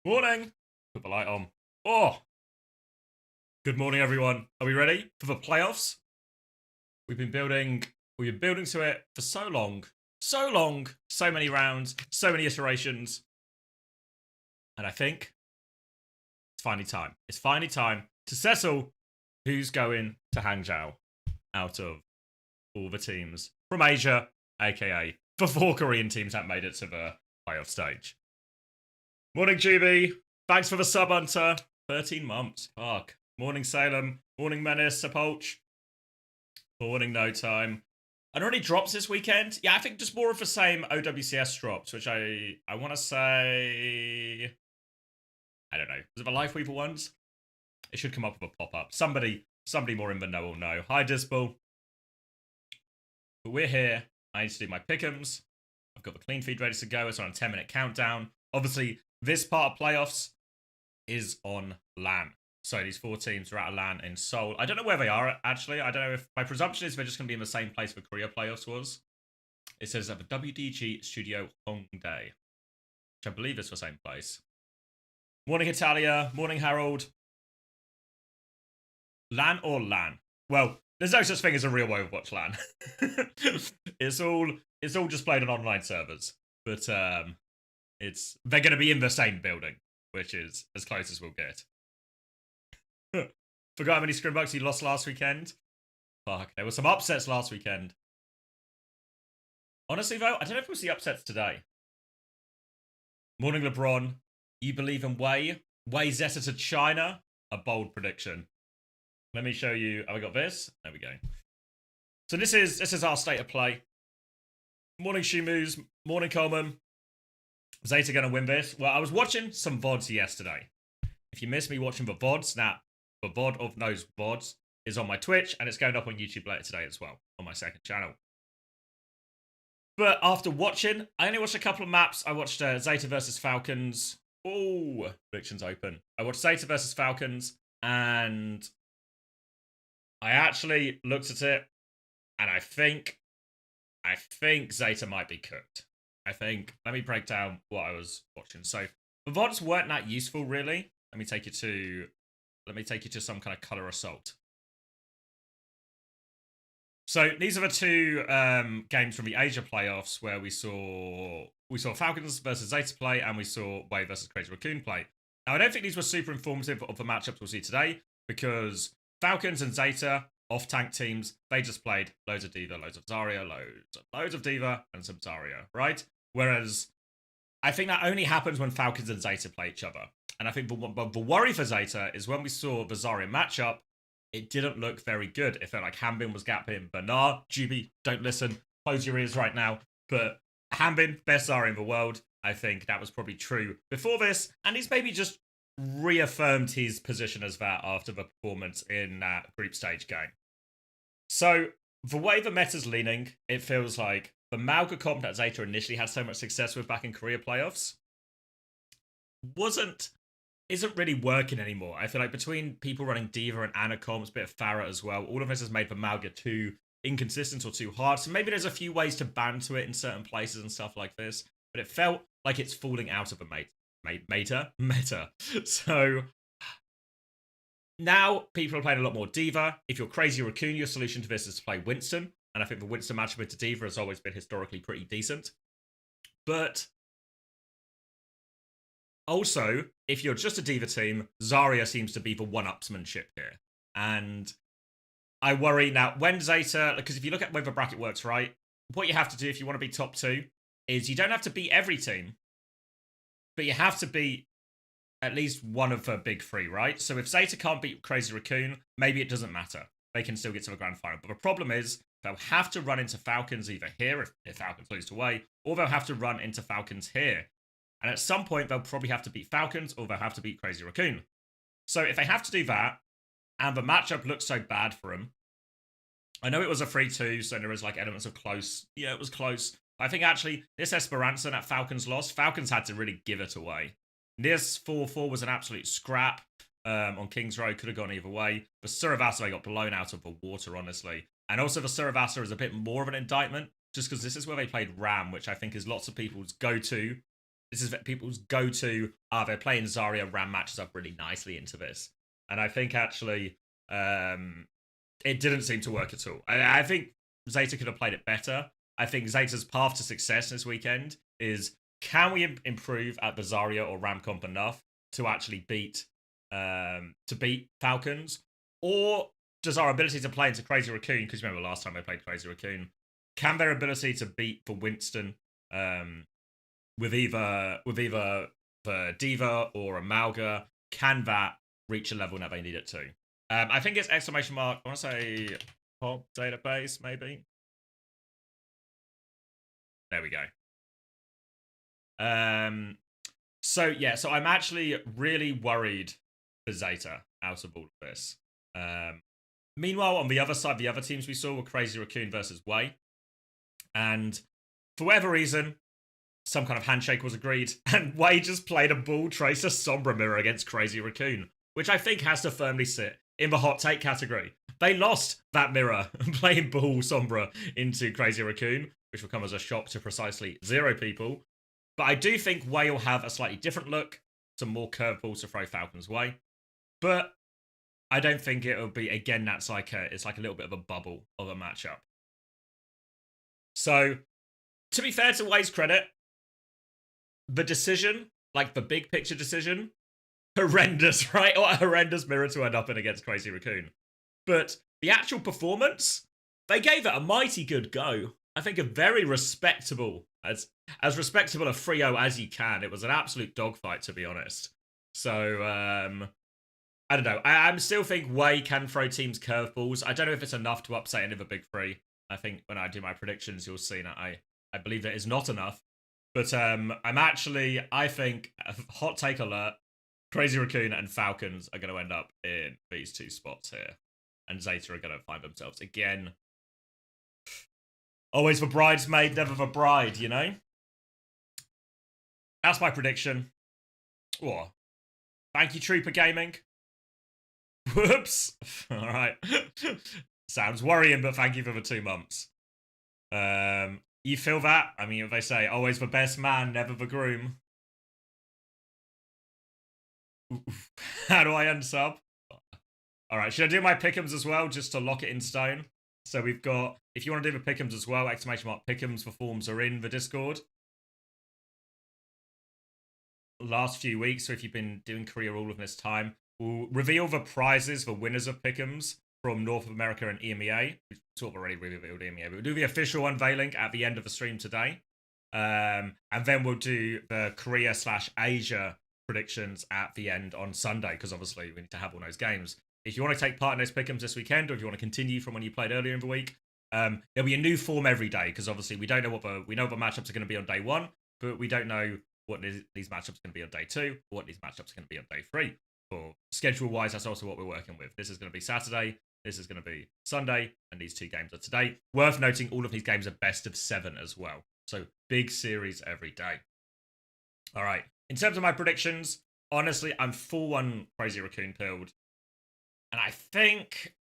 Morning. Put the light on. Oh, good morning, everyone. Are we ready for the playoffs? We've been building. We've been building to it for so long, so many rounds, so many iterations, and I think it's finally time. It's finally time to settle who's going to Hangzhou out of all the teams from Asia, aka the four Korean teams that made it to the playoff stage. Morning, GB. Thanks for the sub, Hunter. 13 months. Fuck. Morning, Salem. Morning, Menace. Sepulch. Morning, No Time. And already drops this weekend. Yeah, I think just more of the same OWCS drops, which I want to say. I don't know. Is it the Life Weaver ones? It should come up with a pop up. Somebody more in the know will know. Hi, Disbel. But we're here. I need to do my pick'ems. I've got the clean feed ready to go. It's on a 10-minute countdown. Obviously, this part of playoffs is on LAN. So these four teams are at a LAN in Seoul. I don't know where they are, actually. I don't know if... My presumption is they're just going to be in the same place the Korea playoffs was. It says at the WDG Studio Hongdae, which I believe is the same place. Morning, Italia. Morning, Harold. LAN or LAN? Well, there's no such thing as a real Overwatch LAN. It's all just played on online servers. But they're going to be in the same building, which is as close as we'll get. Forgot how many scrimbucks you lost last weekend. Fuck, there were some upsets last weekend. Honestly, though, I don't know if we'll see upsets today. Morning, LeBron. You believe in Wei? Wei Zeta to China? A bold prediction. Let me show you. Have I got this? There we go. So this is our state of play. Morning, Shimus. Morning, Coleman. Zeta gonna win this? Well, I was watching some VODs yesterday. If you missed me watching the VODs, now the VOD of those VODs is on my Twitch, and it's going up on YouTube later today as well, on my second channel. But after watching, I only watched a couple of maps. I watched Zeta versus Falcons. Oh, predictions open. I watched Zeta versus Falcons, and I actually looked at it, and I think Zeta might be cooked. Let me break down what I was watching. So the VODs weren't that useful, really. Let me take you to some kind of color assault. So these are the two games from the Asia playoffs where we saw Falcons versus Zeta play, and we saw Wei versus Crazy Raccoon play. Now I don't think these were super informative of the matchups we'll see today, because Falcons and Zeta, off-tank teams, they just played loads of D.Va, loads of Zarya, loads of D.Va, and some Zarya, right? Whereas I think that only happens when Falcons and Zeta play each other. And I think the worry for Zeta is when we saw the Zarya matchup, it didn't look very good. It felt like Hanbin was gapping. But nah, Juby, don't listen. Close your ears right now. But Hanbin, best Zarya in the world. I think that was probably true before this. And he's maybe just reaffirmed his position as that after the performance in that group stage game. So the way the meta's leaning, it feels like the Mauga comp that Zeta initially had so much success with back in Korea playoffs isn't really working anymore. I feel like between people running D.Va and Ana comps, a bit of Farah as well, all of this has made the Mauga too inconsistent or too hard. So maybe there's a few ways to ban to it in certain places and stuff like this, but it felt like it's falling out of the meta. So now people are playing a lot more D.Va. If you're Crazy Raccoon, your solution to this is to play Winston. And I think the Winston matchup into D.Va has always been historically pretty decent. But also, if you're just a D.Va team, Zarya seems to be the one-upsmanship here. And I worry now, when Zeta, because if you look at where the bracket works, right, what you have to do if you want to be top two is you don't have to beat every team, but you have to beat at least one of the big three, right? So if Zeta can't beat Crazy Raccoon, maybe it doesn't matter. They can still get to the grand final. But the problem is, they'll have to run into Falcons either here, if Falcons lose to Wei, or they'll have to run into Falcons here. And at some point, they'll probably have to beat Falcons, or they'll have to beat Crazy Raccoon. So if they have to do that, and the matchup looks so bad for them, I know it was a 3-2, so there is like elements of close. Yeah, it was close. I think actually, this Esperanza that Falcons lost, Falcons had to really give it away. This 4-4 was an absolute scrap on King's Road, could have gone either way. But Suravasa got blown out of the water, honestly. And also the Suravasa is a bit more of an indictment, just because this is where they played Ram, which I think is lots of people's go-to this is people's go-to. They're playing Zarya. Ram matches up really nicely into this, and I think actually it didn't seem to work at all. I think Zeta could have played it better. I think Zeta's path to success this weekend is, can we improve at the Zarya or Ram comp enough to actually beat Falcons, or does our ability to play into Crazy Raccoon, because remember last time I played Crazy Raccoon, can their ability to beat for Winston with either the Diva or a Malga, can that reach a level that they need it to? I think it's exclamation mark. I want to say pop database, maybe. There we go. So yeah, so I'm actually really worried for Zeta out of all of this. Meanwhile, on the other side, the other teams we saw were Crazy Raccoon versus Way. And for whatever reason, some kind of handshake was agreed, and Way just played a Bull Tracer Sombra mirror against Crazy Raccoon, which I think has to firmly sit in the hot take category. They lost that mirror playing Bull Sombra into Crazy Raccoon, which will come as a shock to precisely 0 people. But I do think Way will have a slightly different look, some more curveballs to throw Falcons' way. But I don't think it'll be, again, it's like a little bit of a bubble of a matchup. So, to be fair to Way's credit, the decision, like the big picture decision, horrendous, right? Or a horrendous mirror to end up in against Crazy Raccoon. But the actual performance, they gave it a mighty good go. I think a very respectable, as respectable a 3-0 as you can. It was an absolute dogfight, to be honest. So, I don't know. I still think Way can throw teams curveballs. I don't know if it's enough to upset any of the big three. I think when I do my predictions, you'll see that I believe that is not enough. But I think, hot take alert, Crazy Raccoon and Falcons are going to end up in these 2 spots here. And Zeta are going to find themselves again. Always the bridesmaid, never the bride, you know? That's my prediction. Oh, thank you, Trooper Gaming. Whoops. All right. Sounds worrying, but thank you for the 2 months. You feel that? I mean, if they say, always the best man, never the groom. How do I unsub? All right, should I do my pick'ems as well, just to lock it in stone? So we've got, if you want to do the pick'ems as well, exclamation mark pick'ems, the forms are in the Discord. Last few weeks, so if you've been doing Korea all of this time, we'll reveal the prizes for winners of pick'ems from North America and EMEA. We've sort of already revealed EMEA, but we'll do the official unveiling at the end of the stream today. And then we'll do the Korea/Asia predictions at the end on Sunday, because obviously we need to have all those games. If you want to take part in those pick'ems this weekend, or if you want to continue from when you played earlier in the week, there'll be a new form every day, because obviously we don't know we know what matchups are going to be on day 1, but we don't know what these matchups are going to be on day 2, or what these matchups are going to be on day 3. For schedule-wise, that's also what we're working with. This is going to be Saturday, this is going to be Sunday, and these 2 games are today. Worth noting, all of these games are best of 7 as well. So big series every day. All right. In terms of my predictions, honestly, I'm full on Crazy Raccoon pilled. And I think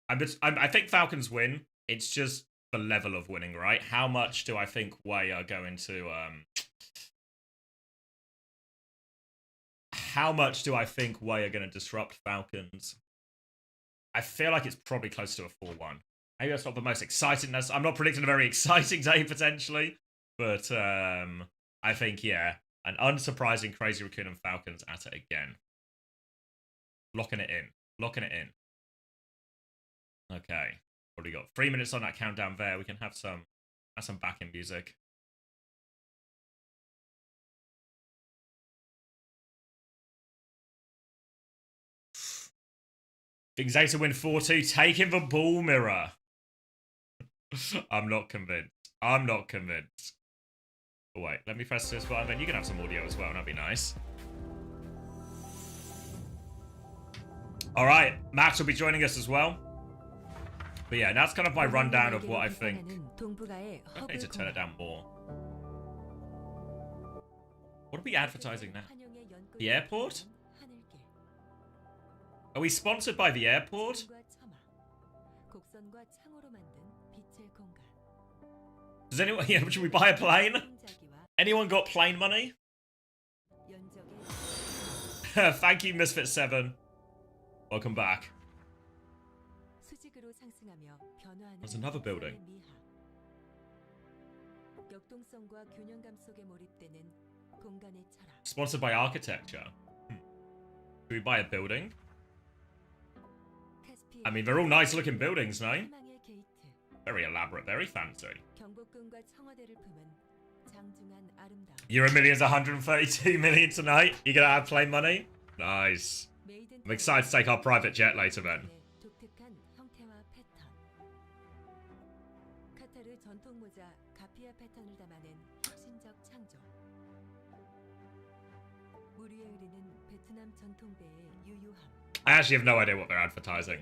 I think Falcons win. It's just the level of winning, right? How much do I think Way are going to how much do I think Way are going to disrupt Falcons? I feel like it's probably close to a 4-1. Maybe that's not the most exciting. I'm not predicting a very exciting day potentially, but I think, yeah, an unsurprising Crazy Raccoon and Falcons at it again. Locking it in. Locking it in. Okay. What do we got? 3 minutes on that countdown there. We can have some backing music. Think Zeta win 4-2. Taking the ball mirror. I'm not convinced. I'm not convinced. Oh, wait. Let me press this button. Then you can have some audio as well. That'd be nice. All right, Max will be joining us as well. But yeah, that's kind of my rundown of what I think. I need to turn it down more. What are we advertising now? The airport? Are we sponsored by the airport? Does anyone? Yeah, should we buy a plane? Anyone got plane money? Thank you, Misfit7. Welcome back. There's another building. Sponsored by architecture. Do we buy a building? I mean, they're all nice looking buildings, no? Very elaborate, very fancy. Euro Millions 132 million tonight. You gonna have plane money? Nice. I'm excited to take our private jet later then. I actually have no idea what they're advertising.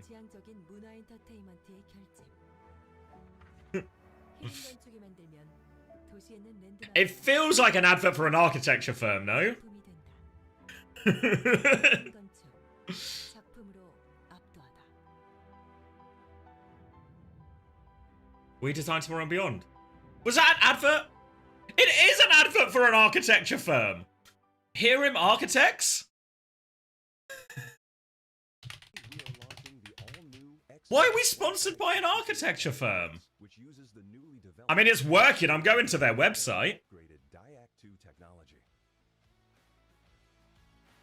It feels like an advert for an architecture firm, no? We Design Tomorrow and Beyond. Was that an advert? It is an advert for an architecture firm. Hear him, architects? Why are we sponsored by an architecture firm? I mean, it's working. I'm going to their website.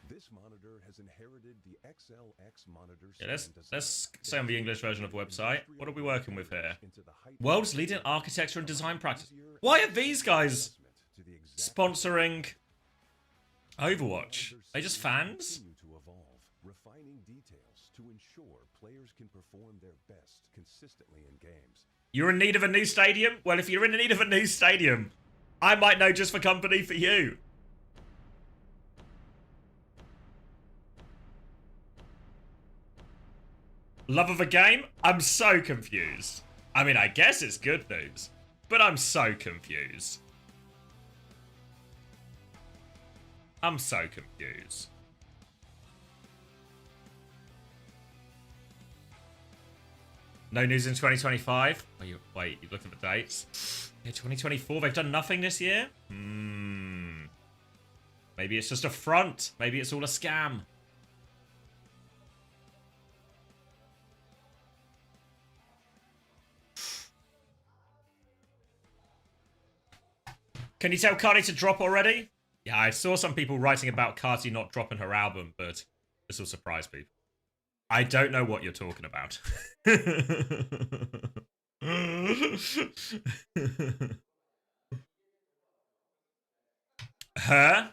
This monitor has inherited the XLX monitor. Yeah, let's say on the English version of the website. What are we working with here? World's leading architecture and design practice. Why are these guys sponsoring Overwatch? Are they just fans? Refining details to ensure players can perform their best consistently in games. You're in need of a new stadium? Well, if you're in need of a new stadium, I might know just the company for you. Love of a game? I'm so confused. I mean, I guess it's good news, but I'm so confused. I'm so confused. No news in 2025? Oh, wait, you look at the dates. Yeah, 2024, they've done nothing this year? Maybe it's just a front. Maybe it's all a scam. Can you tell Cardi to drop already? Yeah, I saw some people writing about Cardi not dropping her album, but this will surprise people. I don't know what you're talking about. Her?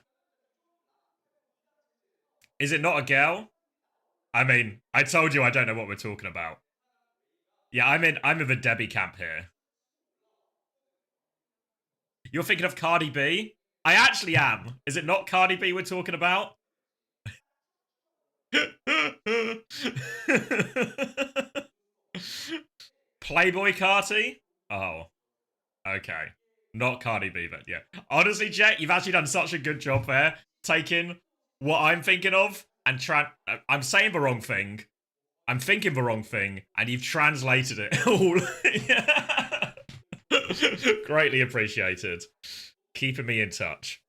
Is it not a girl? I mean, I told you I don't know what we're talking about. Yeah, I'm in the Debbie camp here. You're thinking of Cardi B? I actually am. Is it not Cardi B we're talking about? Playboy Carti? Oh. Okay. Not Cardi B, but yeah. Honestly, Jet, you've actually done such a good job there. Taking what I'm thinking of and I'm saying the wrong thing. I'm thinking the wrong thing, and you've translated it all. Greatly appreciated. Keeping me in touch.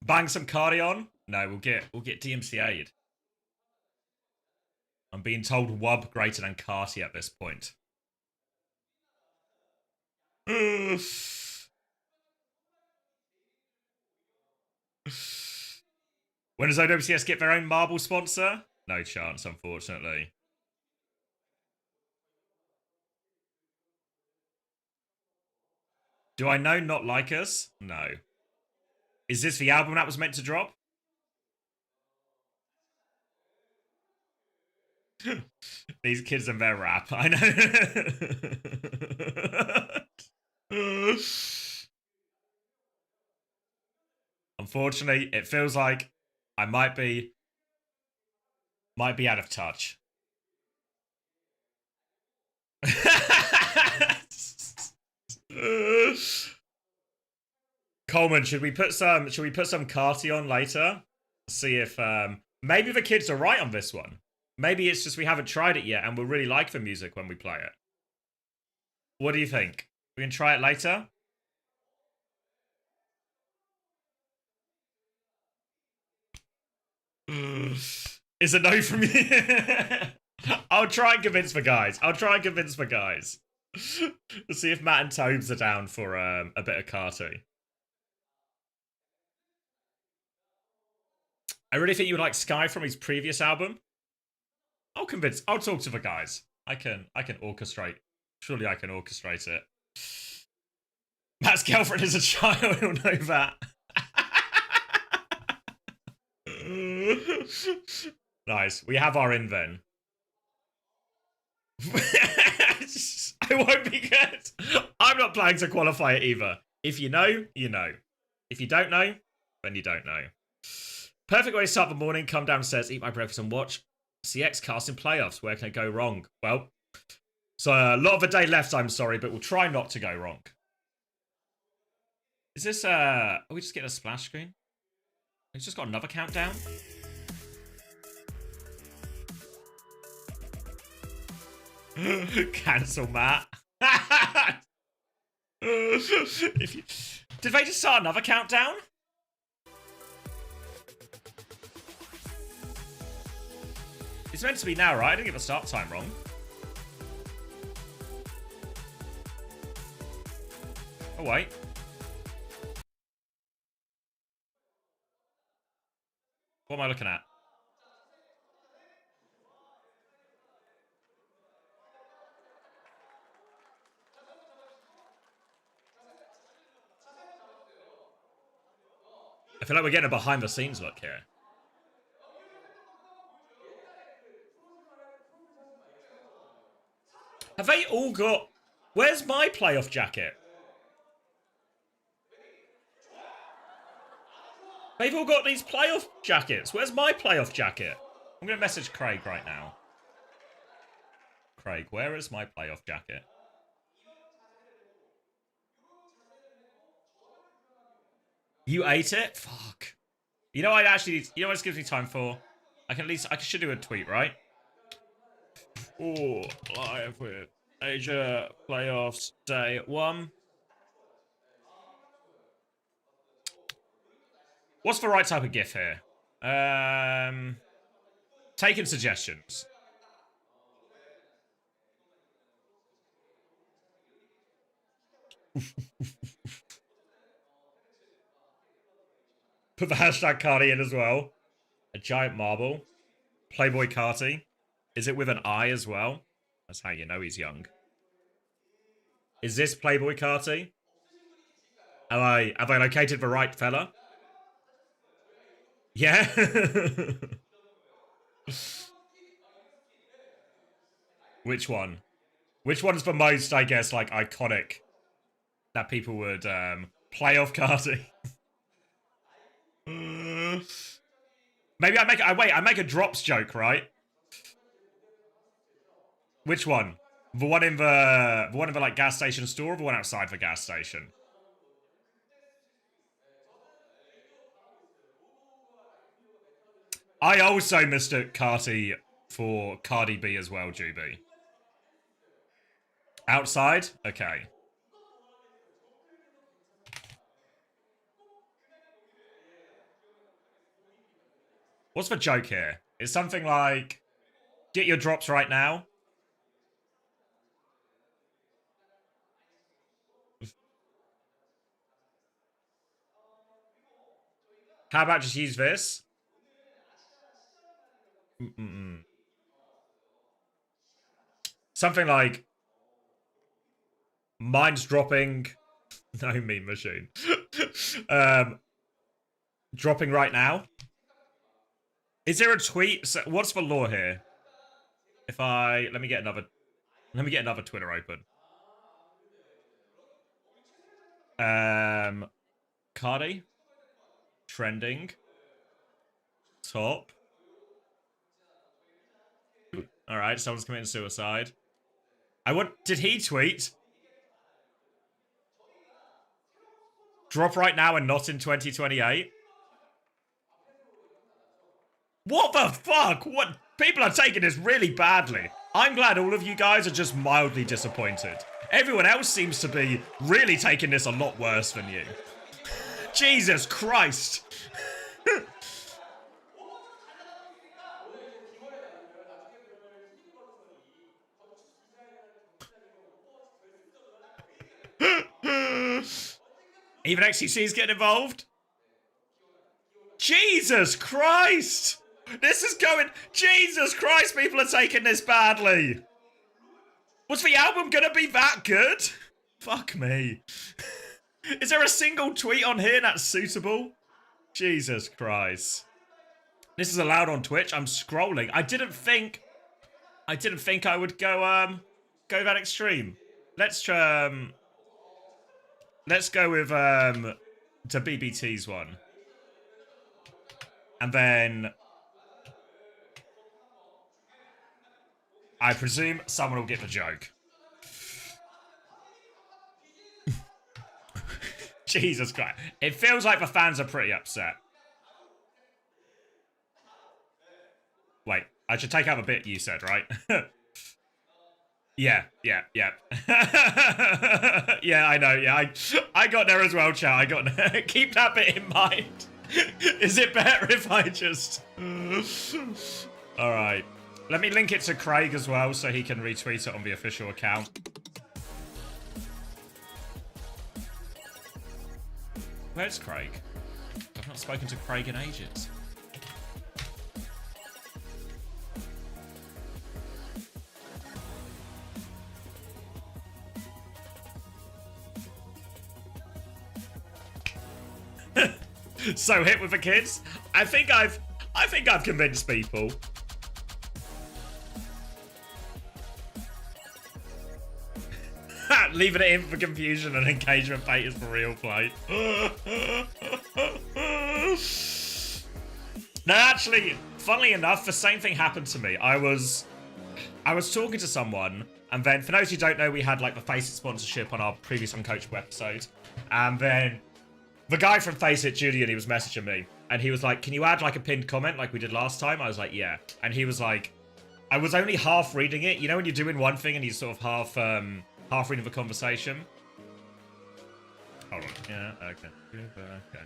Bang some Cardi on? No, we'll get DMCA'd. I'm being told Wub greater than Carti at this point. When does OWCS get their own marble sponsor? No chance, unfortunately. Do I know Not Like Us? No. Is this the album that was meant to drop? These kids and their rap, I know. Unfortunately, it feels like I might be out of touch. Coleman, should we put some Carti on later? See if maybe the kids are right on this one. Maybe it's just we haven't tried it yet and we'll really like the music when we play it. What do you think? We can try it later? Is a no from you? I'll try and convince the guys. Let's see if Matt and Tobes are down for a bit of karting. I really think you would like Sky from his previous album. I'll talk to the guys. I can orchestrate. Surely I can orchestrate it. Matt's girlfriend is a child, you'll know that. Nice. We have our in then. I won't be good. I'm not planning to qualify it either. If you know, you know. If you don't know, then you don't know. Perfect way to start the morning. Come downstairs, eat my breakfast, and watch CX casting playoffs. Where can it go wrong? Well, so a lot of the day left, I'm sorry, but we'll try not to go wrong. Is this, are we just getting a splash screen? It's just got another countdown. Cancel, Matt. Did they just start another countdown? It's meant to be now, right? I didn't get the start time wrong. Oh, wait. What am I looking at? I feel like we're getting a behind the scenes look here. Have they all got... Where's my playoff jacket? They've all got these playoff jackets. Where's my playoff jacket? I'm going to message Craig right now. Craig, where is my playoff jacket? You ate it? Fuck. You know, what this gives me time for? I should do a tweet, right? Oh, live with Asia playoffs day 1. What's the right type of GIF here? Taking suggestions. Put the hashtag Cardi in as well. A giant marble. Playboy Carti. Is it with an I as well? That's how you know he's young. Is this Playboy Carti? Have I located the right fella? Yeah? Which one? Which one's the most, I guess, like, iconic that people would play off Carti? Maybe I make a drops joke, right? Which one? The one in the like gas station store, or the one outside the gas station? I also mistook Carti for Cardi B as well, Juby. Outside? Okay. What's the joke here? It's something like, get your drops right now. How about just use this? Something like, mine's dropping. No meme machine. Dropping right now. Is there a tweet? So what's the law here? If let me get another Twitter open. Cardi. Trending. Top. All right, someone's committing suicide. Did he tweet? Drop right now and not in 2028? What the fuck? What? People are taking this really badly. I'm glad all of you guys are just mildly disappointed. Everyone else seems to be really taking this a lot worse than you. Jesus Christ. Even XQC is getting involved. Jesus Christ! This is going... Jesus Christ, people are taking this badly. Was the album gonna be that good? Fuck me. Is there a single tweet on here that's suitable? Jesus Christ. This is allowed on Twitch. I'm scrolling. I didn't think I would go that extreme. Let's go with to BBT's one. And then I presume someone will get the joke. Jesus Christ. It feels like the fans are pretty upset. Wait, I should take out the bit you said, right? Yeah. Yeah, I know, yeah. I got there as well, chat. I got there. Keep that bit in mind. Is it better if I just... Alright. Let me link it to Craig as well so he can retweet it on the official account. Where's Craig? I've not spoken to Craig in ages. So hit with the kids. I think I've convinced people. Leaving it in for confusion and engagement bait is for real play. No, actually, funnily enough, the same thing happened to me. I was talking to someone, and then, for those who don't know, we had like the Face It sponsorship on our previous Uncoachable episode, and then the guy from Face It, Julian, he was messaging me, and he was like, "Can you add like a pinned comment like we did last time?" I was like, "Yeah," and he was like, "I was only half reading it. You know when you're doing one thing and you sort of half reading the conversation." Hold on. Yeah. Okay. Okay.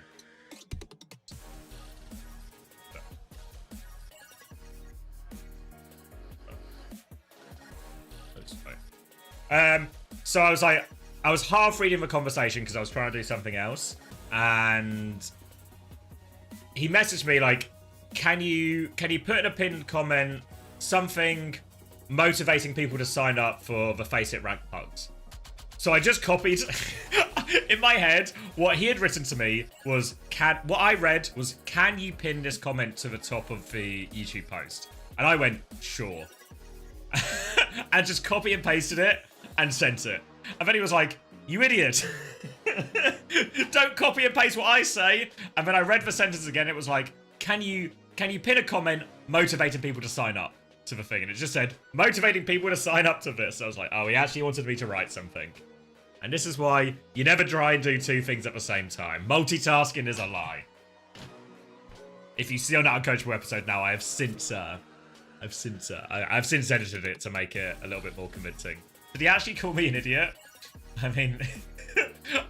So I was like, I was half reading the conversation because I was trying to do something else, and he messaged me like, can you put in a pinned comment something motivating people to sign up for the Face It rank pugs? So I just copied in my head what he had written to me was, what I read was, can you pin this comment to the top of the YouTube post? And I went, sure. And just copy and pasted it and sent it. And then he was like, you idiot. Don't copy and paste what I say. And then I read the sentence again. It was like, can you pin a comment motivating people to sign up to the thing? And it just said, motivating people to sign up to this. I was like, oh, he actually wanted me to write something. And this is why you never try and do two things at the same time. Multitasking is a lie. If you see on that Uncoachable episode now, I've since edited it to make it a little bit more convincing. Did he actually call me an idiot? I mean,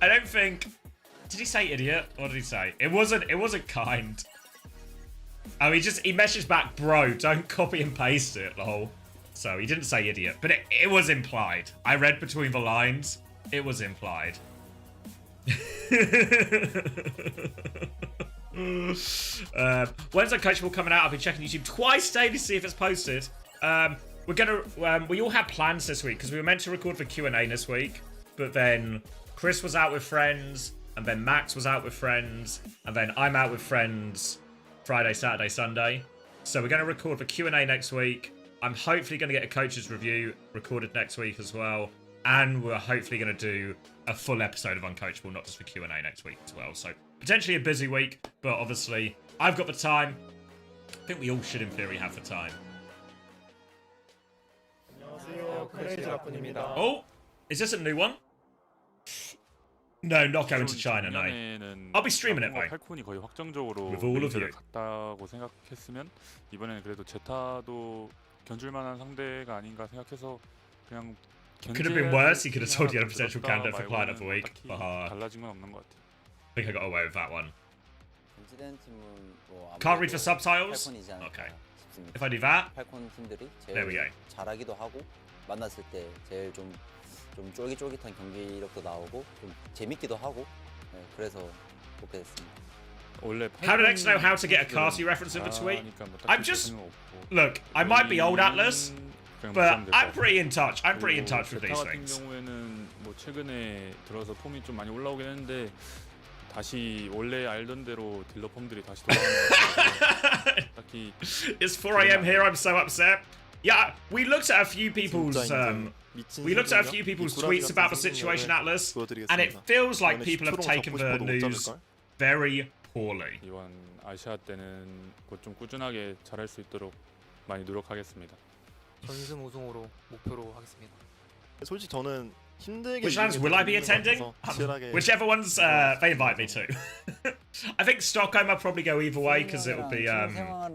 I don't think... Did he say idiot? What did he say? It wasn't kind. Oh, he messaged back, bro, don't copy and paste it, lol. So he didn't say idiot, but it was implied. I read between the lines. It was implied. When's Uncoachable coming out? I'll be checking YouTube twice daily to see if it's posted. We all had plans this week because we were meant to record the Q&A this week, but then Chris was out with friends, and then Max was out with friends, and then I'm out with friends Friday, Saturday, Sunday. So we're going to record the Q&A next week. I'm hopefully going to get a coach's review recorded next week as well, and we're hopefully going to do a full episode of Uncoachable, not just the Q&A next week as well. So potentially a busy week, but obviously I've got the time. I think we all should in theory have the time. Oh, is this a new one? No, not going to China, no. I'll be streaming it, though. With all of you. 같다고 생각했으면 이번에는 그래도 제타도 견줄만한 상대가 아닌가 생각해서 그냥 could have been worse. He could have told you had a potential candidate for client of the week. 달라진 건 없는 것 같아. I think I got away with that one. Can't read the subtitles? Okay. If I do that, there we go. 잘하기도 하고 만났을 때 제일 좀 쫄깃쫄깃한 경기력도 나오고 좀 재밌기도 하고 네, 그래서 뽑게 됐습니다. 원래 How did X know how to get a Carty reference in between? I'm just- Look, I might be old Atlas, but I'm pretty in touch. I'm pretty in touch with these 같은 things. 경우에는 뭐 최근에 들어서 폼이 좀 많이 올라오긴 했는데 다시 원래 알던 대로 딜러 폼들이 다시 돌아가는 것 같아요. 딱히 It's 4 a.m. here. I'm so upset. Yeah, we looked at a few people's tweets about the situation, Atlas, and it feels like people have taken the news very poorly. 이번 아시아 때는 곧 좀 꾸준하게 잘할 수 있도록 많이 노력하겠습니다. 전승 우승으로 목표로 하겠습니다. 솔직히 저는 힘들게 Which lands will I be attending? Whichever ones they invite me to. I think Stockholm I'll probably go either way because it'll be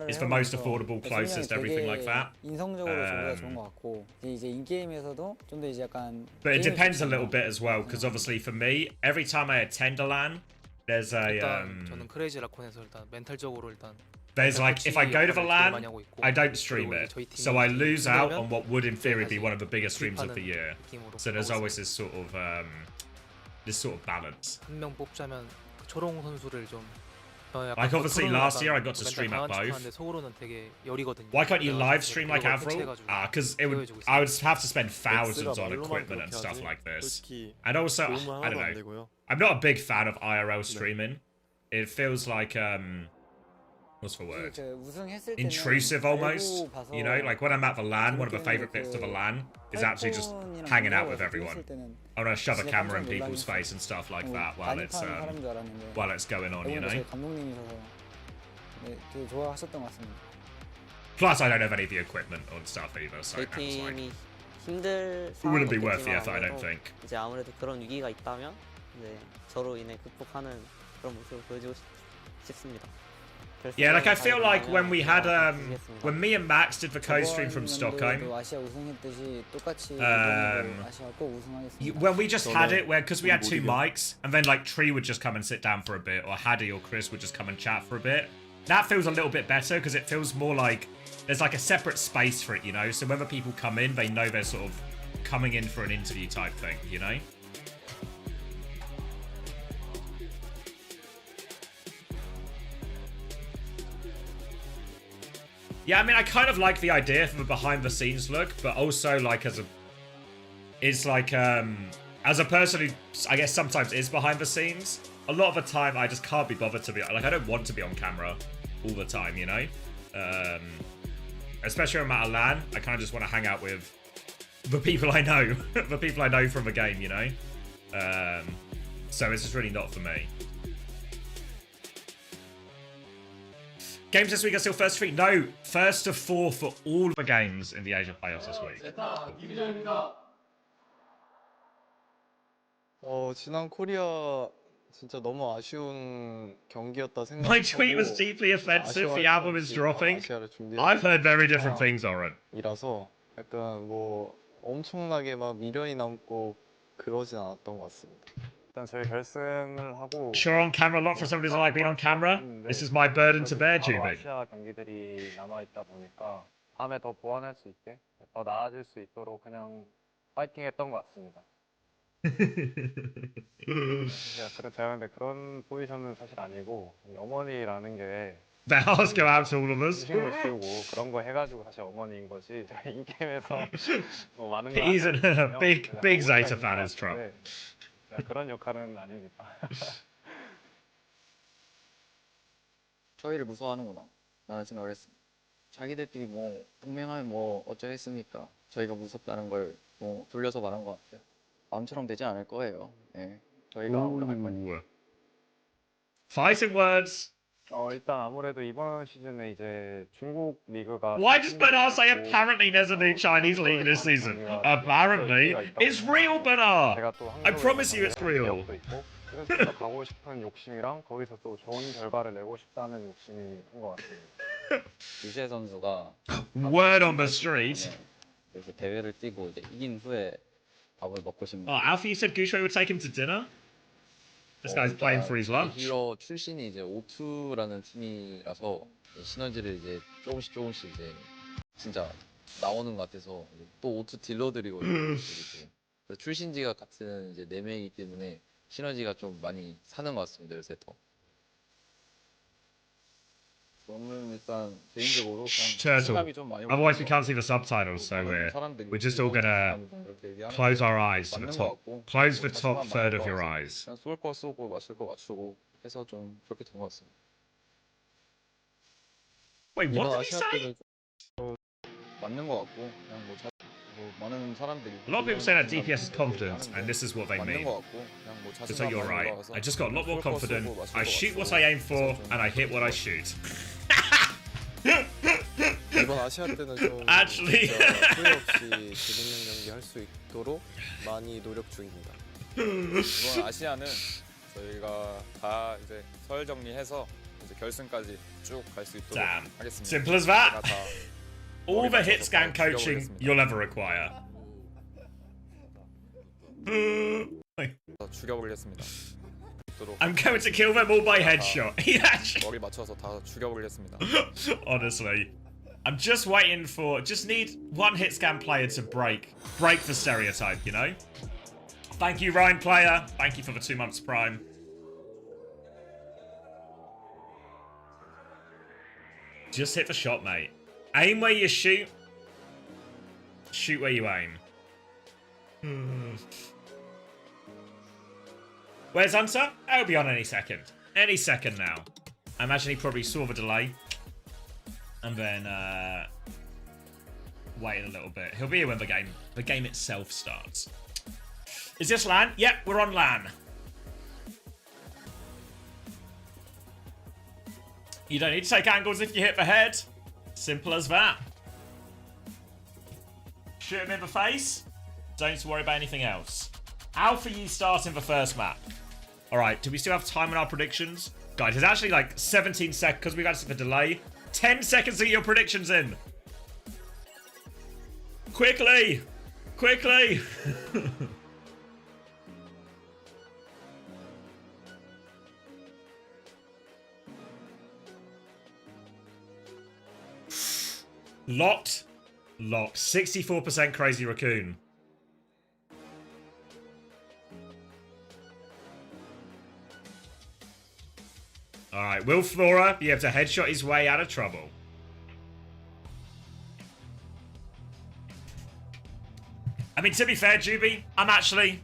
it's the most affordable, closest, everything like that. 인성적으로 저보다 좋은 것 같고 이제 인게임에서도 좀 더 이제 약간. But it depends a little bit as well because obviously for me, every time I attend a LAN, there's a 일단 저는 크레이지 라콘에서 일단 멘탈적으로 일단 there's like if I go to the LAN, I don't stream it, so I lose out on what would in theory be one of the biggest streams of the year. So there's always this sort of balance. 한 명 뽑자면 초롱 선수를 좀 Like obviously last year I got to stream at both. 속으로는 되게 열이거든요. Why can't you live stream like Avril? Because I would have to spend thousands on equipment and stuff like this. And also, I don't know. I'm not a big fan of IRL streaming. It feels like what's the word? Intrusive almost. You know, like when I'm at the LAN, one of the favorite bits of the LAN is actually just hanging out with everyone. I want to shove a camera in people's face and stuff like that while it's going on, you know. Plus, I don't have any of the equipment on stuff either, so 저희 that was like, 팀이 힘들 it wouldn't be 상황은 worth the 없겠지만 effort, I don't 아무래도 think. 이제 아무래도 그런 위기가 있다면 이제 저로 인해 극복하는 그런 모습을 보여주고 싶습니다. Yeah, like I feel like when we had when me and Max did the co-stream from Stockholm, when we just had it where because we had two mics and then like Tree would just come and sit down for a bit or Haddy or Chris would just come and chat for a bit. That feels a little bit better because it feels more like there's like a separate space for it, you know? So whenever people come in, they know they're sort of coming in for an interview type thing, you know? Yeah, I mean, I kind of like the idea for the behind-the-scenes look, but also, like, as a person who, I guess, sometimes is behind the scenes, a lot of the time I just can't be bothered to be, like, I don't want to be on camera all the time, you know? Especially when I'm at a LAN, I kind of just want to hang out with the people I know, the people I know from the game, you know? So it's just really not for me. Games this week are still first to 3? No, first to 4 for all the games in the Asia playoffs this week. 지난 코리아 진짜 너무 아쉬운 경기였다 생각하고 My tweet was deeply offensive. The album is dropping. I've heard very different things, Oren. 이라서 약간 뭐 엄청나게 막 미련이 남고 그러진 않았던 것 같습니다. 일단 저희 결승을 하고 Sure on camera a lot for somebody who's like being on camera. This is my burden to bear, Jubin. 아시아 경기들이 남아 있다 보니까 다음에 더 보완할 수 있게 더 나아질 수 있도록 그냥 파이팅했던 것 같습니다. 제가 근데 그런 포지션은 사실 아니고 어머니라는 게 The hearts go out to all of us. 신을 키우고 그런 거 해가지고 사실 어머니인 거지. 제가 이 게임에서 뭐 많은 거 He's a big Zeta fan, is Trump. 그런 역할은 아닙니다. 저희를 무서워하는구나 라는 생각을 했습니다. 자기들끼리 뭐 동맹하면 뭐 어쩌겠습니까? 저희가 무섭다는 걸 뭐 돌려서 말한 것 같아요. 마음처럼 되지 않을 거예요. 네, 저희가 올라갈 거니까. Fighting words. 일단 아무래도 이번 시즌에 이제 중국 리그가 Why does Bernard say apparently there's a new Chinese league this season? Apparently. It's real, Bernard. 제가 또 I promise you it's real. 역도 있고, 그래서 제가 가고 싶은 욕심이랑 거기서 또 좋은 결과를 내고 싶다는 욕심이 큰 것 같아요. 유재 선수가 Word on the street. 이렇게 대회를 뛰고 이제 이긴 후에 밥을 먹고 싶은. Oh, Alfie, you said Gushui would take him to dinner? This guy's playing for his lunch. 힐러 출신이 이제 O2라는 팀이라서 시너지를 이제 조금씩 이제 진짜 나오는 것 같아서 또 O2 딜러들이고 그래서 출신지가 같은 이제 4명이기 때문에 시너지가 좀 많이 사는 것 같습니다 요새 더. 저는 일단 개인적으로 그냥 Turtle. 자신감이 좀 많이 Otherwise, we 올라간 것 can't see the 같아요. subtitles, so 많은 we're 사람들이 we're just all gonna 이렇게 얘기하는 close 게 our eyes to the 맞는 것 top. 같고, Close the 뭐 top 자신감 third 많이 of your 올라가서 eyes. 그냥 쏠 거 쏘고 맞출 거 맞추고 해서 좀 그렇게 된 것 같습니다. Wait, 이번 what did he 아시아 say? 때는 맞는 것 같고 그냥 뭐 많은 사람들이 A lot of people say that DPS is confidence, and this is what they 맞는 mean. 것 같고 그냥 뭐 So 자신감 you're 많이 right. 올라가서 I just got a lot more 쏠거 confident. 쏘고 맞출 I 거 shoot what 맞추고 I aim for, 해서 좀 and I hit what I 그렇게 shoot. 이번 아시아 때는 좀 Actually. 진짜 후회 없이 재밌는 경기 할 수 있도록 많이 노력 중입니다. 이번 아시아는 저희가 다 이제 서열 정리해서 이제 결승까지 쭉 갈 수 있도록 Damn. 하겠습니다. Simple as 제가 that. 다 All the hit 맞춰서 scan 다 coaching 죽여보겠습니다. you'll ever require. 다 죽여보겠습니다. 있도록 I'm going to kill them all by headshot. He actually, 머리 맞춰서 다 죽여보겠습니다. honestly, I'm just waiting for. Just need one hit scan player to break the stereotype. You know. Thank you, Ryan player. Thank you for the 2 months prime. Just hit the shot, mate. Aim where you shoot. Shoot where you aim. Where's Hunter? He'll be on any second. Any second now. I imagine he probably saw the delay. And then waited a little bit. He'll be here when the game itself starts. Is this LAN? Yep, we're on LAN. You don't need to take angles if you hit the head. Simple as that. Shoot him in the face. Don't worry about anything else. Alpha, you start in the first map. Alright, do we still have time on our predictions? Guys, there's actually like 17 seconds because we've had a delay. 10 seconds to get your predictions in. Quickly! Quickly! Locked. Locked. 64% Crazy Raccoon. Alright, will Flora be able to headshot his way out of trouble? I mean, to be fair, Juby, I'm actually...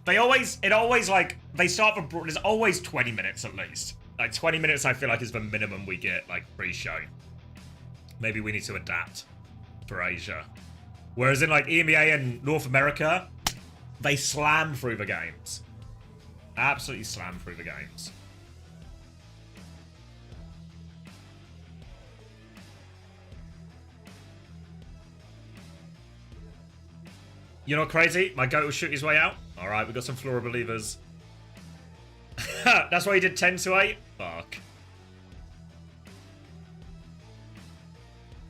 They always like, they start the... There's always 20 minutes at least. Like, 20 minutes I feel like is the minimum we get, like, pre-show. Maybe we need to adapt for Asia. Whereas in, like, EMEA and North America, they slam through the games. Absolutely slam through the games. You're not crazy? My goat will shoot his way out? Alright, we got some Flora believers. That's why he did 10 to 8? Fuck.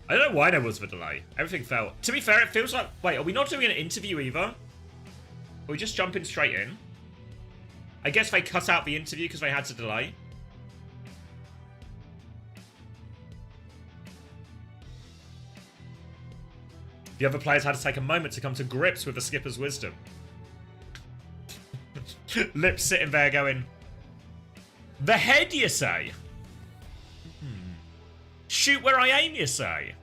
I don't know why there was the delay. Everything felt... To be fair, it feels like... Wait, are we not doing an interview either? Are we just jumping straight in? I guess they cut out the interview because they had to delay. The other players had to take a moment to come to grips with the skipper's wisdom. Lips sitting there going, the head, you say? Shoot where I aim, you say?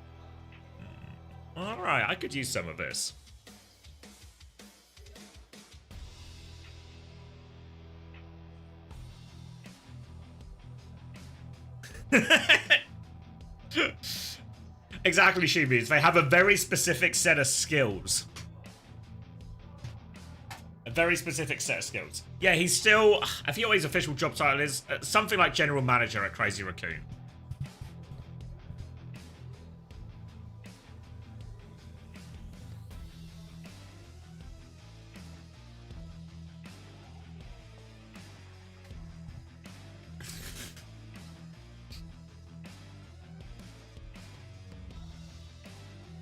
Alright, I could use some of this. Exactly, Shubis. They have a very specific set of skills. A very specific set of skills. Yeah, he's still... I think what his official job title is something like General Manager at Crazy Raccoon.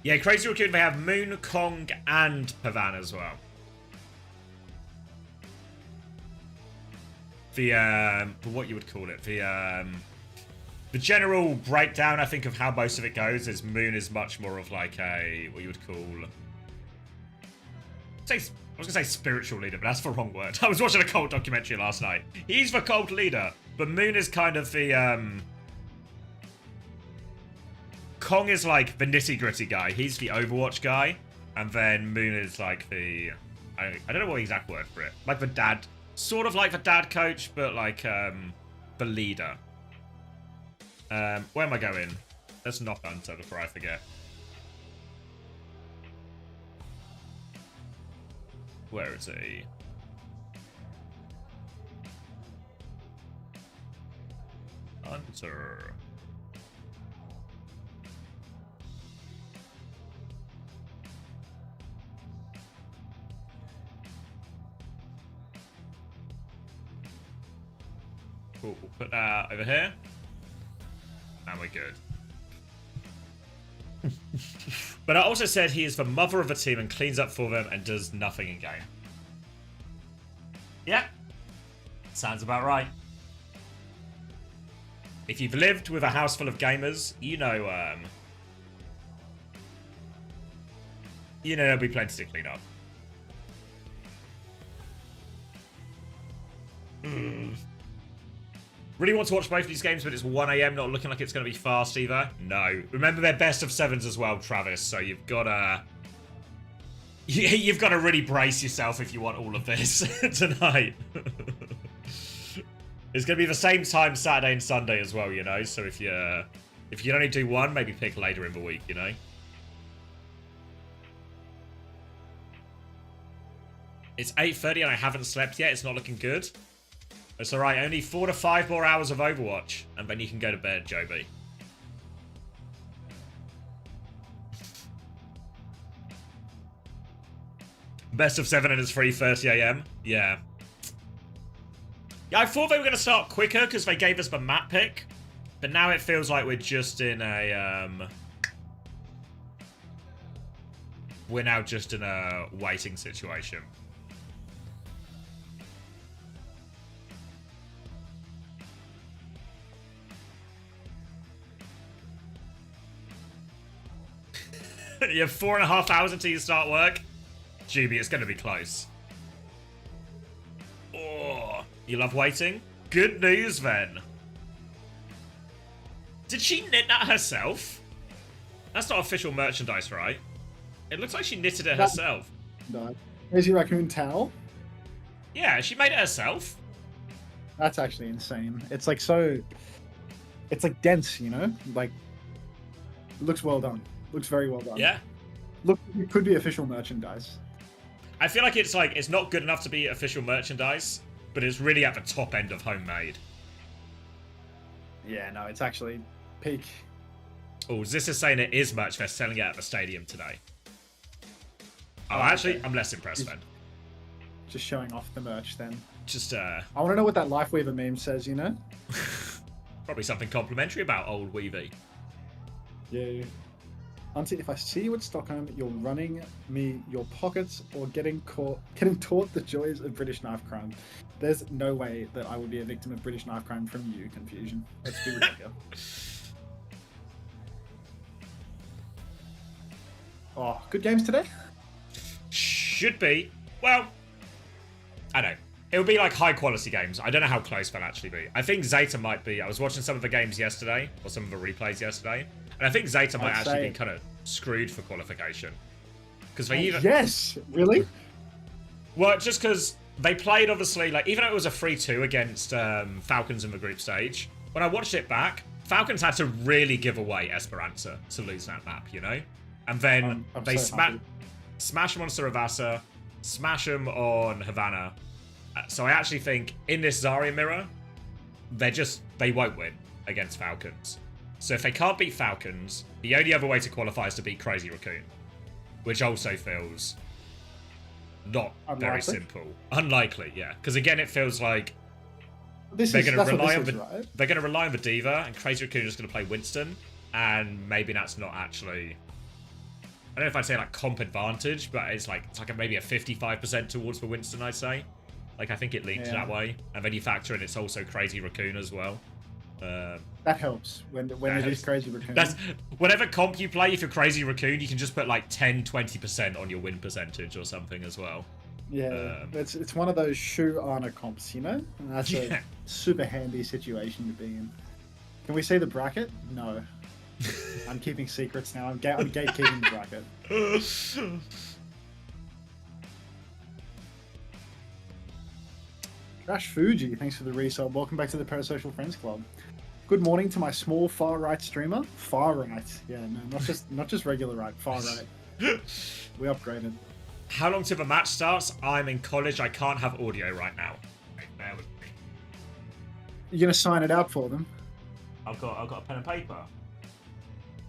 Yeah, Crazy Raccoon, they have Moon, Kong, and Pavan as well. What you would call it, the general breakdown, I think, of how most of it goes is Moon is much more of like a, what you would call, say, I was going to say spiritual leader, but that's the wrong word. I was watching a cult documentary last night. He's the cult leader, but Moon is kind of the, Kong is like the nitty-gritty guy. He's the Overwatch guy. And then Moon is like the... I don't know what the exact word for it. Like the dad... Sort of like the dad coach, but like the leader. Where am I going? Let's knock on so before I forget. Where is he? Hunter. Cool, we'll put that over here. And we're good. But I also said he is the mother of the team and cleans up for them and does nothing in game. Yeah. Sounds about right. If you've lived with a house full of gamers, you know there'll be plenty to clean up. Really want to watch both of these games, but it's 1 AM, not looking like it's going to be fast either. No. Remember, they're best of 7s as well, Travis, so you've got to... You've got to really brace yourself if you want all of this tonight. It's going to be the same time Saturday and Sunday as well, you know, so if you can only do one, maybe pick later in the week, you know? It's 8:30 and I haven't slept yet. It's not looking good. It's alright, only 4 to 5 more hours of Overwatch, and then you can go to bed, Joby. Best of 7 and it's 3:30 AM. Yeah. Yeah, I thought they were going to start quicker because they gave us the map pick, but now it feels like we're just in a, we're now just in a waiting situation. You have 4.5 hours until you start work. Juby, it's going to be close. Oh, you love waiting? Good news, then. Did she knit that herself? That's not official merchandise, right? It looks like she knitted it herself. No. Crazy Raccoon towel? Yeah, she made it herself. That's actually insane. It's like so... It's like dense, you know? Like, it looks well done. Looks very well done. Yeah. Look, it could be official merchandise. I feel like it's not good enough to be official merchandise, but it's really at the top end of homemade. Yeah, no, it's actually peak. Oh, this is saying it is merch. They're selling it at the stadium today. Oh, actually, okay. I'm less impressed then. Just showing off the merch then. Just, I want to know what that Lifeweaver meme says, you know? Probably something complimentary about old Weavy. Yeah. Auntie, if I see you at Stockholm, you're running me your pockets or getting taught the joys of British knife crime. There's no way that I would be a victim of British knife crime from you, Confusion. Let's be ridiculous. Oh, good games today? Should be. Well, I don't know. It would be like high quality games. I don't know how close they'll actually be. I think Zeta might be. I was watching some of the games yesterday, or some of the replays yesterday, and I think Zeta might actually be kind of screwed for qualification. Because they even... Yes! Really? Well, just because they played, obviously, like, even though it was a 3-2 against Falcons in the group stage, when I watched it back, Falcons had to really give away Esperanza to lose that map, you know? And then they smash them on Saravasa, smash them on Havana. So I actually think in this Zarya mirror, they won't win against Falcons. So if they can't beat Falcons, the only other way to qualify is to beat Crazy Raccoon, which also feels not very simple. Unlikely, yeah. Because again, it feels like they're going to rely on the Diva, and Crazy Raccoon is just going to play Winston, and maybe that's not actually... I don't know if I'd say like comp advantage, but it's like maybe a 55% towards the Winston, I'd say. Like, I think it leans that way. And then you factor in it's also Crazy Raccoon as well. That helps when it is Crazy Raccoon. Whatever comp you play, if you're Crazy Raccoon, you can just put like 10-20% on your win percentage or something as well. Yeah, it's one of those shoe honor comps, you know? And that's Yeah. a super handy situation to be in. Can we see the bracket? No. I'm keeping secrets now. I'm gatekeeping the bracket. Crash Fuji, thanks for the resub. Welcome back to the Parasocial Friends Club. Good morning to my small far right streamer. Far right, yeah, no, not just regular right. Far right. We upgraded. How long till the match starts? I'm in college. I can't have audio right now. Okay, bear with me. You're gonna sign it out for them. I've got a pen and paper.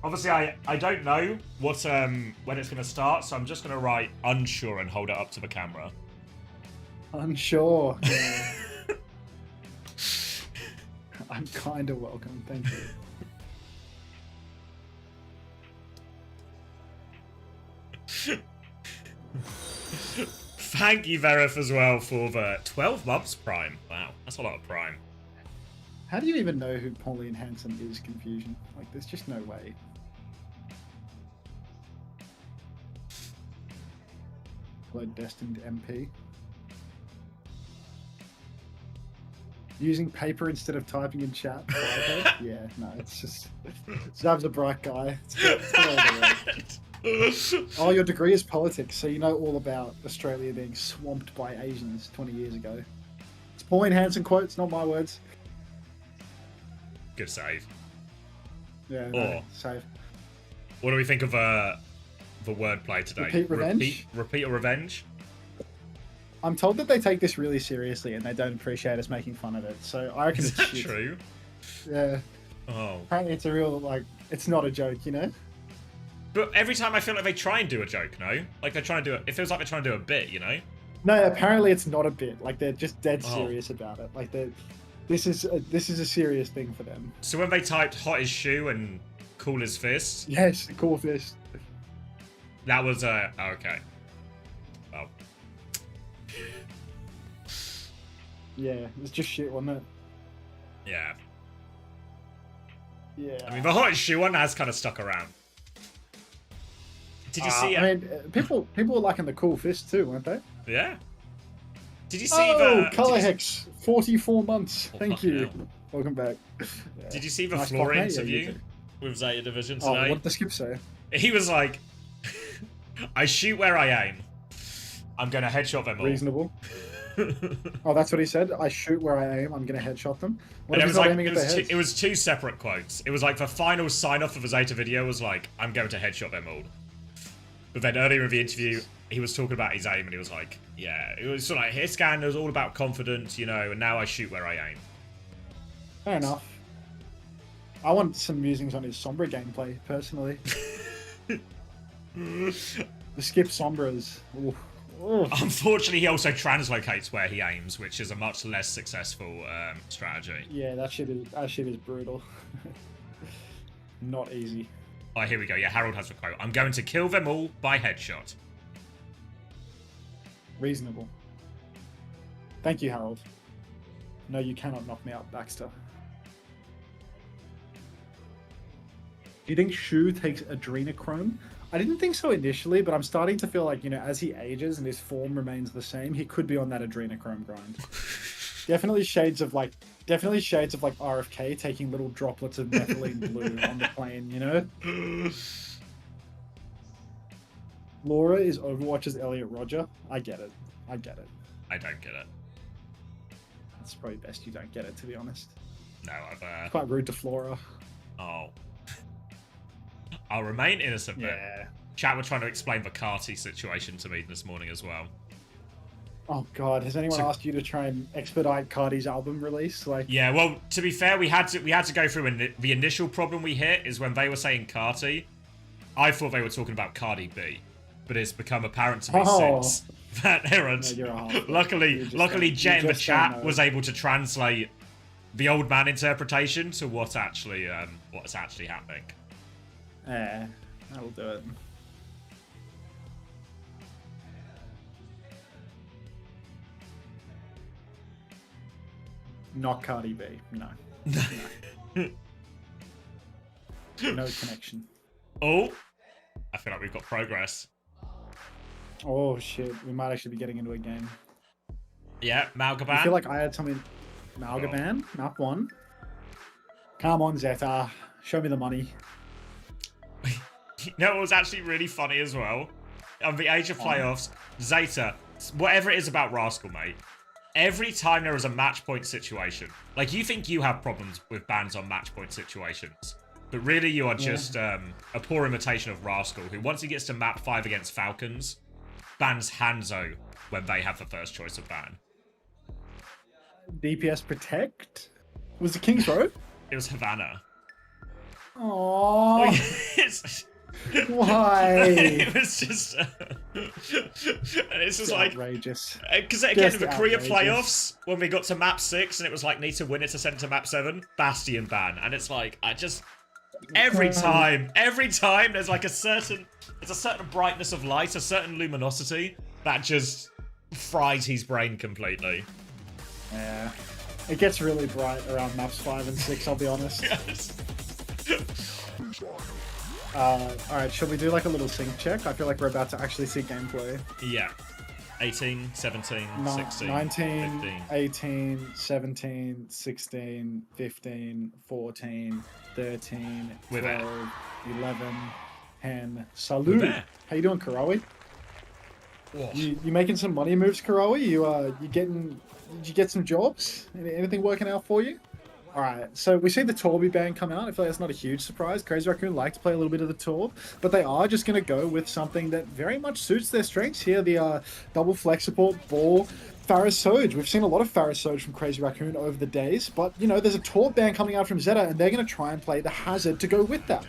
Obviously, I don't know what when it's gonna start, so I'm just gonna write unsure and hold it up to the camera. Unsure. Yeah. I'm kind of welcome, thank you. Thank you, Verif, as well, for the 12 months Prime. Wow, that's a lot of Prime. How do you even know who Pauline Hanson is, Confusion? Like, there's just no way. Hello, Destined MP. Using paper instead of typing in chat. Okay. Yeah, no, it's just... Zav's a bright guy. It's all the way. Oh, your degree is politics, so you know all about Australia being swamped by Asians 20 years ago. It's Pauline Hanson quotes, not my words. Good save. Yeah, Or- no, save. What do we think of the wordplay today? Repeat revenge? Repeat or revenge? I'm told that they take this really seriously and they don't appreciate us making fun of it, so I reckon Is it's that shit. true? Yeah, Oh. apparently it's a real, like, it's not a joke, you know? But every time I feel like they try and do a joke, no? Like they're trying to do it. It feels like they're trying to do a bit, you know? No, apparently it's not a bit. Like, they're just dead Oh. serious about it. Like, this is a serious thing for them. So when they typed hot as shoe and cool as fist, Yes, cool fist. that was oh, okay. Oh. Yeah, it's just shit, wasn't it? Yeah. Yeah. I mean, the hot as shoe one has kind of stuck around. Did you see it? I mean, people were liking the cool fist too, weren't they? Yeah. Did you see Oh, the Color did you- Hex, 44 months. Oh, Thank fucking you. hell. Welcome back. Yeah. Did you see the Nice floor block, mate. Yeah, interview you too. with Zeta Division Oh, today? what did the skip say? He was like, I shoot where I aim. I'm going to headshot them all. Reasonable. Oh, that's what he said. I shoot where I aim. I'm gonna headshot them. What And if it he's was not like aiming at their heads? it was two separate quotes. It was like the final sign off of the Zeta video was like, I'm going to headshot them all. But then earlier in the interview, he was talking about his aim and he was like, yeah, it was sort of like his scan was all about confidence, you know, and now I shoot where I aim. Fair enough. I want some musings on his Sombra gameplay, personally. The skip Sombras. Ooh. Ooh. Unfortunately, he also translocates where he aims, which is a much less successful strategy. Yeah, that shit is brutal. Not easy. Oh, here we go. Yeah, Harold has a quote. I'm going to kill them all by headshot. Reasonable. Thank you, Harold. No, you cannot knock me out, Baxter. Do you think Shu takes adrenochrome? I didn't think so initially, but I'm starting to feel like, you know, as he ages and his form remains the same, he could be on that adrenochrome grind. Definitely shades of like RFK taking little droplets of methylene blue on the plane, you know? Laura is Overwatch's Elliot Roger. I get it. I get it. I don't get it. It's probably best you don't get it, to be honest. No, I've Quite rude to Flora. Oh. I'll remain innocent, but chat were trying to explain the Carty situation to me this morning as well. Oh god, has anyone So- asked you to try and expedite Cardi's album release? Like, Yeah, well, to be fair, we had to go through the initial problem we hit is when they were saying Carty. I thought they were talking about Cardi B, but it's become apparent to me since that they aren't. No, you're a half. Luckily, You Jet in the just don't chat know. was able to translate the old man interpretation to what's actually happening. yeah, that'll do it. Not Cardi B, no. No. No connection. Oh, I feel like we've got progress. Oh shit, we might actually be getting into a game. Yeah, Malgaban. I feel like I had something. Malgaban, map 1. Come on, Zeta. Show me the money. You know what was actually really funny as well? On the Age of Playoffs, Zeta, whatever it is about Rascal, mate, every time there is a match point situation, like you think you have problems with bans on match point situations, but really you are just a poor imitation of Rascal, who once he gets to map 5 against Falcons, bans Hanzo when they have the first choice of ban. DPS Protect? Was it King's Road? It was Havana. Aww. Why? It was just... and it's just like... outrageous. Because again, in the Korea outrageous. playoffs, when we got to map 6 and it was like, need to win it to send to map 7, Bastion ban. And it's like, I just... Every time there's like a certain brightness of light, a certain luminosity that just fries his brain completely. Yeah. It gets really bright around maps 5 and 6, I'll be honest. Yes. Alright, shall we do like a little sync check? I feel like we're about to actually see gameplay. Yeah. 18, 17, 16, 19, 15. 18, 17, 16, 15, 14, 13, We're 12, there. 11, 10. We're Salute! there. How you doing, Karawi? Whoa. You making some money moves, Karawi? Did you get some jobs? Anything working out for you? Alright, so we see the Torby ban come out. I feel like that's not a huge surprise. Crazy Raccoon like to play a little bit of the Torb, but they are just going to go with something that very much suits their strengths here. The double flex support, ball, Pharisoj. We've seen a lot of Pharisoj from Crazy Raccoon over the days, but, you know, there's a Torb ban coming out from Zeta, and they're going to try and play the Hazard to go with that.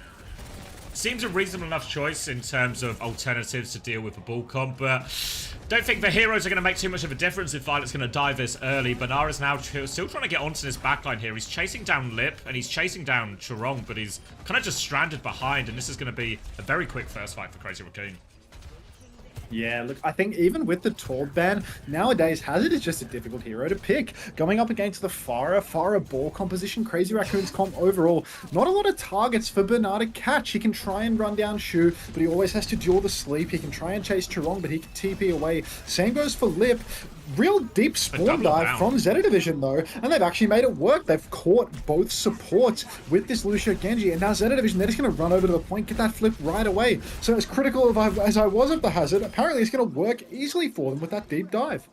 Seems a reasonable enough choice in terms of alternatives to deal with the ball comp, but don't think the heroes are going to make too much of a difference if Violet's going to die this early. Bernard is now still trying to get onto this backline here. He's chasing down Lip and he's chasing down Chorong, but he's kind of just stranded behind, and this is going to be a very quick first fight for Crazy Raccoon. Yeah, look, I think even with the Torb ban, nowadays Hazard is just a difficult hero to pick. Going up against the Farah ball composition, Crazy Raccoon's comp overall, not a lot of targets for Bernard to catch. He can try and run down Shu, but he always has to duel the sleep. He can try and chase Chorong, but he can TP away. Same goes for Lip. Real deep spawn dive from Zeta Division though, and they've actually made it work. They've caught both supports with this Lucio Genji, and now Zeta Division, they're just going to run over to the point, get that flip right away. So as critical as I was of the Hazard, apparently it's going to work easily for them with that deep dive.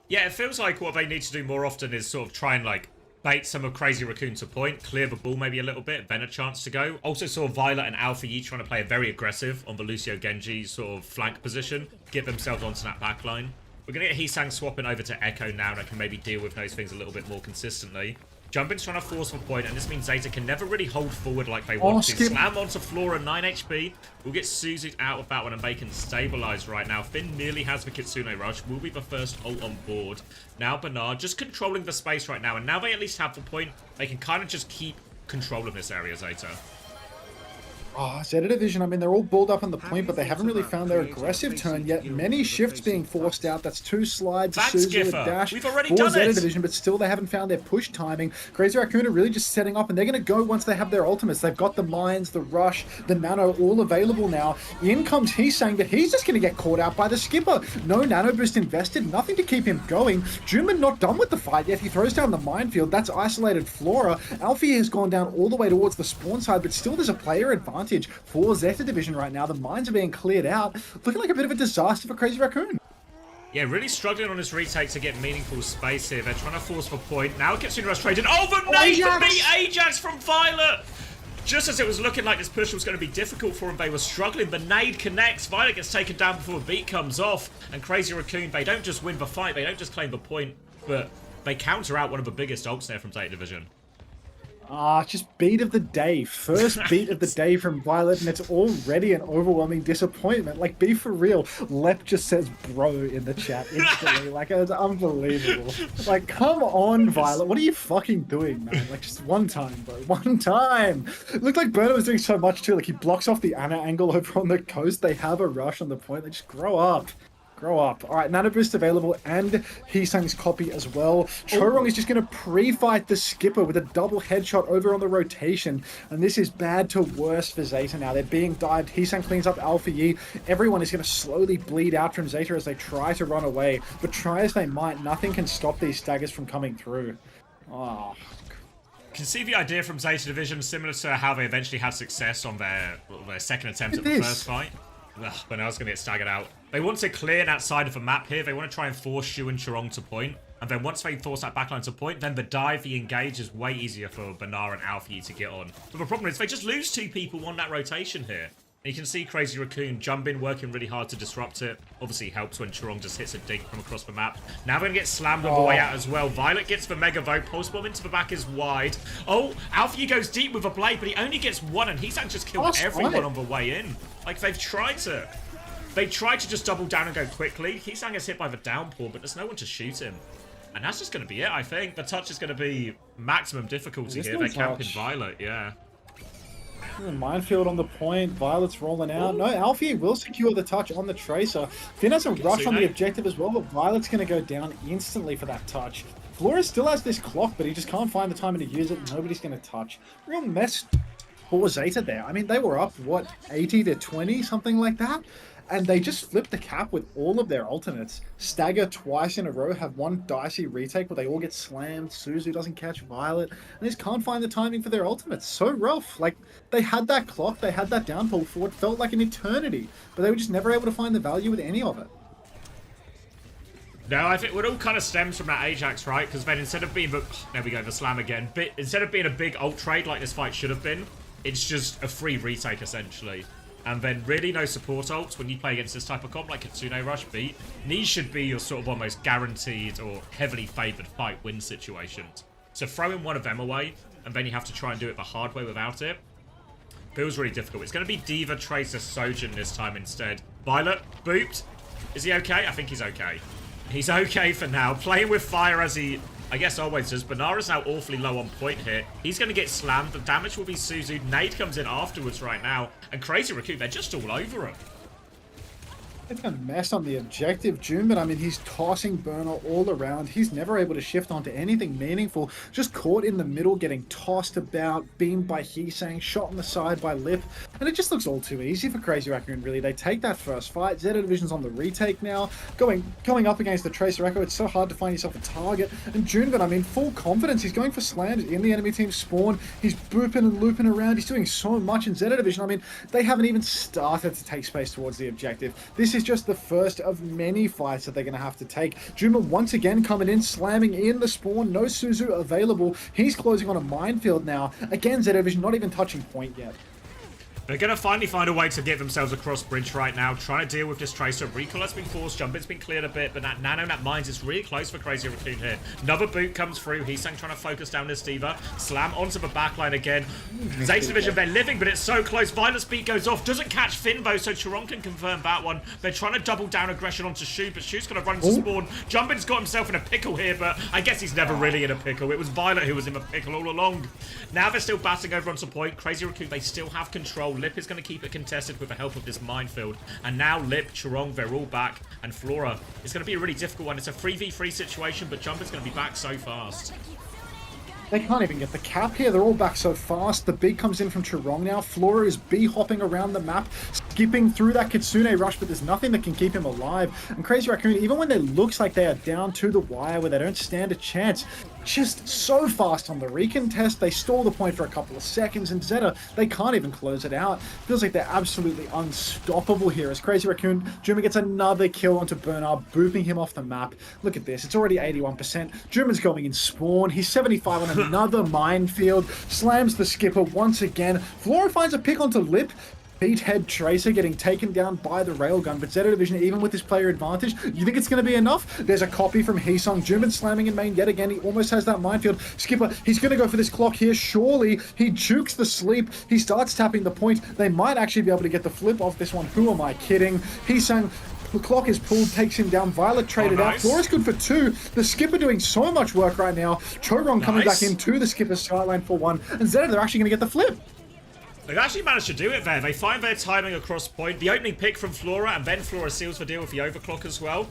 Yeah, it feels like what they need to do more often is sort of try and like bait some of Crazy Raccoon to point, clear the ball maybe a little bit, then a chance to go. Also saw Violet and Alpha Yi trying to play very aggressive on the Lucio Genji sort of flank position, get themselves onto that back line. We're going to get Heesang swapping over to Echo now that can maybe deal with those things a little bit more consistently. Jumpin's trying to force for point, and this means Zeta can never really hold forward like they want to. Skip. Slam onto Flora, 9 HP. We'll get Suzu out of that one, and they can stabilize right now. Finn nearly has the Kitsune Rush. Will be the first ult on board. Now Bernard just controlling the space right now, and now they at least have the point. They can kind of just keep control of this area, Zeta. Oh, Zeta Division, I mean, they're all bulled up on the point, but they haven't really found their aggressive turn yet. Many shifts being forced out. That's 2 slides, a Suzu, a dash We've already for done Zeta it. Division, but still they haven't found their push timing. Crazy Raccoon are really just setting up, and they're going to go once they have their ultimates. They've got the mines, the rush, the nano all available now. In comes Heesang, but he's just going to get caught out by the skipper. No nano boost invested, nothing to keep him going. Juman not done with the fight yet. He throws down the minefield. That's isolated Flora. Alfie has gone down all the way towards the spawn side, but still there's a player advantage for Zeta Division right now. The mines are being cleared out. Looking like a bit of a disaster for Crazy Raccoon. Yeah, really struggling on this retake to get meaningful space here. They're traded. Trying to force for point. Now Kitsune Rush traded. Oh, the nade from the Ajax from Violet! Just as it was looking like this push was going to be difficult for them, they were struggling. The nade connects. Violet gets taken down before the beat comes off. And Crazy Raccoon, they don't just win the fight. They don't just claim the point, but they counter out one of the biggest ults there from Zeta Division. Just beat of the day. First beat of the day from Violet, and it's already an overwhelming disappointment. Like, be for real. Lep just says bro in the chat instantly. Like, it's unbelievable. Like, come on, Violet. What are you fucking doing, man? Like, just one time, bro. One time. It looked like Burner was doing so much, too. Like, he blocks off the Ana angle over on the coast. They have a rush on the point. They just grow up. Grow up. All right, Nano Boost available and Heesang's copy as well. Chorong is just going to pre-fight the Skipper with a double headshot over on the rotation. And this is bad to worse for Zeta now. They're being dived. Heesang cleans up Alpha Yi. Everyone is going to slowly bleed out from Zeta as they try to run away. But try as they might, nothing can stop these staggers from coming through. Oh. Can see the idea from Zeta Division, similar to how they eventually had success on their second attempt at the first fight. Ugh, but now it's going to get staggered out. They want to clear that side of the map here. They want to try and force Shu and Chorong to point. And then once they force that backline to point, then the dive, the engage is way easier for Banar and Alfie to get on. But the problem is they just lose 2 people on that rotation here. And you can see Crazy Raccoon jump in, working really hard to disrupt it. Obviously helps when Chorong just hits a dig from across the map. Now we're going to get slammed on the way out as well. Violet gets the Mega Vote. Pulse Bomb into the back is wide. Oh, Alfie goes deep with a blade, but he only gets 1, and he's just killed everyone on the way in. Like, they've tried to... They tried to just double down and go quickly. Heesang is hit by the downpour, but there's no one to shoot him. And that's just going to be it, I think. The touch is going to be maximum difficulty here. They're camping Violet, yeah. Minefield on the point. Violet's rolling out. No, Alfie will secure the touch on the Tracer. Finn has a rush on the objective as well, but Violet's going to go down instantly for that touch. Flores still has this clock, but he just can't find the timing to use it. Nobody's going to touch. Real mess for Zeta there. I mean, they were up, what, 80 to 20, something like that? And they just flipped the cap with all of their alternates. Stagger twice in a row, have one dicey retake where they all get slammed. Suzu doesn't catch Violet. And they just can't find the timing for their ultimates. So rough. Like, they had that clock, they had that downpull for what felt like an eternity. But they were just never able to find the value with any of it. No, I think it all kind of stems from that Ajax, right? Because then instead of being the... There we go, the slam again. But instead of being a big ult trade like this fight should have been, it's just a free retake, essentially. And then really no support ults when you play against this type of comp like Kitsune Rush beat. These should be your sort of almost guaranteed or heavily favoured fight win situations. So throwing one of them away, and then you have to try and do it the hard way without it, feels really difficult. It's going to be D.Va, Tracer, Sojin this time instead. Violet, booped. Is he okay? I think he's okay. He's okay for now. Playing with fire as he... I guess always does. Banara's now awfully low on point here. He's going to get slammed. The damage will be Suzu. Nade comes in afterwards right now. And Crazy Raccoon, they're just all over him. It's a mess on the objective, June, but I mean, he's tossing Burner all around. He's never able to shift onto anything meaningful. Just caught in the middle, getting tossed about, beamed by Heesang, shot on the side by Lip. And it just looks all too easy for Crazy Raccoon, really. They take that first fight. Zeta Division's on the retake now. Going up against the Tracer Echo, it's so hard to find yourself a target. And Junebin, I mean, full confidence. He's going for slams in the enemy team spawn. He's booping and looping around. He's doing so much in Zeta Division. I mean, they haven't even started to take space towards the objective. This is just the first of many fights that they're going to have to take. Juma once again coming in, slamming in the spawn. No Suzu available. He's closing on a minefield now. Again, Zeta Division not even touching point yet. They're going to finally find a way to get themselves across bridge right now, trying to deal with this Tracer. Recall has been forced, Jumpin's been cleared a bit, but that Nano, that Mines is really close for Crazy Raccoon here. Another boot comes through. Heesang trying to focus down this D.Va. Slam onto the backline again. Zeta Division, they're living, but it's so close. Violet's beat goes off. Doesn't catch Finn, though, so Chorong can confirm that one. They're trying to double down aggression onto Shu, but Shu's going to run into spawn. Jumpin's got himself in a pickle here, but I guess he's never really in a pickle. It was Violet who was in a pickle all along. Now they're still batting over onto point. Crazy Raccoon, they still have control. Lip is going to keep it contested with the help of this minefield. And now Lip, Chorong, they're all back. And Flora, it's going to be a really difficult one. It's a 3v3 situation, but Jumper's going to be back so fast. They can't even get the cap here. They're all back so fast. The B comes in from Chorong now. Flora is B-hopping around the map, skipping through that Kitsune rush, but there's nothing that can keep him alive. And Crazy Raccoon, even when it looks like they are down to the wire where they don't stand a chance, just so fast on the recontest. They stall the point for a couple of seconds, and Zeta, they can't even close it out. Feels like they're absolutely unstoppable here as Crazy Raccoon, Juma gets another kill onto Bernard, booping him off the map. Look at this, it's already 81%. Juma's going in spawn, he's 75 on another minefield, slams the Skipper once again. Flora finds a pick onto Lip. Beathead Tracer getting taken down by the railgun, but Zeta Division, even with this player advantage, you think it's going to be enough? There's a copy from Heesong. Juman slamming in main yet again. He almost has that minefield. Skipper, he's going to go for this clock here. Surely he jukes the sleep. He starts tapping the point. They might actually be able to get the flip off this one. Who am I kidding? Heesong, the clock is pulled, takes him down. Violet traded out. Flora's good for 2. The Skipper doing so much work right now. Chorong coming back into the Skipper's sideline for 1. And Zeta, they're actually going to get the flip. They've actually managed to do it there. They find their timing across point. The opening pick from Flora, and then Flora seals the deal with the overclock as well.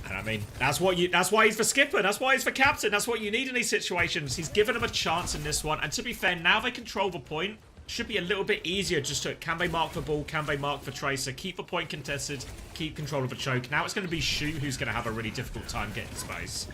And I mean, that's why he's the skipper. That's why he's the captain. That's what you need in these situations. He's given them a chance in this one. And to be fair, now they control the point. Should be a little bit easier just to, can they mark the ball? Can they mark the tracer? Keep the point contested. Keep control of the choke. Now it's going to be Shu who's going to have a really difficult time getting space.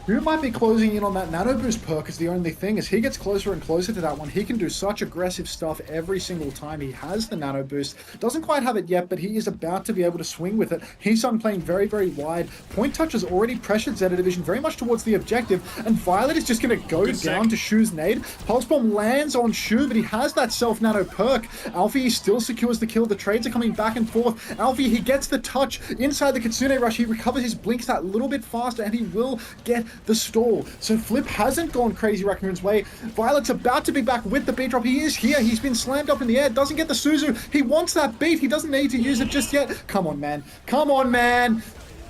Who might be closing in on that nano boost perk is the only thing. As he gets closer and closer to that one, he can do such aggressive stuff every single time he has the nano boost. Doesn't quite have it yet, but he is about to be able to swing with it. Heesung playing very, very wide. Point touch has already pressured Zeta Division very much towards the objective, and Violet is just going to go down to Shu's nade. Pulse Bomb lands on Shu, but he has that self-nano perk. Alfie still secures the kill. The trades are coming back and forth. Alfie, he gets the touch inside the Kitsune Rush. He recovers his blinks that little bit faster, and he will get the stall. So Flip hasn't gone Crazy Raccoon's way. Violet's about to be back with the beat drop. He is here. He's been slammed up in the air. Doesn't get the Suzu. He wants that beat. He doesn't need to use it just yet. Come on, man. Come on, man.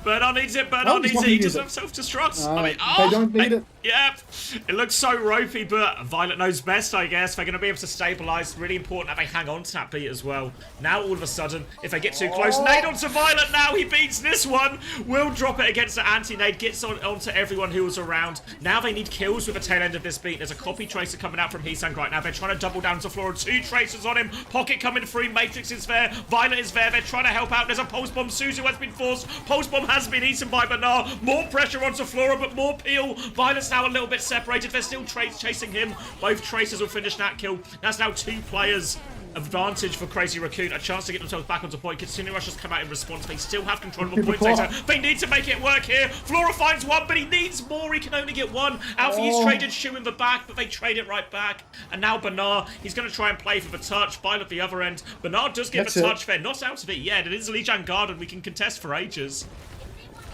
Bernard needs it. Bernard needs it. He doesn't have self-destruct. I mean, they don't need it. Yep. It looks so ropey, but Violet knows best, I guess. They're going to be able to stabilize. Really important that they hang on to that beat as well. Now, all of a sudden, if they get too close, nade onto Violet now. He beats this one. Will drop it against the anti-nade. Gets onto everyone who was around. Now they need kills with the tail end of this beat. There's a copy tracer coming out from Heesang right now. They're trying to double down to Flora. 2 tracers on him. Pocket coming through. Matrix is there. Violet is there. They're trying to help out. There's a Pulse Bomb. Suzu has been forced. Pulse Bomb has been eaten by Bernard. More pressure onto Flora, but more peel. Violet's now a little bit separated. They're still chasing him. Both tracers will finish that kill. That's now 2 players. Advantage for Crazy Raccoon. A chance to get themselves back onto point. Kitsune Rush has come out in response. They still have control of the point data. They need to make it work here. Flora finds one, but he needs more. He can only get one. Alfie's traded Shu in the back, but they trade it right back. And now Bernard, he's going to try and play for the touch. Violet at the other end. Bernard does get the touch there. Not out of it yet. It is Lijiang Garden. We can contest for ages.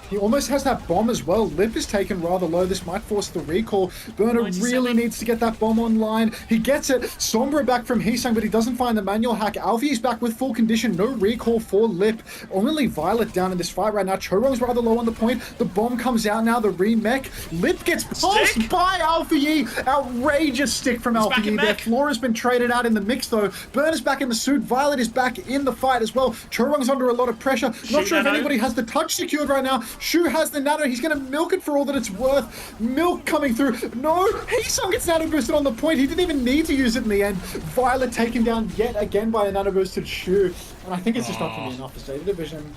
He almost has that bomb as well. Lip is taken rather low. This might force the recall. Burner really needs to get that bomb online. He gets it. Sombra back from Heesung, but he doesn't find the manual hack. Alfie is back with full condition. No recall for Lip. Only Violet down in this fight right now. Chorong's rather low on the point. The bomb comes out now. The remech. Lip gets pulsed by Alfie. Outrageous stick from Alfie there. Flora's been traded out in the mix though. Burner's back in the suit. Violet is back in the fight as well. Chorong's under a lot of pressure. Not sure if anybody has the touch secured right now. Shu has the nano. He's going to milk it for all that it's worth. Milk coming through. No, Heesung gets nano boosted on the point. He didn't even need to use it in the end. Violet taken down yet again by a nano boosted Shu. And I think it's just not going to be enough for Zeta Division.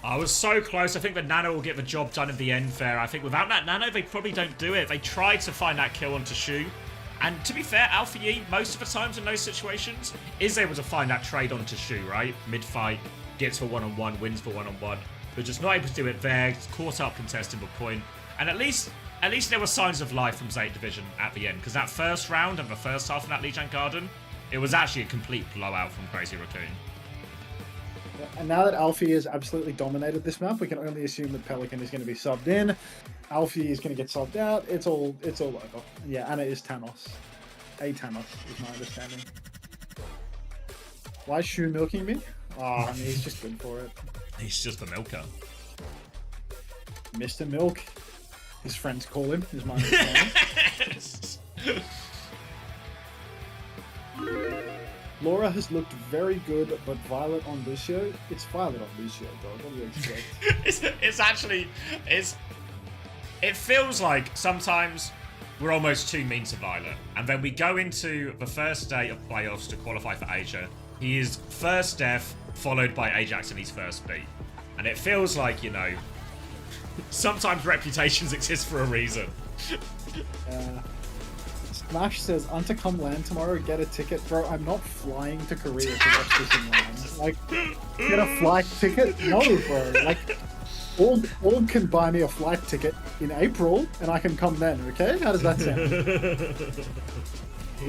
I was so close. I think the nano will get the job done in the end there. I think without that nano, they probably don't do it. They tried to find that kill onto Shu. And to be fair, Alfie, most of the times in those situations, is able to find that trade onto Shu, right? Mid-fight, gets for one-on-one, wins for one-on-one. They're just not able to do it there. It's caught up contesting the point. And at least there were signs of life from Zeta Division at the end. Because that first round and the first half of that Lijiang Garden, it was actually a complete blowout from Crazy Raccoon. And now that Alfie has absolutely dominated this map, we can only assume that Pelican is going to be subbed in. Alfie is going to get subbed out. It's all over. Yeah, Anna is Thanos. A Thanos is my understanding. Why is Shu milking me? I mean, he's just good for it. He's just a milker. Mr. Milk. His friends call him, is my understanding. Laura has looked very good, but Violet on Lucio? It's Violet on Lucio, dog. What do you expect? It feels like sometimes we're almost too mean to Violet. And then we go into the first day of playoffs to qualify for Asia. He is first death, followed by Ajax in his first beat. And it feels like, you know, sometimes reputations exist for a reason. Smash says, "Unto come land tomorrow, get a ticket." Bro, I'm not flying to Korea to watch this in land. Like, get a flight ticket? No, bro. Like, Org can buy me a flight ticket in April, and I can come then, okay? How does that sound?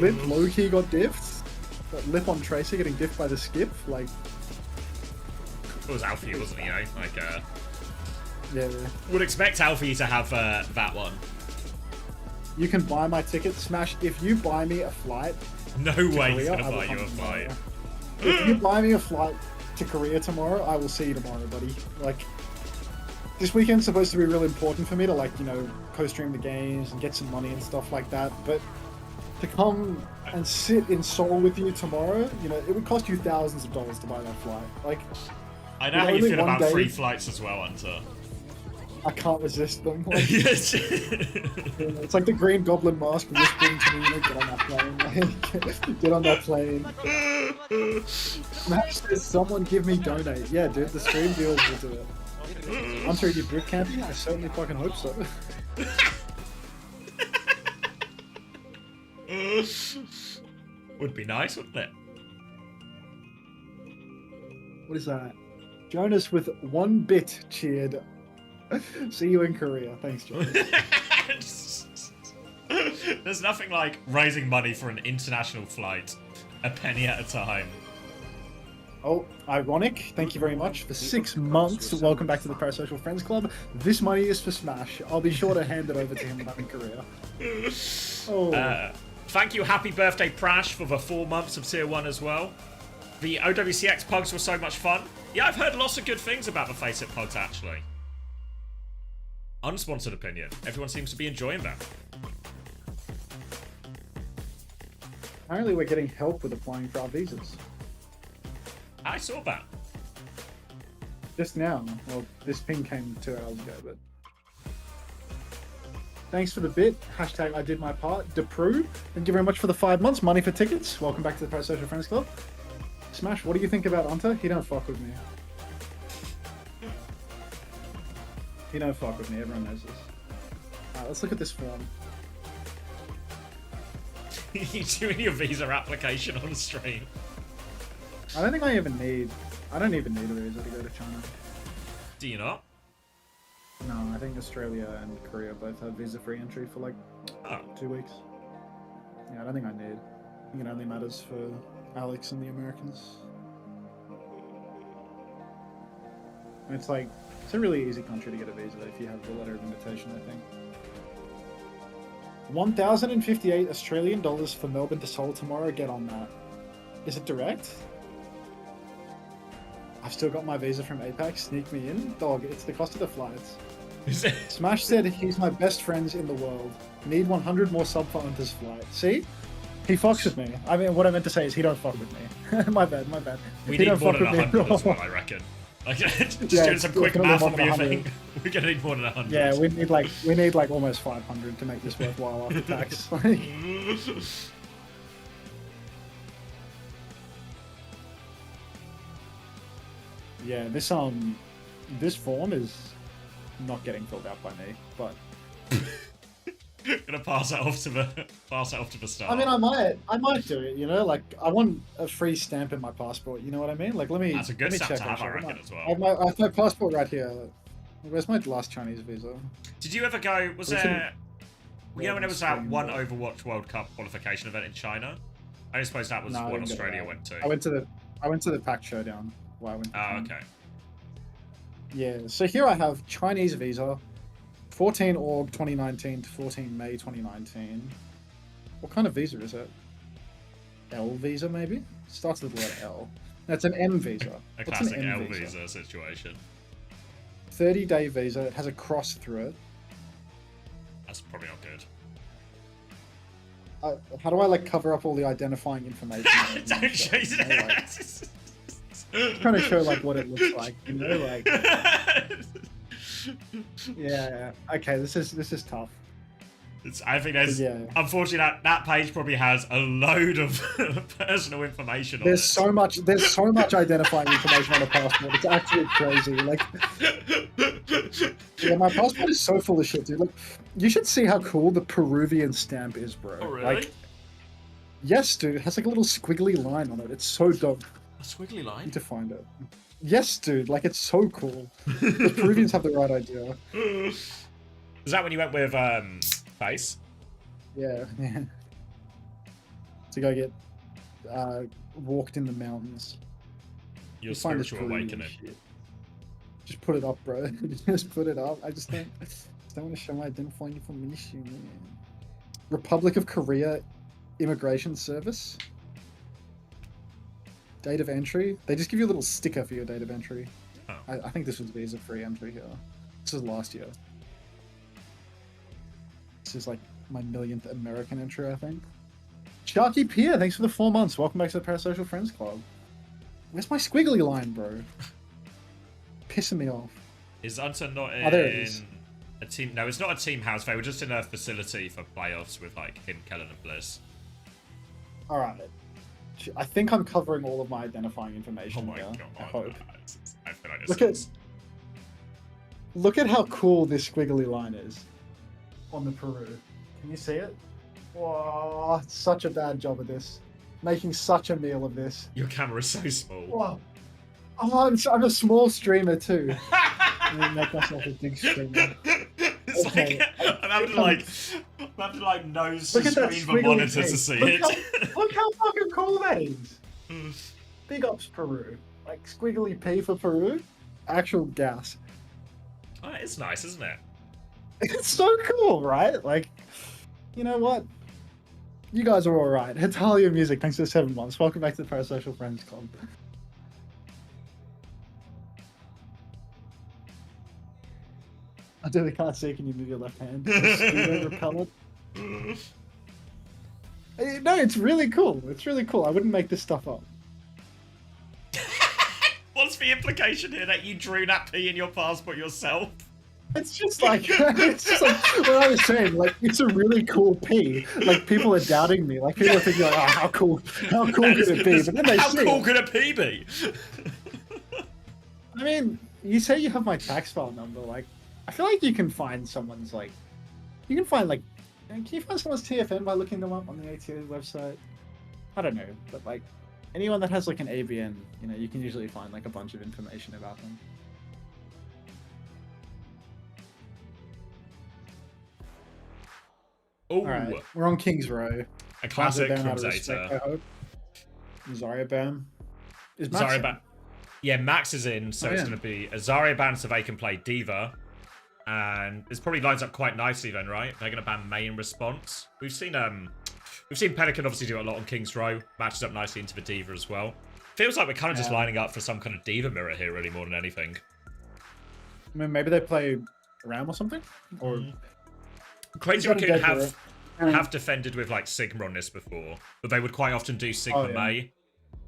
Lip low-key got diffed. But Lip on Tracer getting diffed by the skip, like... It was Alfie, wasn't he, eh? Like, Yeah. Would expect Alfie to have that one. You can buy my ticket, Smash. If you buy me a flight... No way he's gonna buy you a flight. If you buy me a flight to Korea tomorrow, I will see you tomorrow, buddy. Like, this weekend's supposed to be really important for me to, like, you know, co-stream the games and get some money and stuff like that, but to come and sit in Seoul with you tomorrow, you know, it would cost you thousands of dollars to buy that flight. Like, I know how with you only feel one about day- free flights as well, Hunter. I can't resist them. Like, Yes. it's like the Green Goblin mask whispering to me, you know, get on that plane. Like, get on that plane. Smash says, someone give me donate. Yeah, dude, the stream deals will do it. Hunter, are you boot camping? I certainly fucking hope so. Would be nice, wouldn't it? What is that? Jonas with 1 bit cheered. See you in Korea. Thanks, Jonas. There's nothing like raising money for an international flight, a penny at a time. Oh, ironic. Thank you very much for 6 months. Welcome back to the Parasocial Friends Club. This money is for Smash. I'll be sure to hand it over to him when I'm in Korea. Oh. Thank you, happy birthday, Prash, for the 4 months of Tier 1 as well. The OWCX pugs were so much fun. Yeah, I've heard lots of good things about the Face It pugs, actually. Unsponsored opinion. Everyone seems to be enjoying them. Apparently we're getting help with applying for our visas. I saw that. Just now. Well, this ping came 2 hours ago, but... Thanks for the bit. Hashtag I did my part. Deprue. Thank you very much for the 5 months. Money for tickets. Welcome back to the Parasocial Friends Club. Smash, what do you think about Hunter? He don't fuck with me. He don't fuck with me. Everyone knows this. Alright, let's look at this form. You doing your visa application on stream? I don't think I even need... I don't even need a visa to go to China. Do you not? No, I think Australia and Korea both have visa-free entry for like 2 weeks. Yeah, I don't think I need. I think it only matters for Alex and the Americans. And it's like, it's a really easy country to get a visa if you have the letter of invitation, I think. 1,058 Australian dollars for Melbourne to Seoul tomorrow. Get on that. Is it direct? I've still got my visa from APAC. Sneak me in. Dog, it's the cost of the flights. Smash said he's my best friends in the world. Need 100 more sub for Hunter's flight. See? He fucks with me. I mean, what I meant to say is he don't fuck with me. My bad, my bad. We He need don't more fuck than with me 100 at as well, all. I reckon. Like, just Yeah, doing some quick definitely math more on than me, I 100. think. We're gonna need more than 100. Yeah, we need like almost 500 to make this worthwhile after tax. Yeah, this form is not getting filled out by me, but Gonna pass it off to the staff. I mean, I might do it. You know, like I want a free stamp in my passport. You know what I mean? Like, let me. That's a good let me stamp check to have, I actually. reckon, as well. I have my passport right here. Where's my last Chinese visa? Did you ever go? Was It's there? You know, when there was that Screen, one but- Overwatch World Cup qualification event in China? I suppose that was No, I what didn't go to Australia that. went to. I went to the Pack Showdown. Well, I went to Oh, China. okay. Yeah, so here I have Chinese visa, 14 Aug 2019 to 14 May 2019. What kind of visa is it? L visa, maybe? Starts with the letter L. That's an M visa. A What's classic an M L visa situation. 30-day visa. It has a cross through it. That's probably not good. How do I like cover up all the identifying information? Don't chase You know, like, it. trying to show like what it looks like, you know, like. Yeah. Okay, this is tough. I think there's. Yeah. Unfortunately, that page probably has a load of personal information on There's it. there's so much identifying information on a passport. It's actually crazy. Like, yeah, my passport is so full of shit, dude. Like, you should see how cool the Peruvian stamp is, bro. Oh, really? Like, yes, dude. It has like a little squiggly line on it. It's so dope. A squiggly I line? need to find it. Yes, dude. Like, it's so cool. The Peruvians have the right idea. Is that when you went with Face? Yeah. To go get walked in the mountains. Your You find this spiritual Peruvian awakening. shit. Just put it up, bro. Just put it up. I just don't want to show my identifying information, man. Republic of Korea Immigration Service. Date of entry. They just give you a little sticker for your date of entry. Oh. I think this was visa-free entry here. This was last year. This is like my millionth American entry, I think. Sharky Pier, thanks for the 4 months. Welcome back to the Parasocial Friends Club. Where's my squiggly line, bro? Pissing me off. Is Unter not in Oh, there it is. a team? No, it's not a team house fair. We're just in a facility for playoffs with like him, Kellen, and Bliss. All right. I think I'm covering all of my identifying information. Oh my here, god! I hope. I feel like this Look at is... look at how cool this squiggly line is on the Peru. Can you see it? Whoa, such a bad job of this. Making such a meal of this. Your camera is so small. Whoa. Oh, I'm a small streamer too. I'm gonna make myself a big streamer. It's Okay, like I'm having to like nose Look to at that screen the monitor squiggly to see thing. it. Look how fucking cool that is. Big ups Peru. Like squiggly P for Peru. Actual gas. Oh, it's nice, isn't it? It's so cool, right? Like, you know what? You guys are alright. Hitalia Music, thanks for the 7 months. Welcome back to the Parasocial Friends Club. I really can't see. Can you move your left hand? Mosquito repellent. No, it's really cool. It's really cool. I wouldn't make this stuff up. What's the implication here that you drew that P in your passport yourself? It's just like what I was saying. Like, it's a really cool P. Like, people are doubting me. Like, people are thinking, like, oh, how cool could it be? But then they How see cool it. could a P be? I mean, you say you have my tax file number. Like, I feel like you can find someone's like, you can find like, can you find someone's TFN by looking them up on the ATA website? I don't know, but like, anyone that has like an ABN, you know, you can usually find like a bunch of information about them. Oh, All right, we're on King's Row. a classic Bam from out of respect, I Zeta. hope. Zarya Bam. Is Max Zarya in? Ban. Yeah, Max is in, so Oh, it's yeah. going to be a Zarya ban so they can play Diva. And this probably lines up quite nicely then, right? They're going to ban May in response. We've seen Pelican obviously do a lot on King's Row. Matches up nicely into the Diva as well. Feels like we're kind of just lining up for some kind of Diva mirror here really more than anything. I mean, maybe they play Ram or something? Or Crazy Gotta Raccoon go for have defended with like Sigma on this before, but they would quite often do Sigma Oh, yeah. May.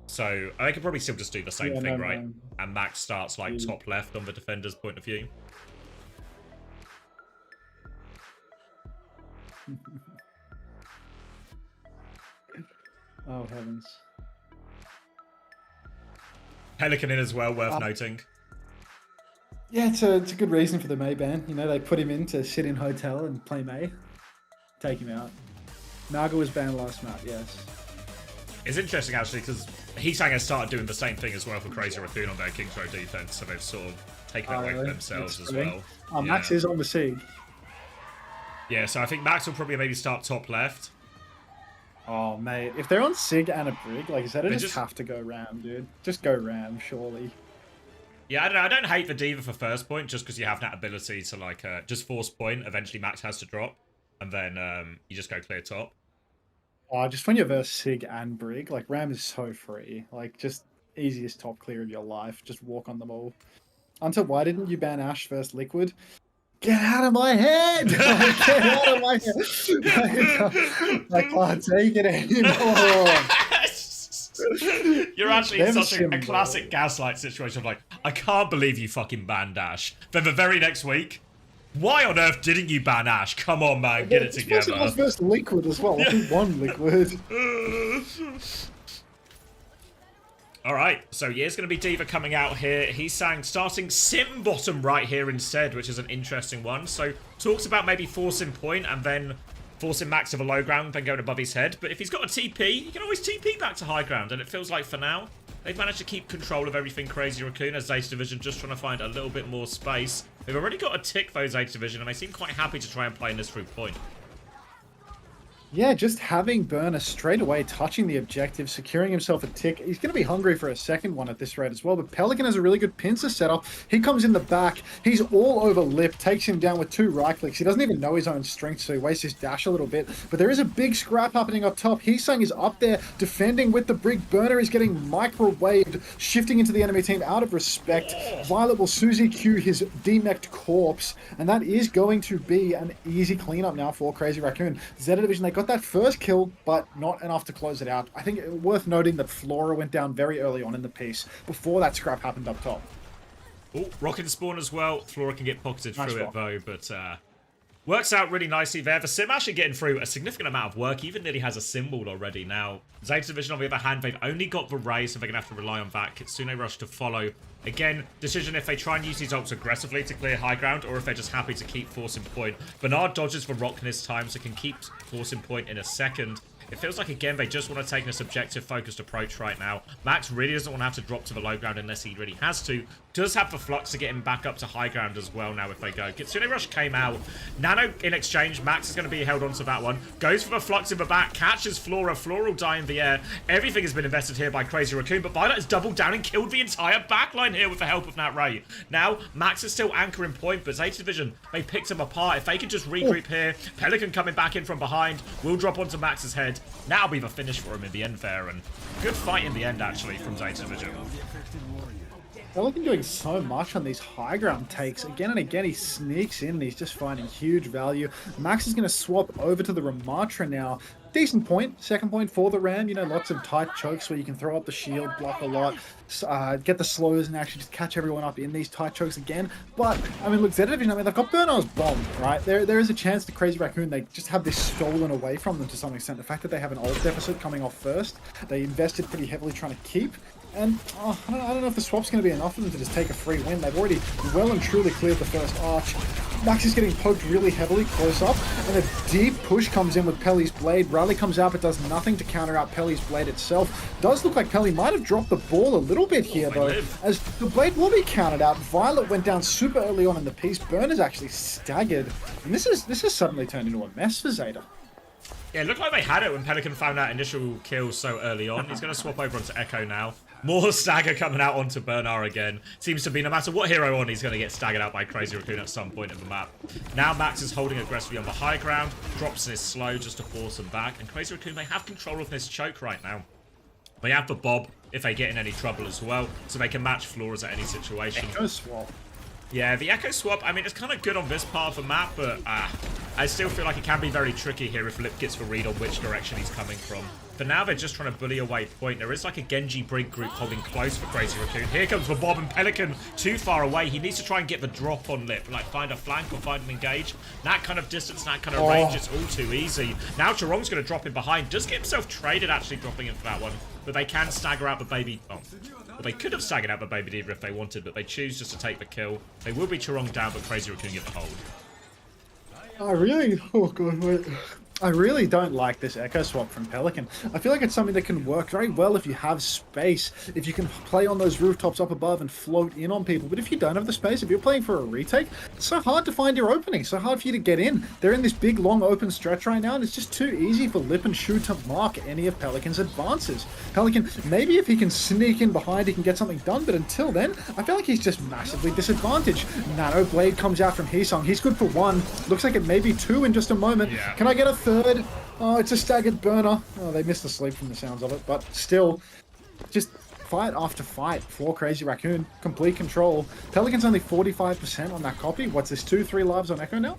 So they could probably still just do the same Yeah, thing, no, right? no. And Max starts like Mm. top left on the defender's point of view. Oh, heavens. Pelican in as well, worth noting. Yeah, it's a good reason for the May ban. You know, they put him in to sit in hotel and play May. Take him out. Naga was banned last map, yes. It's interesting actually because Heesang has started doing the same thing as well for Crazy Raccoon on their King's Row defense, so they've sort of taken it away from really? themselves That's as funny. well. Oh, Max is on the Sieg. Yeah, so I think Max will probably maybe start top left. Oh, mate. If they're on Sig and a Brig, like, Zeta They just just- have to go Ram, dude. Just go Ram, surely. Yeah, I don't know. I don't hate the Diva for first point just because you have that ability to like just force point. Eventually Max has to drop, and then you just go clear top. Oh, just when you verse Sig and Brig, like, Ram is so free. Like, just easiest top clear of your life. Just walk on them all. Until why didn't you ban Ash versus Liquid? Get out of my head! Like, get out of my head! I can't take it anymore. You're actually in Them such a symbol. classic gaslight situation of like, I can't believe you fucking banned Ash. Then the very next week, why on earth didn't you ban Ash? Come on, man, get it This person together. was versus Liquid as well. Like, he won Liquid. Alright, so yeah, it's going to be Diva coming out here. He's saying starting Sim bottom right here instead, which is an interesting one. So talks about maybe forcing point and then forcing Max to the low ground, then going above his head. But if he's got a TP, he can always TP back to high ground. And it feels like for now, they've managed to keep control of everything Crazy Raccoon as Zeta Division just trying to find a little bit more space. They've already got a tick for Zeta Division and they seem quite happy to try and play in this through point. Yeah, just having Burner straight away touching the objective, securing himself a tick. He's going to be hungry for a second one at this rate as well. But Pelican has a really good pincer setup. He comes in the back. He's all over Lip, takes him down with 2 right clicks. He doesn't even know his own strength, so he wastes his dash a little bit. But there is a big scrap happening up top. Heesang is up there defending with the Brig. Burner is getting microwaved, shifting into the enemy team out of respect. Violet will Suzy Q his demeched corpse. And that is going to be an easy cleanup now for Crazy Raccoon. Zeta Division, they got that first kill, but not enough to close it out. I think it's worth noting that Flora went down very early on in the piece, before that scrap happened up top. Oh, rocket spawn as well. Flora can get pocketed Nice through rock. it though, but works out really nicely there. The Sim actually getting through a significant amount of work. Even nearly has a symbol already now. Zeta Division, on the other hand, they've only got the Ray, so they're going to have to rely on that. Kitsune Rush to follow. Again, decision if they try and use these ults aggressively to clear high ground, or if they're just happy to keep forcing point. Bernard dodges the rock this time, so can keep forcing point in a second. It feels like, again, they just want to take this objective-focused approach right now. Max really doesn't want to have to drop to the low ground unless he really has to. Does have the flux to get him back up to high ground as well now if they go. Kitsune Rush came out. Nano in exchange. Max is going to be held onto that one. Goes for the flux in the back. Catches Flora. Flora will die in the air. Everything has been invested here by Crazy Raccoon, but Violet has doubled down and killed the entire backline here with the help of Nat Ray. Now, Max is still anchoring point, but Zeta Division, they picked him apart. If they can just regroup here, Pelican coming back in from behind, will drop onto Max's head. That'll be the finish for him in the end there, and good fight in the end, actually, from Zeta Division. Pelican doing so much on these high ground takes. Again and again, he sneaks in and he's just finding huge value. Max is going to swap over to the Ramatra now. Decent point, second point for the Ram. You know, lots of tight chokes where you can throw up the shield, block a lot, get the slows and actually just catch everyone up in these tight chokes again. But, I mean, look, Zeta Division, I mean, they've got Bernard's bomb, right? There is a chance the Crazy Raccoon, they just have this stolen away from them to some extent. The fact that they have an ult deficit coming off first, they invested pretty heavily trying to keep. And I don't know if the swap's going to be enough for them to just take a free win. They've already well and truly cleared the first arch. Max is getting poked really heavily close up, and a deep push comes in with Pelly's Blade. Rally comes out but does nothing to counter out Pelly's Blade itself. Does look like Pelly might have dropped the ball a little bit here though, as the Blade will be countered out. Violet went down super early on in the piece. Burn is actually staggered, and this has suddenly turned into a mess for Zeta. Yeah, it looked like they had it when Pelican found that initial kill so early on. He's going to swap over onto Echo now. More stagger coming out onto Bernard again. Seems to be no matter what hero on, he's going to get staggered out by Crazy Raccoon at some point in the map. Now Max is holding aggressively on the high ground. Drops in his slow just to force him back. And Crazy Raccoon, they have control of this choke right now. They have the Bob if they get in any trouble as well. So they can match Floras at any situation. Echo swap. Yeah, the Echo swap, I mean, it's kind of good on this part of the map, but I still feel like it can be very tricky here if Lip gets the read on which direction he's coming from. For now, they're just trying to bully away point. There is like a Genji Brink group holding close for Crazy Raccoon. Here comes the Bob, and Pelican too far away. He needs to try and get the drop on Lip, like find a flank or find him engage. That kind of distance, that kind of range, it's all too easy. Now Charong's going to drop in behind. Does get himself traded, actually, dropping in for that one. But they can stagger out the baby... Oh. Well, they could have staggered out the Baby Diva if they wanted, but they choose just to take the kill. They will be Charong down, but Crazy Raccoon get the hold. I really don't like this Echo swap from Pelican. I feel like it's something that can work very well if you have space, if you can play on those rooftops up above and float in on people. But if you don't have the space, if you're playing for a retake, it's so hard to find your opening, so hard for you to get in. They're in this big, long, open stretch right now, and it's just too easy for Lip and Shu to mark any of Pelican's advances. Pelican, maybe if he can sneak in behind, he can get something done, but until then, I feel like he's just massively disadvantaged. Nano Blade comes out from Heesung. He's good for one. Looks like it may be two in just a moment. Yeah. Can I get a third? Oh, it's a staggered burner. Oh, they missed the sleep from the sounds of it, but still, just fight after fight for Crazy Raccoon. Complete control. Pelican's only 45% on that copy. What's this, 2-3 lives on Echo now?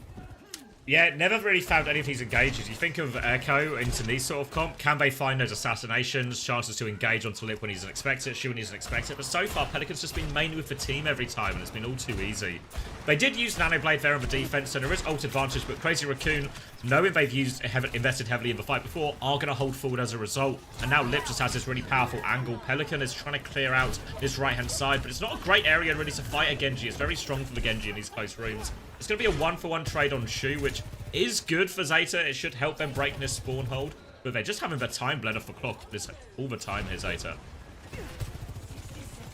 Yeah, never really found any of these engages. You think of Echo into these sort of comp. Can they find those assassinations, chances to engage onto Lip when he doesn't expect it, Shu when he doesn't expect it? But so far, Pelican's just been mainly with the team every time, and it's been all too easy. They did use Nano Blade there on the defense, so there is ult advantage, but Crazy Raccoon, knowing they've invested heavily in the fight before, are going to hold forward as a result. And now Lip just has this really powerful angle. Pelican is trying to clear out this right-hand side, but it's not a great area really to fight a Genji. It's very strong for the Genji in these close rooms. It's going to be a 1-for-1 trade on Shu, which is good for Zeta. It should help them break this spawn hold. But they're just having their time bled off the clock this all the time here, Zeta.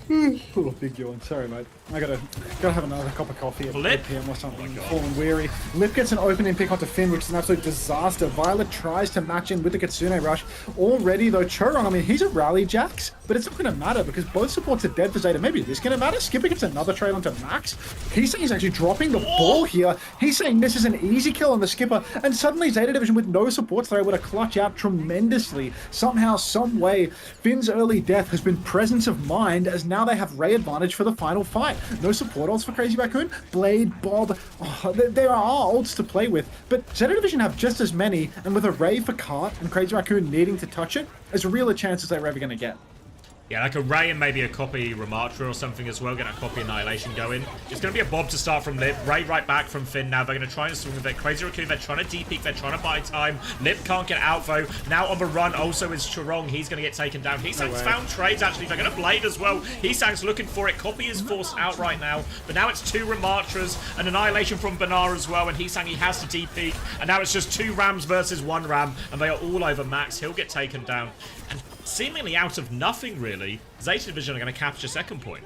Little big yawn. Sorry, mate. I gotta have another cup of coffee at 8 PM or something. Falling weary. Lip gets an opening pick onto Finn, which is an absolute disaster. Violet tries to match in with the Kitsune Rush. Already, though, Choron, I mean, he's a rally Jax, but it's not going to matter because both supports are dead for Zeta. Maybe this is going to matter. Skipper gets another trade onto Max. He's saying he's actually dropping the ball here. He's saying this is an easy kill on the Skipper, and suddenly Zeta Division with no supports, they're able to clutch out tremendously. Somehow, some way, Finn's early death has been presence of mind as now they have Ray advantage for the final fight. No support ults for Crazy Raccoon. Blade, Bob, there are ults to play with, but Zeta Division have just as many, and with a Ray for Cart and Crazy Raccoon needing to touch it, as real a chance as they're ever going to get. Yeah, like a Ray and maybe a copy Ramatra or something as well. Get a copy Annihilation going. It's going to be a Bob to start from Lip. Ray right back from Finn now. They're going to try and swing with it. Crazy Raccoon, they're trying to deep-peek. They're trying to buy time. Lip can't get out, though. Now on the run also is Chirong. He's going to get taken down. Heesang's found trades, actually. They're going to Blade as well. Heesang's looking for it. Copy is forced out right now. But now it's 2 Ramatras. An Annihilation from Banar as well. And Heesang, he has to deep-peek. And now it's just 2 Rams versus 1 Ram. And they are all over Max. He'll get taken down. And seemingly out of nothing, really, Zeta Division are going to capture second point.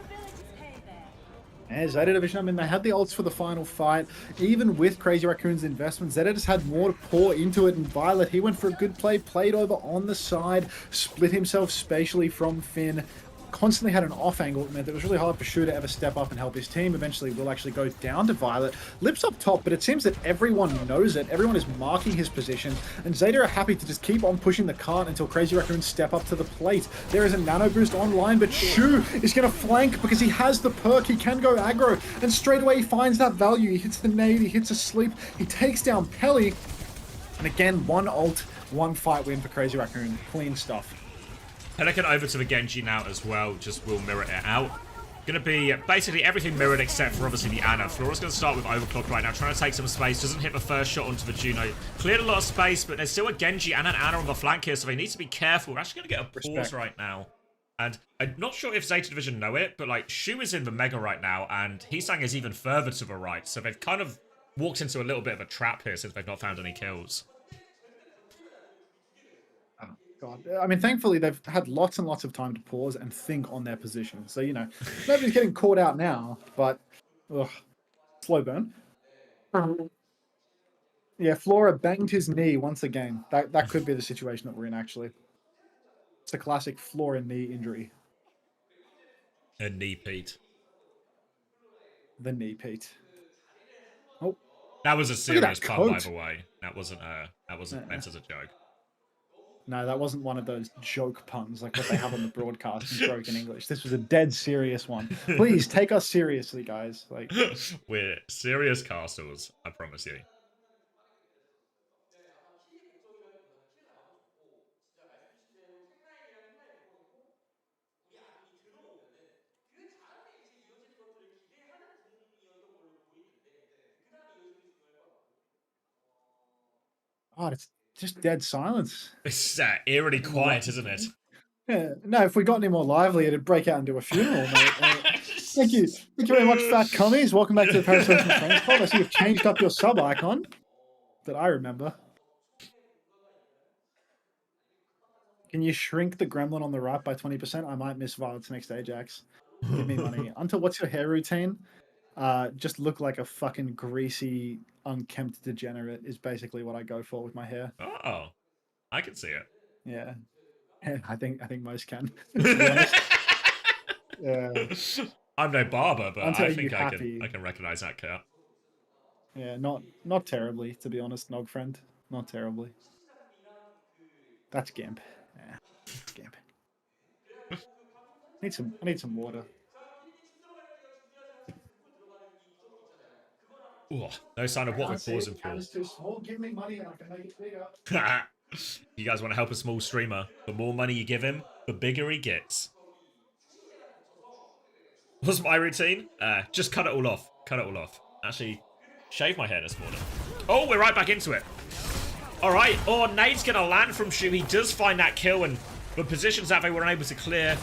Yeah, Zeta Division, I mean, they had the ults for the final fight. Even with Crazy Raccoon's investment, Zeta just had more to pour into it. And Violet, he went for a good play, played over on the side, split himself spatially from Finn. Constantly had an off angle. It meant that it was really hard for Shu to ever step up and help his team. Eventually, will actually go down to Violet. Lip's up top, but it seems that everyone knows it. Everyone is marking his position, and Zeta are happy to just keep on pushing the cart until Crazy Raccoon step up to the plate. There is a nano boost online, but Shu is going to flank because he has the perk. He can go aggro, and straight away he finds that value. He hits the nade, he hits a sleep, he takes down Pelly, and again, 1 ult, 1 fight win for Crazy Raccoon. Clean stuff. Pelican over to the Genji now as well, just will mirror it out. Gonna be basically everything mirrored except for obviously the Ana. Flora's gonna start with Overclock right now, trying to take some space, doesn't hit the first shot onto the Juno. Cleared a lot of space, but there's still a Genji and an Ana on the flank here, so they need to be careful. We're actually gonna get a pause right now. And I'm not sure if Zeta Division know it, but like Shu is in the Mega right now, and Heesang is even further to the right, so they've kind of walked into a little bit of a trap here since they've not found any kills. God. I mean, thankfully, they've had lots and lots of time to pause and think on their position. So, you know, nobody's getting caught out now, but ugh, slow burn. Yeah, Flora banged his knee once again. That could be the situation that we're in, actually. It's a classic Flora knee injury. A knee Pete. The knee Pete. Oh, that was a serious pun, by coat. the way. That wasn't meant as a joke. No, that wasn't one of those joke puns like what they have on the broadcast in broken English. This was a dead serious one. Please take us seriously, guys. Like, we're serious castles, I promise you. God, it's just dead silence. It's eerily quiet, isn't it? Yeah, no, if we got any more lively, it'd break out into a funeral, mate. Thank you. Thank you very much, Fat Cummies. Welcome back to the Paris Social Friends Pod. I see you've changed up your sub icon that I remember. Can you shrink the gremlin on the right by 20%? I might miss Violet's next Ajax. Give me money. Until what's your hair routine? Just look like a fucking greasy, unkempt degenerate is basically what I go for with my hair. Oh, I can see it. Yeah. I think most can. To be honest. Yeah. I'm no barber, but Until I think you're happy. I can recognize that cut. Yeah, not terribly, to be honest, Nog friend. Not terribly. That's Gimp. Yeah, that's Gimp. I need some water. Ooh, no sign of what we're pausing for. It's too small. Give me money and I can make it bigger. You guys want to help a small streamer? The more money you give him, the bigger he gets. What's my routine? Just cut it all off. Cut it all off. Actually, shave my hair this morning. Oh, we're right back into it. All right. Oh, nade's going to land from Shu. He does find that kill, and the positions that they were unable to clear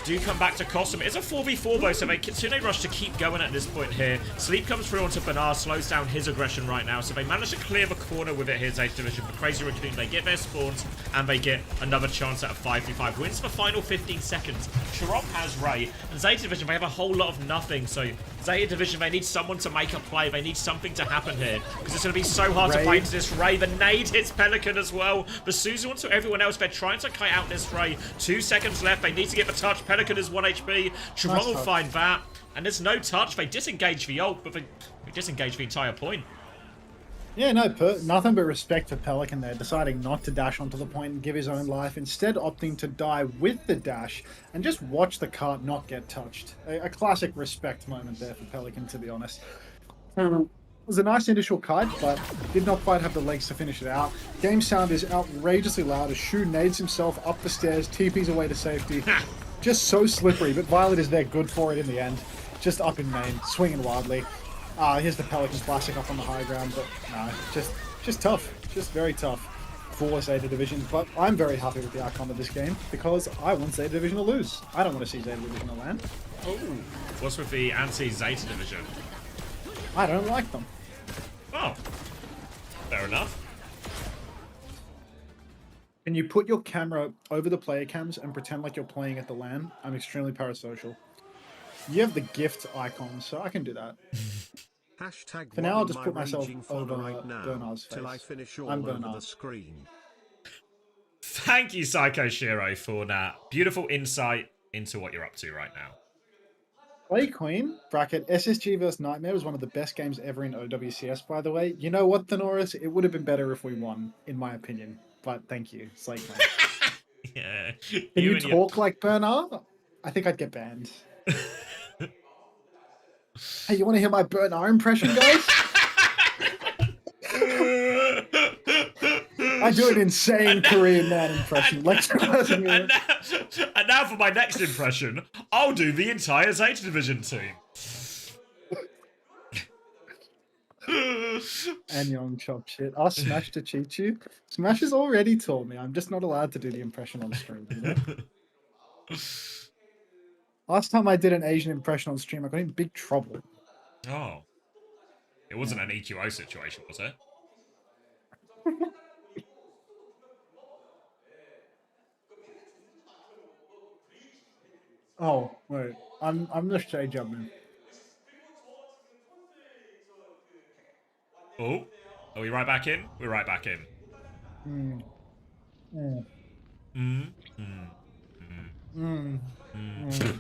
do come back to cost them. It's a 4v4 though, so they continue rush to keep going at this point here. Sleep comes through onto Banar, slows down his aggression right now, so they manage to clear the corner with it here, Zeta Division. For Crazy Raccoon, they get their spawns, and they get another chance at a 5v5. Wins the final 15 seconds. Chirong has Ray, and Zeta Division, they have a whole lot of nothing, so Zeta Division, they need someone to make a play. They need something to happen here, because it's going to be so hard to play into this Ray. The nade hits Pelican as well. The Suzu onto everyone else. They're trying to kite out this Ray. 2 seconds left. They need to get the touch. Pelican is 1 HP. Chirong will find that. And there's no touch. They disengage the ult, but they disengage the entire point. Yeah, no, nothing but respect for Pelican there, deciding not to dash onto the point and give his own life, instead opting to die with the dash and just watch the cart not get touched. A classic respect moment there for Pelican, to be honest. It was a nice initial kite, but did not quite have the legs to finish it out. Game sound is outrageously loud as Shu nades himself up the stairs, TP's away to safety. Just so slippery, but Violet is there good for it in the end. Just up in main, swinging wildly. Here's the Pelican classic up on the high ground, but no, just tough. Just very tough for Zeta Division. But I'm very happy with the outcome of this game because I want Zeta Division to lose. I don't want to see Zeta Division to land. Oh, what's with the anti-Zeta Division? I don't like them. Oh, fair enough. Can you put your camera over the player cams and pretend like you're playing at the LAN? I'm extremely parasocial. You have the gift icon, so I can do that. For now, I'll just put myself over Bernard's face. Till I finish all I'm over Bernard. the screen. Thank you, Psycho Shiro, for that beautiful insight into what you're up to right now. Play Queen, bracket, SSG vs Nightmare was one of the best games ever in OWCS, by the way. You know what, Thenoris? It would have been better if we won, in my opinion. But thank you, Slate Man. Yeah. Can you talk like Bernard? I think I'd get banned. Hey, you want to hear my Bernard impression, guys? I do an insane Korean man impression. And now for my next impression, I'll do the entire Zeta Division team. And Young Chop shit. Ask Smash to cheat you. Smash has already told me I'm just not allowed to do the impression on stream. You know? Last time I did an Asian impression on stream, I got in big trouble. Oh. It wasn't an EQO situation, was it? Oh, wait. I'm just shade jumping. Oh. Are we right back in? We're right back in. Mm. Mm. Mm. Mm. Mm. Mm.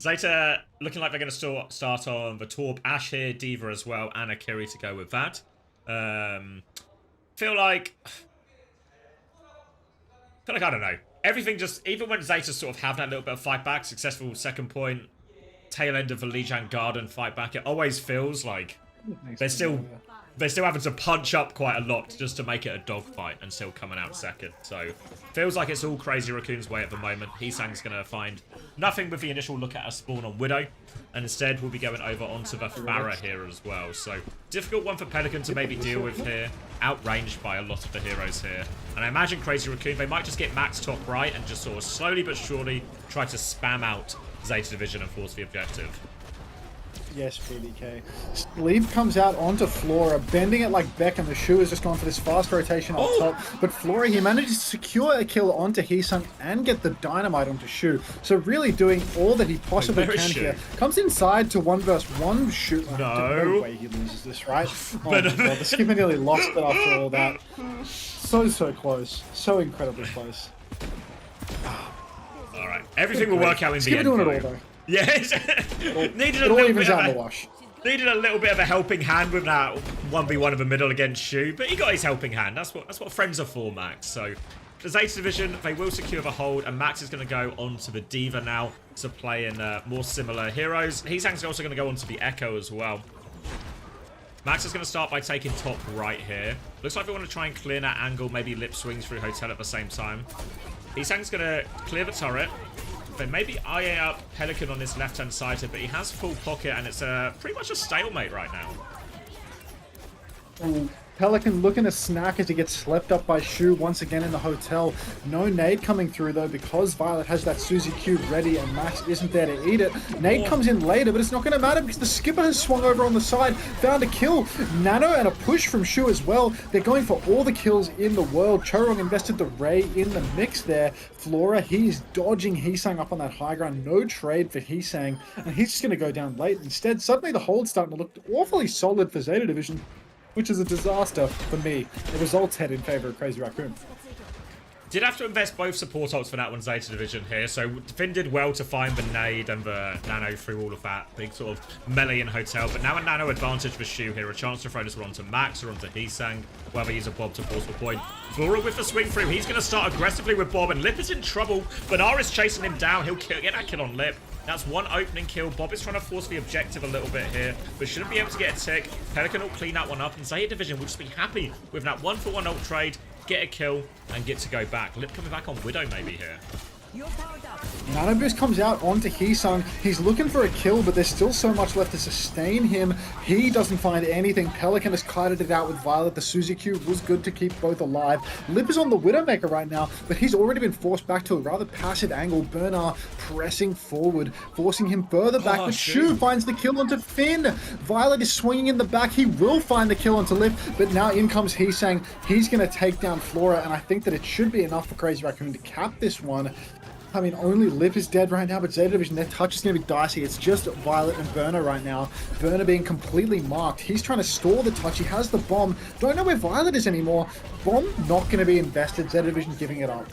Zeta looking like they're going to start on the Torb, Ash here, Diva as well, and Akiri to go with that. Feel like I don't know. Everything just, even when Zeta sort of have that little bit of fight back, successful second point, tail end of the Lijiang Garden fight back, it always feels like they're still having to punch up quite a lot just to make it a dogfight and still coming out second. So feels like it's all Crazy Raccoon's way at the moment. Heesang's going to find nothing with the initial look at a spawn on Widow, and instead we'll be going over onto the Pharah here as well. So difficult one for Pelican to maybe deal with here. Outranged by a lot of the heroes here. And I imagine Crazy Raccoon, they might just get Max top right and just sort of slowly but surely try to spam out Zeta Division and force the objective. Yes, PDK. Leaf comes out onto Flora, bending it like Beckham. The Shu has just gone for this fast rotation up top. But Flora, he manages to secure a kill onto Heesung and get the dynamite onto Shu. So really doing all that he possibly can here. Comes inside to 1v1 Shu. No way he loses this, right? Oh my God, the skipper nearly lost it after all that. So close. So incredibly close. Alright, everything will work out in the end. Skipper doing it all, though. Yes, needed a little bit of a helping hand with that 1v1 in the middle against Shu, but he got his helping hand. That's what friends are for, Max. So the Zeta Division, they will secure the hold, and Max is going to go on to the Diva now to play in more similar heroes. Heesang's also going to go on to the Echo as well. Max is going to start by taking top right here. Looks like they want to try and clear that angle, maybe lip swings through Hotel at the same time. Heesang's going to clear the turret. Then maybe IA up Pelican on this left-hand side here, but he has full pocket, and it's pretty much a stalemate right now. Pelican looking to snack as he gets slept up by Shu once again in the hotel. No nade coming through though because Violet has that Suzy Q ready and Max isn't there to eat it. Nade comes in later, but it's not going to matter because the skipper has swung over on the side, found a kill. Nano and a push from Shu as well. They're going for all the kills in the world. Chorong invested the Ray in the mix there. Flora, he's dodging Heesang up on that high ground. No trade for Heesang, and he's just going to go down late. Instead, suddenly the hold's starting to look awfully solid for Zeta Division, which is a disaster for me. The results head in favor of Crazy Raccoon. Did have to invest both support ults for that one, Zeta Division here. So Finn did well to find the nade and the nano through all of that big sort of melee and hotel. But now a nano advantage for Shu here. A chance to throw this one onto Max or onto Heesang. Whether he's a Bob to force the point. Flora with the swing through. He's going to start aggressively with Bob. And Lip is in trouble. Benar is chasing him down. He'll get that kill on Lip. That's one opening kill. Bob is trying to force the objective a little bit here, but shouldn't be able to get a tick. Pelican will clean that one up, and Zeta Division will just be happy with that 1-for-1 ult trade, get a kill, and get to go back. Lip coming back on Widow maybe here. Nano Boost comes out onto Heesung. He's looking for a kill, but there's still so much left to sustain him. He doesn't find anything. Pelican has kited it out with Violet. The Suzy Q was good to keep both alive. Lip is on the Widowmaker right now, but he's already been forced back to a rather passive angle. Bernard pressing forward, forcing him further back, but Shu finds the kill onto Finn. Violet is swinging in the back. He will find the kill onto Lip, but now in comes Heesang. He's going to take down Flora, and I think that it should be enough for Crazy Raccoon to cap this one. I mean, only Lip is dead right now, but Zeta Division, their touch is going to be dicey. It's just Violet and Burner right now. Burner being completely marked. He's trying to stall the touch. He has the bomb. Don't know where Violet is anymore. Bomb not going to be invested. Zeta Division giving it up.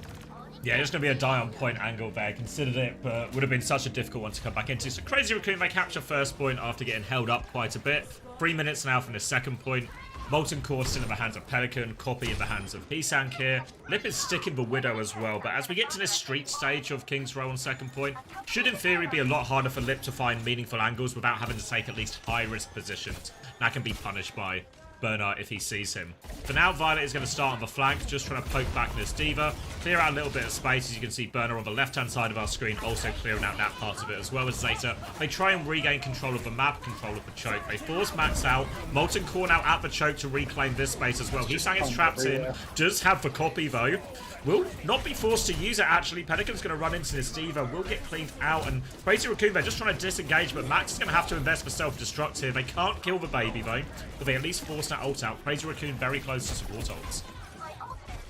Yeah, just going to be a die on point angle there. Considered it, but would have been such a difficult one to come back into. So Crazy Raccoon, they capture first point after getting held up quite a bit. 3 minutes now from the second point. Molten Core still in the hands of Pelican, Copy in the hands of Heesang here. Lip is sticking the Widow as well, but as we get to this street stage of King's Row on second point, should in theory be a lot harder for Lip to find meaningful angles without having to take at least high-risk positions. That can be punished by Bernard if he sees him. For now, Violet is going to start on the flank, just trying to poke back this Diva, clear out a little bit of space. As you can see, Bernard on the left-hand side of our screen also clearing out that part of it, as well as Zeta. They try and regain control of the map, control of the choke. They force Max out. Molten Core now at the choke to reclaim this space as well. Heesang is trapped in. Does have the copy, though. Will not be forced to use it, actually. Pelican's going to run into this Diva. Will get cleaned out. And Crazy Raccoon, they're just trying to disengage, but Max is going to have to invest for self-destruct here. They can't kill the baby, though, but they at least force that ult out. Crazy Raccoon very close to support ults.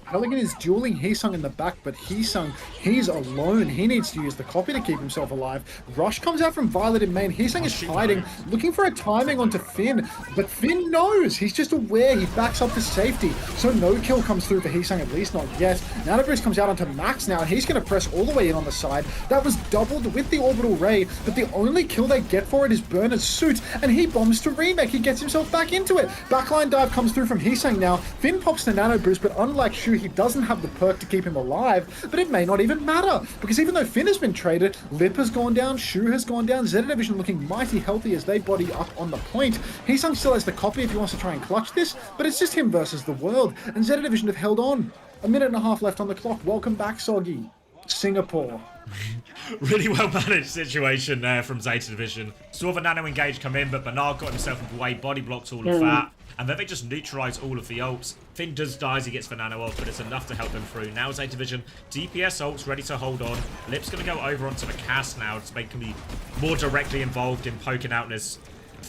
Pelican is dueling Heesung in the back, but Heesung, he's alone. He needs to use the copy to keep himself alive. Rush comes out from Violet in main. Heesung is hiding, looking for a timing onto Finn, but Finn knows. He's just aware. He backs up to safety, so no kill comes through for Heesung, at least not yet. Nanobreeze comes out onto Max now, and he's going to press all the way in on the side. That was doubled with the Orbital Ray, but the only kill they get for it is Bernard's suit, and he bombs to remake. He gets himself back into it. Backline dive comes through from Heesung now. Finn pops the Nano Boost, but unlike Shu, he doesn't have the perk to keep him alive, but it may not even matter, because even though Finn has been traded, Lip has gone down, Shu has gone down, Zeta Division looking mighty healthy as they body up on the point. Heesung still has the copy if he wants to try and clutch this, but it's just him versus the world, and Zeta Division have held on. 1.5 minutes left on the clock. Welcome back, Soggy. Singapore. Really well managed situation there from Zeta Division. Saw the nano engage come in, but Bernard got himself in the way, body blocked all of that. And then they just neutralize all of the ults. Finn does die as he gets the nano off, but it's enough to help them through. Now Zeta Division, DPS ults ready to hold on. Lip's going to go over onto the cast now to make him more directly involved in poking out this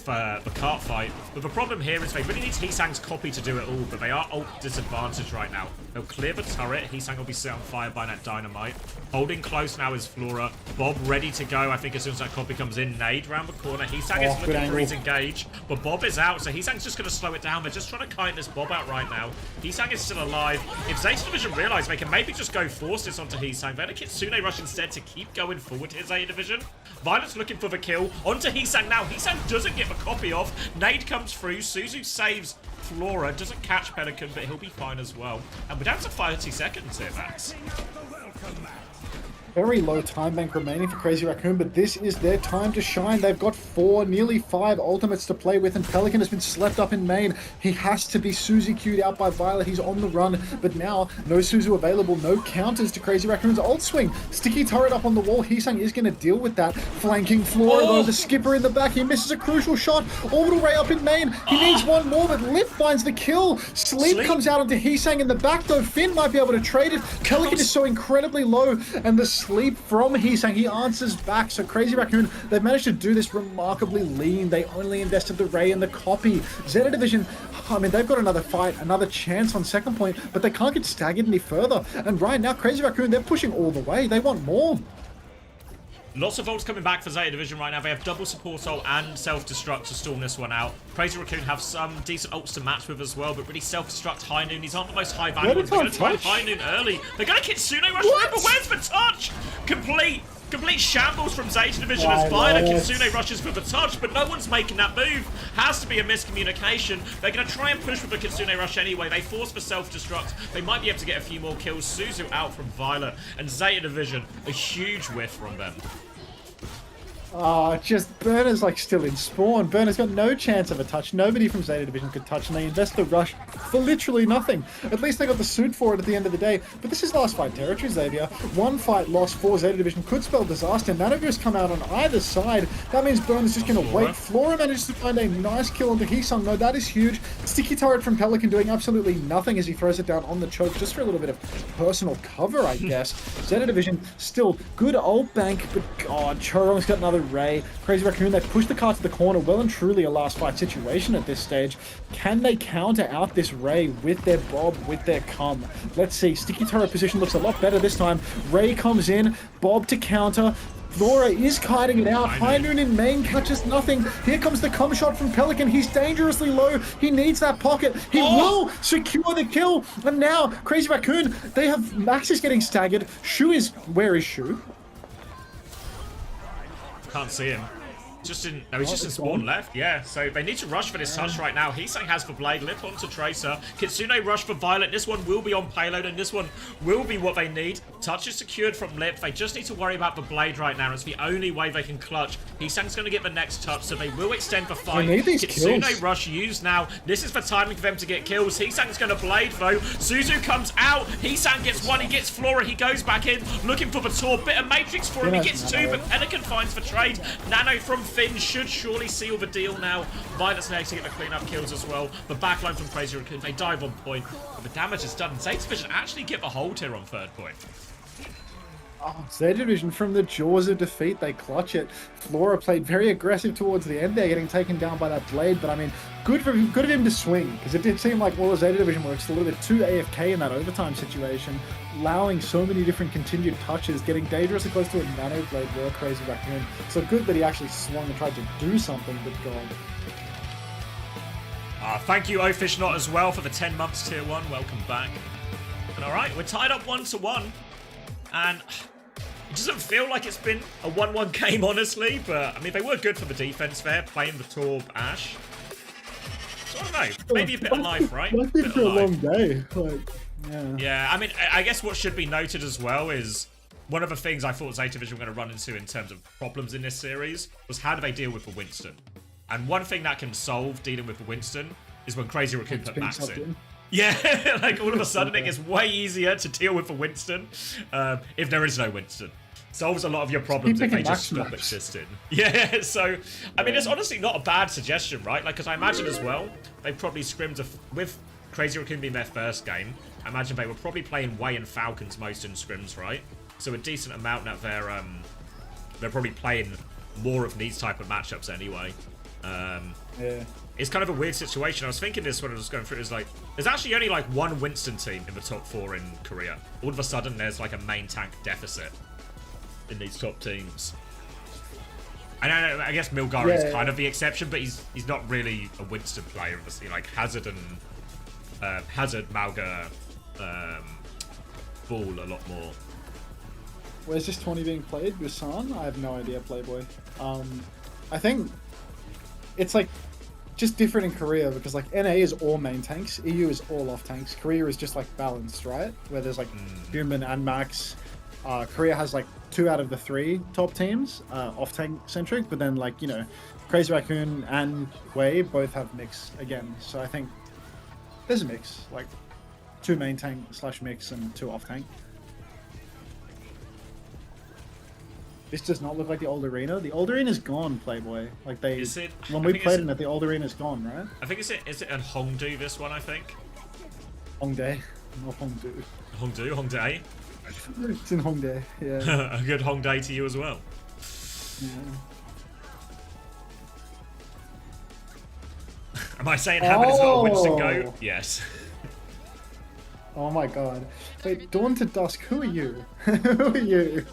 the cart fight. But the problem here is they really need Heesang's copy to do it all, but they are ult disadvantaged right now. They'll clear the turret. Heesang will be set on fire by that dynamite. Holding close now is Flora. Bob ready to go, I think, as soon as that copy comes in. Nade round the corner. Heesang is looking for his engage, but Bob is out, so Heesang's just going to slow it down. They're just trying to kite this Bob out right now. Heesang is still alive. If Zeta Division realize they can maybe just go force this onto Heesang, they're going to Kitsune Rush instead to keep going forward here, Zeta Division. Violet's looking for the kill. Onto Heesang now. Heesang doesn't get the copy off. Nade comes through. Suzu saves Flora. Doesn't catch Pelican, but he'll be fine as well. And we're down to 30 seconds here, Max. Very low time bank remaining for Crazy Raccoon, but this is their time to shine. They've got 4, nearly 5 ultimates to play with, and Pelican has been slept up in main. He has to be Suzy Q'd out by Violet. He's on the run, but now no Suzu available, no counters to Crazy Raccoon's ult swing. Sticky turret up on the wall. Heesang is going to deal with that. Flanking Flora, though, the skipper in the back. He misses a crucial shot. Orbital Ray up in main. He needs one more, but Lip finds the kill. Sleep comes out onto Heesang in the back, though. Finn might be able to trade it. Pelican is so incredibly low, and the sleep from Heesang, he answers back. So Crazy Raccoon, they've managed to do this remarkably lean. They only invested the Ray and the copy. Zeta Division, I mean, they've got another fight, another chance on second point, but they can't get staggered any further. And right now, Crazy Raccoon, they're pushing all the way. They want more. Lots of ults coming back for Zeta Division right now. They have double support ult and self-destruct to storm this one out. Crazy Raccoon have some decent ults to match with as well, but really self-destruct High Noon. These aren't the most high value ones. They're going to try High Noon early. They're going to Kitsune Rush. Remember, where's the touch? Complete shambles from Zeta Division as Violet Kitsune rushes for the touch, but no one's making that move. Has to be a miscommunication. They're going to try and push with the Kitsune Rush anyway. They force the self-destruct. They might be able to get a few more kills. Suzu out from Violet, and Zeta Division, a huge whiff from them. Just Burner's like still in spawn. Burner's got no chance of a touch. Nobody from Zeta Division could touch, and they invest the rush for literally nothing. At least they got the suit for it at the end of the day. But this is last fight territory, Xavier. One fight lost for Zeta Division could spell disaster. Nanovir's come out on either side. That means Burner's just going to wait. Flora manages to find a nice kill onto Heesung. No, that is huge. Sticky turret from Pelican doing absolutely nothing as he throws it down on the choke just for a little bit of personal cover, I guess. Zeta Division still good ult bank, but God, Chorong's got another Ray. Crazy Raccoon, they push the car to the corner. Well and truly a last fight situation at this stage. Can they counter out this Ray with their Bob, with their Cum? Let's see. Sticky turret position looks a lot better this time. Ray comes in. Bob to counter. Flora is kiting it out. High Noon in main catches nothing. Here comes the cum shot from Pelican. He's dangerously low. He needs that pocket. He will secure the kill. And now, Crazy Raccoon, they have Max is getting staggered. Shu is... Where is Shu? Can't see him. Just in, no, he's just in spawn left, yeah. So they need to rush for this touch right now. Heesung has for Blade, Lip onto Tracer. Kitsune rush for Violet. This one will be on payload, and this one will be what they need. Touch is secured from Lip. They just need to worry about the Blade right now. It's the only way they can clutch. Heesung's going to get the next touch, so they will extend the fight. Kitsune rush used now. This is the timing for them to get kills. Heesung's going to Blade, though. Suzu comes out. Heesung gets one. He gets Flora. He goes back in, looking for the Tor. Bit of Matrix for him. He gets two, but Pelican finds the trade. Nano from Finn should surely seal the deal now. Violet's next to get the clean-up kills as well. The backline from Crazy Raccoon, they dive on point, but the damage is done. Zeta Division actually get the hold here on third point. Oh, Zeta Division from the jaws of defeat, they clutch it. Flora played very aggressive towards the end there, getting taken down by that Blade, but I mean, good of him to swing, because it did seem like, well, the Zeta Division were just a little bit too AFK in that overtime situation, allowing so many different continued touches, getting dangerously close to a Nano Blade were Crazy Raccoon. So good that he actually swung and tried to do something, but God. Thank you, OWCS as well, for the 10 months tier 1. Welcome back. And alright, we're tied up 1-1. And it doesn't feel like it's been a 1-1 game, honestly, but I mean, they were good for the defense there, playing the Torb Ashe. So I don't know, maybe a bit of life, right? It's been a long day. Like, yeah. Yeah, I mean, I guess what should be noted as well is one of the things I thought Zeta Division were going to run into in terms of problems in this series was how do they deal with the Winston? And one thing that can solve dealing with the Winston is when Crazy Raccoon put Max in. Yeah, like all of a sudden it gets way easier to deal with a Winston if there is no Winston. Solves a lot of your problems if they just stop existing. Yeah, so, I mean, it's honestly not a bad suggestion, right? Like, because I imagine as well, they probably scrimmed with Crazy Raccoon being their first game, I imagine they were probably playing Way and Falcons most in scrims, right? So a decent amount that they're probably playing more of these type of matchups anyway. Yeah. It's kind of a weird situation. I was thinking this when I was going through it. It's like, there's actually only like one Winston team in the top 4 in Korea. All of a sudden, there's like a main tank deficit in these top teams. And I guess Milgar is kind of the exception, but he's not really a Winston player, obviously. Like Hazard and Malga, Ball a lot more. Where's this 20 being played? Busan? I have no idea, Playboy. I think it's like just different in Korea because like NA is all main tanks, EU is all off tanks. Korea is just like balanced, right? Where there's like Human and Max. Korea has like 2 out of the 3 top teams off tank centric, but then like, you know, Crazy Raccoon and Way both have mix again. So I think there's a mix, like 2 main tank / mix and 2 off tank. This does not look like the old arena. The old arena's gone, Playboy. Like they, when we played in it, the old arena's gone, right? I think is it in Hongdu, this one, I think? Hongdae, not Hongdu. Hongdae? It's in Hongdae, yeah. A good Hongdae to you as well. Yeah. Am I saying Hammond is not a Winston go? Yes. Oh my god. Wait, Dawn to Dusk, who are you? Who are you?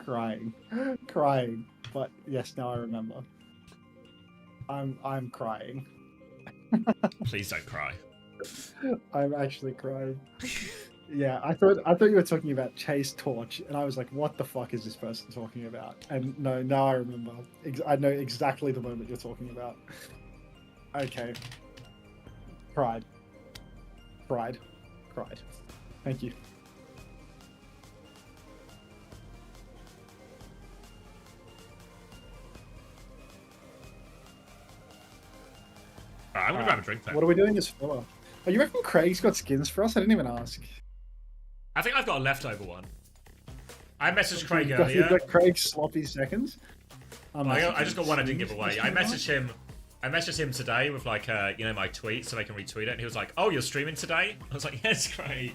Crying, crying. But yes, now I remember. I'm crying. Please don't cry. I'm actually crying. Yeah, I thought you were talking about Chase Torch, and I was like, "What the fuck is this person talking about?" And no, now I remember. I know exactly the moment you're talking about. Okay. Pride. Pride. Pride. Thank you. Alright, I'm gonna grab a drink then. What are we doing as filler? Oh, you reckon Craig's got skins for us? I didn't even ask. I think I've got a leftover one. I messaged Craig You've earlier. got Craig's sloppy seconds. I just got one I didn't give away. I messaged him today with like my tweet so they can retweet it, and he was like, "Oh, you're streaming today?" I was like, "Yes, Craig."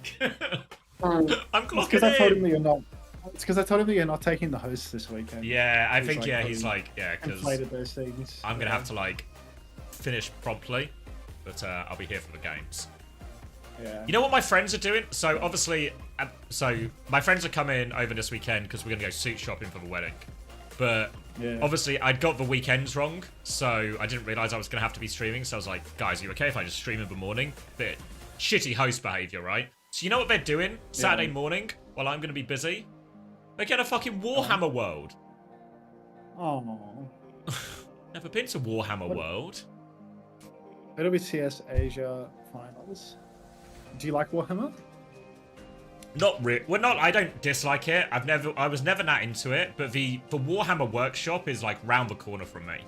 I'm clocking because I told him in. that you're not. It's because I told him that you're not taking the host this weekend. Yeah, I think like, he's like because inflated those things. I'm gonna have to like finish promptly, but I'll be here for the games. Yeah. You know what my friends are doing? So obviously, my friends are coming over this weekend because we're gonna go suit shopping for the wedding. But Yeah. obviously, I'd got the weekends wrong, so I didn't realize I was gonna have to be streaming. So I was like, guys, are you okay if I just stream in the morning? Bit shitty host behavior, right? So you know what they're doing Saturday morning while I'm gonna be busy? They're getting a fucking Warhammer World. Oh. Never been to Warhammer World. OWCS Asia finals. Do you like Warhammer? Not really. Well, not. I don't dislike it. I was never that into it. But the Warhammer workshop is like round the corner from me.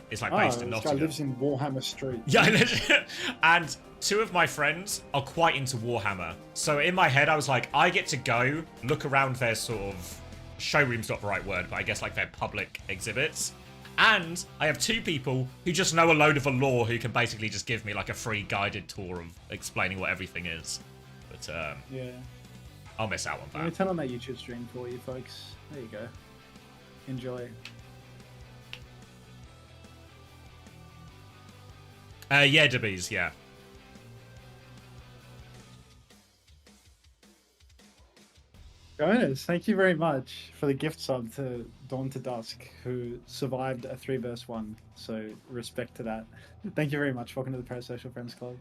It's like based in this guy Nottingham. lives in Warhammer Street. Yeah, and two of my friends are quite into Warhammer. So in my head, I was like, I get to go look around their sort of showroom's not the right word, but I guess like their public exhibits. And I have two people who just know a load of the lore who can basically just give me like a free guided tour of explaining what everything is. But Yeah. I'll miss out on Let me that. turn on that YouTube stream for you, folks. There you go. Enjoy. Yeah, Debbies, yeah. Jonas, thank you very much for the gift sub to Dawn to Dusk, who survived a 3-1. So respect to that. Thank you very much. Welcome to the Parasocial Friends Club.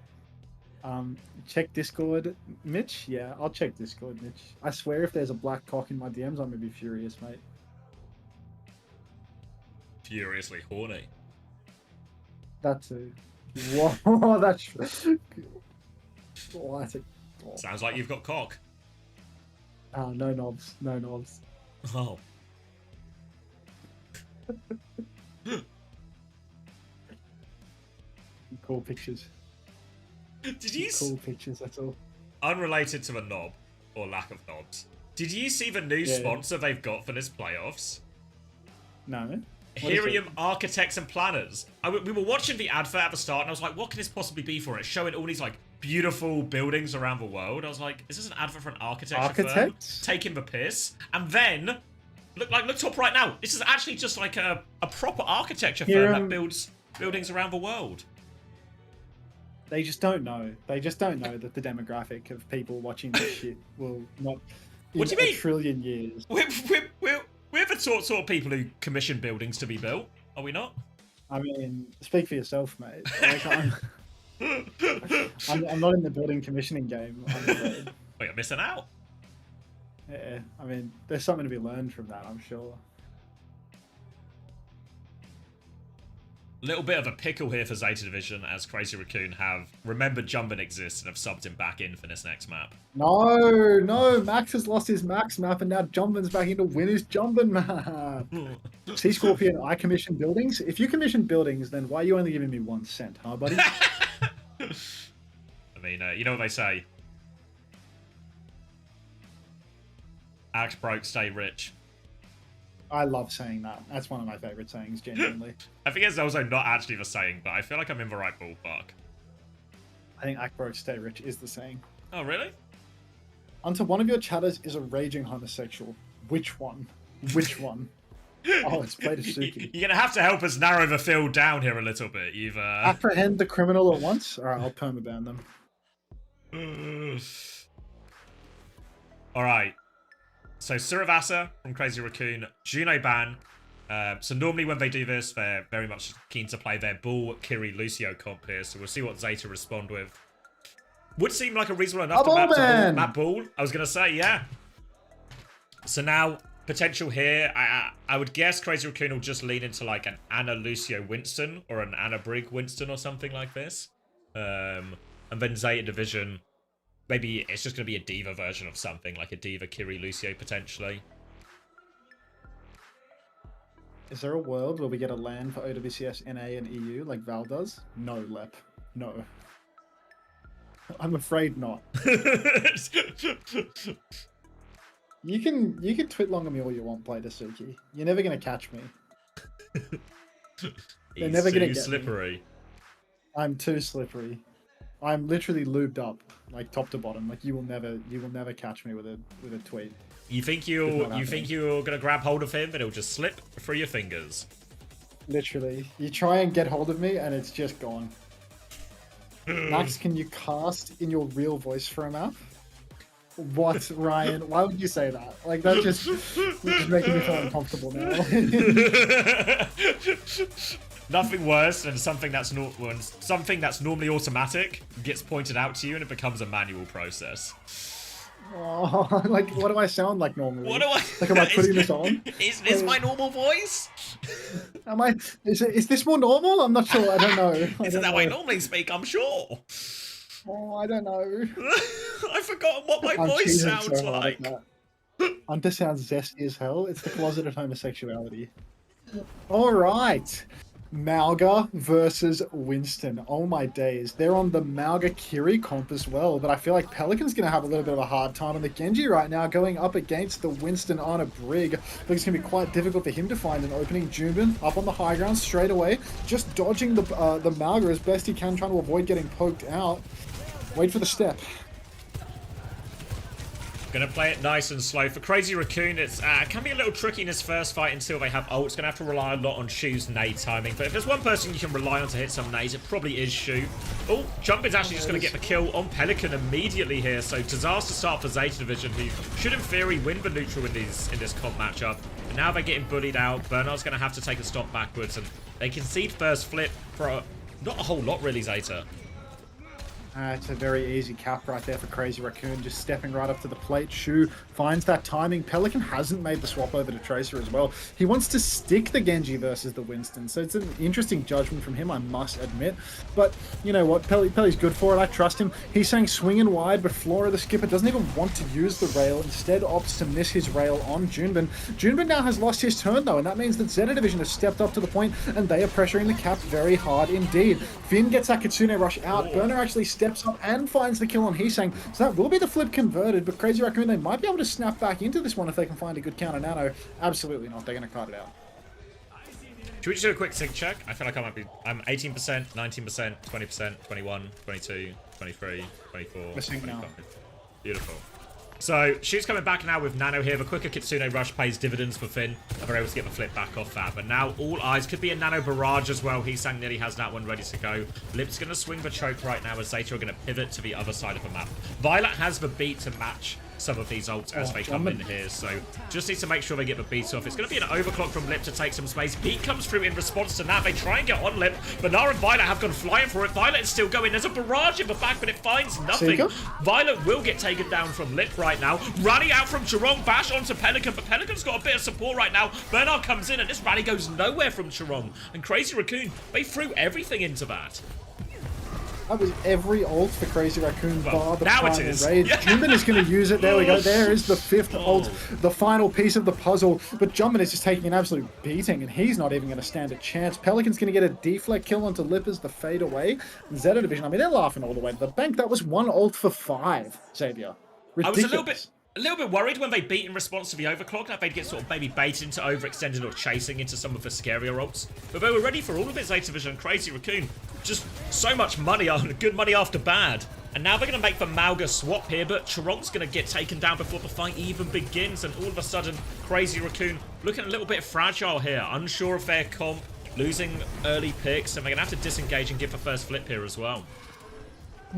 Check Discord, Mitch. Yeah, I'll check Discord, Mitch. I swear, if there's a black cock in my DMs, I'm gonna be furious, mate. Furiously horny. That too. Whoa, that's. Oh, that's a... Sounds like you've got cock. No knobs, no knobs. Oh. Cool pictures. Did you Cool pictures, that's all. Unrelated to the knob or lack of knobs? Did you see the new sponsor they've got for this playoffs? No. What is Herium it? Architects and Planners. We were watching the advert at the start, and I was like, "What can this possibly be for?" And it's showing all these like beautiful buildings around the world. I was like, "Is this an advert for an architecture firm taking the piss?" And then look top right now. This is actually just like a proper architecture firm that builds buildings around the world. They just don't know. They just don't know that the demographic of people watching this shit will not. What do you mean? A trillion years. We're the sort of people who commission buildings to be built, are we not? I mean, speak for yourself, mate. Like, I'm not in the building commissioning game. I'm afraid. Well, you're missing out. Yeah, I mean, there's something to be learned from that, I'm sure. Little bit of a pickle here for Zeta Division, as Crazy Raccoon have remembered Jumbin exists and have subbed him back in for this next map. No, Max has lost his Max map and now Jumbin's back in to win his Jumbin map. See, Scorpion, I commission buildings. If you commission buildings, then why are you only giving me 1 cent, huh, buddy? I mean, you know what they say. Act broke, stay rich. I love saying that. That's one of my favorite sayings, genuinely. I think it's also not actually the saying, but I feel like I'm in the right ballpark. I think act broke, stay rich is the saying. Oh, really? Until one of your chatters is a raging homosexual. Which one? Which one? Oh, it's played Suki. You're gonna have to help us narrow the field down here a little bit. You've Apprehend the criminal at once. All right, I'll permaban them. All right. So Suravasa from Crazy Raccoon, Juno ban. So normally when they do this, they're very much keen to play their Bull, Kiri, Lucio comp here. So we'll see what Zeta respond with. Would seem like a reasonable enough map Bull. I was gonna say, yeah. So now potential here. I would guess Crazy Raccoon will just lean into like an Anna Lucio Winston or an Anna Brig Winston or something like this. And then Zeta Division. Maybe it's just going to be a Diva version of something, like a Diva Kiri Lucio potentially. Is there a world where we get a LAN for OWCS, NA, and EU like Val does? No, Lep. No. I'm afraid not. You can twit longer me all you want, Play Suki. You're never gonna catch me. They're never gonna get slippery. Me. I'm too slippery. I'm literally lubed up, like top to bottom. Like you will never catch me with a tweet. You think you're gonna grab hold of him and it'll just slip through your fingers? Literally, you try and get hold of me and it's just gone. Max, can you cast in your real voice for a map? What, Ryan? Why would you say that? Like you're just making me feel uncomfortable now. Nothing worse than something that's normally automatic gets pointed out to you and it becomes a manual process. Oh, like what do I sound like normally? What do I? Like am I putting this on? Is this my normal voice? Am I? Is this more normal? I'm not sure. I don't know. Isn't that way I normally speak? I'm sure. Oh, I don't know. I've forgotten what my voice sounds like. Hunter sounds zesty as hell. It's the closeted homosexuality. All right. Malga versus Winston. Oh my days. They're on the Malga Kiri comp as well, but I feel like Pelican's going to have a little bit of a hard time on the Genji right now, going up against the Winston on a Brig. I think it's going to be quite difficult for him to find an opening. Junbin up on the high ground straight away, just dodging the Malga as best he can, trying to avoid getting poked out. Wait for the step. Gonna play it nice and slow. For Crazy Raccoon, it can be a little tricky in this first fight until they have ults. Gonna have to rely a lot on Shu's nade timing. But if there's one person you can rely on to hit some nades, it probably is Shu. Oh, Jumpin's actually just gonna get the kill on Pelican immediately here. So disaster start for Zeta Division, who should in theory win the neutral in this comp matchup. And now they're getting bullied out. Bernard's gonna have to take a stop backwards, and they concede first flip for not a whole lot really, Zeta. It's a very easy cap right there for Crazy Raccoon, just stepping right up to the plate. Shu finds that timing. Pelican hasn't made the swap over to Tracer as well. He wants to stick the Genji versus the Winston, so it's an interesting judgment from him, I must admit. But you know what, Pelly's good for it. I trust him. He's saying swinging wide, but Flora, the skipper, doesn't even want to use the rail. Instead opts to miss his rail on Junbin. Junbin now has lost his turn though, and that means that Zeta Division has stepped up to the point, and they are pressuring the cap very hard indeed. Finn gets that Kitsune rush out. Burner actually steps up and finds the kill on Heesang. So that will be the flip converted, but Crazy Raccoon, they might be able to snap back into this one if they can find a good counter nano. Absolutely not. They're going to cut it out. Should we just do a quick sync check? I feel like I'm 18%, 19%, 20%, 21, 22, 23, 24, 25. Beautiful. So, Shu's coming back now with Nano here. The quicker Kitsune rush pays dividends for Finn, and they're able to get the flip back off that. But now all eyes could be a Nano barrage as well. Heesang nearly has that one ready to go. Lip's going to swing the choke right now as Zeta are going to pivot to the other side of the map. Violet has the beat to match some of these ults as they come in here, so just need to make sure they get the beat off. It's going to be an overclock from Lip to take some space. Beat comes through in response to that. They try and get on Lip, but Nara and Violet have gone flying for it. Violet is still going. There's a barrage in the back, but it finds nothing. Violet will get taken down from Lip right now. Rally out from Chirong, bash onto Pelican, but Pelican's got a bit of support right now. Bernard comes in, and this rally goes nowhere from Chirong. And Crazy Raccoon, they threw everything into that. That was every ult for Crazy Raccoon bar the now final it is. raid. Jumpin is going to use it. There we go. There is the fifth ult, the final piece of the puzzle. But Jumpin is just taking an absolute beating, and he's not even going to stand a chance. Pelican's going to get a deflect kill onto Lip as the fade away. Zeta Division, I mean, they're laughing all the way to the bank. That was one ult for 5, Xavier. Ridiculous. I was a little bit worried when they beat in response to the overclock that they'd get sort of maybe baited into overextended or chasing into some of the scarier ults. But they were ready for all of it, Zeta Division and Crazy Raccoon. Just so much money, good money after bad. And now they're going to make the Mauga swap here, but Charong's going to get taken down before the fight even begins. And all of a sudden, Crazy Raccoon looking a little bit fragile here. Unsure of their comp, losing early picks, and they're going to have to disengage and give the first flip here as well.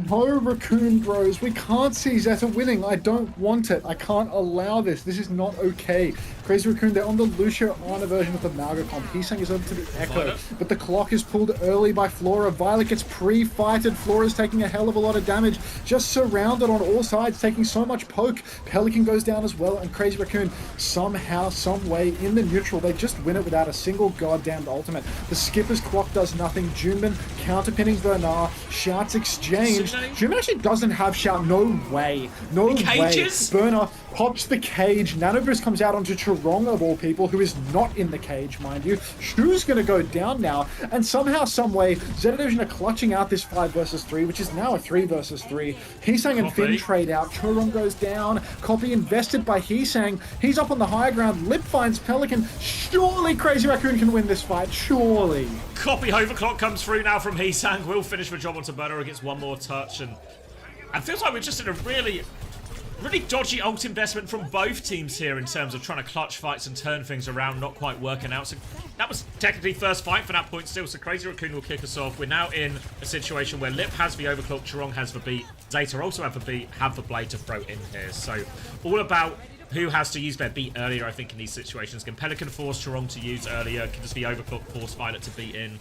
No, Raccoon Bros. We can't see Zeta winning. I don't want it. I can't allow this. This is not okay. Crazy Raccoon, they're on the Lucio Ana version of the Mauga comp. Heesang is over to the Echo, Violet. but the clock is pulled early by Flora. Violet gets pre-fighted. Flora's taking a hell of a lot of damage. Just surrounded on all sides, taking so much poke. Pelican goes down as well, and Crazy Raccoon, somehow, some way, in the neutral, they just win it without a single goddamn ultimate. The Skipper's clock does nothing. Junbin counterpinning Bernard. Shouts exchange. Junbin actually doesn't have shout. No way. No way. Cages? Bernard pops the cage. Nanoboost comes out onto Charong of all people, who is not in the cage, mind you. Shu's gonna go down now, and somehow, someway, Zeta Division are clutching out this 5 versus 3, which is now a 3 versus 3. Heesang and Finn trade out. Charong goes down. Copy invested by Heesang. He's up on the high ground. Lip finds Pelican. Surely Crazy Raccoon can win this fight. Surely. Copy overclock comes through now from Heesang. Will finish the job onto Burner. Gets one more touch, and it feels like we're just in a really dodgy ult investment from both teams here in terms of trying to clutch fights and turn things around, not quite working out. So that was technically first fight for that point still, so Crazy Raccoon will kick us off. We're now in a situation where Lip has the overclock, Charong has the beat, Zeta also have the beat, have the blade to throw in here. So all about who has to use their beat earlier, I think, in these situations. Can Pelican force Charong to use earlier? Can just the overclock force Violet to beat in?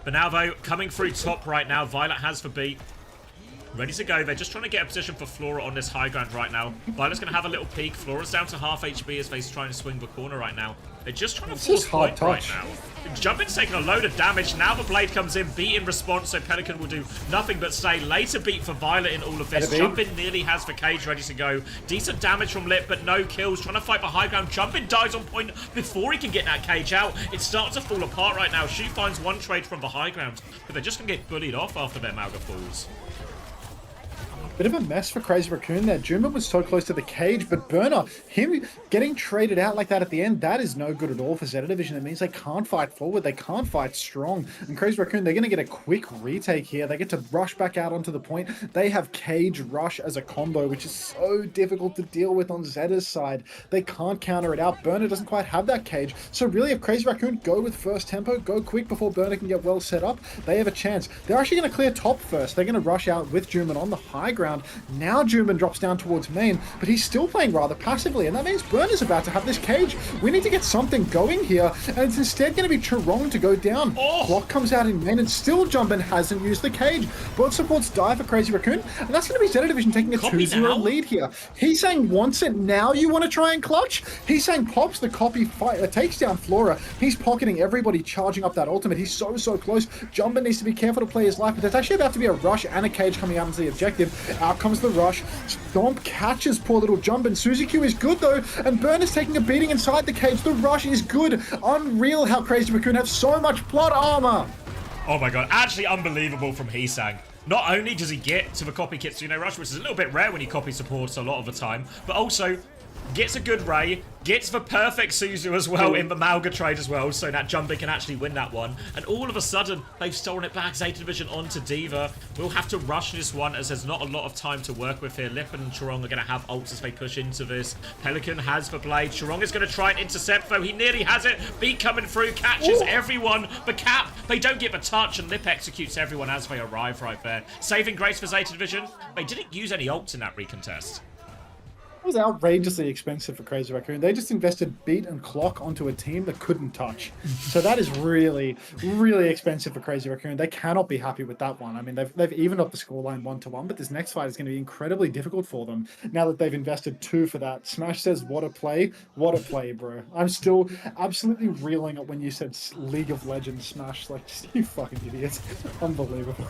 But now, though, coming through top right now, Violet has the beat. Ready to go. They're just trying to get a position for Flora on this high ground right now. Violet's going to have a little peek. Flora's down to half HP as they try and swing the corner right now. They're just trying to force point right now. Jumpin's taking a load of damage. Now the blade comes in. Beat in response, so Pelican will do nothing but stay. Later beat for Violet in all of this. Jumpin nearly has the cage ready to go. Decent damage from Lip, but no kills. Trying to fight the high ground. Jumpin dies on point before he can get that cage out. It starts to fall apart right now. Shu finds one trade from the high ground, but they're just going to get bullied off after their Mauga falls. Bit of a mess for Crazy Raccoon there. Junbin was so close to the cage, but Burner, him getting traded out like that at the end, that is no good at all for Zeta Division. It means they can't fight forward, they can't fight strong. And Crazy Raccoon, they're going to get a quick retake here. They get to rush back out onto the point. They have cage rush as a combo, which is so difficult to deal with on Zeta's side. They can't counter it out. Burner doesn't quite have that cage. So really, if Crazy Raccoon go with first tempo, go quick before Burner can get well set up, they have a chance. They're actually going to clear top first. They're going to rush out with Junbin on the high ground. Now Junbin drops down towards main, but he's still playing rather passively, and that means Burner's about to have this cage. We need to get something going here, and it's instead going to be Charong to go down. Clock comes out in main, and still Junbin hasn't used the cage. Both supports die for Crazy Raccoon, and that's going to be Zeta Division taking a 2-0 lead here. Heesang wants it now. You want to try and clutch? Heesang pops the copy, takes down Flora. He's pocketing everybody, charging up that ultimate. He's so close. Junbin needs to be careful to play his life, but there's actually about to be a rush and a cage coming out into the objective. Out comes the rush. Stomp catches poor little Junbin. Suzy Q is good though, and Burner's taking a beating inside the cage. The rush is good. Unreal how Crazy Raccoon have so much plot armor. Oh my god, actually unbelievable from Heesang. Not only does he get to the copy Kitsune rush, which is a little bit rare when he copy supports a lot of the time, but also gets a good Ray, gets the perfect Suzu as well in the Mauga trade as well, so that Junbin can actually win that one. And all of a sudden, they've stolen it back. Zeta Division onto D.Va. We'll have to rush this one as there's not a lot of time to work with here. Lip and Charong are going to have ults as they push into this. Pelican has the blade. Charong is going to try and intercept, though. He nearly has it. Beat coming through, catches everyone. The cap, they don't get the touch, and Lip executes everyone as they arrive right there. Saving grace for Zeta Division. They didn't use any ults in that recontest. It was outrageously expensive for Crazy Raccoon. They just invested beat and clock onto a team that couldn't touch. So that is really expensive for Crazy Raccoon. They cannot be happy with that one. I mean, they've evened up the scoreline 1-1, but this next fight is going to be incredibly difficult for them now that they've invested 2 for that. Smash says, what a play, bro. I'm still absolutely reeling at when you said League of Legends Smash. Like, just, you fucking idiots. Unbelievable.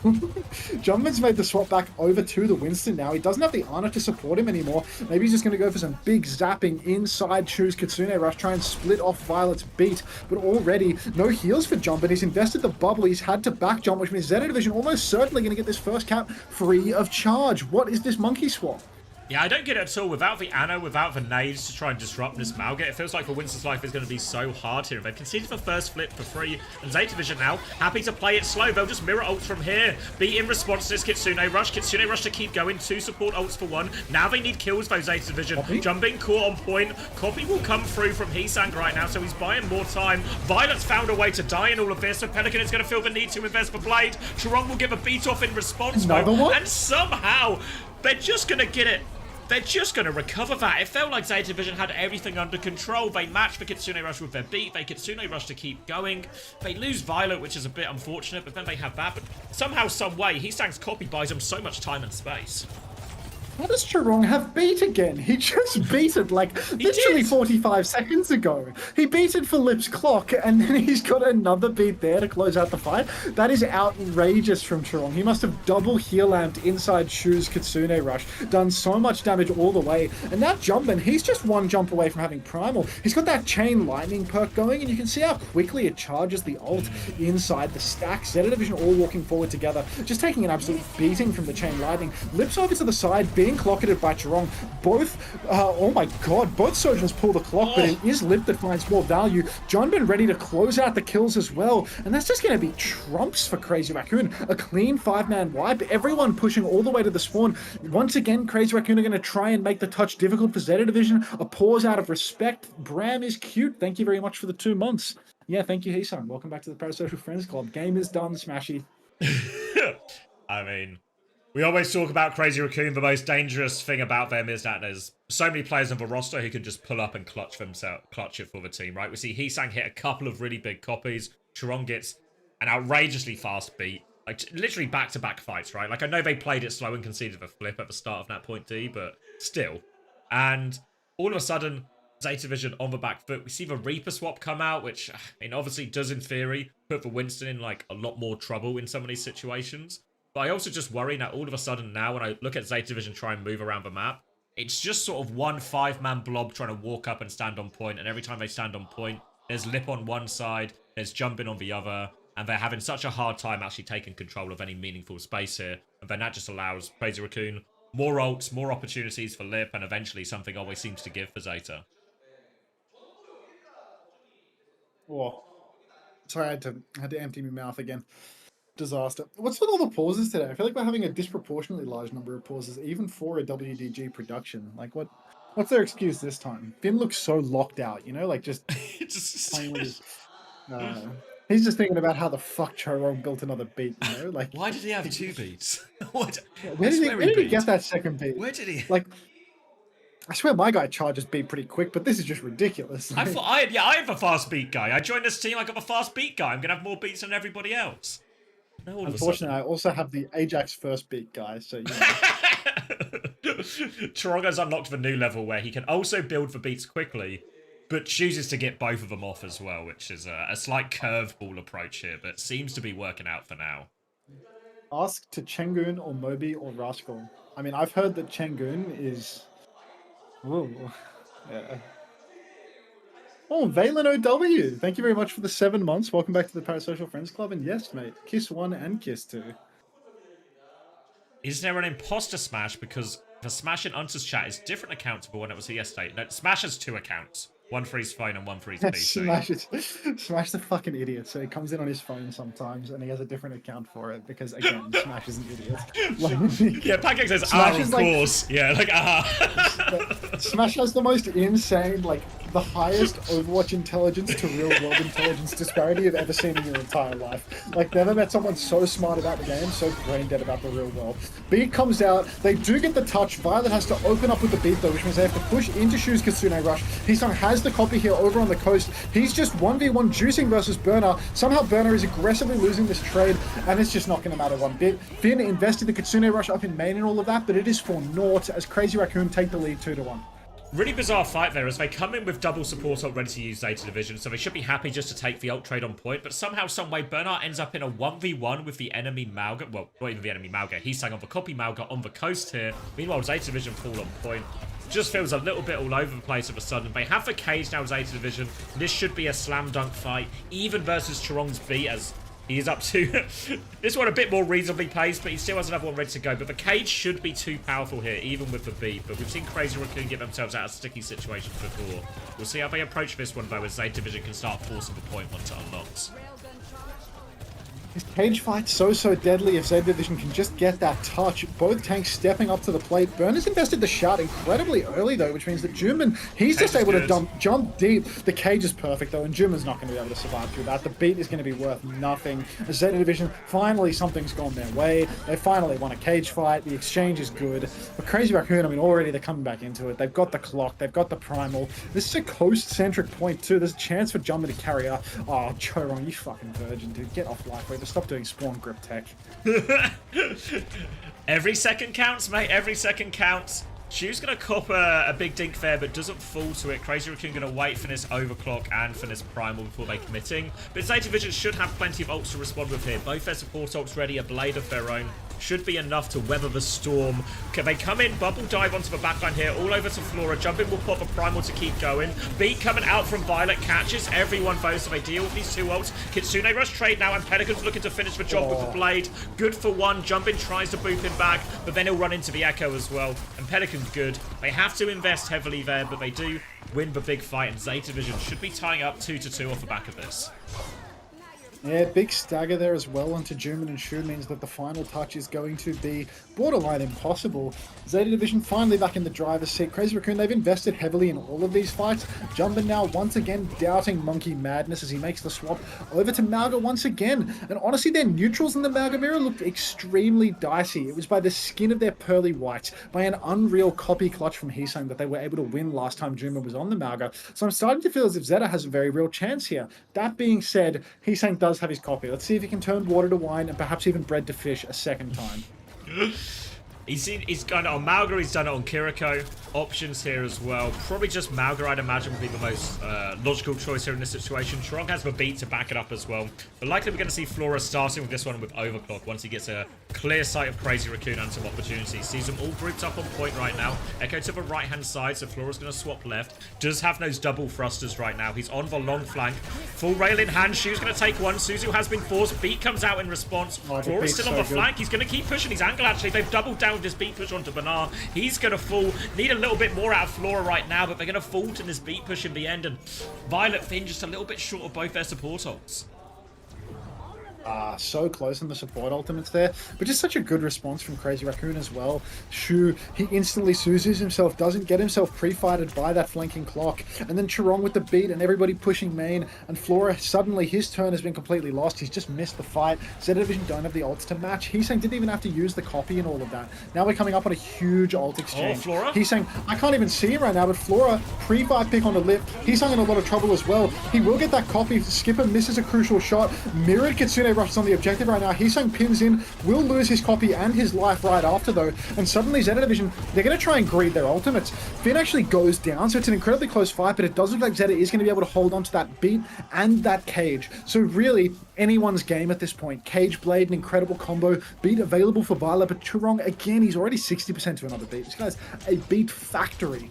Jumpman's made the swap back over to the Winston now. He doesn't have the Ana to support him anymore. Maybe he's just going to go for some big zapping inside Chu's Kitsune Rush, try and split off Violet's beat, but already no heals for Jump, and he's invested the bubble. He's had to back jump, which means Zeta Division almost certainly going to get this first cap free of charge. What is this monkey swap? Yeah, I don't get it at all. Without the Anna, without the nades to try and disrupt this Malga, it feels like for Winston's life is going to be so hard here. They've conceded the first flip for free, and Zeta Vision now happy to play it slow. They'll just mirror ults from here. Be in response to this Kitsune Rush. Kitsune Rush to keep going. 2 support ults for 1. Now they need kills, though, Zeta Vision. Copy. Jumping core on point. Copy will come through from Heesang right now, so he's buying more time. Violet's found a way to die in all of this, so Pelican is going to feel the need to invest for Blade. Chiron will give a beat off in response, though, Another one? and somehow they're just going to get it. They're just going to recover that. It felt like Zeta Vision had everything under control. They matched the Kitsune Rush with their beat. They Kitsune Rush to keep going. They lose Violet, which is a bit unfortunate, but then they have that. But somehow, some way, Heesang's copy buys them so much time and space. How does Chirong have beat again? He just beat it like literally 45 seconds ago. He beat it for Lip's clock, and then he's got another beat there to close out the fight. That is outrageous from Chirong. He must have double heal lamped inside Shu's Kitsune Rush, done so much damage all the way. And now Jumpin, he's just one jump away from having Primal. He's got that Chain Lightning perk going, and you can see how quickly it charges the ult inside the stack. Zeta Division all walking forward together, just taking an absolute beating from the Chain Lightning. Lip's over to the side, being clocketed by Chirong. Both, oh my god, both Sojourns pull the clock, but it is Lip that finds more value. Jonbin ready to close out the kills as well, and that's just going to be trumps for Crazy Raccoon. A clean 5-man wipe, everyone pushing all the way to the spawn. Once again, Crazy Raccoon are going to try and make the touch difficult for Zeta Division. A pause out of respect. Bram is cute. Thank you very much for the 2 months. Yeah, thank you, Heesang. Welcome back to the Parasocial Friends Club. Game is done, Smashy. I mean, we always talk about Crazy Raccoon. The most dangerous thing about them is that there's so many players on the roster who can just pull up and clutch it for the team, right? We see Heesang hit a couple of really big copies. Chiron gets an outrageously fast beat. Like, literally back-to-back fights, right? Like, I know they played it slow and conceded a flip at the start of that point D, but still. And all of a sudden, Zeta Vision on the back foot. We see the Reaper swap come out, which, I mean, obviously does, in theory, put the Winston in, like, a lot more trouble in some of these situations. But I also just worry that all of a sudden now, when I look at Zeta Division try and move around the map, it's just sort of one 5-man blob trying to walk up and stand on point, and every time they stand on point, there's Lip on one side, there's Jumpin on the other, and they're having such a hard time actually taking control of any meaningful space here, and then that just allows Crazy Raccoon more ults, more opportunities for Lip, and eventually something always seems to give for Zeta. Oh, sorry, I had to empty my mouth again. Disaster. What's with all the pauses today? I feel like we're having a disproportionately large number of pauses, even for a WDG production. Like, what's their excuse this time? Finn looks so locked out, you know, like just playing with his. He's just thinking about how the fuck Chirong built another beat, you know? Like, why did he have 2 beats? Where did he get that second beat? Where did he? Like, I swear my guy charges beat pretty quick, but this is just ridiculous. I thought I have a fast beat guy. I joined this team, I got a fast beat guy. I'm gonna have more beats than everybody else. Unfortunately, I also have the Ajax first beat guy, so you know. Chirongo's unlocked the new level where he can also build the beats quickly, but chooses to get both of them off as well, which is a slight curveball approach here, but seems to be working out for now. Ask to Chengun or Moby or Rascal. I mean, I've heard that Chengun is... Ooh. Yeah. Oh, Valen OW. Thank you very much for the 7 months. Welcome back to the Parasocial Friends Club. And yes, mate, Kiss 1 and Kiss 2. Is there an imposter smash? Because the smash in Unser's chat is different account to the one that was here yesterday. No, Smash has 2 accounts. One for his phone and one for his PC. Smash the fucking idiot. So he comes in on his phone sometimes and he has a different account for it because, again, Smash is an idiot. Like, yeah, Pancake says, Smash of course. Yeah, like, Smash has the most insane, like, the highest Overwatch intelligence to real-world intelligence disparity you've ever seen in your entire life. Like, never met someone so smart about the game, so brain-dead about the real world. Beat comes out, they do get the touch. Violet has to open up with the beat, though, which means they have to push into Shu's Kitsune Rush. Heesang has the copy here over on the coast. He's just 1v1 juicing versus Burner. Somehow Burner is aggressively losing this trade, and it's just not going to matter one bit. Finn invested the Kitsune Rush up in main and all of that, but it is for naught as Crazy Raccoon take the lead 2-1. Really bizarre fight there as they come in with double support ult ready to use Zeta Division, so they should be happy just to take the ult trade on point, but somehow, someway, Bernard ends up in a 1v1 with the enemy Malga. Well, not even the enemy Malga. He's sang on the copy Malga on the coast here. Meanwhile, Zeta Division fall on point. Just feels a little bit all over the place of a sudden. They have the cage now, Zeta Division. This should be a slam dunk fight, even versus Chirong's beat, as He's up to this one a bit more reasonably paced, but he still has another one ready to go. But the cage should be too powerful here, even with the beat. But we've seen Crazy Raccoon get themselves out of sticky situations before. We'll see how they approach this one, though, as Zeta Division can start forcing the point once it unlocks. This cage fight's so deadly if Zeta Division can just get that touch. Both tanks stepping up to the plate. Burner's invested the shot incredibly early, though, which means that Juman, he's just able to jump deep. The cage is perfect, though, and Juman's not going to be able to survive through that. The beat is going to be worth nothing. Zeta Division, finally something's gone their way. They finally won a cage fight. The exchange is good. But Crazy Raccoon, I mean, already they're coming back into it. They've got the clock. They've got the primal. This is a coast-centric point, too. There's a chance for Juman to carry up. Oh, Chorong, you fucking virgin, dude. Get off life. Stop doing spawn grip tech. Every second counts, mate. Every second counts. Shu's going to cop a big dink there, but doesn't fall to it. Crazy Raccoon going to wait for this overclock and for this primal before they committing. But Zeta Division should have plenty of ults to respond with here. Both their support ults ready, a blade of their own. Should be enough to weather the storm. Can they come in, bubble dive onto the backline here, all over to Flora. Jumping will pop a primal to keep going. Beat coming out from Violet, catches everyone though, so they deal with these two ults. Kitsune rush trade now, and Pelican's looking to finish the job with the blade. Good for one. Jumping tries to boop him back, but then he'll run into the Echo as well. And Pelican's good. They have to invest heavily there, but they do win the big fight, and Zeta Division should be tying up 2-2 off the back of this. Yeah, big stagger there as well onto Juman and Shu means that the final touch is going to be borderline impossible. Zeta Division finally back in the driver's seat. Crazy Raccoon, they've invested heavily in all of these fights. Jumpin now once again doubting Monkey Madness as he makes the swap over to Malga once again. And honestly, their neutrals in the Malga mirror looked extremely dicey. It was by the skin of their pearly whites, by an unreal copy clutch from Heesung that they were able to win last time Juman was on the Malga. So I'm starting to feel as if Zeta has a very real chance here. That being said, Heesung does have his copy. Let's see if he can turn water to wine and perhaps even bread to fish a second time. He's done it on Malga, he's done it on Kiriko. Options here as well. Probably just Malga, I'd imagine, would be the most logical choice here in this situation. Chorong has the beat to back it up as well. But likely we're going to see Flora starting with this one with Overclock once he gets a clear sight of Crazy Raccoon and some opportunities. Sees them all grouped up on point right now. Echo to the right-hand side, so Flora's going to swap left. Does have those double thrusters right now. He's on the long flank. Full rail in hand. Shu's going to take one. Suzu has been forced. Beat comes out in response. Flora's still on the flank. He's going to keep pushing his angle, actually. They've doubled down with this beat push onto Banar. He's going to fall. Need a little bit more out of Flora right now, but they're going to fall to this beat push in the end. And Violet Finn just a little bit short of both their support ults. So close on the support ultimates there, but just such a good response from Crazy Raccoon as well. Shu, he instantly Suzus himself, doesn't get himself pre-fighted by that flanking clock, and then Chorong with the beat and everybody pushing main, and Flora, suddenly his turn has been completely lost. He's just missed the fight. Zeta Division don't have the ults to match. Heesung didn't even have to use the copy and all of that. Now we're coming up on a huge ult exchange. Flora? Heesung, I can't even see him right now, but Flora, pre-fight pick on the lip. Heesung in a lot of trouble as well. He will get that copy. Skipper misses a crucial shot. Mirrored Kitsune rushes on the objective right now. Heesung pins in, will lose his copy and his life right after though, and suddenly Zeta Division, they're going to try and greed their ultimates. Finn actually goes down, so it's an incredibly close fight, but it does look like Zeta is going to be able to hold on to that beat and that cage. So really, anyone's game at this point. Cage Blade, an incredible combo. Beat available for Violet, but Chorong, again, he's already 60% to another beat. This guy's a beat factory.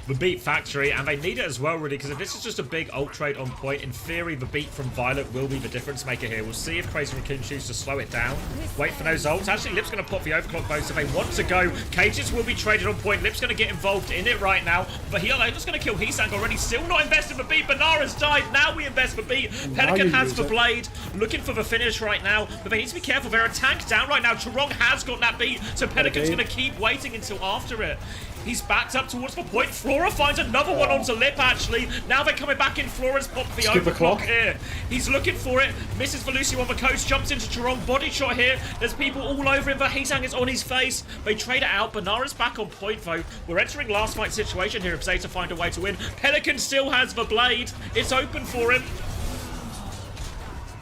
The beat factory, and they need it as well, really, because if this is just a big ult trade on point, in theory, the beat from Violet will be the difference maker here. We'll see if Crazy Raccoon chooses to slow it down. Wait for those ults. Actually, Lip's going to pop the overclock bow, so they want to go. Cages will be traded on point. Lip's going to get involved in it right now, but he alone is going to kill Heesang already. Still not invested for beat. Banara's died. Now we invest for beat. Pelican has the blade, looking for the finish right now, but they need to be careful. They're a tank down right now. Chorong has got that beat, so Pelican's going to keep waiting until after it. He's backed up towards the point. Flora finds another one onto Lip, actually. Now they're coming back in. Flora's popped the overclock here. He's looking for it. Misses Velucio on the coast. Jumps into Chorong. Body shot here. There's people all over him, but Heesang is on his face. They trade it out. Banara's back on point, though. We're entering last fight situation here if Zeta find a way to win. Pelican still has the blade. It's open for him.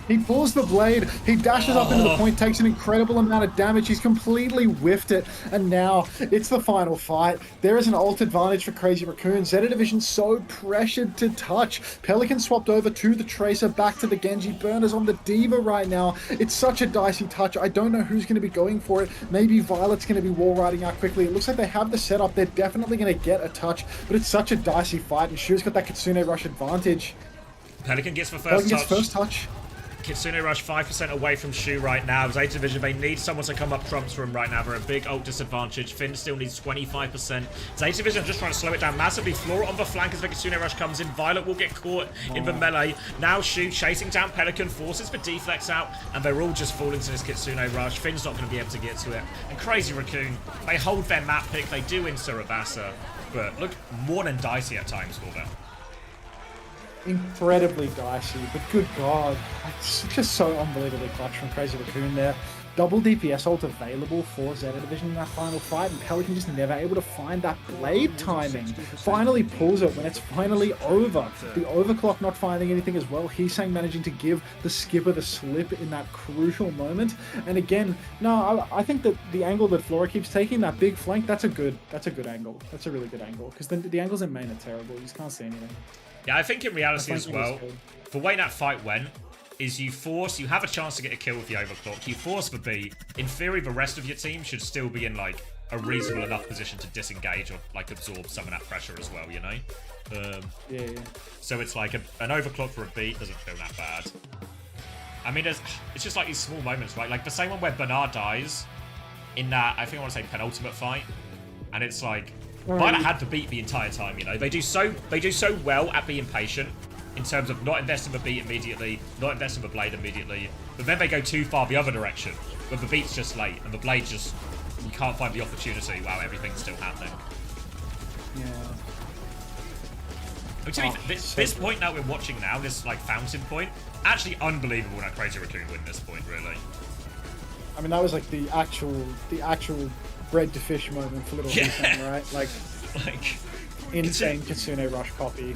He pulls the blade, he dashes up into the point, takes an incredible amount of damage, he's completely whiffed it, and now it's the final fight. There is an ult advantage for Crazy Raccoon. Zeta Division so pressured to touch. Pelican swapped over to the Tracer, back to the Genji. Burner's on the Diva right now. It's such a dicey touch. I don't know who's going to be going for it. Maybe Violet's going to be wall riding out quickly. It looks like they have the setup. They're definitely going to get a touch, but it's such a dicey fight, and Shu's got that Kitsune rush advantage. Pelican gets the Pelican first gets touch. first touch. Kitsune Rush 5% away from Shu right now. Zeta Division, they need someone to come up trumps for him right now. They're a big ult disadvantage. Finn still needs 25%. Zeta Division just trying to slow it down massively. Flora on the flank as the Kitsune Rush comes in. Violet will get caught in the melee. Now Shu chasing down Pelican, forces the deflex out, and they're all just falling to this Kitsune Rush. Finn's not going to be able to get to it. And Crazy Raccoon, they hold their map pick. They do in Surabasa, but look more than dicey at times for them. Incredibly dicey, but good god, it's just so unbelievably clutch from Crazy Raccoon there. Double DPS ult available for Zeta Division in that final fight, and Pelican just never able to find that blade timing. Finally pulls it when it's finally over. The overclock not finding anything as well. Heesang managing to give the skipper the slip in that crucial moment. And again, no, I think that the angle that Flora keeps taking, that big flank, that's a good angle. That's a really good angle, because the angles in main are terrible. You just can't see anything. Yeah, I think in reality as well, good. the way that fight went is you have a chance to get a kill with the overclock. You force the B. In theory, the rest of your team should still be in like a reasonable enough position to disengage or like absorb some of that pressure as well, you know? Yeah. So it's like an overclock for a beat doesn't feel that bad. I mean, it's just like these small moments, right? Like the same one where Bernard dies in that, I think I want to say penultimate fight, and it's like Violet had the beat the entire time, you know. They do so well at being patient in terms of not investing the beat immediately, not investing the blade immediately, but then they go too far the other direction, where the beat's just late and the blade just, you can't find the opportunity while everything's still happening. Yeah. I mean, this point now we're watching now, this like fountain point, actually unbelievable that Crazy Raccoon win this point, really. I mean, that was like the actual bread to fish moment for Little Heesang, right? Like insane Kitsune Rush copy.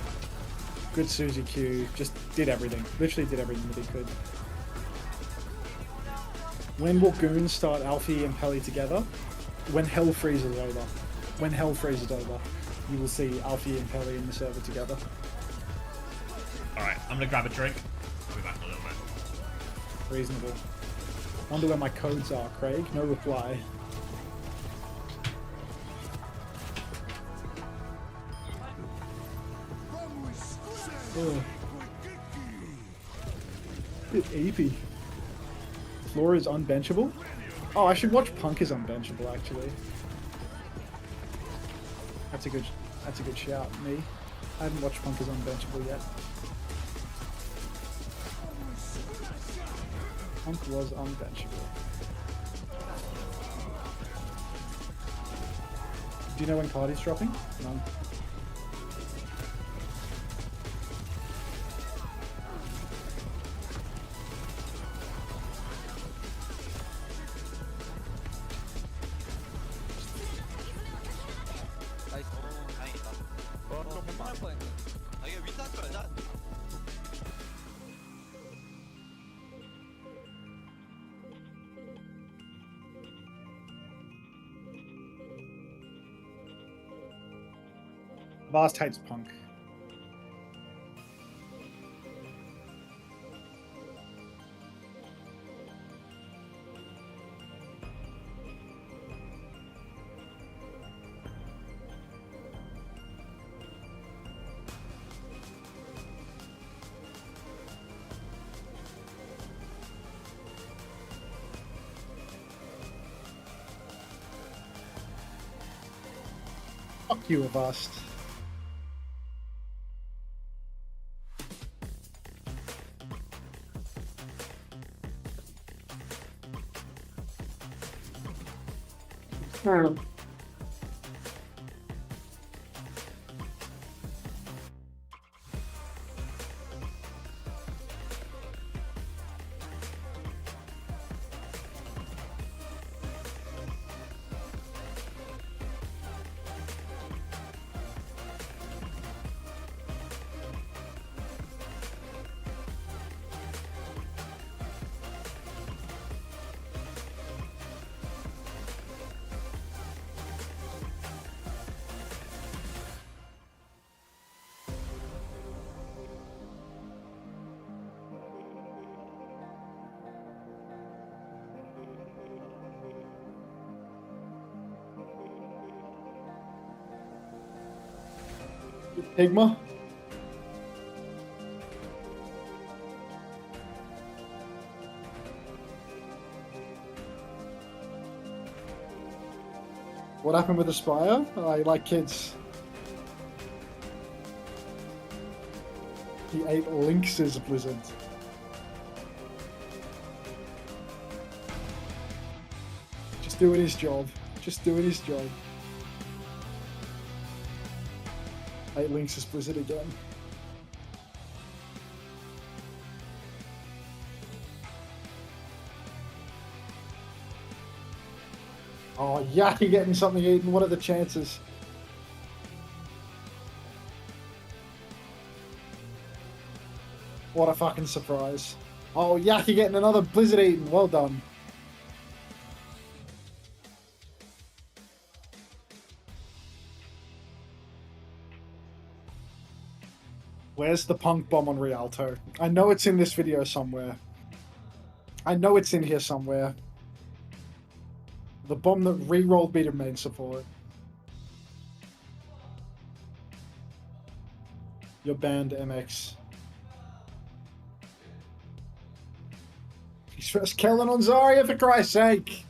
Good Suzy Q, just did everything. Literally did everything that he could. When will Goons start Alfie and Pelly together? When Hell freezes over. When Hell freezes over, you will see Alfie and Pelly in the server together. Alright, I'm gonna grab a drink. I'll be back in a little bit. Reasonable. Wonder where my codes are, Craig. No reply. Oh. Bit AP. Flora is unbenchable. Oh, I should watch Punk is unbenchable actually. That's a good shout, me. I haven't watched Punk is unbenchable yet. Punk was unbenchable. Do you know when Cardi's dropping? None. Vast hates Punk. Fuck you, Avast. Igma? What happened with Aspire? I like kids. He ate Lynx's Blizzard. Just doing his job. Just doing his job. Ate Lynx's Blizzard again. Oh, Yaki getting something eaten. What are the chances? What a fucking surprise. Oh, Yaki getting another Blizzard eaten. Well done. Where's the punk bomb on Rialto? I know it's in this video somewhere. I know it's in here somewhere. The bomb that re-rolled me to main support. You're banned, MX. He's first killing on Zarya, for Christ's sake!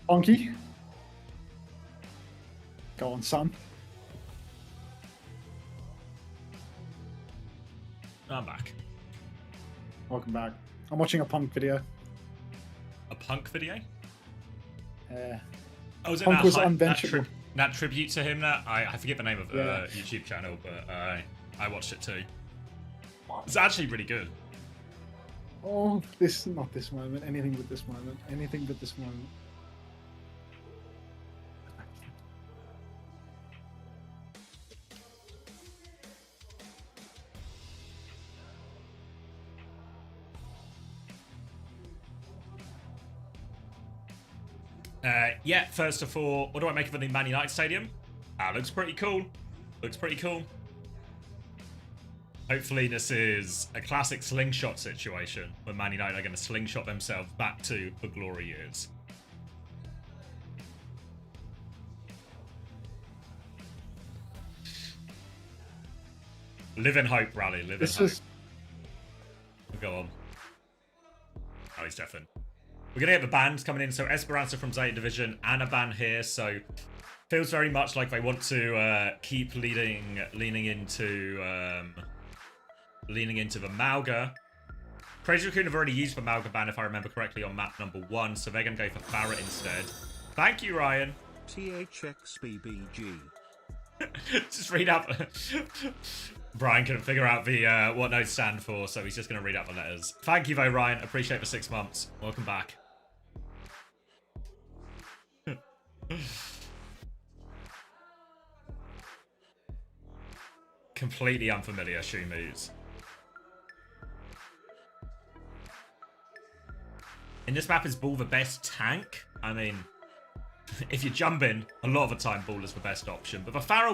Bonky. Go on, son. I'm back. Welcome back. I'm watching a punk video. A punk video? Yeah. Oh, was it Punk that, was that, unbenchable. that tribute to him? That I forget the name of the Yeah. YouTube channel, but I watched it too. It's actually really good. Oh, this, not this moment. Anything but this moment. Anything but this moment. Yeah, first of all, what do I make of the Man United Stadium? Looks pretty cool. Looks pretty cool. Hopefully this is a classic slingshot situation where Man United are going to slingshot themselves back to the glory years. Live in hope, Rally. Live in hope. Go on. Oh, he's deafened. We're going to get the bands coming in. So Esperanza from Zeta Division and a band here. So feels very much like they want to keep leaning into the Mauga. Crazy Raccoon have already used the Mauga ban, if I remember correctly, on map number 1. So they're going to go for Farah instead. Thank you, Ryan. THXBBG. Just read out. Brian couldn't figure out the what notes stand for, so he's just going to read out the letters. Thank you, though, Ryan. Appreciate the 6 months. Welcome back. Completely unfamiliar shoe moves. In this map, is Bull the best tank? I mean, if you're jumping, a lot of the time Bull is the best option. But the Farah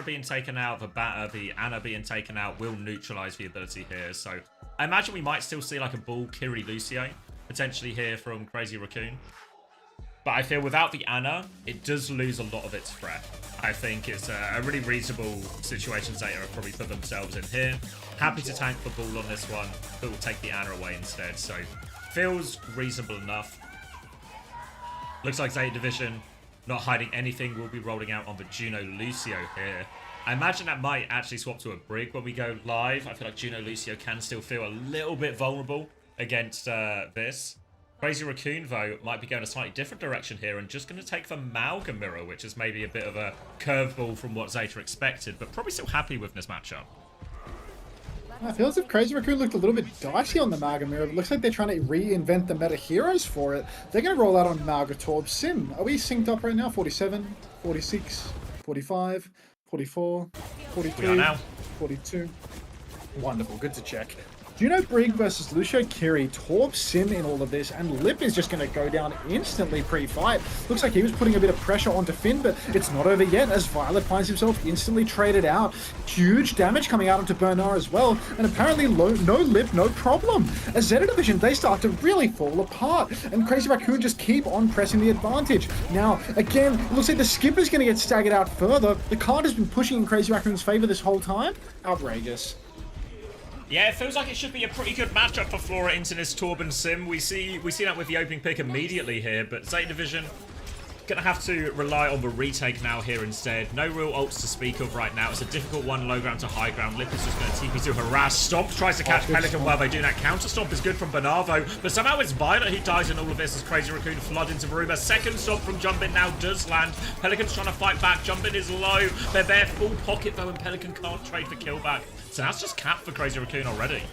being taken out, the Anna being taken out will neutralize the ability here. So I imagine we might still see like a Bull Kiri Lucio potentially here from Crazy Raccoon. But I feel without the Anna, it does lose a lot of its threat. I think it's a really reasonable situation Zeta have probably put themselves in here. Happy to tank the Bull on this one, but will take the Anna away instead. So feels reasonable enough. Looks like Zeta Division, not hiding anything, will be rolling out on the Juno Lucio here. I imagine that might actually swap to a Brig when we go live. I feel like Juno Lucio can still feel a little bit vulnerable against this. Crazy Raccoon, though, might be going a slightly different direction here and just going to take the Mauga Mirror, which is maybe a bit of a curveball from what Zeta expected, but probably still happy with this matchup. I feel as if Crazy Raccoon looked a little bit dicey on the Mauga Mirror. It looks like they're trying to reinvent the meta heroes for it. They're going to roll out on Mauga Torb Sim. Are we synced up right now? 47, 46, 45, 44, 43, 42. Wonderful. Good to check. Juno Brig versus Lucio Kiri, Torb Sim in all of this, and Lip is just going to go down instantly pre-fight. Looks like he was putting a bit of pressure onto Finn, but it's not over yet as Violet finds himself instantly traded out. Huge damage coming out onto Bernard as well, and apparently no Lip, no problem. As Zeta Division, they start to really fall apart, and Crazy Raccoon just keep on pressing the advantage. Now, again, it looks like the skipper's going to get staggered out further. The card has been pushing in Crazy Raccoon's favor this whole time. Outrageous. Yeah, it feels like it should be a pretty good matchup for Flora into this Torben Sim. We see that with the opening pick immediately here, but Zeta Division gonna have to rely on the retake now here instead. No real ults to speak of right now. It's a difficult one, low ground to high ground. Lip is just gonna TP to harass. Stomp tries to catch Pelican while they do that. Counter Stomp is good from Bernardo, but somehow it's Violet who dies in all of this as Crazy Raccoon flood into Varuma. Second Stomp from Jumpin now does land. Pelican's trying to fight back. Jumpin is low. They're there full pocket though, and Pelican can't trade for kill back. So that's just capped for Crazy Raccoon already.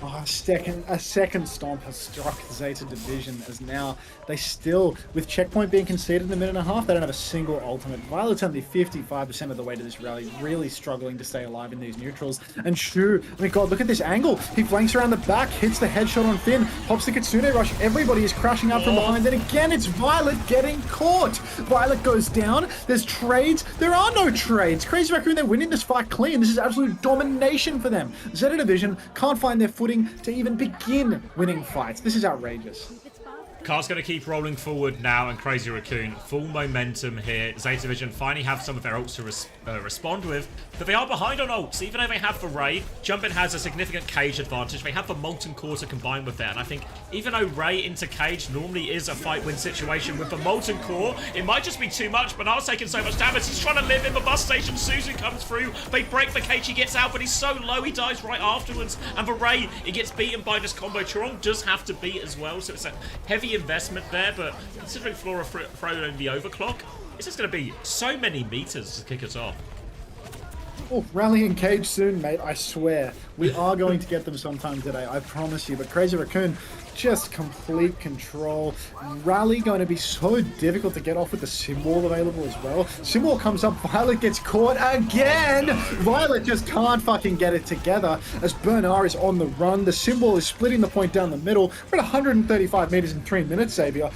Oh, a second stomp has struck Zeta Division as now they still, with checkpoint being conceded in a minute and a half, they don't have a single ultimate. Violet's only 55% of the way to this rally, really struggling to stay alive in these neutrals. And Shu, I mean, God, look at this angle. He flanks around the back, hits the headshot on Finn, pops the Kitsune Rush. Everybody is crashing out from behind. Then again, it's Violet getting caught. Violet goes down. There's trades. There are no trades. Crazy Raccoon, they're winning this fight clean. This is absolute domination for them. Zeta Division can't find their footing to even begin winning fights. This is outrageous. Car's going to keep rolling forward now, and Crazy Raccoon, full momentum here. Zeta Division finally have some of their ults to respond with, but they are behind on ults. Even though they have the Ray, Jumpin has a significant Cage advantage. They have the Molten Core to combine with that, and I think even though Ray into Cage normally is a fight-win situation, with the Molten Core, it might just be too much. Bernard's taking so much damage. He's trying to live in the bus station. Suzu comes through. They break the Cage. He gets out, but he's so low, he dies right afterwards. And the Ray, he gets beaten by this combo. Chiron does have to beat as well, so it's a heavy investment there, but considering Flora throwing the overclock, it's just going to be so many meters to kick us off. Oh, Rally and Cage soon, mate, I swear. We are going to get them sometime today, I promise you. But Crazy Raccoon, just complete control. Rally going to be so difficult to get off with the Symbol available as well. Symbol comes up, Violet gets caught again! Violet just can't fucking get it together as Bernard is on the run. The Symbol is splitting the point down the middle. We're at 135 meters in 3 minutes, Xavier.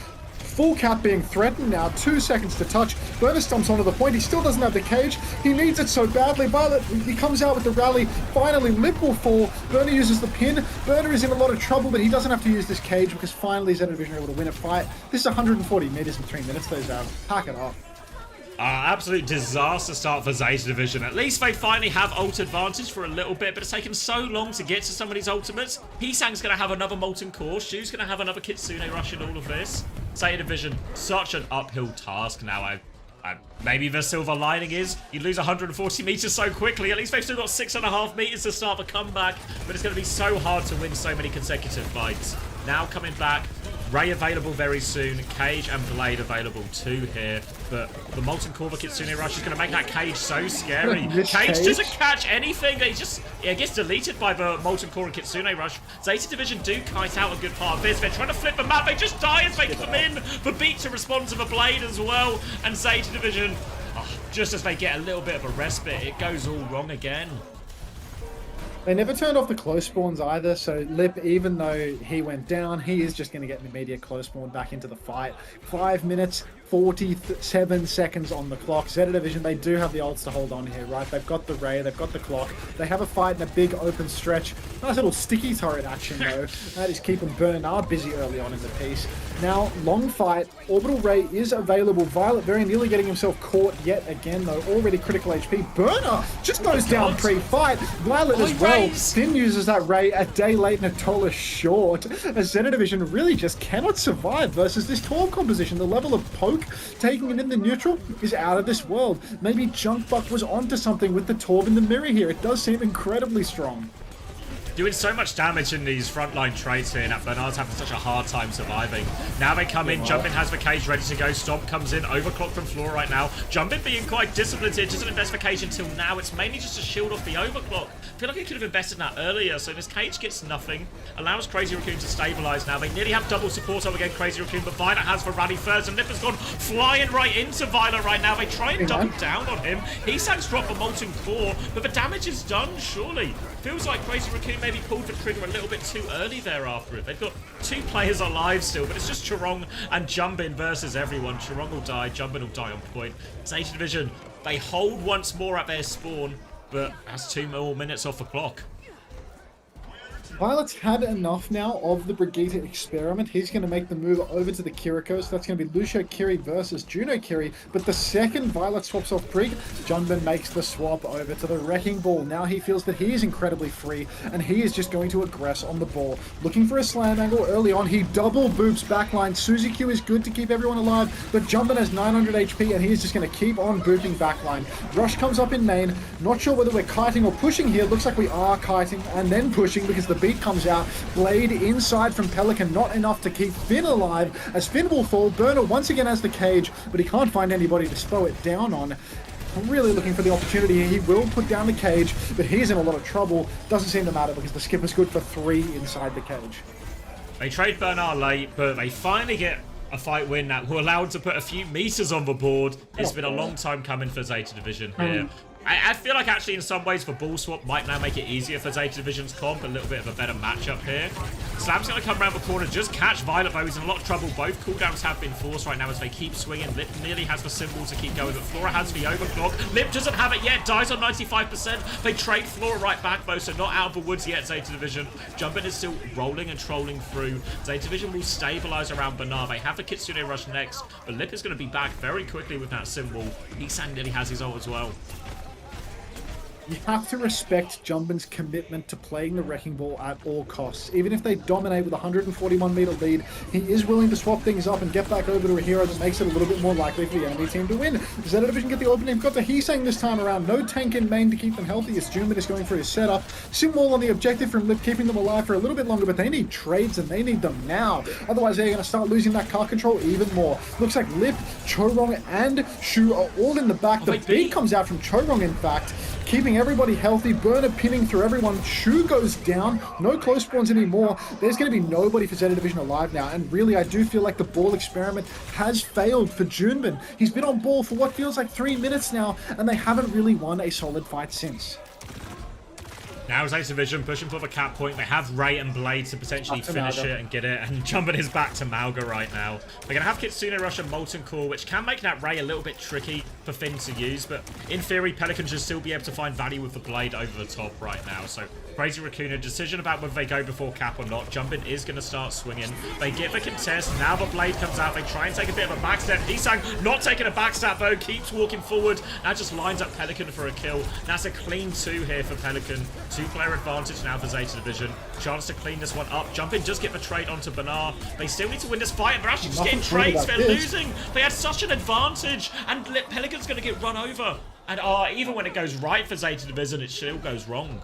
Full cap being threatened now, 2 seconds to touch. Burner stomps onto the point, he still doesn't have the Cage. He needs it so badly. Violet, he comes out with the rally. Finally, Lip will fall. Burner uses the pin. Burner is in a lot of trouble, but he doesn't have to use this Cage because finally Zeta Division are able to win a fight. This is 140 meters in 3 minutes, though, Zav. Pack it up. Absolute disaster start for Zeta Division. At least they finally have ult advantage for a little bit, but it's taken so long to get to some of these ultimates. Hisang's going to have another Molten Core. Shu's going to have another Kitsune Rush in all of this. Zeta Division, such an uphill task now. Maybe the silver lining is you lose 140 meters so quickly. At least they've still got 6.5 meters to start the comeback, but it's going to be so hard to win so many consecutive fights. Now coming back, Ray available very soon, Cage and Blade available too here, but the Molten Core Kitsune Rush is going to make that Cage so scary. Cage doesn't catch anything, it gets deleted by the Molten Core and Kitsune Rush. Zeta Division do kite out a good part of this. They're trying to flip the map, they just die as they come in. The beat to respond to the Blade as well, and Zeta Division, just as they get a little bit of a respite, it goes all wrong again. They never turned off the close spawns either, so Lip, even though he went down, he is just going to get an immediate close spawn back into the fight. 5 minutes, 47 seconds on the clock. Zeta Division, they do have the ults to hold on here, right? They've got the Ray, they've got the clock. They have a fight in a big open stretch. Nice little sticky turret action, though. That is keeping Bernard busy early on in the piece. Now, long fight. Orbital Ray is available. Violet very nearly getting himself caught yet again, though. Already critical HP. Bernard just goes down pre-fight. Violet as well. Finn uses that Ray a day late, Natola short. As Zeta Division really just cannot survive versus this Torb composition. The level of poke taking it in the neutral is out of this world. Maybe Junkbuck was onto something with the Torb in the mirror here. It does seem incredibly strong. Doing so much damage in these frontline trades here, and Bernard's having such a hard time surviving. Now they come in, Jumpin has the Cage ready to go, Stomp comes in, overclock from Flora right now. Jumpin being quite disciplined here, just an investigation until now. It's mainly just to shield off the overclock. I feel like he could have invested in that earlier, so this Cage gets nothing. Allows Crazy Raccoon to stabilize now. They nearly have double support over again, Crazy Raccoon, but Violet has the rally first, and Nipper's gone flying right into Violet right now. They try and double down on him. Hisang's dropped the Molten Core, but the damage is done, surely. Feels like Crazy Raccoon maybe pulled the trigger a little bit too early there after it. They've got 2 players alive still, but it's just Chorong and Jumbin versus everyone. Chorong will die, Jumbin will die on point. Zeta Division, they hold once more at their spawn, but that's 2 more minutes off the clock. Violet's had enough now of the Brigitte experiment. He's going to make the move over to the Kiriko, so that's going to be Lucio Kiri versus Juno Kiri. But the second Violet swaps off Brig, Junbin makes the swap over to the Wrecking Ball. Now he feels that he is incredibly free, and he is just going to aggress on the ball. Looking for a slam angle early on, he double boops backline. Suzy Q is good to keep everyone alive, but Junbin has 900 HP, and he is just going to keep on booping backline. Rush comes up in main. Not sure whether we're kiting or pushing here. Looks like we are kiting and then pushing because the beat comes out. Blade inside from Pelican, not enough to keep Finn alive, as Finn will fall. Burner once again has the cage, but he can't find anybody to slow it down on. Really looking for the opportunity here. He will put down the cage, but he's in a lot of trouble. Doesn't seem to matter because the skipper's good for 3 inside the cage. They trade Bernard late, but they finally get a fight win now. Who are allowed to put a few meters on the board. It's been a long time coming for Zeta Division here. I feel like actually in some ways the ball swap might now make it easier for Zeta Division's comp, a little bit of a better matchup here. Slam's going to come around the corner, just catch Violet though. He's in a lot of trouble. Both cooldowns have been forced right now as they keep swinging. Lip nearly has the symbol to keep going, but Flora has the overclock. Lip doesn't have it yet, dies on 95%. They trade Flora right back though, so not out of the woods yet, Zeta Division. Jumpin is still rolling and trolling through. Zeta Division will stabilize around Bernard. They have the Kitsune Rush next, but Lip is going to be back very quickly with that symbol. Nissan nearly has his ult as well. You have to respect Jumbin's commitment to playing the Wrecking Ball at all costs. Even if they dominate with a 141 meter lead, he is willing to swap things up and get back over to a hero that makes it a little bit more likely for the enemy team to win. Zeta Division get the opening. Got the Heesang this time around. No tank in main to keep them healthy as Jumbin is going for his setup. Simwall on the objective from Lip, keeping them alive for a little bit longer, but they need trades and they need them now. Otherwise, they're going to start losing that car control even more. Looks like Lip, Chorong, and Shu are all in the back. The beat comes out from Chorong, in fact, keeping everybody healthy. Burner pinning through everyone. Shu goes down. No close spawns anymore. There's going to be nobody for Zeta Division alive now. And really, I do feel like the ball experiment has failed for Junbin. He's been on ball for what feels like 3 minutes now, and they haven't really won a solid fight since. Now Zeta Division pushing for the cap point. They have Ray and Blade to potentially finish it and get it. And Jumbin is back to Malga right now. They're going to have Kitsune Rush and Molten Core, which can make that Ray a little bit tricky for Finn to use. But in theory, Pelican should still be able to find value with the Blade over the top right now. So Crazy Raccoon, a decision about whether they go before cap or not. Jumbin is going to start swinging. They get the contest. Now the Blade comes out. They try and take a bit of a backstep. Heesang not taking a backstep though. Keeps walking forward. That just lines up Pelican for a kill. That's a clean 2 here for Pelican. 2-player advantage now for Zeta Division. Chance to clean this one up. Jumbin just get the trade onto Bernard. They still need to win this fight, and they're actually just getting trades. They're losing. They had such an advantage, and Pelican's going to get run over. And even when it goes right for Zeta Division, it still goes wrong.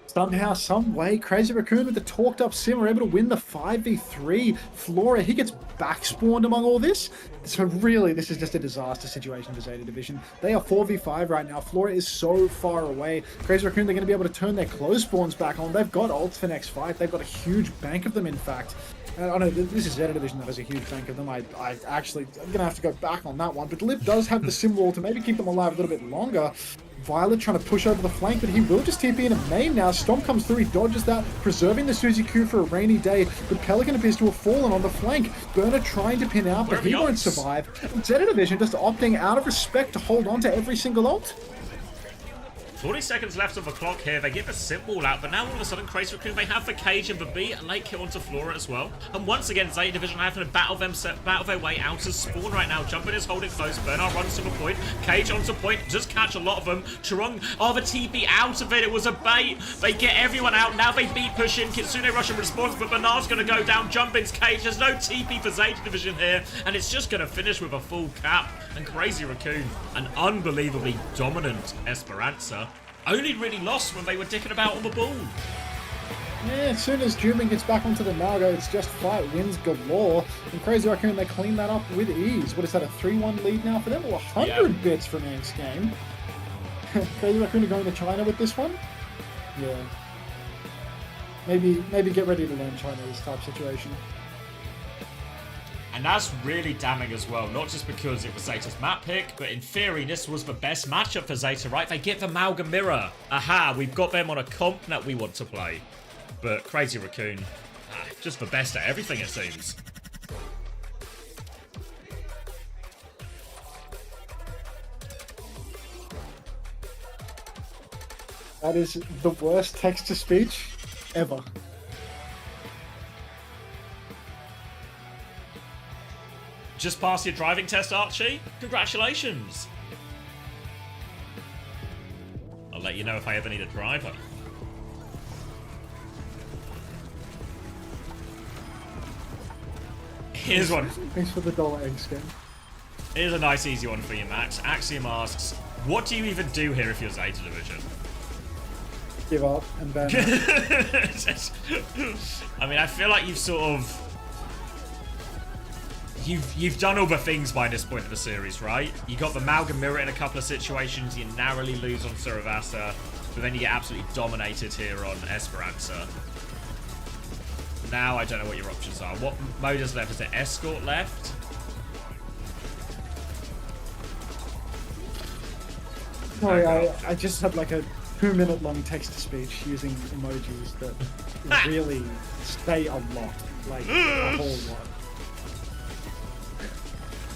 Somehow, some way, Crazy Raccoon with the talked up sim are able to win the 5v3. Flora, he gets back spawned among all this. So really, this is just a disaster situation for Zeta Division. They are 4v5 right now. Flora is so far away. Crazy Raccoon, they're going to be able to turn their close spawns back on. They've got ults for next fight. They've got a huge bank of them, in fact. I know this is Zeta Division that has a huge bank of them. I'm going to have to go back on that one. But Lip does have the sim wall to maybe keep them alive a little bit longer. Violet trying to push over the flank, but he will just TP in a main now. Stomp comes through, he dodges that, preserving the Suzy Q for a rainy day. But Pelican appears to have fallen on the flank. Burner trying to pin out, but he won't survive. Zeta Division just opting out of respect to hold on to every single ult. 40 seconds left on the clock here. They get the symbol out, but now all of a sudden, Crazy Raccoon, they have the cage and the B, a late kill onto Flora as well. And once again, Zeta Division having to battle their way out of spawn right now. Jumpin is holding close. Bernard runs to the point. Cage onto point. Just catch a lot of them. Chorong, the TP out of it. It was a bait. They get everyone out. Now they beat push in. Kitsune Rush in response, but Bernard's going to go down. Jumpin's cage. There's no TP for Zeta Division here, and it's just going to finish with a full cap. And Crazy Raccoon, an unbelievably dominant Esperanza, only really lost when they were dicking about on the ball. Yeah, as soon as Jumbin gets back onto the Malgo, it's just fight wins galore. And Crazy Raccoon, they clean that up with ease. What is that, a 3-1 lead now for them? Well, 100 bits for next game. Crazy Raccoon are going to China with this one? Yeah. Maybe get ready to learn China this type of situation. And that's really damning as well, not just because it was Zeta's map pick, but in theory, this was the best matchup for Zeta, right? They get the Malga Mirror. Aha, we've got them on a comp that we want to play. But Crazy Raccoon, just the best at everything, it seems. That is the worst text-to-speech ever. Just passed your driving test, Archie. Congratulations. I'll let you know if I ever need a driver. Here's one. Thanks for the dollar egg skin. Here's a nice easy one for you, Max. Axiom asks, what do you even do here if you're Zeta Division? Give up and then... I mean, I feel like you've sort of... You've done all the things by this point of the series, right? You got the Malga Mirror in a couple of situations, you narrowly lose on Suravasa, but then you get absolutely dominated here on Esperanza. Now I don't know what your options are. What mode is left? Is it Escort left? Sorry, I just had like a 2-minute long text-to-speech using emojis that really say a lot. Like, a whole lot.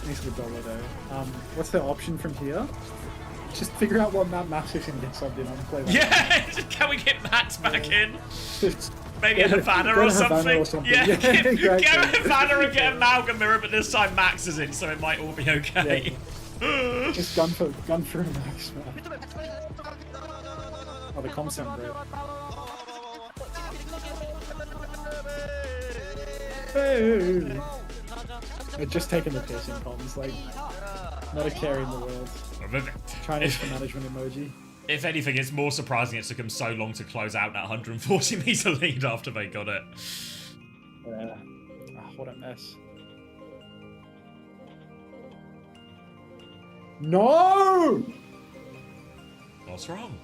Thanks for the dollar though. What's the option from here? Just figure out what map Max is and get subbed in on play. Yeah! Can we get Max back in? Maybe a Go to Havana Havana or something? or something. Yeah, Yeah, get great. a Havana and get a Malga Mirror, but this time Max is in, so it might all be okay. Yeah. Just gun for Max, man. Oh, the comms sound great. Hey. They're just taking the piss in comms, like, not a care in the world. Chinese for management emoji. If anything, it's more surprising it took them so long to close out that 140 meter lead after they got it. Yeah. Oh, what a mess. No! What's wrong?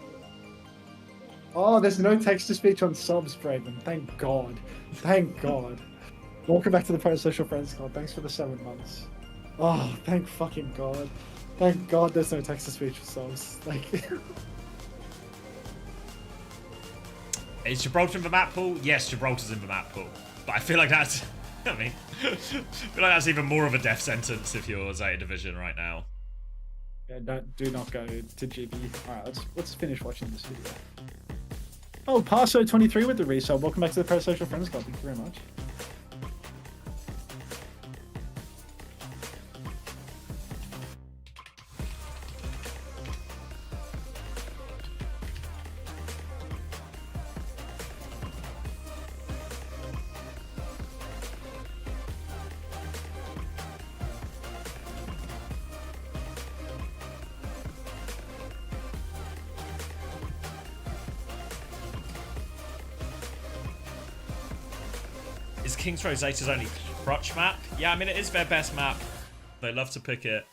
Oh, there's no text-to-speech on subs, Braden. Thank God. Thank God. Welcome back to the Parasocial Friends Club. Thanks for the 7 months. Oh, thank fucking God. Thank God there's no text-to-speech for subs. Like... Is Gibraltar in the map pool? Yes, Gibraltar's in the map pool. But I feel like that's... I mean... I feel like that's even more of a death sentence if you're Zeta Division right now. Yeah, do not go to GB. Alright, let's finish watching this video. Oh, Parso23 with the resub. Welcome back to the Parasocial Friends Club. Thank you very much. Is King's Row Zeta's only crutch map? Yeah, I mean, it is their best map. They love to pick it.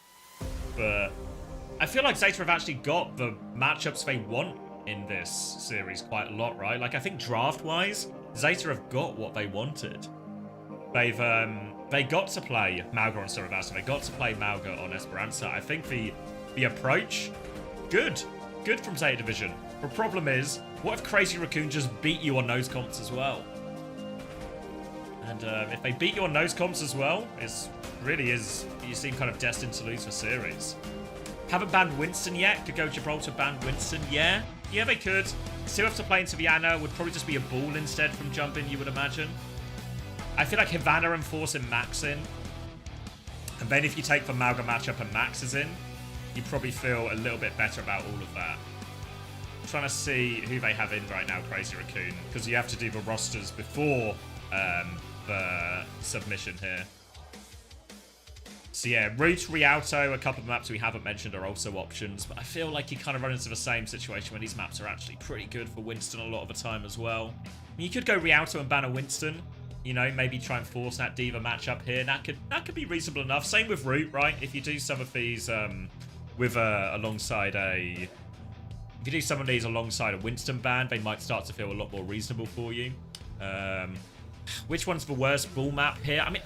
But I feel like Zeta have actually got the matchups they want in this series quite a lot, right? Like, I think draft-wise, Zeta have got what they wanted. They got to play Malga on Suravasa. They got to play Malga on Esperanza. I think the approach, good from Zeta Division. The problem is, what if Crazy Raccoon just beat you on those comps as well? And if they beat you on nose comps as well, you seem kind of destined to lose the series. Haven't banned Winston yet. Could go Gibraltar ban Winston? Yeah, they could. Still have to play into Vienna. Would probably just be a ball instead from jumping, you would imagine. I feel like Havana and forcing Max in. And then if you take the Malga matchup and Max is in, you probably feel a little bit better about all of that. I'm trying to see who they have in right now, Crazy Raccoon, because you have to do the rosters before the submission here. So yeah, Root, Rialto, a couple of maps we haven't mentioned are also options, but I feel like you kind of run into the same situation when these maps are actually pretty good for Winston a lot of the time as well. I mean, you could go Rialto and ban a Winston, you know, maybe try and force that Diva matchup here. That could be reasonable enough. Same with Root, right? If you do some of these alongside a Winston ban, they might start to feel a lot more reasonable for you. Which one's the worst ball map here? I mean,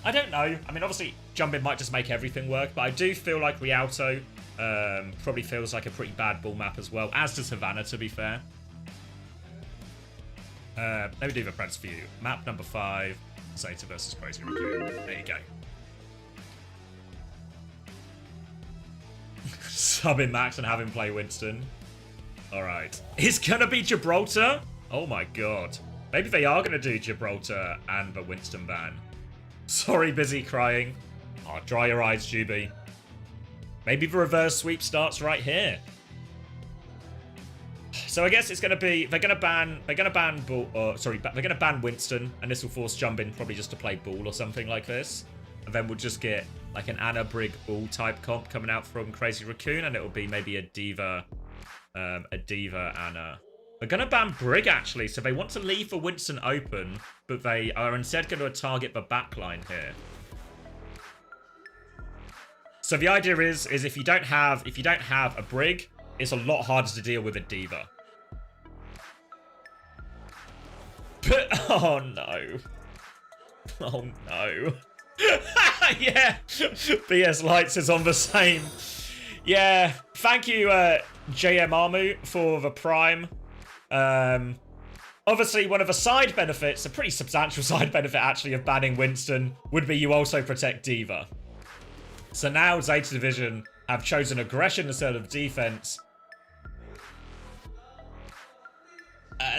I don't know. I mean, obviously, Jumpin might just make everything work, but I do feel like Rialto probably feels like a pretty bad ball map as well, as does Havana, to be fair. Let me do the preds for you. Map number 5, Zeta versus Crazy Raccoon. There you go. Sub in Max and have him play Winston. Alright. It's gonna be Gibraltar? Oh my god. Maybe they are gonna do Gibraltar and the Winston ban. Sorry, busy crying. Oh, dry your eyes, Juby. Maybe the reverse sweep starts right here. So I guess it's gonna be they're gonna ban Winston, and this will force Jumpin probably just to play Ball or something like this. And then we'll just get like an Anna Brig Ball type comp coming out from Crazy Raccoon, and it will be maybe a Diva Anna. They're gonna ban Brig actually, so they want to leave the Winston open, but they are instead going to target the backline here. So the idea is if you don't have a Brig, it's a lot harder to deal with a Diva. But oh no. Oh no. Yeah. BS Lights is on the same. Yeah. Thank you, JM Armu, for the Prime. Obviously, one of the side benefits, a pretty substantial side benefit actually of banning Winston, would be you also protect Diva. So now Zeta Division have chosen aggression instead of defense.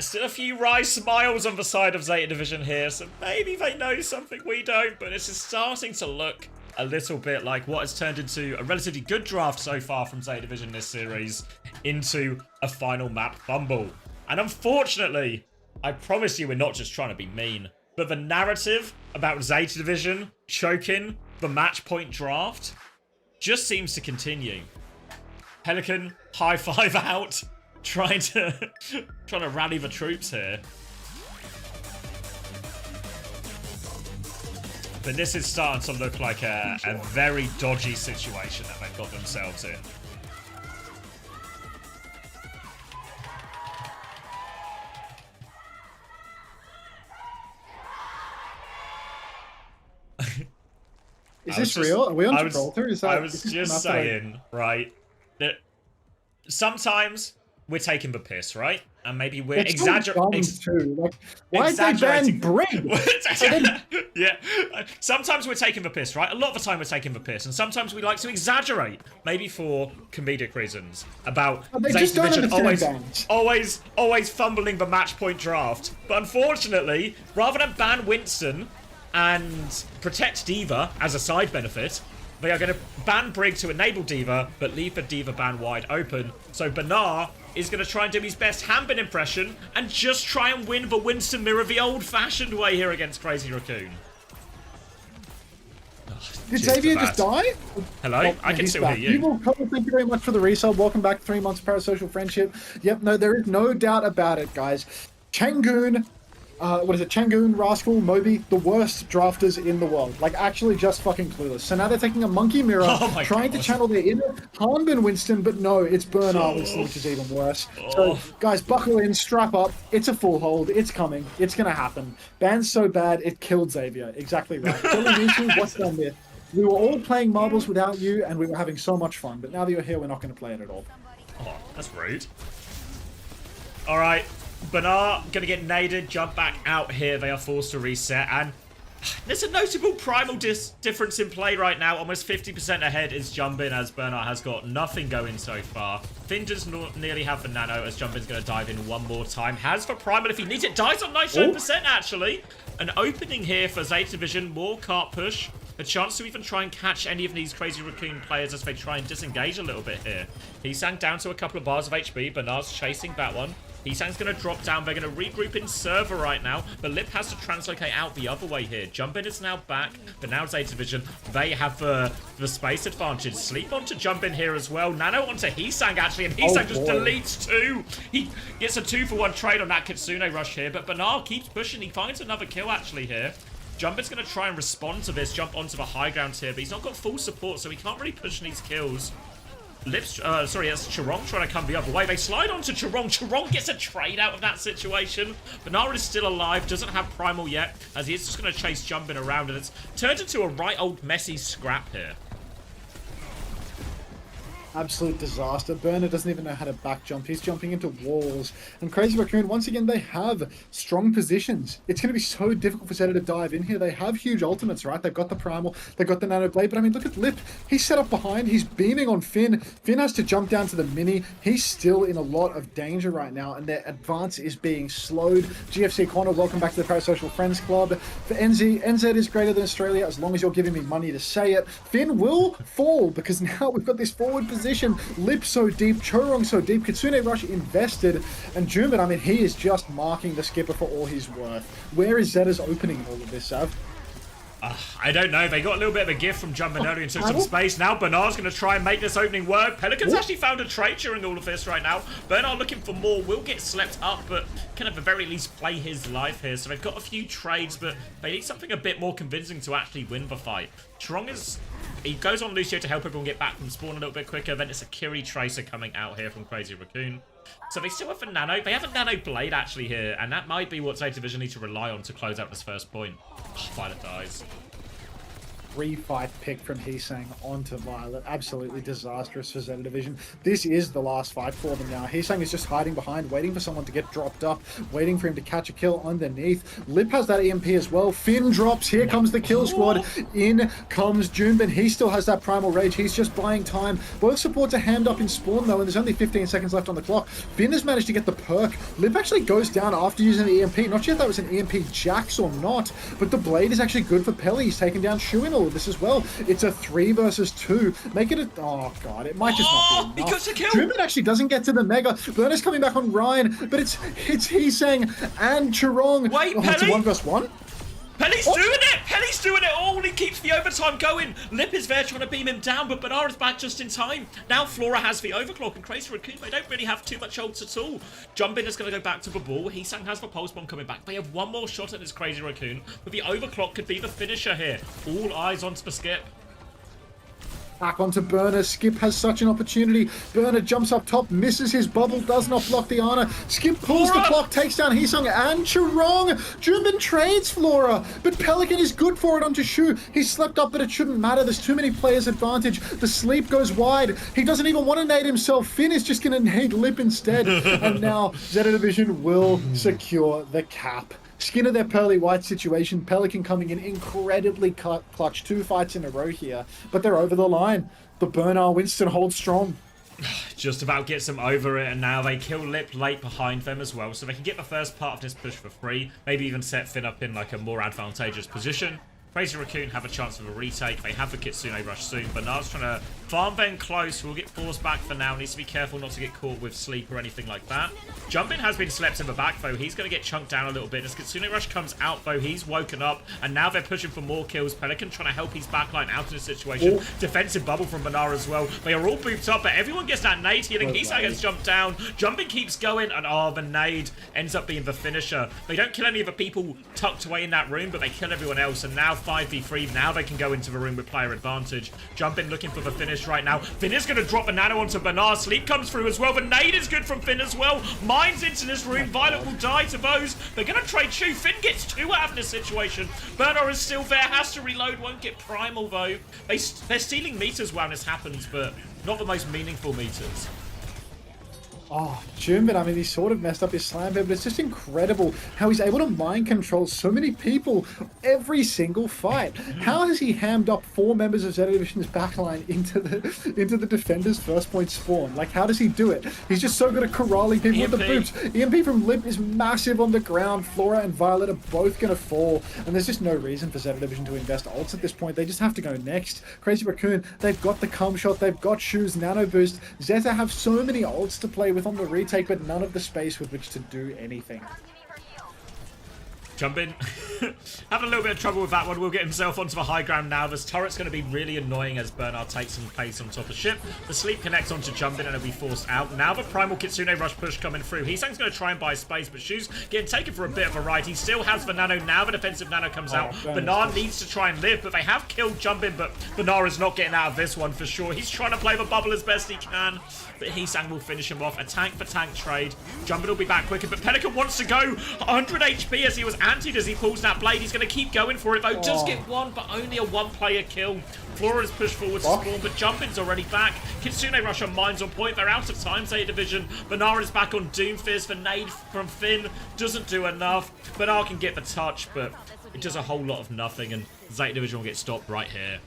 Still a few wry smiles on the side of Zeta Division here, so maybe they know something we don't, but this is starting to look a little bit like what has turned into a relatively good draft so far from Zeta Division this series into a final map fumble. And unfortunately, I promise you we're not just trying to be mean, but the narrative about Zeta Division choking the match point draft just seems to continue. Pelican, high five out, trying to rally the troops here. But this is starting to look like a very dodgy situation that they've got themselves in. Is this real? Are we on Gibraltar? I was just saying, right, that sometimes we're taking the piss, right? And maybe we're exaggerating. Like, why did they ban Brig? Yeah. Sometimes we're taking the piss, right? A lot of the time we're taking the piss. And sometimes we like to exaggerate, maybe for comedic reasons, about Zeta Division always fumbling the match point draft. But unfortunately, rather than ban Winston and protect Diva as a side benefit, they are going to ban Brig to enable Diva, but leave the Diva ban wide open. So Bernard is going to try and do his best Hambin impression and just try and win the Winston mirror the old-fashioned way here against Crazy Raccoon. Did Xavier just die? Hello? Oh, I can still hear you. Evil Cole, thank you very much for the resub. Welcome back. 3 months of parasocial friendship. Yep, no, there is no doubt about it, guys. Changoon, Changoon, Rascal, Moby, the worst drafters in the world. Like, actually just fucking clueless. So now they're taking a monkey mirror, trying to channel their inner Hanbin Winston, but no, it's Bernard Winston, which is even worse. So, guys, buckle in, strap up. It's a full hold. It's coming. It's gonna happen. Ban's so bad, it killed Xavier. Exactly right. What's done there? We were all playing marbles without you, and we were having so much fun. But now that you're here, we're not going to play it at all. Oh, that's rude. All right. Bernard gonna get naded, jump back out here. They are forced to reset, and there's a notable primal difference in play right now. Almost 50% ahead is Jumpin, as Bernard has got nothing going so far. Finn does nearly have the nano, as Jumpin's gonna dive in one more time. Has for primal if he needs it. Dies on 99% actually. An opening here for Zeta Division. More cart push. A chance to even try and catch any of these Crazy Raccoon players as they try and disengage a little bit here. He sank down to a couple of bars of HP. Bernard's chasing that one. Heesang's going to drop down. They're going to regroup in server right now. But Lip has to translocate out the other way here. Jumpin is now back. But now Zeta Division, they have the space advantage. Sleep onto Jumpin here as well. Nano onto Heesang actually. And Heesang just deletes two. He gets a 2-for-1 trade on that Kitsune rush here. But Bernard keeps pushing. He finds another kill actually here. Jumpin's going to try and respond to this. Jump onto the high ground here. But he's not got full support. So he can't really push these kills. Lips, sorry, that's Chirong trying to come the other way. They slide onto Chirong. Chirong gets a trade out of that situation. Banara is still alive, doesn't have Primal yet, as he is just going to chase Jumpin around, and it's turned into a right old messy scrap here. Absolute disaster. Burner doesn't even know how to back jump. He's jumping into walls. And Crazy Raccoon, once again, they have strong positions. It's going to be so difficult for Zeta to dive in here. They have huge ultimates, right? They've got the Primal, they've got the Nano Blade. But I mean, look at Lip. He's set up behind. He's beaming on Finn. Finn has to jump down to the mini. He's still in a lot of danger right now, and their advance is being slowed. GFC Corner, welcome back to the Parasocial Friends Club. For NZ is greater than Australia, as long as you're giving me money to say it. Finn will fall, because now we've got this forward position. Lip so deep, Chorong so deep, Kitsune Rush invested, and Juman, I mean, he is just marking the skipper for all he's worth. Where is Zeta's opening in all of this, Sav? I don't know. They got a little bit of a gift from Jumpin earlier and took some space. Now Bernard's going to try and make this opening work. Pelican's actually found a trade during all of this right now. Bernard looking for more, will get slept up, but can at the very least play his life here. So they've got a few trades, but they need something a bit more convincing to actually win the fight. Trong is... He goes on Lucio to help everyone get back from spawn a little bit quicker. Then it's a Kiri Tracer coming out here from Crazy Raccoon. So they still have a Nano. They have a Nano Blade actually here, and that might be what Zeta Division need to rely on to close out this first point. Oh, Violet dies. Refight pick from Heesang onto Violet. Absolutely disastrous for Zeta Division. This is the last fight for them now. Heesang is just hiding behind, waiting for someone to get dropped up, waiting for him to catch a kill underneath. Lip has that EMP as well. Finn drops. Here comes the kill squad. In comes Junbin. He still has that Primal Rage. He's just buying time. Both supports are hand up in spawn though, and there's only 15 seconds left on the clock. Finn has managed to get the perk. Lip actually goes down after using the EMP. Not sure if that was an EMP Jax or not, but the Blade is actually good for Pelly. He's taken down Shu in all of this as well. It's a 3 versus 2. Make it a... Oh, God. It might just not be enough. He gets a kill! Junbin actually doesn't get to the Mega. Burner's coming back on Ryan, but it's Heesang and Chirong. Wait, It's Pelly? a 1 versus 1? Pelly's doing it! Pelly's doing it all! He keeps the overtime going! Lip is there trying to beam him down, but Banara's back just in time. Now Flora has the overclock, and Crazy Raccoon, they don't really have too much ults at all. Jumpin is going to go back to the ball. Heesang has the pulse bomb coming back. They have one more shot at this Crazy Raccoon, but the overclock could be the finisher here. All eyes onto the skip. Back onto Burner. Skip has such an opportunity. Burner jumps up top, misses his bubble, does not block the Ana. Skip pulls the clock, takes down Heesang and Chirong. Junbin trades Flora, but Pelican is good for it onto Shu. He's slept up, but it shouldn't matter. There's too many players' advantage. The sleep goes wide. He doesn't even want to nade himself. Finn is just going to nade Lip instead. And now Zeta Division will secure the cap. Skin of their pearly white situation. Pelican coming in incredibly clutch. 2 fights in a row here, but they're over the line. The Bernard Winston holds strong. Just about gets them over it, and now they kill Lip late behind them as well, so they can get the first part of this push for free. Maybe even set Finn up in like a more advantageous position. Crazy Raccoon have a chance of a retake. They have the Kitsune Rush soon. Bernard's trying to farm Ben close. We'll get forced back for now. Needs to be careful not to get caught with sleep or anything like that. Jumpin has been slept in the back, though. He's going to get chunked down a little bit. As Kitsune Rush comes out, though, he's woken up. And now they're pushing for more kills. Pelican trying to help his backline out in this situation. Defensive bubble from Bernard as well. They are all booped up, but everyone gets that nade healing. Heesang gets jumped down. Jumpin keeps going, and the nade ends up being the finisher. They don't kill any of the people tucked away in that room, but they kill everyone else. And now 5v3. Now they can go into the room with player advantage. Jumpin looking for the finish right now. Finn is going to drop a nano onto Bernard. Sleep comes through as well. The nade is good from Finn as well. Mines into this room. Violet will die to those. They're going to trade Shu. Finn gets 2 out of this situation. Bernard is still there. Has to reload. Won't get primal though. They're stealing meters while this happens, but not the most meaningful meters. Oh, Junbin, I mean, he sort of messed up his slam here, but it's just incredible how he's able to mind control so many people every single fight. How has he hammed up 4 members of Zeta Division's backline into the defender's first point spawn? Like, how does he do it? He's just so good at corralling people with the boots. EMP from Lip is massive on the ground. Flora and Violet are both going to fall, and there's just no reason for Zeta Division to invest ults at this point. They just have to go next. Crazy Raccoon, they've got the cum shot, they've got Shu's nano boost. Zeta have so many ults to play with on the retake, but none of the space with which to do anything. Jumpin having a little bit of trouble with that one. Will get himself onto the high ground now. This turret's going to be really annoying as Bernard takes some pace on top of ship. The sleep connects onto Jumpin and it'll be forced out. Now the primal Kitsune rush push coming through. Heesang's going to try and buy space, but Shu's getting taken for a bit of a ride. He still has the nano. Now the defensive nano comes out. Bernard needs to try and live, but they have killed Jumpin, but Bernard is not getting out of this one for sure. He's trying to play the bubble as best he can, but Heesang will finish him off. A tank for tank trade. Jumpin will be back quicker, but Pelican wants to go 100 HP as he was antied as he pulls that blade. He's going to keep going for it though. Does get one, but only a one-player kill. Flora is pushed forward to spawn, but Jumpin's already back. Kitsune Rush on mines on point. They're out of time, Zeta Division. Bernard is back on Doomfist. The nade from Finn doesn't do enough. Bernard can get the touch, but it does a whole lot of nothing, and Zeta Division will get stopped right here.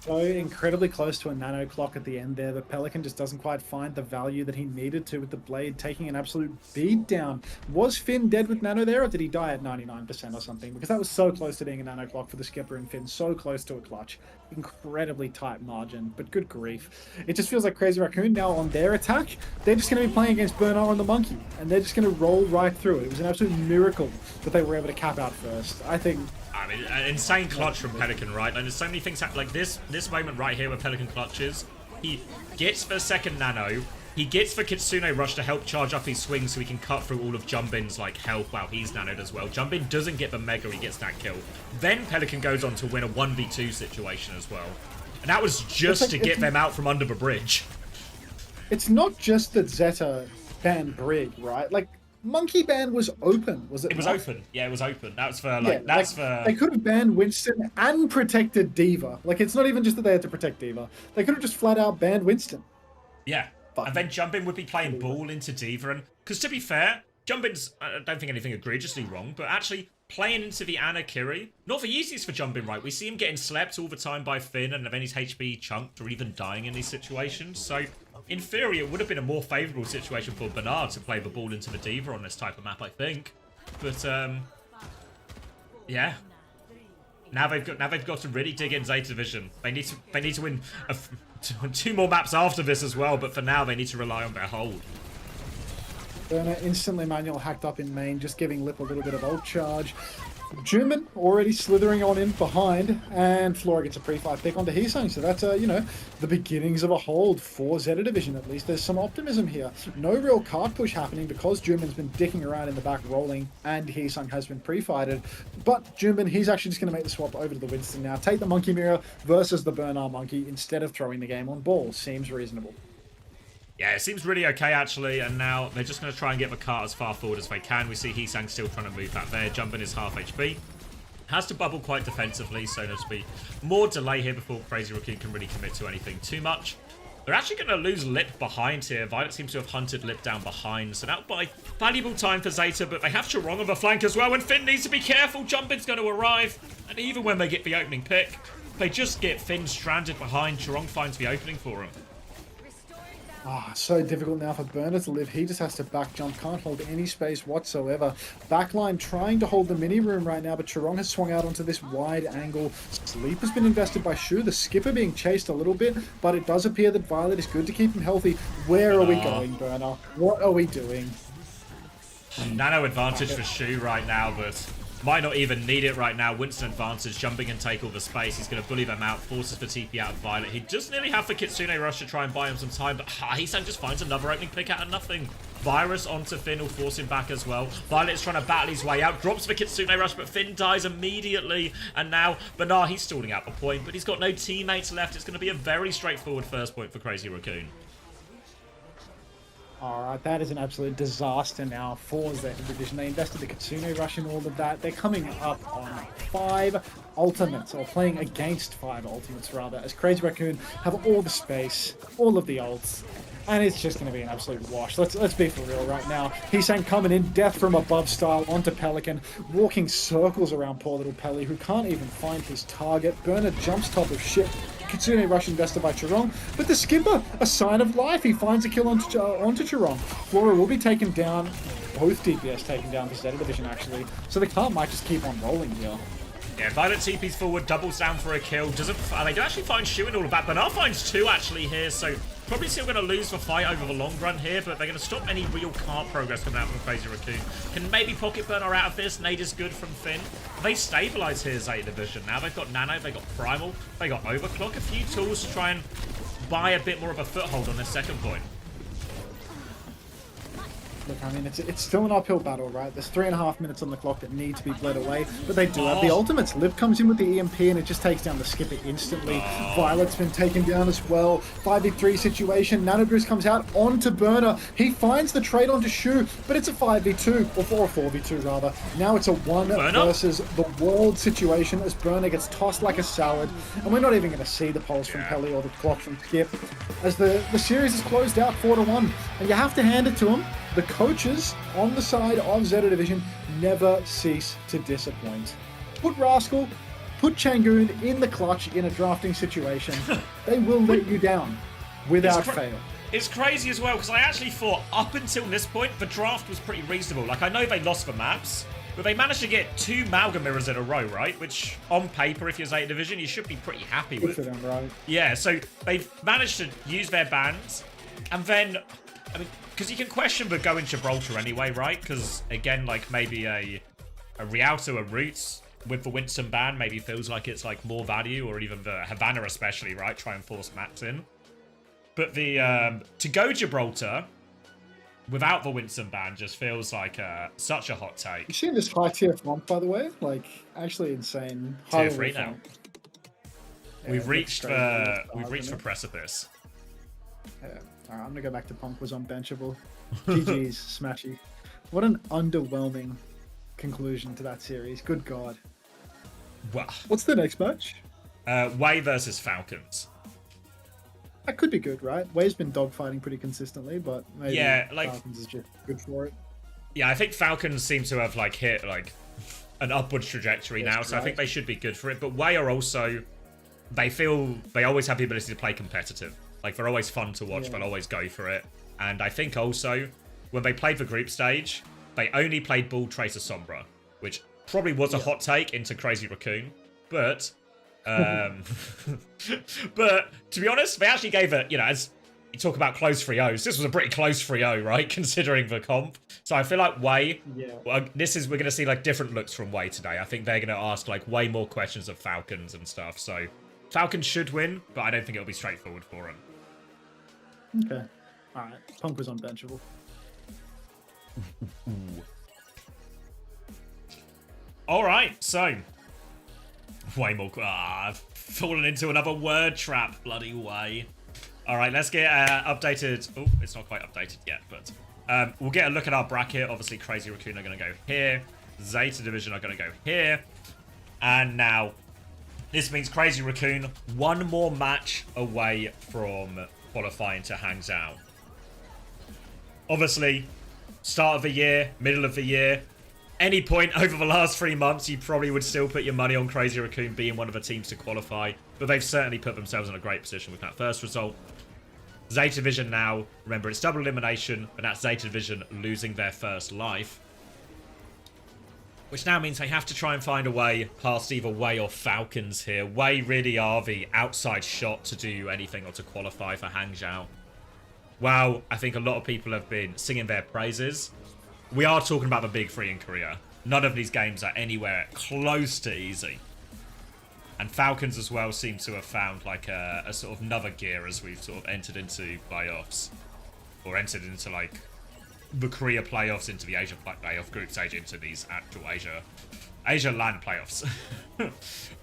So incredibly close to a nano clock at the end there, but Pelican just doesn't quite find the value that he needed to with the blade taking an absolute beat down. Was Finn dead with nano there, or did he die at 99% or something? Because that was so close to being a nano clock for the skipper and Finn, so close to a clutch. Incredibly tight margin, but good grief. It just feels like Crazy Raccoon now on their attack, they're just going to be playing against Bernard and the Monkey, and they're just going to roll right through it. It was an absolute miracle that they were able to cap out first. I think... I mean, an insane clutch from Pelican, right? Like, there's so many things like this moment right here where Pelican clutches. He gets the second nano. He gets the Kitsune Rush to help charge up his swing so he can cut through all of Jumpin's like health while he's nanoed as well. Jumpin doesn't get the Mega, he gets that kill. Then Pelican goes on to win a 1v2 situation as well. And that was just to get them out from under the bridge. It's not just that Zeta banned Brig, right? Like, Monkey ban was open, was it? It was not? open. Yeah, it was open. That's for like Yeah, that's like, for they could have banned Winston and protected D.Va. Like, it's not even just that they had to protect D.Va. They could have just flat out banned Winston. Yeah. And then Jumpin would be playing ball into D.Va, and because to be fair, Jumpin's I don't think anything egregiously wrong, but actually playing into the Anakiri, not the easiest for Jumpin, right? We see him getting slept all the time by Finn, and then his HP chunked or even dying in these situations. So in theory, it would have been a more favourable situation for Bernard to play the ball into the D.Va on this type of map, I think. But yeah. Now they've got to really dig in Zeta Division. They need to win two more maps after this as well, but for now they need to rely on their hold. Burner instantly manual hacked up in main, just giving Lip a little bit of ult charge. German already slithering on in behind, and Flora gets a pre-fight pick onto Heesang, so that's, you know, the beginnings of a hold for Zeta Division at least. There's some optimism here. No real card push happening because German's been dicking around in the back rolling, and Heesang has been pre-fighted. But German, he's actually just going to make the swap over to the Winston now. Take the Monkey Mirror versus the Bernard Monkey instead of throwing the game on ball. Seems reasonable. Yeah, it seems really okay, actually, and now they're just going to try and get the cart as far forward as they can. We see Heesang still trying to move that there. Jumpin is half HP. Has to bubble quite defensively, so there's be more delay here before Crazy Raccoon can really commit to anything too much. They're actually going to lose Lip behind here. Violet seems to have hunted Lip down behind, so that'll buy valuable time for Zeta, but they have Chirong on the flank as well, and Finn needs to be careful. Jumpin's going to arrive, and even when they get the opening pick, they just get Finn stranded behind. Chirong finds the opening for him. Ah, so difficult now for Burner to live. He just has to back jump, can't hold any space whatsoever. Backline trying to hold the mini room right now, but Chirong has swung out onto this wide angle. Sleep has been invested by Shu, the skipper being chased a little bit, but it does appear that Violet is good to keep him healthy. Where are we going, Burner? What are we doing? Nano advantage for Shu right now, but might not even need it right now. Winston advances, jumping and take all the space. He's going to bully them out, forces the TP out of Violet. He just nearly have the Kitsune Rush to try and buy him some time, but Heesang just finds another opening pick out of nothing. Virus onto Finn will force him back as well. Violet is trying to battle his way out, drops the Kitsune Rush, but Finn dies immediately. And now Bernard, he's stalling out the point, but he's got no teammates left. It's going to be a very straightforward first point for Crazy Raccoon. Alright, that is an absolute disaster now for Zeta Division. They invested the Kitsune Rush in all of that. They're coming up on 5 ultimates, or playing against 5 ultimates rather, as Crazy Raccoon have all the space, all of the ults, and it's just going to be an absolute wash. Let's be for real right now. Heesang coming in, death from above style onto Pelican, walking circles around poor little Pelly, who can't even find his target. Burner jumps top of ship. Kitsune Rush invested by Chirong, but the skipper, a sign of life. He finds a kill onto Chirong. Flora will be taken down, both DPS taken down for Zeta Division actually, so the cart might just keep on rolling here. Yeah, Violet TP's forward, doubles down for a kill. They do actually find Shu and all of that. Bernard finds 2 actually here, so probably still going to lose the fight over the long run here, but they're going to stop any real cart progress coming out from Crazy Raccoon. Can maybe pocket Bernard out of this. Nade is good from Finn. They stabilize here, Zeta Division. Now they've got Nano, they got Primal, they got Overclock. A few tools to try and buy a bit more of a foothold on this second point. Look, I mean, it's still an uphill battle, right? There's 3.5 minutes on the clock that need to be bled away, but they do have the ultimates. Liv comes in with the EMP and it just takes down the skipper instantly. Violet's been taken down as well. 5v3 situation. Nanobrews comes out onto Burner. He finds the trade onto Shu, but it's a 5v2, or 4v2 rather. Now it's a 1 versus the world situation as Burner gets tossed like a salad, and we're not even going to see the pulse from Pelly or the clock from Skip as the series is closed out 4-1, and you have to hand it to him. The coaches on the side of Zeta Division never cease to disappoint. Put Rascal, put Changoon in the clutch in a drafting situation. They will let you down without fail. It's crazy as well, because I actually thought up until this point, the draft was pretty reasonable. Like, I know they lost the maps, but they managed to get 2 Malga mirrors in a row, right? Which, on paper, if you're Zeta Division, you should be pretty happy with. Good for them, right? Yeah, so they've managed to use their bans, and then, I mean, because you can question the go in Gibraltar anyway, right? Because, again, like, maybe a Rialto, a Roots with the Winston ban maybe feels like it's, like, more value, or even the Havana especially, right? Try and force Max in. But the, to go Gibraltar without the Winston ban just feels like such a hot take. You seen this high tier font, by the way? Like, actually insane. Tier 3 now. Yeah, We've reached the precipice. Yeah. Alright, I'm gonna go back to Punk was unbenchable. GG's, Smashy. What an underwhelming conclusion to that series. Good God. Wow. What's the next match? Way versus Falcons. That could be good, right? Way's been dogfighting pretty consistently, but maybe Falcons is just good for it. Yeah, I think Falcons seem to have like hit like an upwards trajectory now, so I think they should be good for it. But Way are also, they always have the ability to play competitive. Like, they're always fun to watch, they'll always go for it. And I think also, when they played the group stage, they only played Bull Tracer Sombra, which probably was a hot take into Crazy Raccoon. But, but, to be honest, they actually gave it, you know, as you talk about close 3-0s, this was a pretty close 3-0, right, considering the comp. So I feel like Way, well, we're going to see, like, different looks from Way today. I think they're going to ask, like, way more questions of Falcons and stuff. So Falcons should win, but I don't think it'll be straightforward for them. Okay. Alright. Punk was unbenchable. Alright, so. Way more. I've fallen into another word trap. Bloody Way. Alright, let's get updated. Oh, it's not quite updated yet, but we'll get a look at our bracket. Obviously, Crazy Raccoon are going to go here. Zeta Division are going to go here. And now, this means Crazy Raccoon, 1 more match away from qualifying to Hangzhou. Obviously, start of the year, middle of the year, any point over the last 3 months, you probably would still put your money on Crazy Raccoon being one of the teams to qualify, but they've certainly put themselves in a great position with that first result. Zeta Division now, remember it's double elimination, but that's Zeta Division losing their first life. Which now means they have to try and find a way past either Way or Falcons here. Way really are the outside shot to do anything or to qualify for Hangzhou. Wow, I think a lot of people have been singing their praises. We are talking about the big 3 in Korea. None of these games are anywhere close to easy. And Falcons as well seem to have found like a sort of another gear as we've sort of entered into playoffs. Or entered into like the Korea playoffs, into the Asia playoff group stage, into these actual Asia LAN playoffs.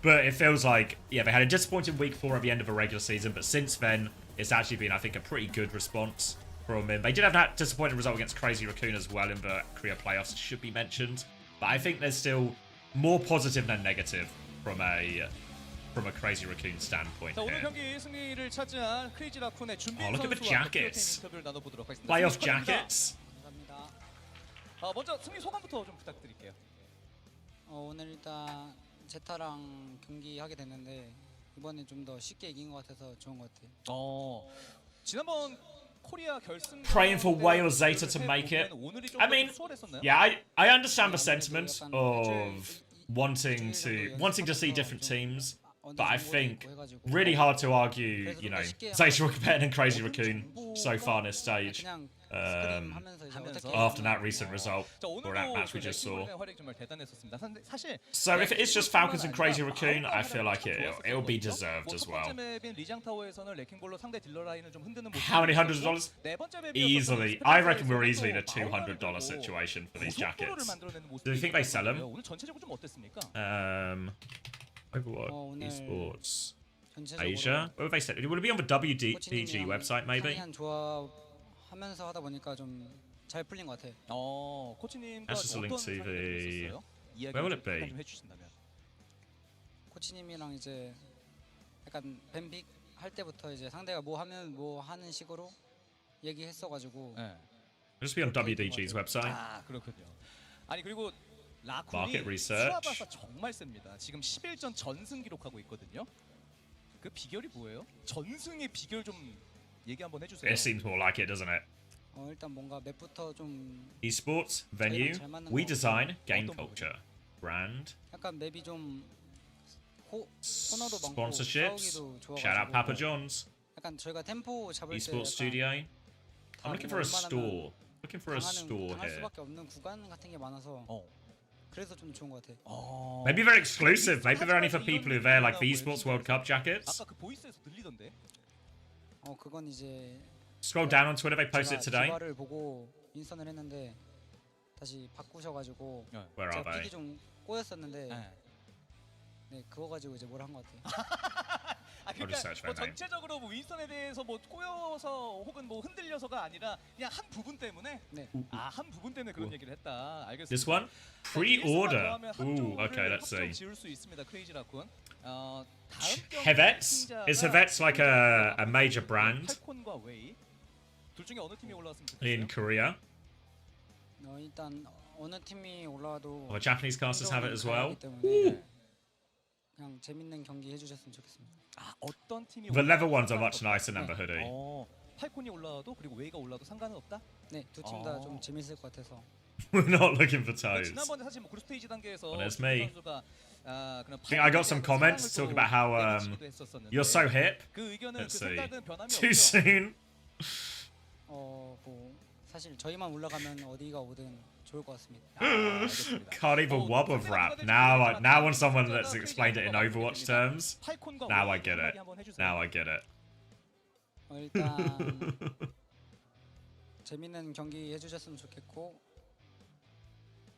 But it feels like, yeah, they had a disappointing week 4 at the end of the regular season, but since then, it's actually been, I think, a pretty good response from him. They did have that disappointing result against Crazy Raccoon as well in the Korea playoffs, should be mentioned. But I think there's still more positive than negative from a Crazy Raccoon standpoint here. Oh, look at the jackets. Playoff jackets. 먼저 승리 소감부터 좀 부탁드릴게요. 오늘 일단 제타랑 경기하게 됐는데 이번에 좀 더 쉽게 이긴 것 같아서 좋은 것 같아요. 지난번 코리아 결승 Praying for Way or Zeta to make it. I mean, yeah, I understand the sentiment of wanting to see different teams. But I think really hard to argue, you know, Zacian Rocket and Crazy Raccoon so far in this stage. After that recent result, or that match we just saw. So if it is just Falcons and Crazy Raccoon, I feel like it'll be deserved as well. How many hundreds of dollars? Easily. I reckon we're easily in a $200 situation for these jackets. Do you think they sell them? Overwatch, esports, Asia? Where would they sell it? Would it be on the WDG website, maybe? 하면서 하다 보니까 좀 잘 풀린 것 같아. 코치님과 That's just a link 어떤 to the... 상황이 있었어요? Where will it 이야기 be? 좀 해주신다면. 코치님이랑 이제 약간 뱀픽 할 때부터 이제 상대가 뭐 하면 뭐 하는 식으로 얘기했어가지고. 네. Just be on WDG's website. 아 그렇군요. 아니 그리고 Market 라쿤이 research. 수아바사 정말 셉니다. 지금 11전 전승 기록하고 있거든요. 그 비결이 뭐예요? 전승의 비결 좀 얘기 한번 해주세요. It seems more like it, doesn't it? 일단 뭔가 맵부터 좀 Esports, venue, we design, game culture, brand, 약간 맵이 좀 코너도 많고 sponsorships. 싸우기도 Shout out 좋아가지고 Papa John's. 약간 저희가 템포 잡을 때 Esports studio. I'm looking for a store. Looking for a store 당할 here. 수밖에 없는 구간 같은 게 많아서 그래서 좀 좋은 것 같아. Maybe they're exclusive. Maybe they're only for people who wear like the Esports World Cup jackets. 아까 그 보이스에서 들리던데. 그건 이제 Scroll down on Twitter. They posted today. 기발을 보고 인스턴을 했는데 다시 바꾸셔가지고 Where are 제가 they? 픽이 좀 꼬였었는데 네 그거 가지고 이제 뭘 한 것 같아. 아 그러니까 뭐 전체적으로 뭐 윈스턴에 대해서 뭐 꼬여서 혹은 뭐 흔들려서가 아니라 그냥 한 부분 때문에 한 부분 때문에 그런 얘기를 했다. 알겠습니다. This one? Pre-order. Ooh, okay, let's see. 지을 수 있습니다. 크레이지 라쿤. Hevets? Is Hevets like a major brand 팔콘과 웨이 둘 중에 어느 팀이 올라왔으면 in 좋겠어요? Korea? 일단 어느 팀이 올라와도 Or Japanese casters have it as well? 그냥 재밌는 경기 해주셨으면 좋겠습니다. 어떤 팀이 The leather ones are much nicer than the hoodie. 팔콘이 올라와도 그리고 웨이가 올라도 상관은 없다? 네, 두 팀 다 좀 재밌을 것 같아서. We're not looking for toes. 지난번에 사실 뭐 그룹 스테이지 단계에서 Well, there's me. 선수가 I think I got some comments talking about how you're so hip. 그 의견은 Let's 그 see. 생각은 변함이 Too 없죠. soon. 뭐 사실 저희만 올라가면 어디가 오든 좋을 것 같습니다. Can't even wob of rap. Now when someone that's explained it in Overwatch terms, now I get it. Now I get it. 일단 재밌는 경기 해주셨으면 좋겠고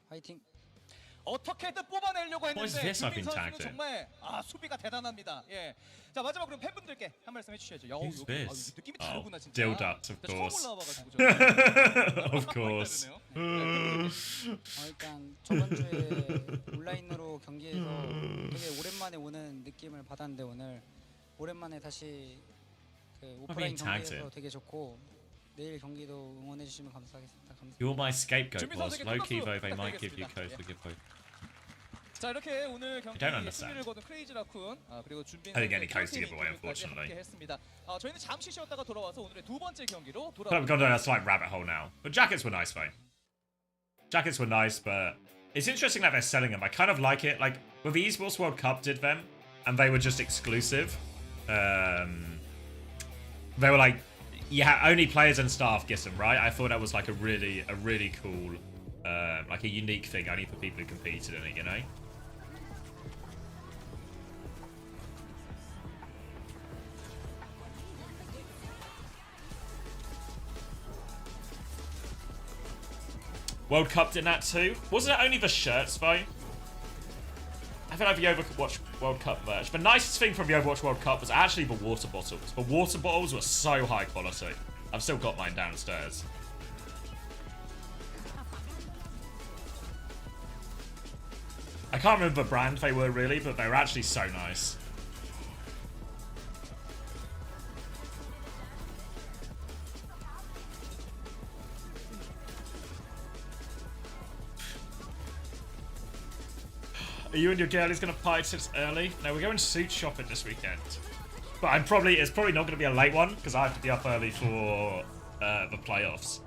화이팅. 어떻게든 뽑아내려고 What is 했는데 this I've 규민 been 선수는 tagged in? 정말 수비가 대단합니다. 예. 자 마지막으로 팬분들께 한 말씀 해주셔야죠. Who's 여기 this? 느낌이 Oh, 다르구나 진짜. Dilduts, of 처음 course. 올라와가지고 Of course. 일단 저번 주에 온라인으로 경기에서 되게 오랜만에 오는 느낌을 받았는데 오늘 오랜만에 다시 그 오프라인 경기에서 되게 좋고 내일 경기도 응원해 주시면 감사하겠습니다. 감사합니다. You're my scapegoat, boss. Low key though, they might give you code for giveaway. 자 이렇게 오늘 경기 don't understand. 승리를 거둔 크레이지 라쿤 그리고 준빈 I didn't get any codes to 선수의 give away, 인터뷰까지 unfortunately. 함께했습니다. 저희는 잠시 쉬었다가 돌아와서 오늘의 두 번째 경기로 But I've gone down a slight rabbit hole now. But jackets were nice, though. Jackets were nice, but it's interesting that they're selling them. I kind of like it. Like, well, the Esports World Cup did them, and they were just exclusive. They were like, yeah, only players and staff get them, right? I thought that was like a really cool, like a unique thing, only for people who competed in it, you know? World Cup did that too. Wasn't it only the shirts though? I feel like the Overwatch World Cup merch. The nicest thing from the Overwatch World Cup was actually the water bottles. The water bottles were so high quality. I've still got mine downstairs. I can't remember the brand they were really, but they were actually so nice. Are you and your girlies gonna party since early? No, we're going suit shopping this weekend. But it's probably not gonna be a late one because I have to be up early for the playoffs.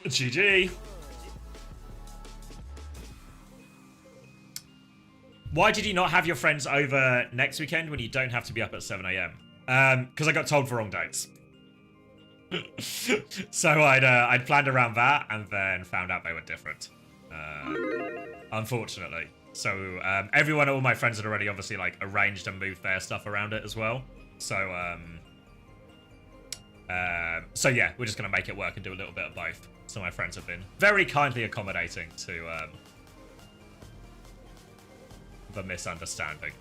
GG. Why did you not have your friends over next weekend when you don't have to be up at 7 a.m.? Because I got told for wrong dates. So I'd planned around that and then found out they were different. Unfortunately. So everyone, all my friends had already obviously like arranged and moved their stuff around it as well. So so yeah, we're just gonna make it work and do a little bit of both. So my friends have been very kindly accommodating to the misunderstanding.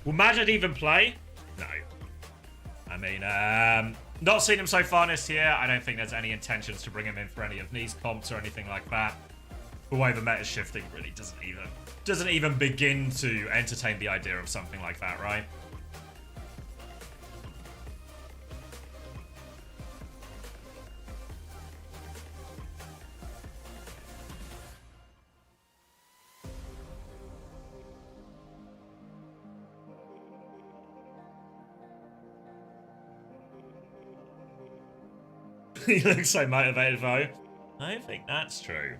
Will Majid even play? No. I mean, not seen him so far this year. I don't think there's any intentions to bring him in for any of these comps or anything like that. The way the meta's shifting really doesn't even begin to entertain the idea of something like that, right? He looks so motivated, though. I don't think that's true.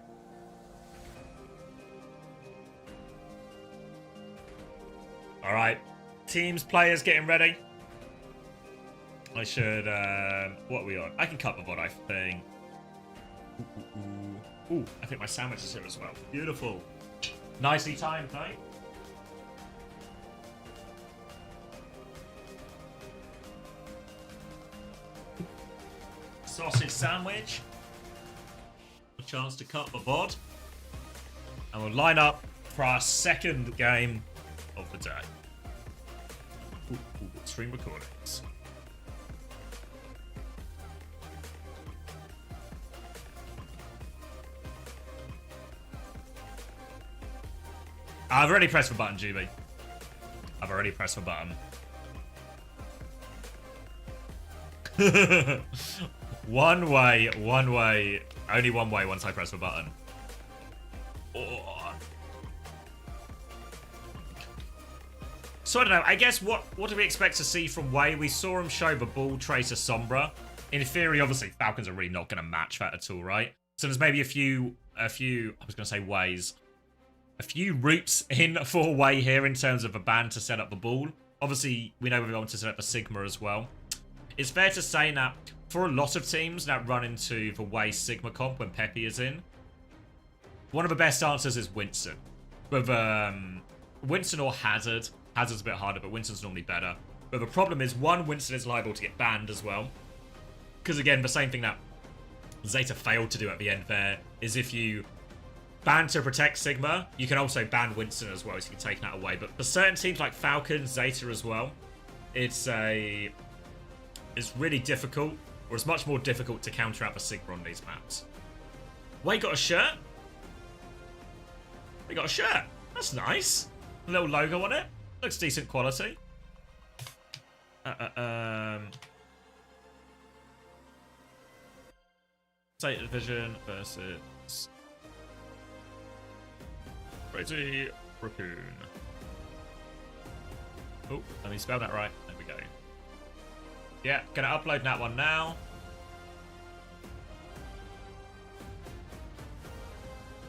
Alright. Teams, players getting ready. I should, what are we on? I can cut the VOD, I think. Ooh, I think my sandwich is here as well. Beautiful. Nicely timed, mate. Sausage sandwich. A chance to cut the VOD. And we'll line up for our second game of the day. Stream recordings. I've already pressed the button, GB. I've already pressed the button. One way, only one way once I press the button. Oh. So I don't know, I guess what do we expect to see from Way? We saw him show the ball tracer Sombra. In theory, obviously, Falcons are really not going to match that at all, right? So there's maybe a few, I was going to say ways. A few routes in for Way here in terms of a ban to set up the ball. Obviously, we know we want to set up the Sigma as well. It's fair to say that for a lot of teams that run into the Way Sigma comp when Pepe is in, one of the best answers is Winston. With Winston or Hazard. Hazard's a bit harder, but Winston's normally better. But the problem is, one, Winston is liable to get banned as well. Because again, the same thing that Zeta failed to do at the end there is if you ban to protect Sigma, you can also ban Winston as well, so you can take that away. But for certain teams like Falcons, Zeta as well, it's really difficult, or it's much more difficult to counter out the Sigma on these maps. Way got a shirt? They got a shirt. That's nice. A little logo on it. Looks decent quality. Zeta Division versus Crazy Raccoon. Oh, let me spell that right. There we go. Yeah, gonna upload that one now.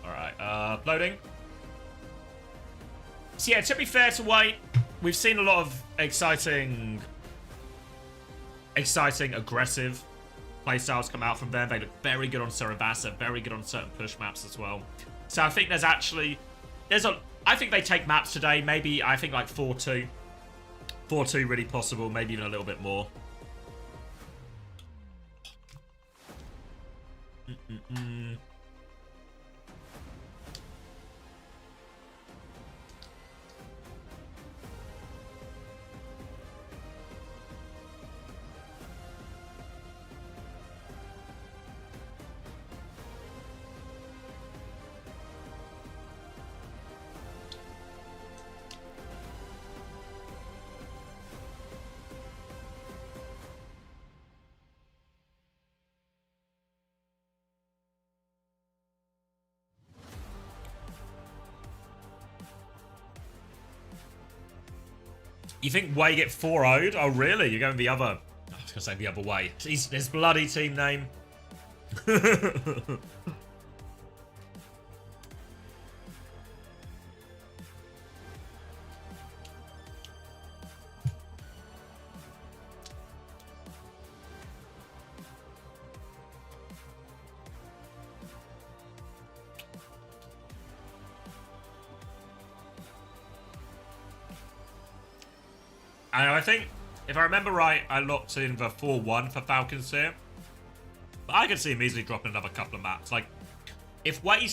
Alright, uploading. So yeah, to be fair to White, we've seen a lot of exciting, aggressive playstyles come out from there. They look very good on Cerebassa, very good on certain push maps as well. So I think there's actually, I think they take maps today, maybe, I think like 4-2. 4-2 really possible, maybe even a little bit more. You think Way get 4-0'd? Oh, really? You're going the other... I was going to say the other way. His bloody team name. And I think, if I remember right, I locked in the 4-1 for Falcons here. But I can see him easily dropping another couple of maps. Like, if Way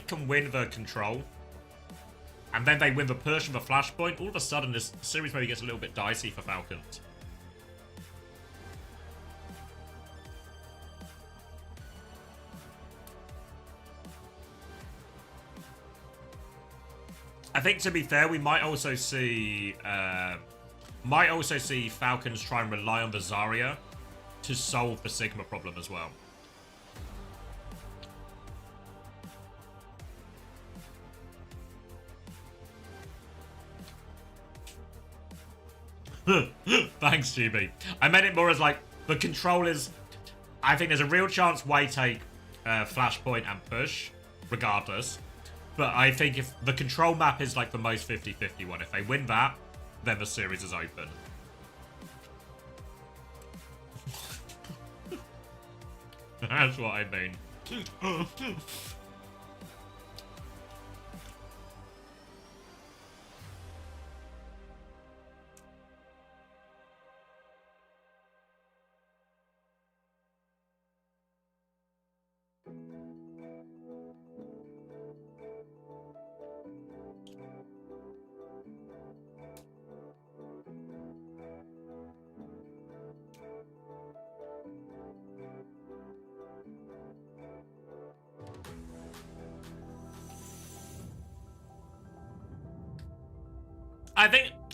can win the control, and then they win the push and the flashpoint, all of a sudden this series maybe gets a little bit dicey for Falcons. I think, to be fair, we might also see Falcons try and rely on the Zarya to solve the Sigma problem as well. Thanks, GB. I meant it more as like the control is. I think there's a real chance Way take flashpoint and push, regardless. But I think if the control map is like the most 50-50 one, if they win that, then the series is open. That's what I mean.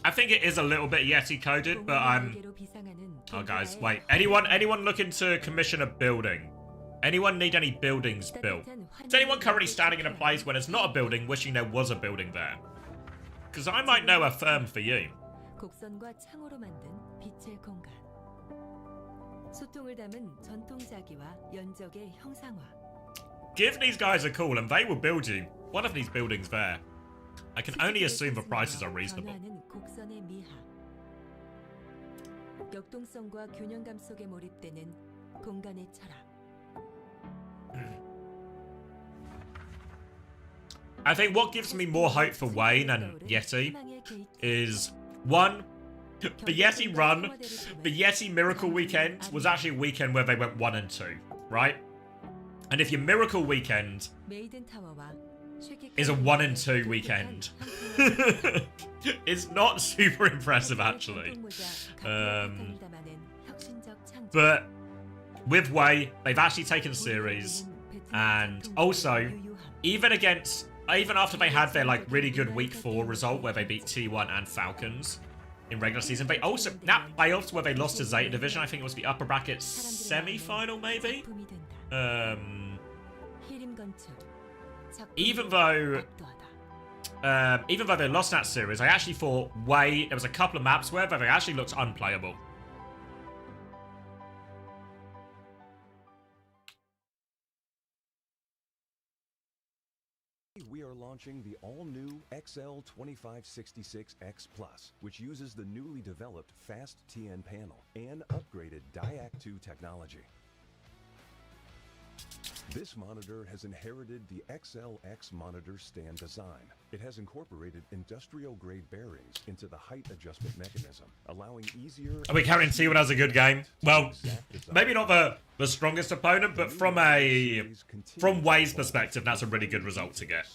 I think it is a little bit Yeti coded, but oh guys, wait. Anyone looking to commission a building? Anyone need any buildings built? Is anyone currently standing in a place when it's not a building, wishing there was a building there? Because I might know a firm for you. Give these guys a call and they will build you one of these buildings there. I can only assume the prices are reasonable. I think what gives me more hope for Wayne and Yeti is, one, the Yeti run, the Yeti Miracle Weekend was actually a weekend where they went 1 and 2, right? And if your Miracle Weekend is a 1 and 2 weekend, it's not super impressive actually. But with Way, they've actually taken series, and also even after they had their like really good week 4 result where they beat T1 and Falcons in regular season, they also that playoffs where they lost to Zeta Division, I think it was the upper bracket semi-final maybe. Even though they lost that series, I actually thought Way, there was a couple of maps where they actually looked unplayable. We are launching the all-new XL2566X Plus, which uses the newly developed Fast TN panel and upgraded Diac2 technology. This monitor has inherited the XLX monitor stand design. It has incorporated industrial-grade bearings into the height adjustment mechanism, allowing easier... Are we carrying T1 as a good game? Well, maybe not the strongest opponent, but from Way's perspective, that's a really good result to get.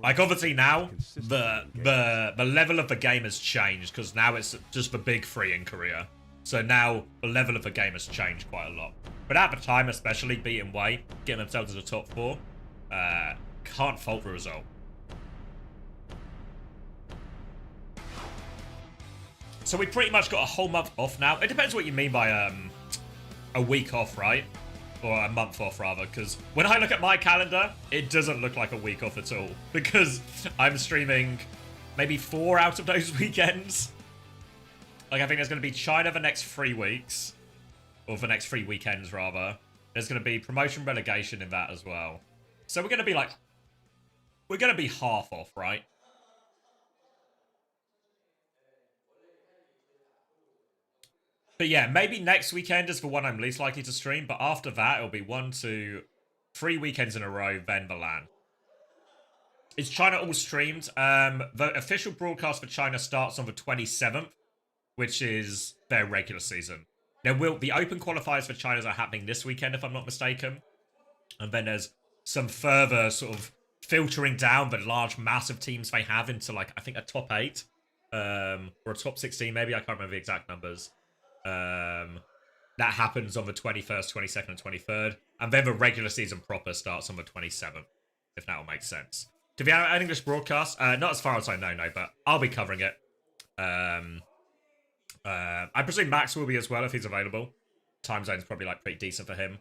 Like, obviously now, the level of the game has changed, because now it's just the big three in Korea. So now, the level of the game has changed quite a lot. But at the time, especially, beating Way, getting themselves to the top 4, can't fault the result. So we pretty much got a whole month off now. It depends what you mean by a week off, right? Or a month off, rather. Because when I look at my calendar, it doesn't look like a week off at all. Because I'm streaming maybe 4 out of those weekends. Like, I think there's going to be China the next 3 weeks. Or the next 3 weekends, rather. There's going to be promotion relegation in that as well. So we're going to be like... We're going to be half off, right? But yeah, maybe next weekend is the one I'm least likely to stream. But after that, it'll be 1, 2, 3 weekends in a row, then the LAN. Is China all streamed? The official broadcast for China starts on the 27th, which is their regular season. The open qualifiers for China are happening this weekend, if I'm not mistaken. And then there's some further sort of filtering down the large, massive teams they have into, like, I think a top 8. Or a top 16, maybe. I can't remember the exact numbers. That happens on the 21st, 22nd, and 23rd. And then the regular season proper starts on the 27th, if that will make sense. To be an English broadcast, not as far as I know, no, but I'll be covering it. I presume Max will be as well if he's available. Time zone's probably like pretty decent for him.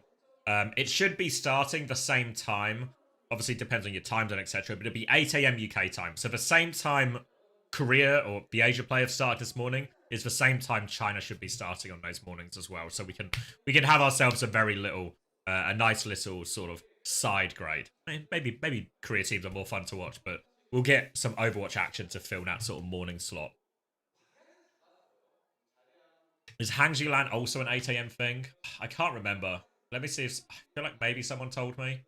It should be starting the same time. Obviously, it depends on your time zone, etc. But it'll be 8 a.m. UK time. So the same time Korea or the Asia play have started this morning is the same time China should be starting on those mornings as well. So we can have ourselves a nice little sort of side grade. Maybe Korea teams are more fun to watch, but we'll get some Overwatch action to fill that sort of morning slot. Is Hangzhou LAN also an 8 a.m. thing? I can't remember. Let me see if... I feel like maybe someone told me.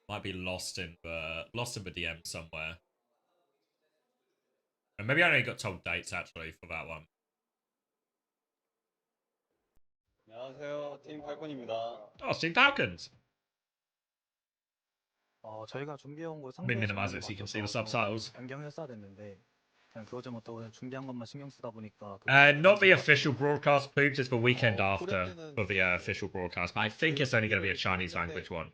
Might be lost in the DM somewhere. And maybe I only got told dates, actually, for that one. 안녕하세요. 팀 팔콘입니다. Oh, Team Falcons! 저희가 준비해온 거 Let me minimize it so you can see the subtitles. 변경했어야 됐는데 그냥 그러지 못하고 그냥 준비한 것만 신경 쓰다 보니까 Not the official broadcast, Poops. It's the weekend after for the official broadcast. But I think it's only going to be a Chinese language one.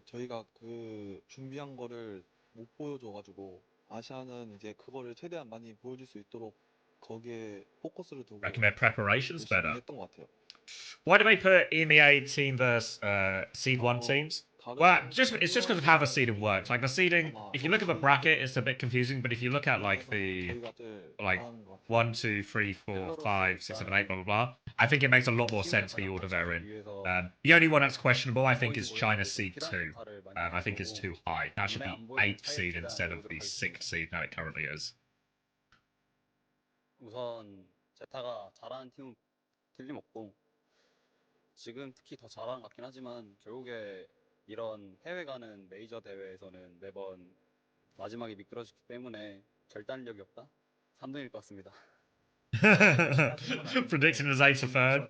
저희가 그 준비한 거를 못 보여줘가지고 아시아는 이제 그거를 최대한 많이 보여줄 수 있도록 거기에 포커스를 두고 Recommend preparations better. 했던 것 같아요. Why do they put EMEA team versus Seed 1 teams? Well, it's just because of how the seeding works. Like the seeding, if you look at the bracket, it's a bit confusing. But if you look at like the 1, 2, 3, 4, 5, 6, 7, 8, blah blah blah, I think it makes a lot more sense the order they're in. The only one that's questionable, I think, is China's seed 2. I think it's too high. That should be 8th seed instead of the 6th seed that it currently is. 우선 제타가 잘하는 팀은 틀림없고 지금 특히 더 잘하는 것 같긴 하지만 결국에 이런 해외 가는 메이저 대회에서는 매번 마지막에 미끄러지기 때문에 결단력이 없다? 3등일 것 같습니다. Prediction is 8 to 3rd.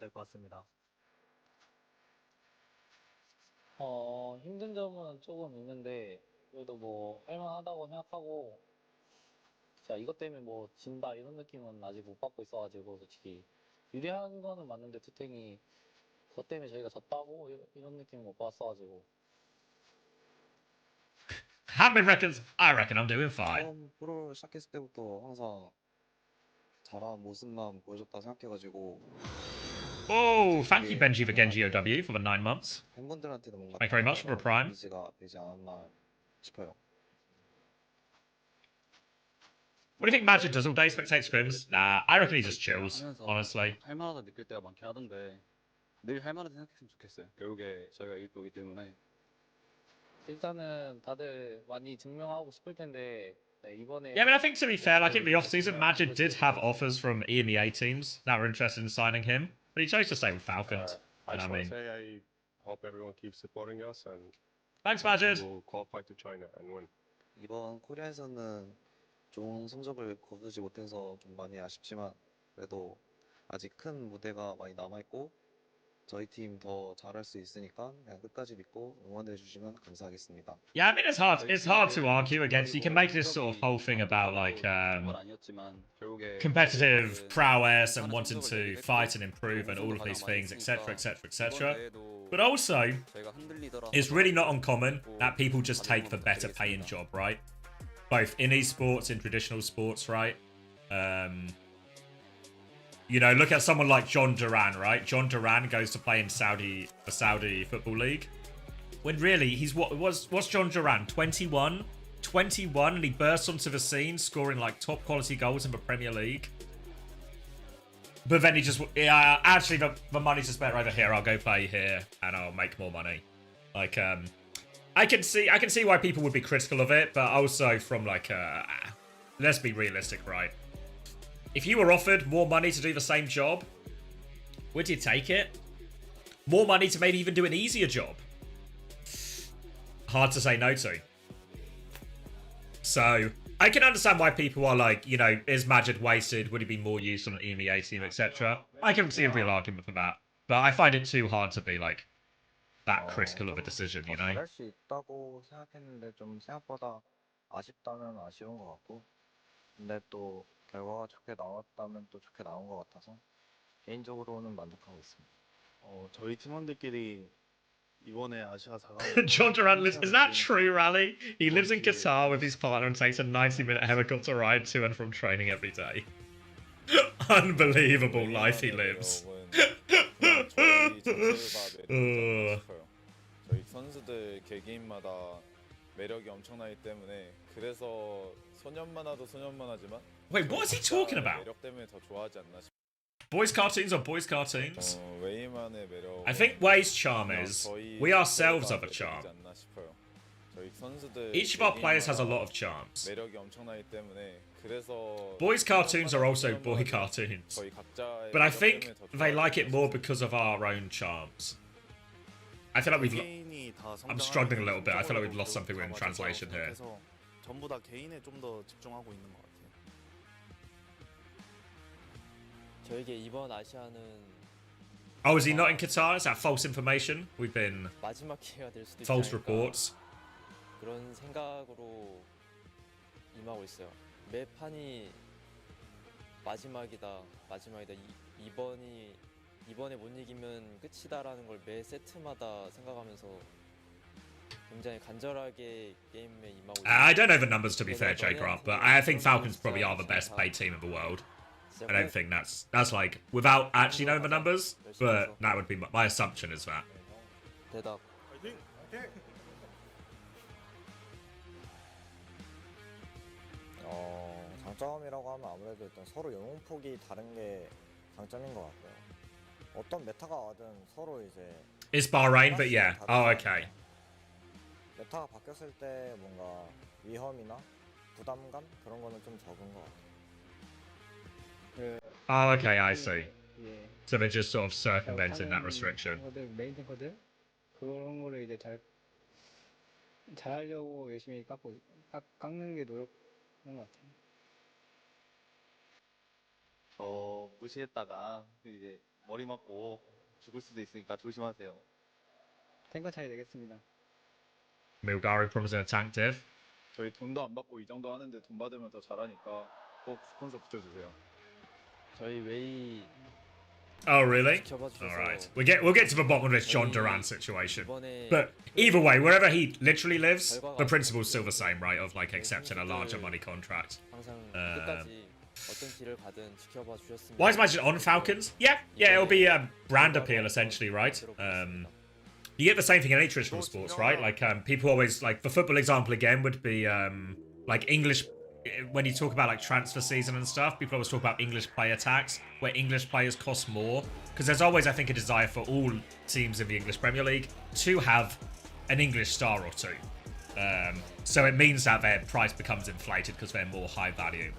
힘든 점은 조금 있는데 그래도 뭐 할만하다고 생각하고 자 이것 때문에 뭐 진다 이런 느낌은 아직 못 받고 있어가지고 솔직히 유리한 거는 맞는데 투탱이 그것 때문에 저희가 졌다고 이런 느낌 못 받았어가지고 Hamlin reckons, I reckon I'm doing fine. 처음 프로를 시작했을 때부터 항상 잘한 모습만 보여줬다 생각해가지고 Oh, thank you Benji for Genji OW for the 9 months. 팬분들한테도 뭔가 Thank you very much for a prime. 이미지가 되지 않았나 싶어요. What do you think Magic does all day? Spectate scrims? Nah, I reckon he just chills, honestly. 할만하다 느낄 때가 많긴 하던데 늘 할만하다 생각했으면 좋겠어요. 결국에 저희가 이길 거기 때문에 일단은 다들 많이 증명하고 싶을 텐데 네, 이번에 Yeah, I mean, I think to be fair, like in the off-season, Magic did have offers from EMEA teams that were interested in signing him, but he chose to stay with Falcons. I And I just want mean, to say I hope everyone keeps supporting us and thanks, Magic. we'll qualify to China and win. 이번 코리아에서는 좋은 성적을 거두지 못해서 좀 많이 아쉽지만 그래도 아직 큰 무대가 많이 남아있고 저희 팀 더 잘할 수 있으니까 그냥 끝까지 믿고 응원해 주시면 감사하겠습니다. Yeah, I mean, it's hard to argue against. You can make this sort of whole thing about like competitive prowess and wanting to fight and improve and all of these things, etc., etc., etc. But also, it's really not uncommon that people just take the better paying job, right? Both in esports, in traditional sports, right? You know, look at someone like John Duran, right? John Duran goes to play in the Saudi Football League. when really he's what's John Duran? 21? 21 and he bursts onto the scene scoring like top quality goals in the Premier League. But then he just, yeah, actually the money's just better over here. I'll go play here and I'll make more money. Like, I can see why people would be critical of it, but also from like, let's be realistic, right? If you were offered more money to do the same job, would you take it? More money to maybe even do an easier job? Hard to say no to. So, I can understand why people are like, you know, is Majid wasted? Would he be more useful on an EMEA team, etc.? I can see a real argument for that. But I find it too hard to be like that critical of a decision, you know? 잘할 수 있다고 생각했는데 좀 생각보다 아쉽다면 아쉬운 것 같고, 근데 또 결과가 좋게 나왔다면 또 좋게 나온 것 같아서 개인적으로는 만족하고 있습니다. 저희 팀원들끼리 이번에 아시아 4강 John Durant lives. Is that true, Rally? He lives in Qatar with his partner and takes a 90-minute helicopter ride to and from training every day. Unbelievable life he lives. 저희 전체가 매력이 싶어요. 저희 선수들 개개인마다 매력이 엄청나기 때문에 그래서 소년만화도 소년만화지만 Wait, what is he talking about? 매력 때문에 더 좋아하지 않나 싶어요. Boys cartoons or boys cartoons? 웨이만의 매력. I think Way's charm is we ourselves are the charm. Each of our players has a lot of charms. 매력이 엄청나기 때문에 그래서 Boys cartoons are also boy cartoons. But I think they like it more because of our own charms. I feel like I'm struggling a little bit. I feel like we've lost something in translation here. 전부 다 개인에 좀 더 집중하고 있는 것 같아요. 저에게 이번 아시아는 Oh, is he not in Qatar? Is that false information? We've been 마지막 기회가 될 수도 있지 false 않을까 reports. 그런 생각으로 임하고 있어요. 매 판이 마지막이다. 이번에 못 이기면 끝이다라는 걸 매 세트마다 생각하면서 굉장히 간절하게 게임에 임하고 있어요. I don't know the numbers to be fair, J Grant, but I think Falcons probably are the best paid team in the world. I don't think that's like without actually knowing the numbers, but that would be my assumption is that. 대답. 장점이라고 하면 아무래도 일단 서로 영웅폭이 다른 게 장점인 것 같고요. 어떤 메타가 와든 서로 이제 It's Bahrain, but yeah. Oh, okay. 메타가 바뀌었을 때 뭔가 위험이나 부담감 그런 거는 좀 적은 것 같아요. Oh, okay, I see. 예. So they're just sort of circumventing that restriction. 메인 탱커들 그런 거를 이제 잘하려고 열심히 깎는 게 노력하는 것 같아요. 무시했다가 이제 머리 맞고 죽을 수도 있으니까 조심하세요. 탱커 차이 내겠습니다. Milgari promising a tank div. 저희 돈도 안 받고 이 정도 하는데 돈 받으면 더 잘하니까 꼭 스폰서 붙여주세요. 저희 웨이 Oh, really? Alright. We'll get to the bottom of this John Duran situation. But either way, wherever he literally lives, the principle's still the same, right? Of like accepting a larger money contract. Why is Magic on Falcons? Yeah, it'll be brand appeal essentially, right? You get the same thing in any traditional sports, right? Like people always like the football example again would be like English. When you talk about like transfer season and stuff, people always talk about English player tax, where English players cost more. Because there's always, I think, a desire for all teams in the English Premier League to have an English star or two. So it means that their price becomes inflated because they're more high value.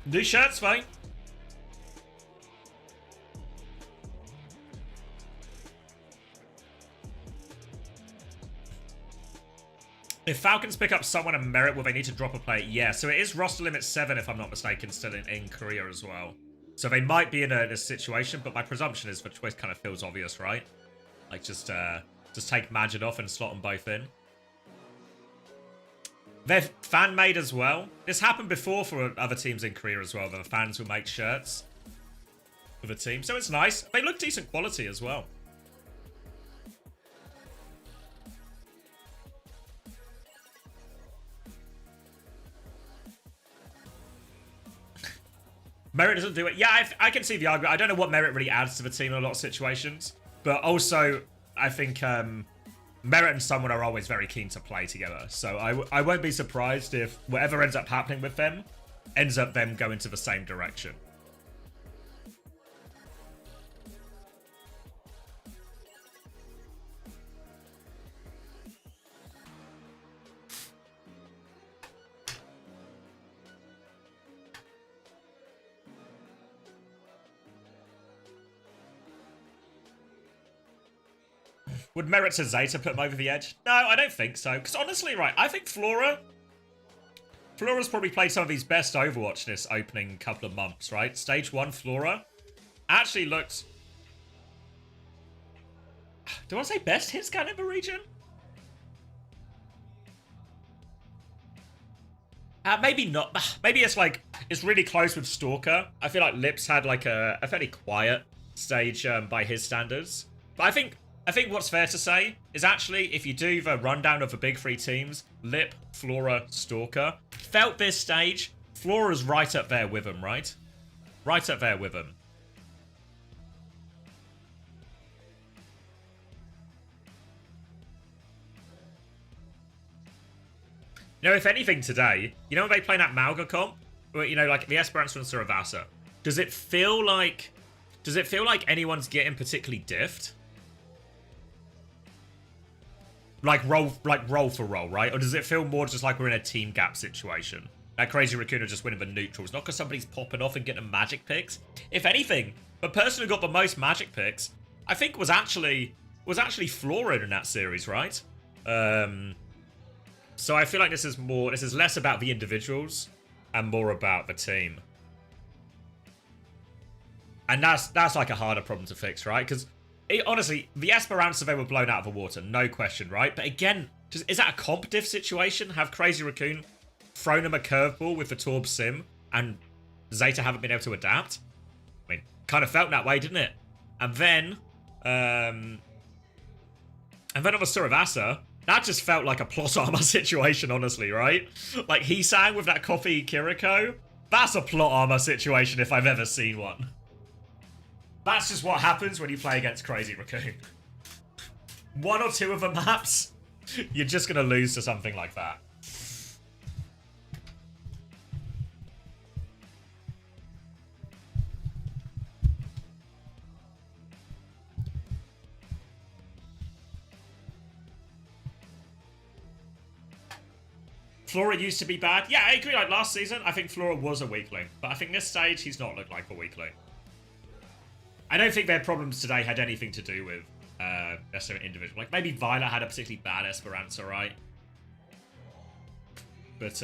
New shirts, fine. If Falcons pick up someone and merit, will they need to drop a player? Yeah, so it is roster limit 7, if I'm not mistaken, still in Korea as well. So they might be in a situation, but my presumption is the choice kind of feels obvious, right? Like, just take Majid off and slot them both in. They're fan-made as well. This happened before for other teams in Korea as well, that the fans will make shirts for the team. So it's nice. They look decent quality as well. Merit doesn't do it. Yeah, I can see the argument. I don't know what merit really adds to the team in a lot of situations. But also, I think Merit and someone are always very keen to play together. So I won't be surprised if whatever ends up happening with them ends up them going to the same direction. Would Merit to Zeta put him over the edge? No, I don't think so. Because honestly, right, I think Flora's probably played some of his best Overwatch this opening couple of months, right? Stage 1 Flora actually looked... Do I say best hit scan in the region? Maybe not. Maybe it's like, it's really close with Stalker. I feel like Lips had like a fairly quiet stage by his standards. But I think what's fair to say is actually, if you do the rundown of the big three teams, Lip, Flora, Stalker, felt this stage, Flora's right up there with them, right? Right up there with them. You know, if anything today, you know when they play that Malga comp? You know, like the Esperanza and Saravasa. Does it feel like anyone's getting particularly diffed? Like roll for roll, right? Or does it feel more just like we're in a team gap situation? That Crazy Raccoon are just winning the neutrals, not because somebody's popping off and getting magic picks. If anything, the person who got the most magic picks, I think was actually Flora in that series, right? So I feel like this is less about the individuals and more about the team. And that's like a harder problem to fix, right? Because honestly, the Esperanza, they were blown out of the water, no question, right? But again, is that a comp diff situation? Have Crazy Raccoon thrown him a curveball with the Torb Sim and Zeta haven't been able to adapt? I mean, kind of felt that way, didn't it? And then on the Suravasa, that just felt like a plot armor situation, honestly, right? Like he sang with that Coffee Kiriko. That's a plot armor situation if I've ever seen one. That's just what happens when you play against Crazy Raccoon. One or two of the maps, you're just going to lose to something like that. Flora used to be bad. Yeah, I agree. Like last season, I think Flora was a weakling. But I think this stage, he's not looked like a weakling. I don't think their problems today had anything to do with necessarily individual. Like maybe Violet had a particularly bad Esperanza, right? But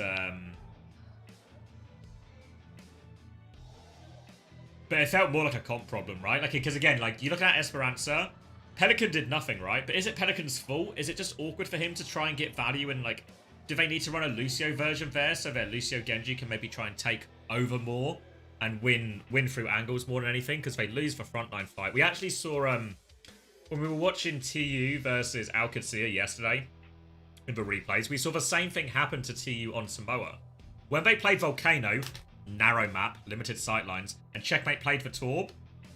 it felt more like a comp problem, right? Like because again, like you look at Esperanza, Pelican did nothing, right? But is it Pelican's fault? Is it just awkward for him to try and get value and like? Do they need to run a Lucio version there so that Lucio Genji can maybe try and take over more and win through angles more than anything? Because they lose the frontline fight. We actually saw when we were watching TU versus Alcacia yesterday in the replays, we saw the same thing happen to TU on Samoa. When they played Volcano, narrow map, limited sightlines, and Checkmate played for Torb,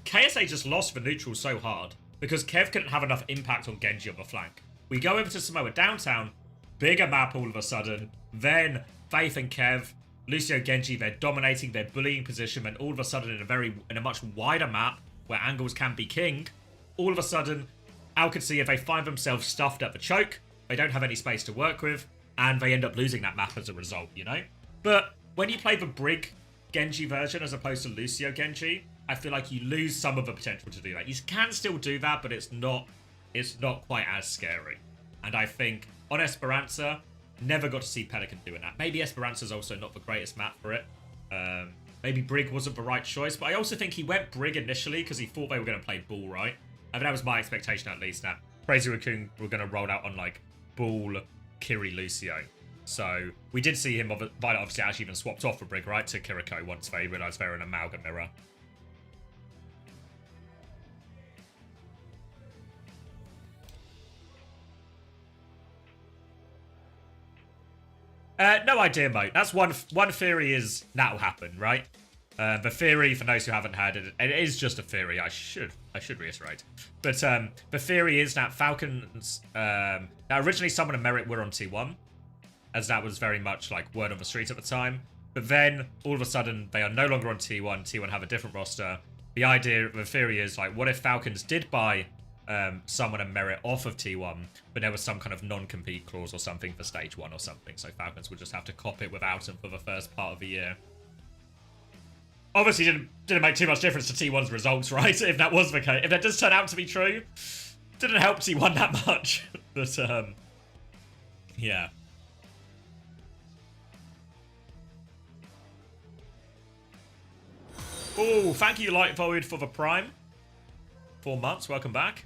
KSA just lost the neutral so hard because Kev couldn't have enough impact on Genji on the flank. We go over to Samoa downtown, bigger map all of a sudden, then Faith and Kev, Lucio Genji, they're dominating, they're bullying position, and all of a sudden in a much wider map where angles can be king, all of a sudden Alcacia, they find themselves stuffed at the choke, they don't have any space to work with, and they end up losing that map as a result, you know? But when you play the Brig Genji version as opposed to Lucio Genji, I feel like you lose some of the potential to do that. You can still do that, but it's not quite as scary. And I think on Esperanza, never got to see Pelican doing that. Maybe Esperanza's also not the greatest map for it. Maybe Brig wasn't the right choice, but I also think he went Brig initially because he thought they were going to play Bull, right? I mean, that was my expectation at least, that Crazy Raccoon were going to roll out on like Bull, Kiri, Lucio. So we did see him, Violet obviously actually even swapped off for Brig, right, to Kiriko once they realised they were an amalgam mirror. No idea, mate. That's one theory is that'll happen, right? The theory, for those who haven't heard it, it is just a theory. I should reiterate, but the theory is that Falcons, now originally Someone and Merit were on T1, as that was very much like word on the street at the time. But then all of a sudden they are no longer on T1. T1 have a different roster. The theory is like, what if Falcons did buy Someone and Merit off of T1, but there was some kind of non-compete clause or something for stage 1 or something, so Falcons would just have to cop it without him for the first part of the year. Obviously didn't make too much difference to T1's results, right? If that was the case. If that does turn out to be true, didn't help T1 that much. But, yeah. Oh, thank you, Light Void, for the Prime. 4 months, welcome back.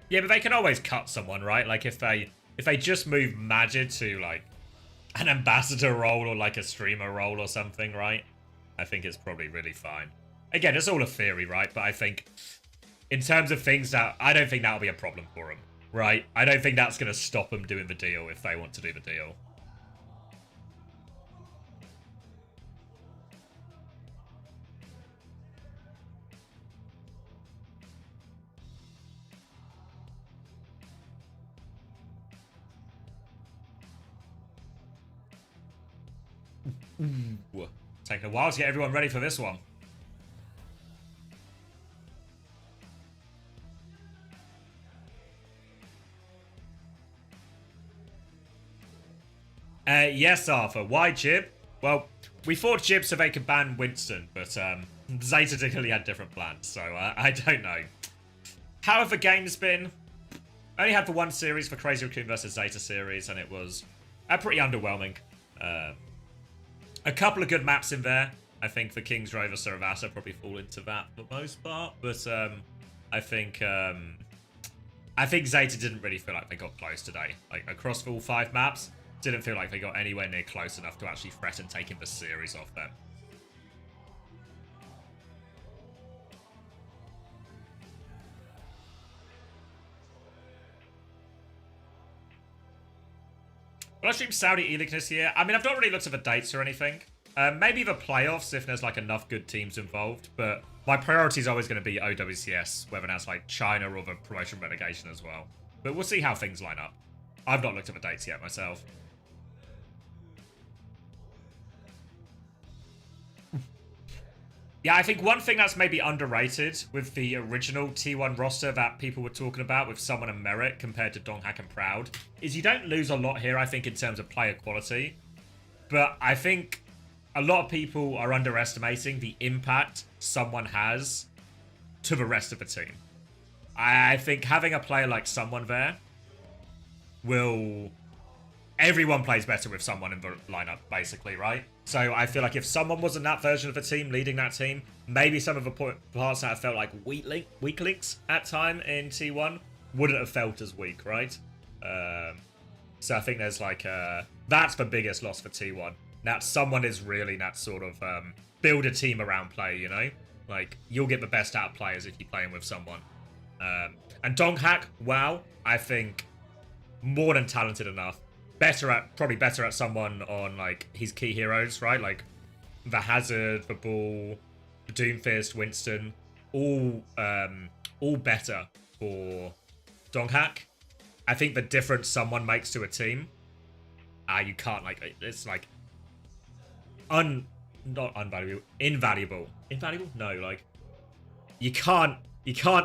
Yeah, but they can always cut someone, right? Like if they just move Majid to like an ambassador role or like a streamer role or something, right? I think it's probably really fine. Again, it's all a theory, right? But I think in terms of things that I don't think that'll be a problem for them, right? I don't think that's going to stop them doing the deal if they want to do the deal. Ooh. Taking a while to get everyone ready for this one. Yes, Arthur. Why Jib? Well, we thought Jib so they could ban Winston, but Zeta clearly had different plans, so I don't know. How have the games been? I only had the one series for Crazy Raccoon versus Zeta series, and it was pretty underwhelming. A couple of good maps in there. I think the King's Rover Saravasa probably fall into that for the most part, but I think Zeta didn't really feel like they got close today. Like across all 5 maps, didn't feel like they got anywhere near close enough to actually threaten taking the series off them. Will I stream Saudi E-League this year? I mean, I've not really looked at the dates or anything. Maybe the playoffs if there's like enough good teams involved, but my priority is always going to be OWCS, whether that's like China or the promotion relegation as well. But we'll see how things line up. I've not looked at the dates yet myself. Yeah, I think one thing that's maybe underrated with the original T1 roster that people were talking about with Someone and Merit compared to Donghack and Proud is you don't lose a lot here, I think, in terms of player quality. But I think a lot of people are underestimating the impact someone has to the rest of the team. I think having a player like Someone there will... Everyone plays better with Someone in the lineup, basically, right? So I feel like if Someone wasn't that version of the team, leading that team, maybe some of the parts that felt like weak links at time in T1 wouldn't have felt as weak, right? So I think there's like... that's the biggest loss for T1. That Someone is really that sort of build a team around play, you know? Like, you'll get the best out of players if you're playing with Someone. And Donghack, wow, I think more than talented enough. Probably better at Someone on like his key heroes, right? Like the Hazard, the Bull, the Doomfist, Winston, all better for Donghack. I think the difference Someone makes to a team, you can't like it's like not invaluable. Invaluable? No, like you can't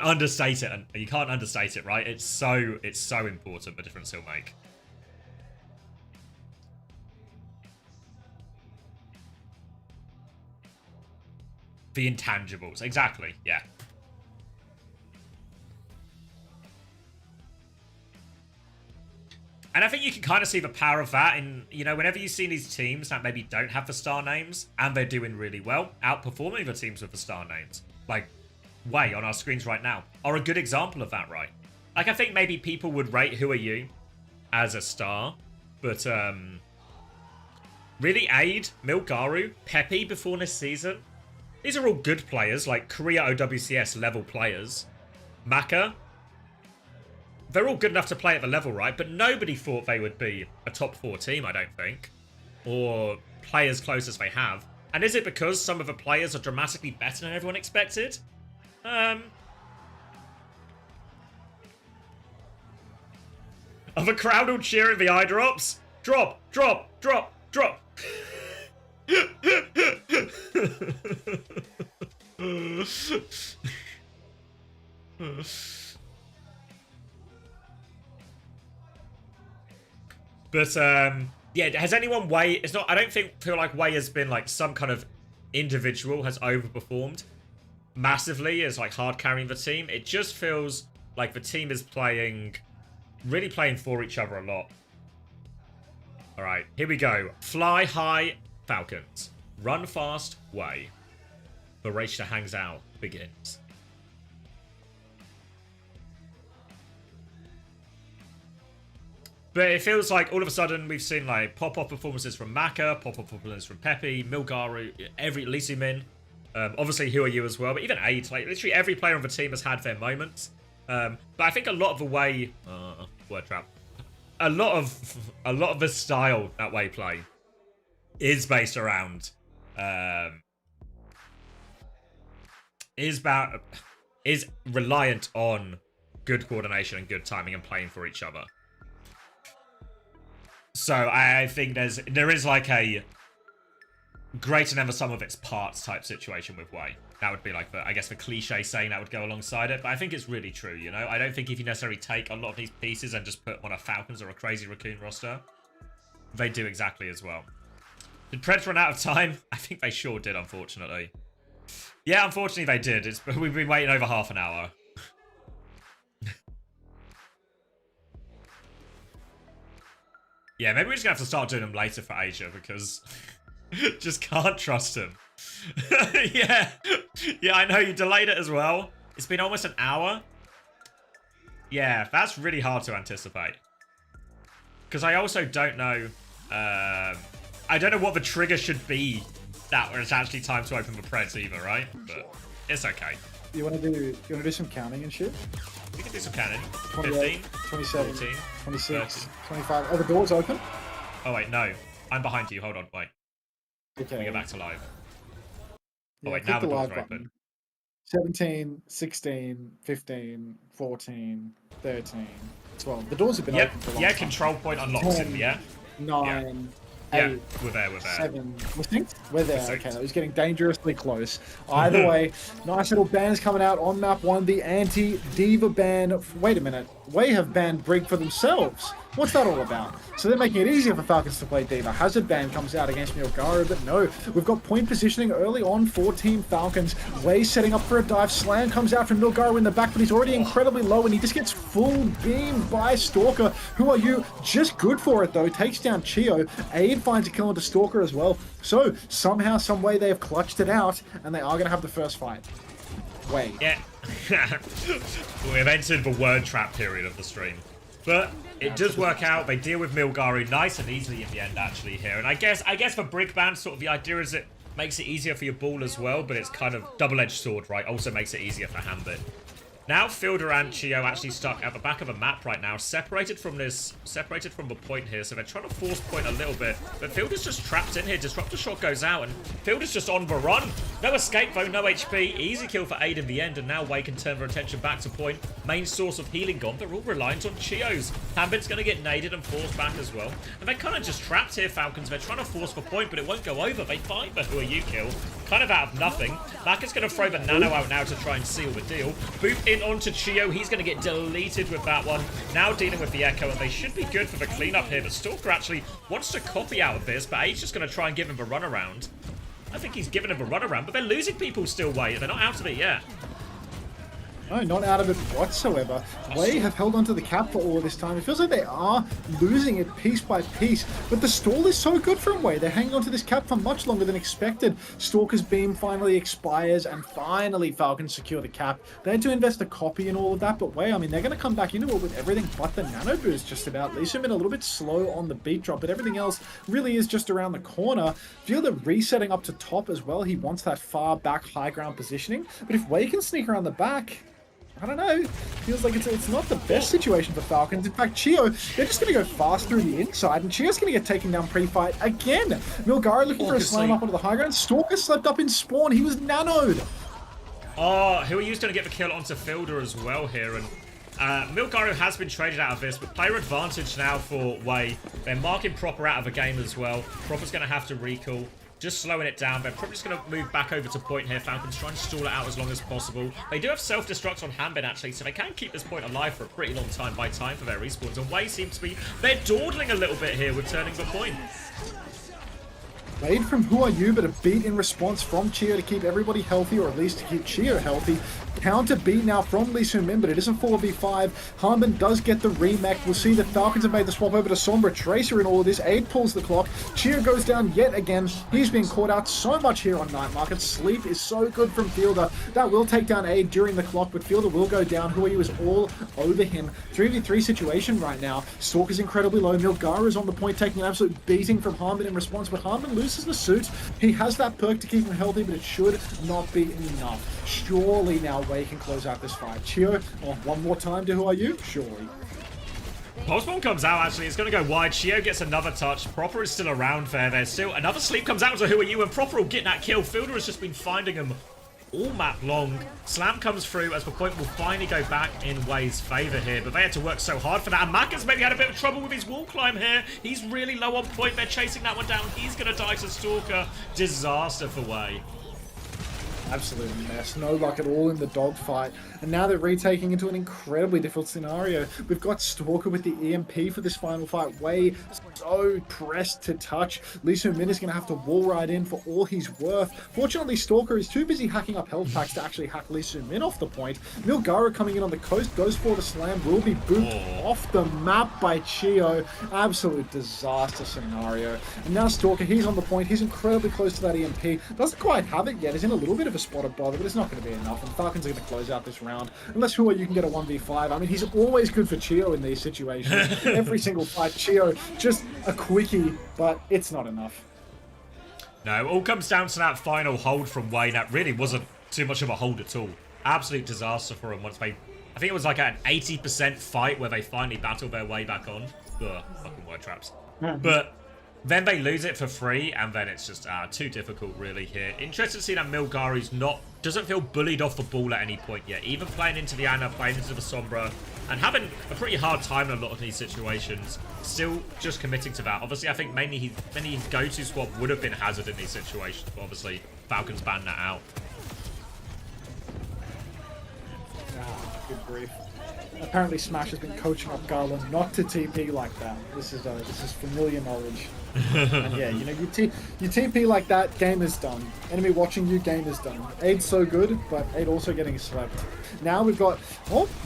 understate it, and you can't understate it, right? It's so important the difference he'll make. The intangibles, exactly, yeah. And I think you can kind of see the power of that in, you know, whenever you see these teams that maybe don't have the star names and they're doing really well, outperforming the teams with the star names, like Way on our screens right now, are a good example of that, right? Like, I think maybe people would rate Who Are You as a star, But, really, Aid, Milgaru, Pepe before this season. These are all good players, like Korea OWCS level players. Maka. They're all good enough to play at the level, right? But nobody thought they would be a top 4 team, I don't think. Or play as close as they have. And is it because some of the players are dramatically better than everyone expected? Are the crowd all cheering the eye drops? Drop, drop, drop, drop. But, yeah, has anyone Wei... It's not... I don't feel like Wei has been, like, some kind of individual has overperformed massively as, like, hard carrying the team. It just feels like the team is playing... Really playing for each other a lot. Alright, here we go. Fly high, Falcons. Run fast, Wei. The race to hangs out begins. But it feels like all of a sudden we've seen like pop-off performances from Maka, pop-off performances from Pepe, Milgaru, Lizzie Min. Obviously Who Are You as well, but even Aid. Like literally every player on the team has had their moments. But I think a lot of the way word trap. A lot of the style that Wei play is based around is reliant on good coordination and good timing and playing for each other. So I think there is like a greater than the sum of its parts type situation with Wei. That would be like I guess the cliche saying that would go alongside it, but I think it's really true, you know? I don't think if you necessarily take a lot of these pieces and just put on a Falcons or a Crazy Raccoon roster, they do exactly as well. Did Preds run out of time? I think they sure did, unfortunately. Yeah, unfortunately they did. We've been waiting over half an hour. Yeah, maybe we're just going to have to start doing them later for Asia because just can't trust him. Yeah, I know you delayed it as well. It's been almost an hour. Yeah, that's really hard to anticipate. Because I also don't know... I don't know what the trigger should be that it's actually time to open the Preds either, right? But it's okay. You want to do some counting and shit? We can do some counting. 28, 15, 27, 14, 26, 30. 25. Are the doors open? Oh wait, no. I'm behind you. Hold on, wait. Okay. Let me go back to live. Yeah, oh wait, click now the doors live are button. open. 17, 16, 15, 14, 13, 12. The doors have been open for a long time. Control point unlocks in, yeah? 9, Yeah, 8, we're there. 7. We're synced? We're there. We're Okay, synced. that was getting dangerously close. Either way, nice little bans coming out on map 1. The anti-diva ban. Wait a minute. Wei have banned Brig for themselves. What's that all about? So they're making it easier for Falcons to play Diva. Hazard ban comes out against Milgaru, but no. We've got point positioning early on for Team Falcons. Wei setting up for a dive. Slam comes out from Milgaru in the back, but he's already incredibly low, and he just gets full beamed by Stalker. Who Are You? Just good for it, though. Takes down Chio. Aid finds a kill into Stalker as well. So, somehow, some way, they have clutched it out, and they are going to have the first fight. Wei. Yeah. We've entered the word trap period of the stream. But it does work out. They deal with Milgaru nice and easily in the end, actually, here. And I guess for Brig ban, sort of the idea is it makes it easier for your ball as well, but it's kind of double-edged sword, right? Also makes it easier for Hambit. Now Fielder and Chio actually stuck at the back of a map right now, separated from the point here, so they're trying to force point a little bit. But Fielder's just trapped in here. Disruptor shot goes out, and Fielder's just on the run. No escape though, no HP. Easy kill for Aid in the end, and now Wei can turn their attention back to point. Main source of healing gone. They're all reliant on Chio's. Hambit's going to get naded and forced back as well. And they're kind of just trapped here, Falcons. They're trying to force for point, but it won't go over. They find the Who Are You kill. Kind of out of nothing. Maka's going to throw the nano out now to try and seal the deal. Boot in onto Chio. He's going to get deleted with that one. Now dealing with the Echo, and they should be good for the cleanup here. But Stalker actually wants to copy out of this, but Aid's just going to try and give him a runaround. I think he's given him a runaround, but they're losing people still, Wei. They're not out of it yet. No, not out of it whatsoever. Wei have held onto the cap for all of this time. It feels like they are losing it piece by piece, but the stall is so good from Wei. They're hanging onto this cap for much longer than expected. Stalker's beam finally expires, and finally Falcons secure the cap. They had to invest a copy and all of that, but Wei, I mean, they're going to come back into it with everything but the nano boost just about. Lee Sumin a little bit slow on the beat drop, but everything else really is just around the corner. Fielder resetting up to top as well. He wants that far back high ground positioning, but if Wei can sneak around the back, I don't know. Feels like it's not the best situation for Falcons. In fact, Chio, they're just going to go fast through the inside, and Chio's going to get taken down pre-fight again. Milgari looking for a slam up onto the high ground. Stalker slept up in spawn. He was nanoed. Oh, Huayu's going to get the kill onto Fielder as well here, and Milgaru has been traded out of this, but player advantage now for Wei. They're marking Proper out of the game as well. Proper's going to have to recall. Just slowing it down. They're probably just going to move back over to point here. Falcons trying to stall it out as long as possible. They do have self-destruct on Hanbin, actually, so they can keep this point alive for a pretty long time by time for their respawns. And Wei seems to be... They're dawdling a little bit here with turning the point. Raid from Who Are You, but a beat in response from Chio to keep everybody healthy, or at least to keep Chio healthy. Counter beat now from Lee Soo-min, but it isn't 4v5. Hanbin does get the remake. We'll see the Falcons have made the swap over to Sombra. Tracer in all of this. Aid pulls the clock. Chio goes down yet again. He's being caught out so much here on Night Market. Sleep is so good from Fielder. That will take down Aid during the clock, but Fielder will go down. Who Are You is all over him. 3v3 situation right now. Stalker's incredibly low. Milgara is on the point, taking an absolute beating from Hanbin in response, but Hanbin loses the suit. He has that perk to keep him healthy, but it should not be enough. Surely now Wei can close out this fight. Chio, one more time to Who Are You? Surely. Pulse comes out, actually. It's going to go wide. Chio gets another touch. Proper is still around there. There's still another sleep comes out to Who Are You, and Proper will get that kill. Fielder has just been finding him all map long. Slam comes through as the point will finally go back in Wei's favour here, but they had to work so hard for that. And Maka's maybe had a bit of trouble with his wall climb here. He's really low on point. They're chasing that one down. He's going to die to Stalker. Disaster for Wei. Absolute mess. No luck at all in the dogfight. And now they're retaking into an incredibly difficult scenario. We've got Stalker with the EMP for this final fight. Wei so pressed to touch. Lee Soo-min is going to have to wall ride in for all he's worth. Fortunately, Stalker is too busy hacking up health packs to actually hack Lee Soo-min off the point. Milgara coming in on the coast, goes for the slam, will be booped off the map by Chio. Absolute disaster scenario. And now Stalker, he's on the point. He's incredibly close to that EMP. Doesn't quite have it yet. He's in a little bit of a spot of bother, but it's not going to be enough. And the Falcons are going to close out this round. Unless Hua, you can get a 1v5. I mean, he's always good for Chio in these situations. Every single fight, Chio, just a quickie, but it's not enough. No, it all comes down to that final hold from Wei. That really wasn't too much of a hold at all. Absolute disaster for him once they... I think it was like an 80% fight where they finally battled their way back on. Ugh, fucking word traps. But... then they lose it for free, and then it's just too difficult, really, here. Interesting to see that Milgari's doesn't feel bullied off the ball at any point yet. Even playing into the Ana, playing into the Sombra, and having a pretty hard time in a lot of these situations. Still just committing to that. Obviously, I think mainly his go-to swap would have been Hazard in these situations, but obviously, Falcons banned that out. Good grief. Apparently Smash has been coaching up Garland not to TP like that. This is familiar knowledge. And yeah, you know, you TP like that, game is done. Enemy watching you, game is done. Aid's so good, but Aid also getting swept. Now we've got,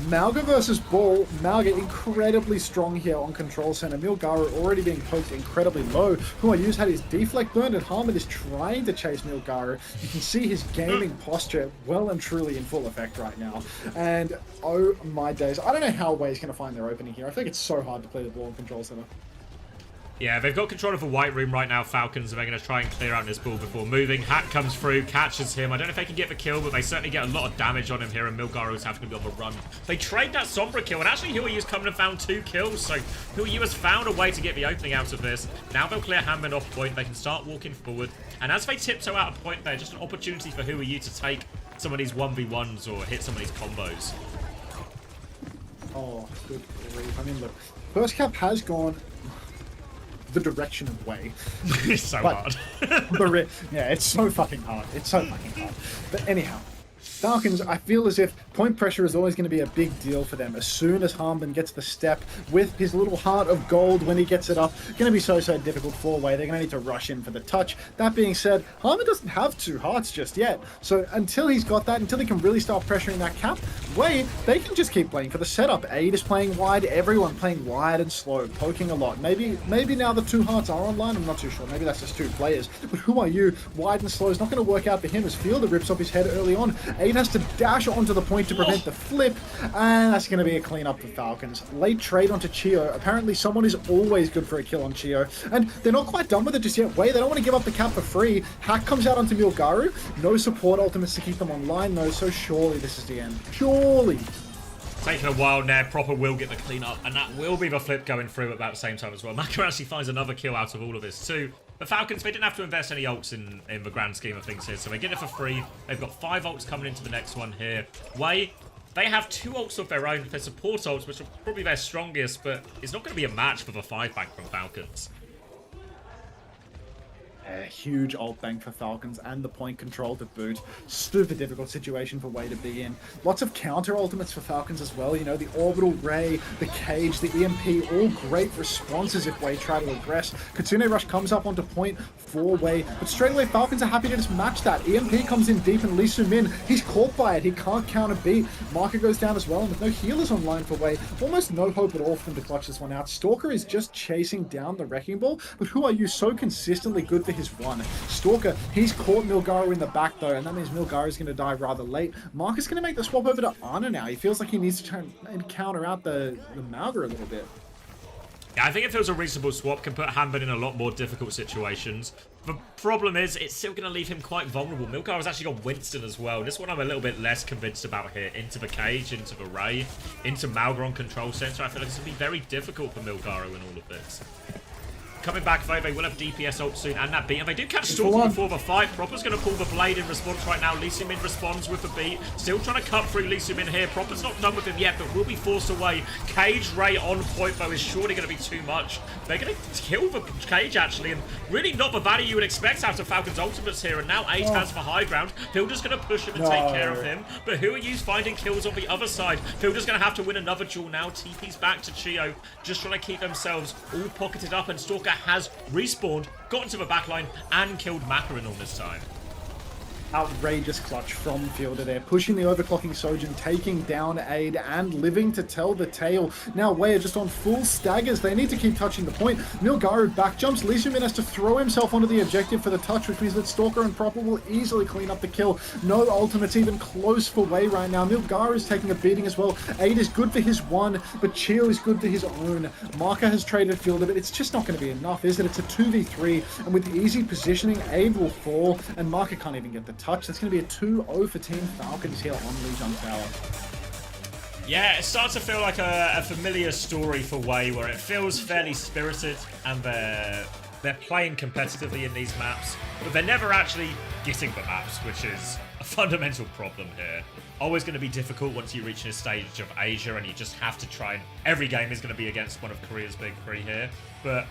Malga versus Ball. Malga incredibly strong here on Control Center. Milgara already being poked incredibly low. Who I use had his deflect burned, and Harmon is trying to chase Milgara. You can see his gaming posture well and truly in full effect right now. And oh my days, I don't know how Wei's going to find their opening here. I think it's so hard to play the ball on Control Center. Yeah, they've got control of the white room right now, Falcons, and they're going to try and clear out this ball before moving. Hack comes through, catches him. I don't know if they can get the kill, but they certainly get a lot of damage on him here, and Milgara is having to be on the run. They trade that Sombra kill, and actually Huayu's come and found 2 kills, so Huayu has found a way to get the opening out of this. Now they'll clear Hanbin off point. They can start walking forward, and as they tiptoe out of point there, just an opportunity for Huayu to take some of these 1v1s or hit some of these combos. Oh, good grief. I mean, look, first cap has gone the direction of Wei. It's so hard. Yeah, it's so fucking hard. It's so fucking hard. But anyhow, Falcons, I feel as if point pressure is always going to be a big deal for them. As soon as Harmon gets the step with his little heart of gold when he gets it up, going to be so difficult four-way. They're going to need to rush in for the touch. That being said, Harmon doesn't have two hearts just yet. So until he's got that, until he can really start pressuring that cap, Way, they can just keep playing for the setup. Aid is playing wide, everyone playing wide and slow, poking a lot. Maybe now the two hearts are online, I'm not too sure. Maybe that's just two players. But who are you? Wide and slow is not going to work out for him as Fielder rips off his head early on. Aid has to dash onto the point to prevent the flip, and that's going to be a cleanup for Falcons. Late trade onto Chio. Apparently someone is always good for a kill on Chio, and they're not quite done with it just yet. Way, they don't want to give up the cap for free. Hack comes out onto Milgaru. No support ultimates to keep them online though, so surely this is the end. Surely. Taking a while now, Proper will get the clean-up, and that will be the flip going through at about the same time as well. Maka actually finds another kill out of all of this too. The Falcons, they didn't have to invest any ults in the grand scheme of things here, so they get it for free. They've got 5 ults coming into the next one here. Way, they have 2 ults of their own. Their support ults, which are probably their strongest, but it's not going to be a match for the 5-bank from Falcons. A huge ult bank for Falcons and the point control to boot. Super difficult situation for Way to be in. Lots of counter ultimates for Falcons as well. You know, the Orbital Ray, the Cage, the EMP, all great responses if Way try to aggress. Kitsune Rush comes up onto point for Way, but straight away Falcons are happy to just match that. EMP comes in deep and Lee Soo-min, he's caught by it. He can't counter beat. Marker goes down as well, and with no healers online for Way, almost no hope at all for them to clutch this one out. Stalker is just chasing down the Wrecking Ball, but who are you so consistently good for his one? Stalker, he's caught Milgaru in the back though, and that means Milgaru is going to die rather late. Mark is going to make the swap over to Ana now. He feels like he needs to try and counter out the Mauger a little bit. Yeah, I think if it was a reasonable swap, can put Hanbin in a lot more difficult situations. The problem is, it's still going to leave him quite vulnerable. Milgaru has actually got Winston as well. This one I'm a little bit less convinced about here. Into the Cage, into the Ray, into Mauger on Control Center. I feel like it's going to be very difficult for Milgaru in all of this. Coming back though, they will have DPS ult soon and that beat, and they do catch Stalker before the fight. Proper's going to pull the blade in response right now. Lee Soo-min responds with the beat. Still trying to cut through Lee Soo-min here. Proper's not done with him yet, but will be forced away. Cage Ray on point though is surely going to be too much. They're going to kill the Cage actually, and really not the value you would expect out of Falcon's ultimates here. And now Ace has the high ground. Fielder's going to push him and take care of him. But who are you finding kills on the other side? Fielder's going to have to win another duel now. TP's back to Chio, just trying to keep themselves all pocketed up, and Stalker has respawned, got into the backline, and killed Macaron all this time. Outrageous clutch from Fielder there, pushing the overclocking Sojin, taking down Aid, and living to tell the tale. Now Way are just on full staggers. They need to keep touching the point. Milgaru back jumps. Lee Soo-min has to throw himself onto the objective for the touch, which means that Stalker and Proper will easily clean up the kill. No ultimates even close for Way right now. Milgaru is taking a beating as well. Aid is good for his one, but Chio is good for his own. Marker has traded Fielder, but it's just not going to be enough, is it? It's a 2v3, and with easy positioning, Aid will fall, and Marker can't even get the touch. That's going to be a 2-0 for Team Falcons here on Lijiang Tower. Yeah, it starts to feel like a familiar story for Way, where it feels fairly spirited, and they're playing competitively in these maps, but they're never actually getting the maps, which is a fundamental problem here. Always going to be difficult once you reach this stage of Asia, and you just have to try and... Every game is going to be against one of Korea's big three here, but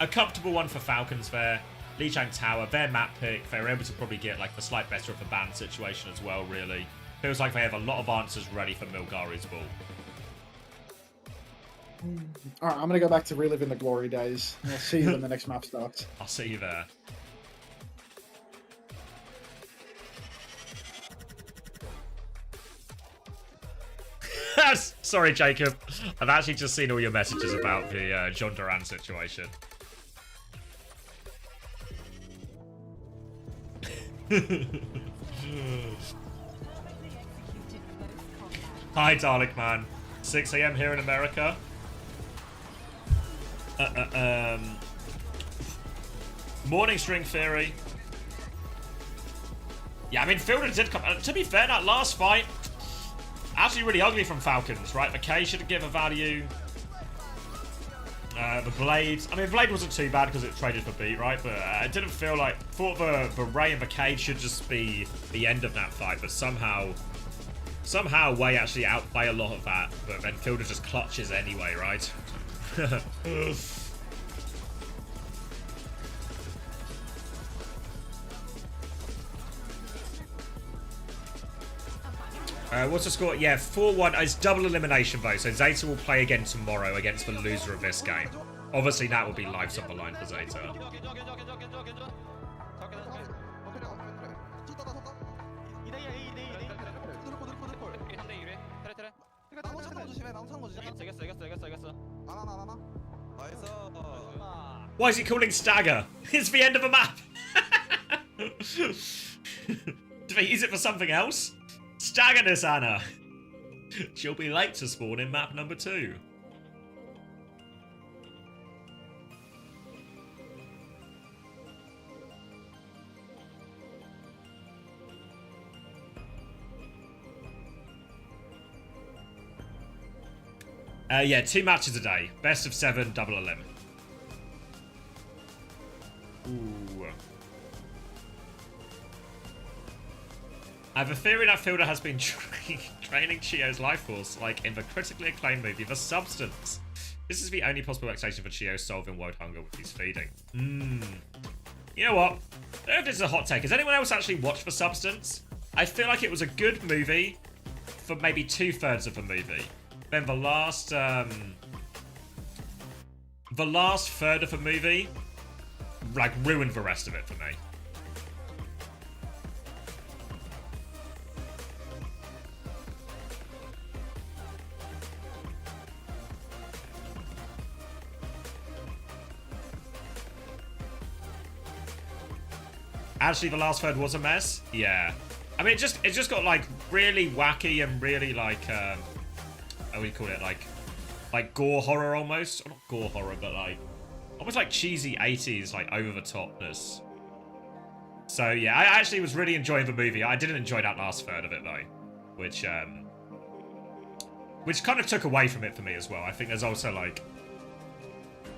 a comfortable one for Falcons there. Lijiang Tower, their map pick, they're able to probably get like the slight better of the ban situation as well, really. Feels like they have a lot of answers ready for Milgaru's ball. Alright, I'm going to go back to reliving the glory days. I'll see you when the next map starts. I'll see you there. Sorry, Jacob. I've actually just seen all your messages about the John Duran situation. Hi, Dalek man. 6 AM here in America. Morning string theory. Yeah, I mean, Fielder did come... to be fair, that last fight, actually really ugly from Falcons, right? McKay should give a value. The Blade... I mean, Blade wasn't too bad because it traded for beat, right? But I didn't feel like... Thought the Ray and the Cage should just be the end of that fight, but somehow Way actually outplay a lot of that, but then Fielder just clutches anyway, right? What's the score? Yeah, 4-1. It's double elimination vote, so Zeta will play again tomorrow against the loser of this game. Obviously, that will be lives on the line for Zeta. Why is he calling Stagger? It's the end of a map. Do they use it for something else? Stagger this, Anna. She'll be late to spawn in map number 2. Yeah, 2 matches a day. Best of 7, double elim. Ooh. I have a theory that Fielder has been training Chio's life force, like in the critically acclaimed movie The Substance. This is the only possible explanation for Chio solving world hunger with his feeding. You know what? I don't know if this is a hot take. Has anyone else actually watched The Substance? I feel like it was a good movie for maybe 2/3 of the movie. Then the last third of the movie, like, ruined the rest of it for me. Actually, the last third was a mess. Yeah, I mean, it just got like really wacky and really like how do you call it, like gore horror almost, or not gore horror, but like almost like cheesy 80s, like over the topness. So yeah, I actually was really enjoying the movie. I didn't enjoy that last third of it though, which kind of took away from it for me as well. I think there's also like,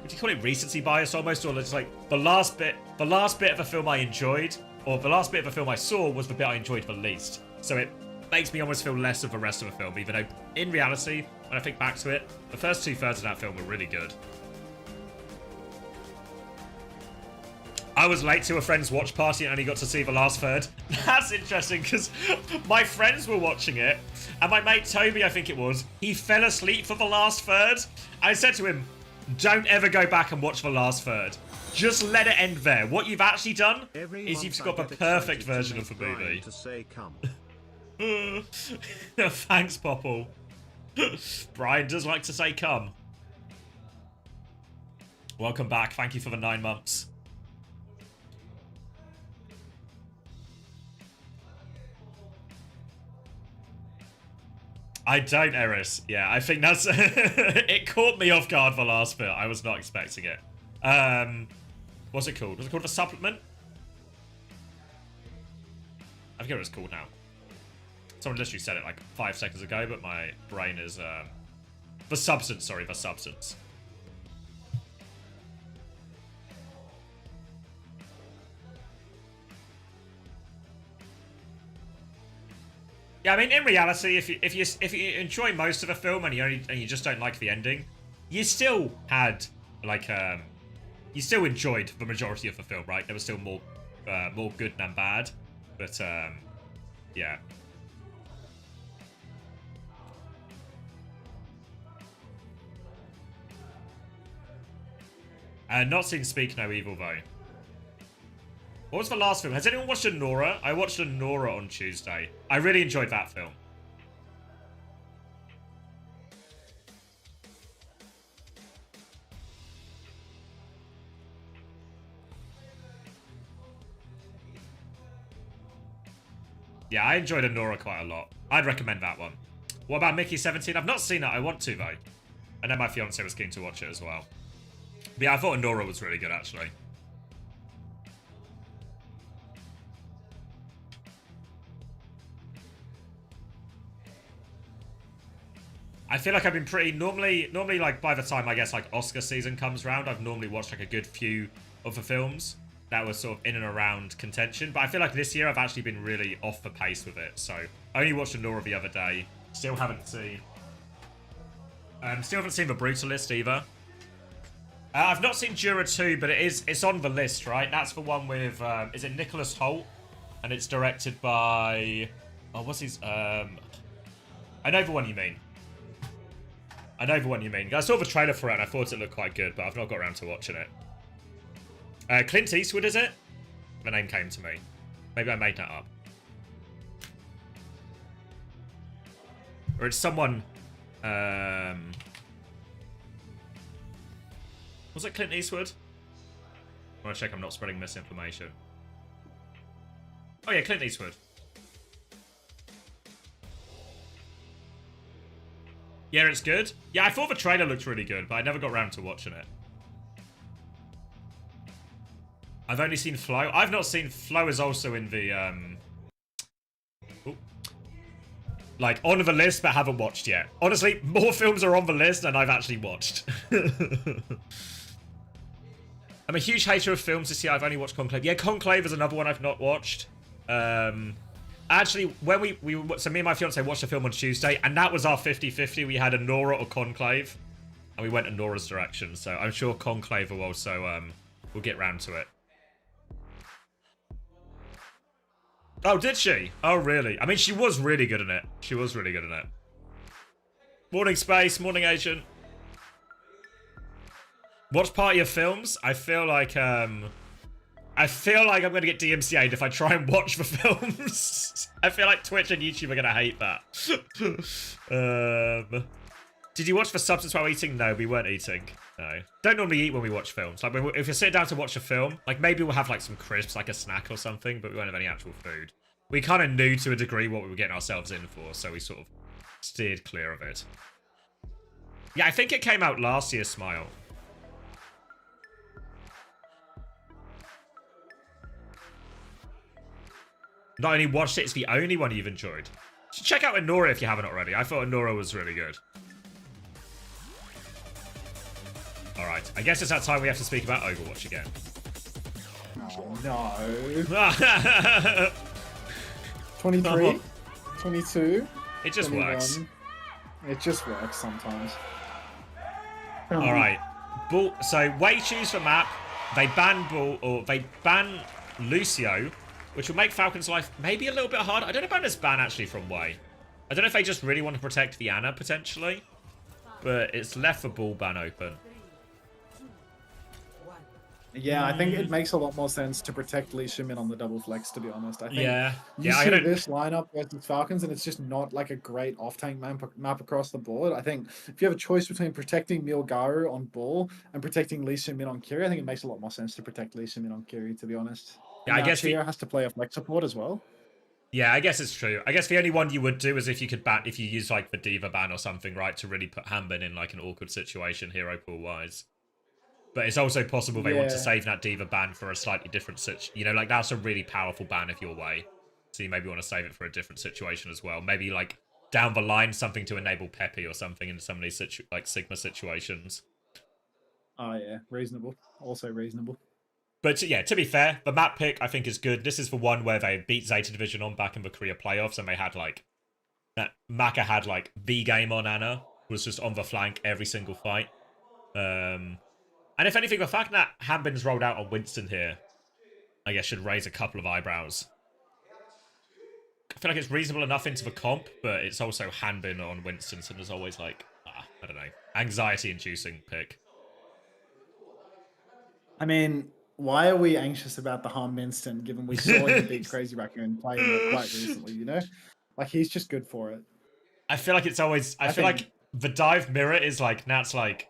would you call it recency bias almost, or it's like the last bit of the film I enjoyed, or the last bit of the film I saw was the bit I enjoyed the least. So it makes me almost feel less of the rest of the film, even though in reality, when I think back to it, the first 2/3 of that film were really good. I was late to a friend's watch party and only got to see the last third. That's interesting, because my friends were watching it, and my mate Toby, I think it was, he fell asleep for the last third. I said to him, don't ever go back and watch the last third. Just let it end there. What you've actually done is you've got the perfect version of the movie. To say come. Thanks, Popple. Brian does like to say come. Welcome back. Thank you for the 9 months. I don't, Eris. Yeah, I think that's... it caught me off guard the last bit. I was not expecting it. What's it called? Was it called The Supplement? I forget what it's called now. Someone literally said it like 5 seconds ago, but my brain is... The Substance, sorry, The Substance. Yeah, I mean, in reality, if you enjoy most of the film and you just don't like the ending, you still had like you still enjoyed the majority of the film, right? There was still more good than bad, but yeah. Not seen Speak No Evil though. What was the last film? Has anyone watched Anora? I watched Anora on Tuesday. I really enjoyed that film. Yeah, I enjoyed Anora quite a lot. I'd recommend that one. What about Mickey 17? I've not seen it. I want to, though. I know my fiance was keen to watch it as well. But yeah, I thought Anora was really good, actually. I feel like I've been pretty... Normally, like, by the time, I guess, like, Oscar season comes round, I've normally watched, like, a good few of the films that were sort of in and around contention. But I feel like this year I've actually been really off the pace with it. So, I only watched Anora the other day. Still haven't seen... still haven't seen The Brutalist either. I've not seen Jura 2, but it's on the list, right? That's the one with... is it Nicholas Hoult? And it's directed by... Oh, what's his... I know the one you mean. I know the one you mean. I saw the trailer for it and I thought it looked quite good, but I've not got around to watching it. Clint Eastwood, is it? The name came to me. Maybe I made that up. Or it's someone... Was it Clint Eastwood? I want to check I'm not spreading misinformation. Oh yeah, Clint Eastwood. Yeah, it's good. Yeah, I thought the trailer looked really good, but I never got around to watching it. I've only seen Flow. I've not seen Flow is also in the, like, on the list, but haven't watched yet. Honestly, more films are on the list than I've actually watched. I'm a huge hater of films this year. I've only watched Conclave. Yeah, Conclave is another one I've not watched. Actually, when so me and my fiance watched a film on Tuesday, and that was our 50-50. We had a Nora or Conclave, and we went in Nora's direction. So I'm sure Conclave will also, we'll get round to it. Oh, did she? Oh, really? I mean, she was really good in it. She was really good in it. Morning, Space. Morning, Agent. Watch party of films? I feel like I'm going to get DMCA'd if I try and watch the films. I feel like Twitch and YouTube are going to hate that. Did you watch The Substance while eating? No, we weren't eating. No. Don't normally eat when we watch films. Like, if you sit down to watch a film, like, maybe we'll have, like, some crisps, like a snack or something, but we won't have any actual food. We kind of knew to a degree what we were getting ourselves in for, so we sort of steered clear of it. Yeah, I think it came out last year, Smile. Not only watched it, it's the only one you've enjoyed. Check out Anora if you haven't already. I thought Anora was really good. Alright, I guess it's that time we have to speak about Overwatch again. Oh, no. 23? 22? It just 21. works. It just works sometimes. Alright. So, Wei choose for map. They ban they ban Lucio, which will make Falcon's life maybe a little bit harder. I don't know about this ban actually from Wei. I don't know if they just really want to protect the Ana, potentially. But it's left the Bull ban open. Yeah, I think it makes a lot more sense to protect Lee Min on the double flex, to be honest. I think you see this lineup versus Falcons, and it's just not like a great off-tank map across the board. I think if you have a choice between protecting Milgaru on Bull and protecting Lee Min on Kiri, I think it makes a lot more sense to protect Lee Min on Kiri, to be honest. Yeah, I guess Kiri has to play a flex support as well. Yeah, I guess it's true. I guess the only one you would do is if you could if you use like the Diva ban or something, right, to really put Hanbin in like an awkward situation hero pool wise. But it's also possible they want to save that Diva ban for a slightly different situation. You know, like that's a really powerful ban if you're Wei. So you maybe want to save it for a different situation as well. Maybe like down the line something to enable Peppy or something in some of these like Sigma situations. Oh yeah, reasonable. Also reasonable. But yeah, to be fair, the map pick I think is good. This is the one where they beat Zeta Division on back in the Korea playoffs, and they had like Maka had like the game on Ana, was just on the flank every single fight. And if anything, the fact that Hanbin's rolled out on Winston here, I guess should raise a couple of eyebrows. I feel like it's reasonable enough into the comp, but it's also Hanbin on Winston, so there's always like, I don't know, anxiety-inducing pick. I mean, why are we anxious about the harm Winston, given we saw him beat Crazy Raccoon playing it quite recently, you know? Like, he's just good for it. I feel like it's always... I feel like the dive mirror is like, that's like...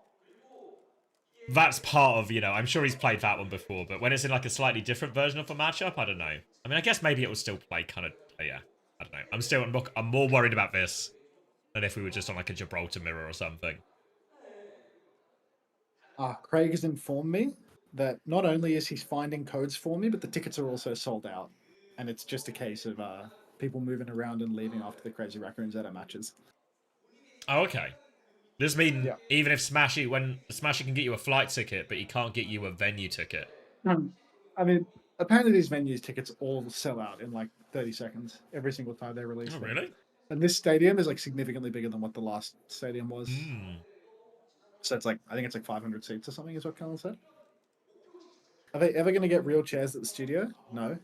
That's part of, you know, I'm sure he's played that one before, but when it's in like a slightly different version of a matchup, I don't know. I mean, I guess maybe it will still play kind of, yeah, I don't know. I'm more worried about this than if we were just on like a Gibraltar mirror or something. Craig has informed me that not only is he finding codes for me, but the tickets are also sold out. And it's just a case of people moving around and leaving after the Crazy Raccoons at our matches. Oh, okay. Does this mean even if Smashy, when Smashy can get you a flight ticket, but he can't get you a venue ticket? I mean, apparently these venues tickets all sell out in like 30 seconds every single time they release them. Really? And this stadium is like significantly bigger than what the last stadium was. So it's like, I think it's like 500 seats or something is what Colin said. Are they ever going to get real chairs at the studio? No.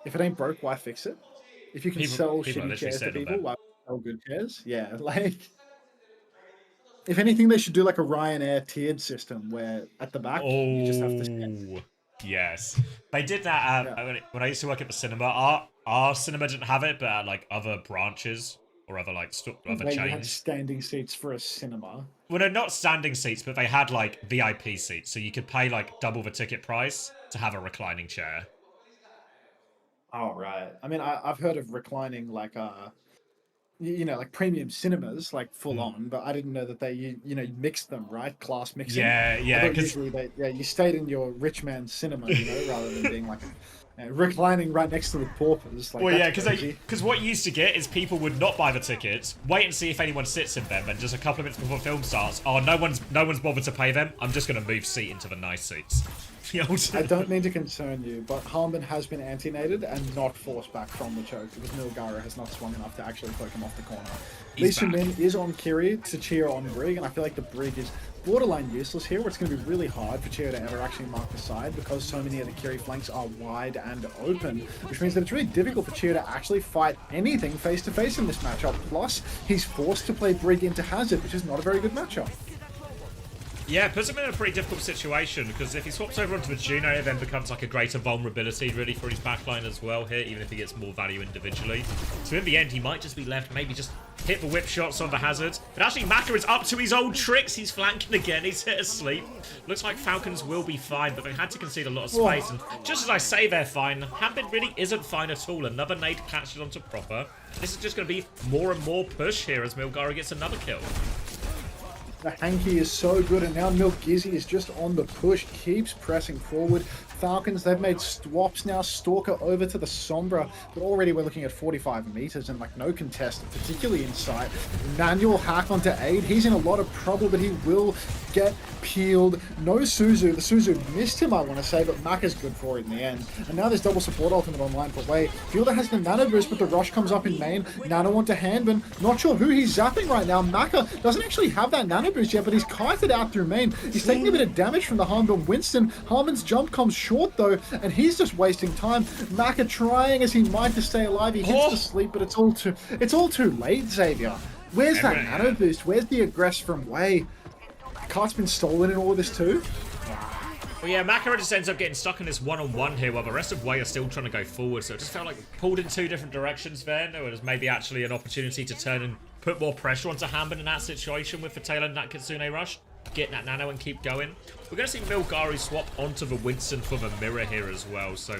If it ain't broke, why fix it? If you can sell shitty chairs to people, why sell good chairs. Yeah, like if anything, they should do like a Ryanair tiered system where at the back you just have to stand. Oh, yes. They did that Yeah. when I used to work at the cinema. Our cinema didn't have it, but at like other branches or other like other Where you had chains. standing seats for a cinema. Well, no, not standing seats, but they had like VIP seats, so you could pay like double the ticket price to have a reclining chair. Oh right. I mean, I've heard of reclining like you know, like premium cinemas, like full on, but I didn't know that they you know mixed them, right? Class mixing. Yeah, I yeah, thought because usually you stayed in your rich man's cinema, you know, rather than being like reclining right next to the paupers. Like well, yeah, that's crazy. because what you used to get is people would not buy the tickets, wait and see if anyone sits in them, and just a couple of minutes before film starts, oh, no one's bothered to pay them. I'm just gonna move seat into the nice seats. I don't mean to concern you, but Harman has been antinated and not forced back from the choke because Milgara has not swung enough to actually poke him off the corner. Lee Min is on Kiri to cheer on Brig, and I feel like the Brig is borderline useless here, where it's going to be really hard for Cheer to ever actually mark the side because so many of the Kiri flanks are wide and open, which means that it's really difficult for Cheer to actually fight anything face to face in this matchup. Plus, he's forced to play Brig into Hazard, which is not a very good matchup. Yeah, it puts him in a pretty difficult situation because if he swaps over onto the Juno, it then becomes like a greater vulnerability really for his backline as well here, even if he gets more value individually. So in the end, he might just be left, maybe just hit the whip shots on the Hazard. But actually, Maka is up to his old tricks. He's flanking again. He's hit asleep. Looks like Falcons will be fine, but they had to concede a lot of space. And just as I say they're fine, Hambin really isn't fine at all. Another nade catches onto Proper. This is just going to be more and more push here as Milgara gets another kill. The hanky is so good, and now Milgizzy is just on the push, keeps pressing forward. Falcons, they've made swaps now. Stalker over to the Sombra, but already we're looking at 45 meters and like no contest, particularly in sight. Manual hack onto Aid. He's in a lot of trouble, but he will get peeled. No Suzu. The Suzu missed him, I want to say, but Maka's good for it in the end. And now there's double support ultimate online for Wei. Fielder has the nano boost, but the rush comes up in main. Nano onto Handbin. Not sure who he's zapping right now. Maka doesn't actually have that nano boost yet, but he's kited out through main. He's taking a bit of damage from the Harmbin Winston. Harmon's jump comes short though, and he's just wasting time. Maka trying as he might to stay alive. He hits the sleep, but it's all too late, Xavier. Where's that nano boost? Where's the aggress from Wei? Cart's been stolen in all of this too. Well, yeah, Makara just ends up getting stuck in this one-on-one here while the rest of Wei are still trying to go forward. So it just felt like pulled in two different directions there. There was maybe actually an opportunity to turn and put more pressure onto Hambin in that situation with the tail end that Kitsune rush. Get that nano and keep going. We're going to see Milgari swap onto the Winston for the mirror here as well. So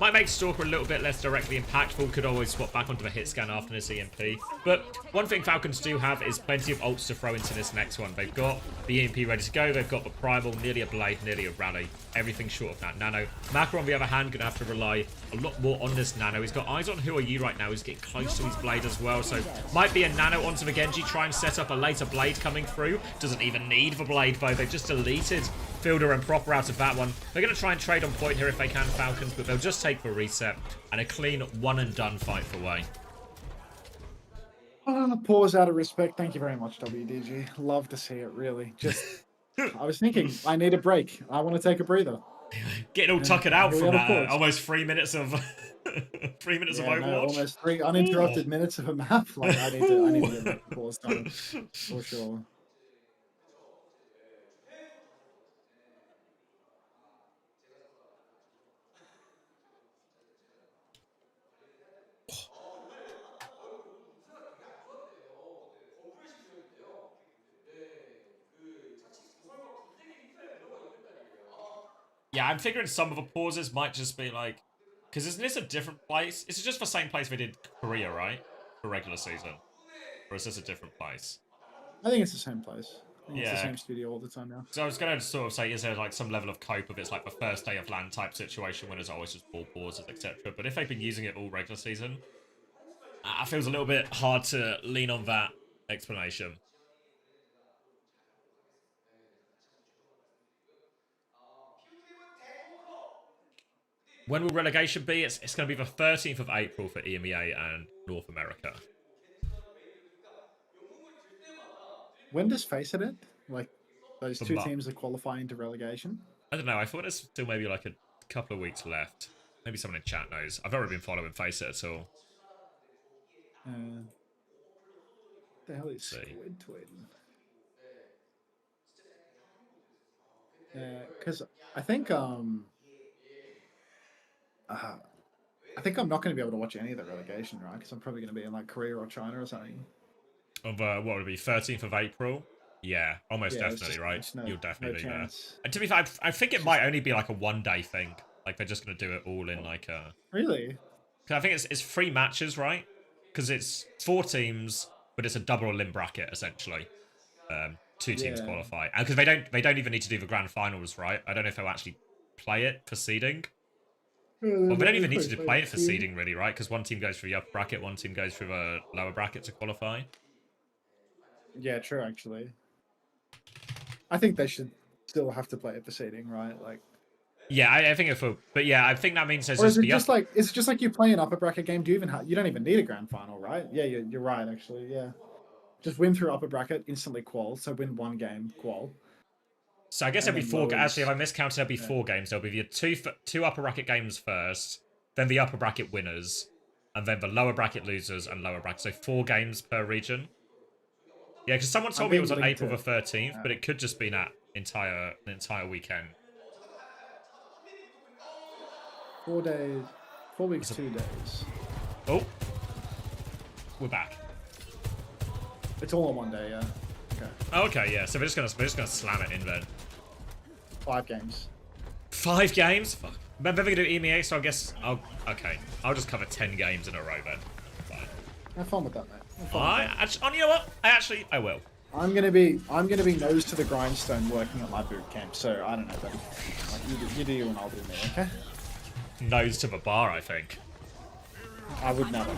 might make Stalker a little bit less directly impactful. Could always swap back onto the hit scan after this EMP. But one thing Falcons do have is plenty of ults to throw into this next one. They've got the EMP ready to go. They've got the Primal, nearly a Blade, nearly a Rally. Everything short of that Nano. Maka, on the other hand, going to have to rely a lot more on this Nano. He's got eyes on Who Are You right now. He's getting close to his Blade as well. So might be a Nano onto the Genji. Try and set up a later Blade coming through. Doesn't even need the Blade, though. They've just deleted Fielder and Proper out of that one. They're going to try and trade on point here if they can, Falcons, but they'll just take the reset and a clean one-and-done fight for Wei. Pause out of respect. Thank you very much, WDG. Love to see it, really. Just, I was thinking, I need a break. I want to take a breather. Getting all tuckered out from that almost 3 minutes of 3 minutes of Overwatch. No, almost 3 uninterrupted minutes of a map. Like I need to get a pause time for sure. Yeah, I'm figuring some of the pauses might just be like, because isn't this a different place? Is it just the same place we did Korea, right? For regular season, or is this a different place? I think it's the same place. I think Yeah, it's the same studio all the time now. So I was going to sort of say, is there like some level of cope if it's like the first day of land type situation when there's always just ball pauses, etc. But if they've been using it all regular season, it feels a little bit hard to lean on that explanation. When will relegation be? It's going to be the 13th of April for EMEA and North America. When does Face it end? Like those two teams are qualifying to relegation? I don't know. I thought there's still maybe like a couple of weeks left. Maybe someone in chat knows. I've already been following Face it at all. The hell is See. Squid Twin? Because I think I think I'm not going to be able to watch any of the relegation, right? Because I'm probably going to be in like Korea or China or something. Of what would it be, 13th of April? Yeah, almost Yeah, it's definitely, just, right? it's no, You'll definitely no be chance. there. And to be fair, I think it might only be like a 1-day thing. Like they're just gonna do it all in like a. Really? Cause I think it's 3 matches, right? Because it's 4 teams, but it's a double elim bracket essentially. 2 teams Yeah. qualify, and because they don't even need to do the grand finals, right? I don't know if they'll actually play it for seeding. Well, they don't even need to play it for seeding, really, right? Because one team goes through the upper bracket, one team goes through the lower bracket to qualify. Yeah, true. Actually, I think they should still have to play it for seeding, right? Like. Yeah, I think if, but yeah, I think that means there's Or is just it just like it's just like you play an upper bracket game? Do you even you don't even need a grand final, right? Yeah, you're right. Actually, yeah. Just win through upper bracket, instantly qual. So win 1 game, qual. So I guess And there'll be then 4. lowers. Actually, if I miscounted, there'll be Yeah. 4 games. There'll be the two upper bracket games first, then the upper bracket winners, and then the lower bracket losers and lower bracket. So 4 games per region. Yeah, because someone told me it was on April the 13th, but it could just be that entire weekend. 4 days, 4 weeks, 2 days. Oh, we're back. It's all on 1 day, yeah. Okay. Okay, yeah. So we're just gonna slam it in then. 5 games. 5 games? Fuck. Then we're gonna do EMEA, so I guess I'll just cover 10 games in a row then. Fine. Have fun with that, mate. Have fun with that. You know what? I will. I'm gonna be nose to the grindstone working at my boot camp. So I don't know, buddy. Like, you do you and I'll do me, okay? Nose to the bar, I think. I would never.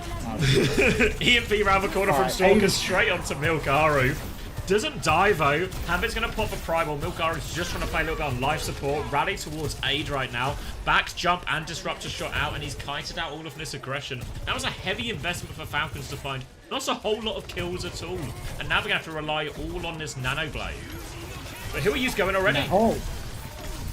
EMP round the corner from Stalker straight onto Milgaru. Doesn't die though. Hambit's going to pop a primal. Milgaru's just trying to play a little bit on life support. Rally towards aid right now. Back jump and disruptor shot out, and he's kited out all of this aggression. That was a heavy investment for Falcons to find not a whole lot of kills at all. And now they're going to have to rely all on this nano blade. But who are you going already?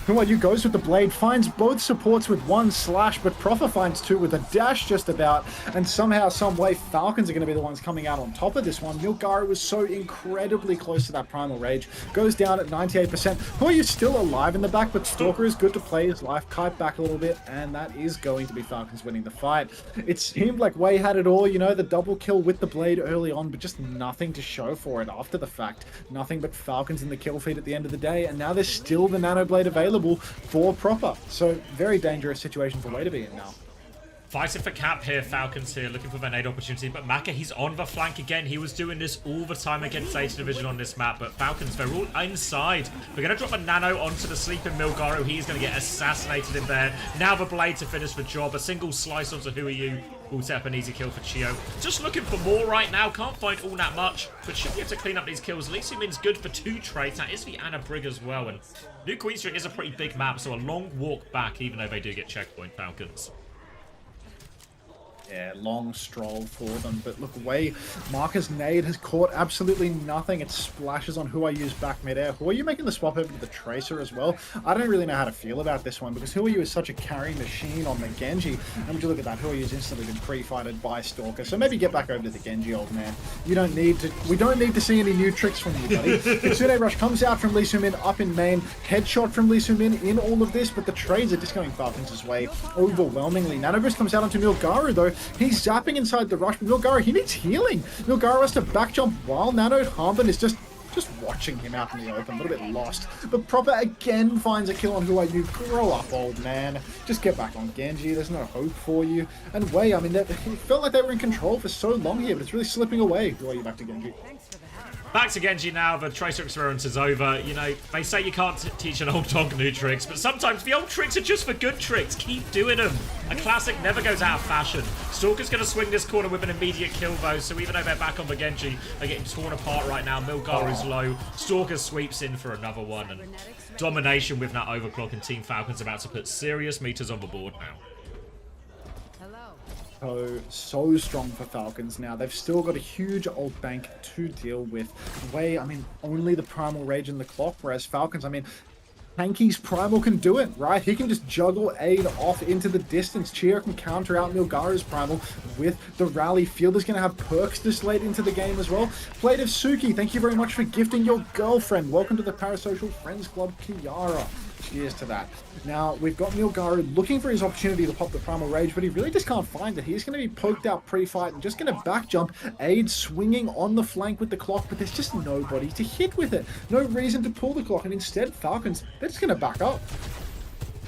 Who are you goes with the blade, finds both supports with 1 slash, but Proffer finds 2 with a dash just about, and somehow, some way, Falcons are going to be the ones coming out on top of this one. Milgaru was so incredibly close to that Primal Rage, goes down at 98%. Who are you still alive in the back, but Stalker is good to play his life, kite back a little bit, and that is going to be Falcons winning the fight. It seemed like Wei had it all, you know, the double kill with the blade early on, but just nothing to show for it after the fact. Nothing but Falcons in the kill feed at the end of the day, and now there's still the Nano Blade available for Proper. So very dangerous situation for Wei to be in now. Fighting for cap here, Falcons here, looking for their nade opportunity, but Maka, he's on the flank again. He was doing this all the time against Data Division on this map, but Falcons, they're all inside. We're going to drop a nano onto the sleeping Milgaru. He's going to get assassinated in there. Now the blade to finish the job. A single slice onto Who Are You will set up an easy kill for Chio. Just looking for more right now. Can't find all that much, but should be able to clean up these kills. Lee Sumin's good for 2 trades. That is the Anna Brig as well, and New Queen Street is a pretty big map, so a long walk back, even though they do get checkpoint, Falcons. Yeah, long stroll for them. But look away. Marcus Nade has caught absolutely nothing. It splashes on Who I Use back midair. Who are you making the swap over to the Tracer as well? I don't really know how to feel about this one because Who are You is such a carrying machine on the Genji. And would you look at that? Who are You's instantly been pre-fighted by Stalker. So maybe get back over to the Genji, old man. You don't need to. We don't need to see any new tricks from you, buddy. Kitsune Rush comes out from Lee Soo-min up in main. Headshot from Lee Soo-min in all of this, but the trades are just going Falcons' way overwhelmingly. Nanobris comes out onto Milgaru though. He's zapping inside the rush, but Milgaru, he needs healing. Milgaru has to back jump while Nano Harbin is just watching him out in the open, a little bit lost. But Proper again finds a kill on Who Are You. Grow up, old man. Just get back on Genji. There's no hope for you. And Wei, I mean, it felt like they were in control for so long here, but it's really slipping away. Who Are You back to Genji? Back to Genji now, the Tracer experiment is over. You know, they say you can't teach an old dog new tricks, but sometimes the old tricks are just for good tricks. Keep doing them. A classic never goes out of fashion. Stalker's going to swing this corner with an immediate kill, though, so even though they're back on the Genji, they're getting torn apart right now. Milgaru's low. Stalker sweeps in for another one, and domination with that overclock, and Team Falcon's about to put serious meters on the board now. So strong for Falcons now. They've still got a huge ult bank to deal with. Wei, I mean, only the Primal Rage in the clock, whereas Falcons, I mean, Hanky's Primal can do it, right? He can just juggle Aid off into the distance. Chio can counter out Milgaru's Primal with the rally. Fielder's going to have perks this late into the game as well. Plate of Suki, thank you very much for gifting your girlfriend. Welcome to the Parasocial Friends Club, Kiara. Cheers to that. Now, we've got Milgaru looking for his opportunity to pop the Primal Rage, but he really just can't find it. He's going to be poked out pre-fight and just going to back jump. Aid swinging on the flank with the clock, but there's just nobody to hit with it. No reason to pull the clock, and instead, Falcons, they're just going to back up.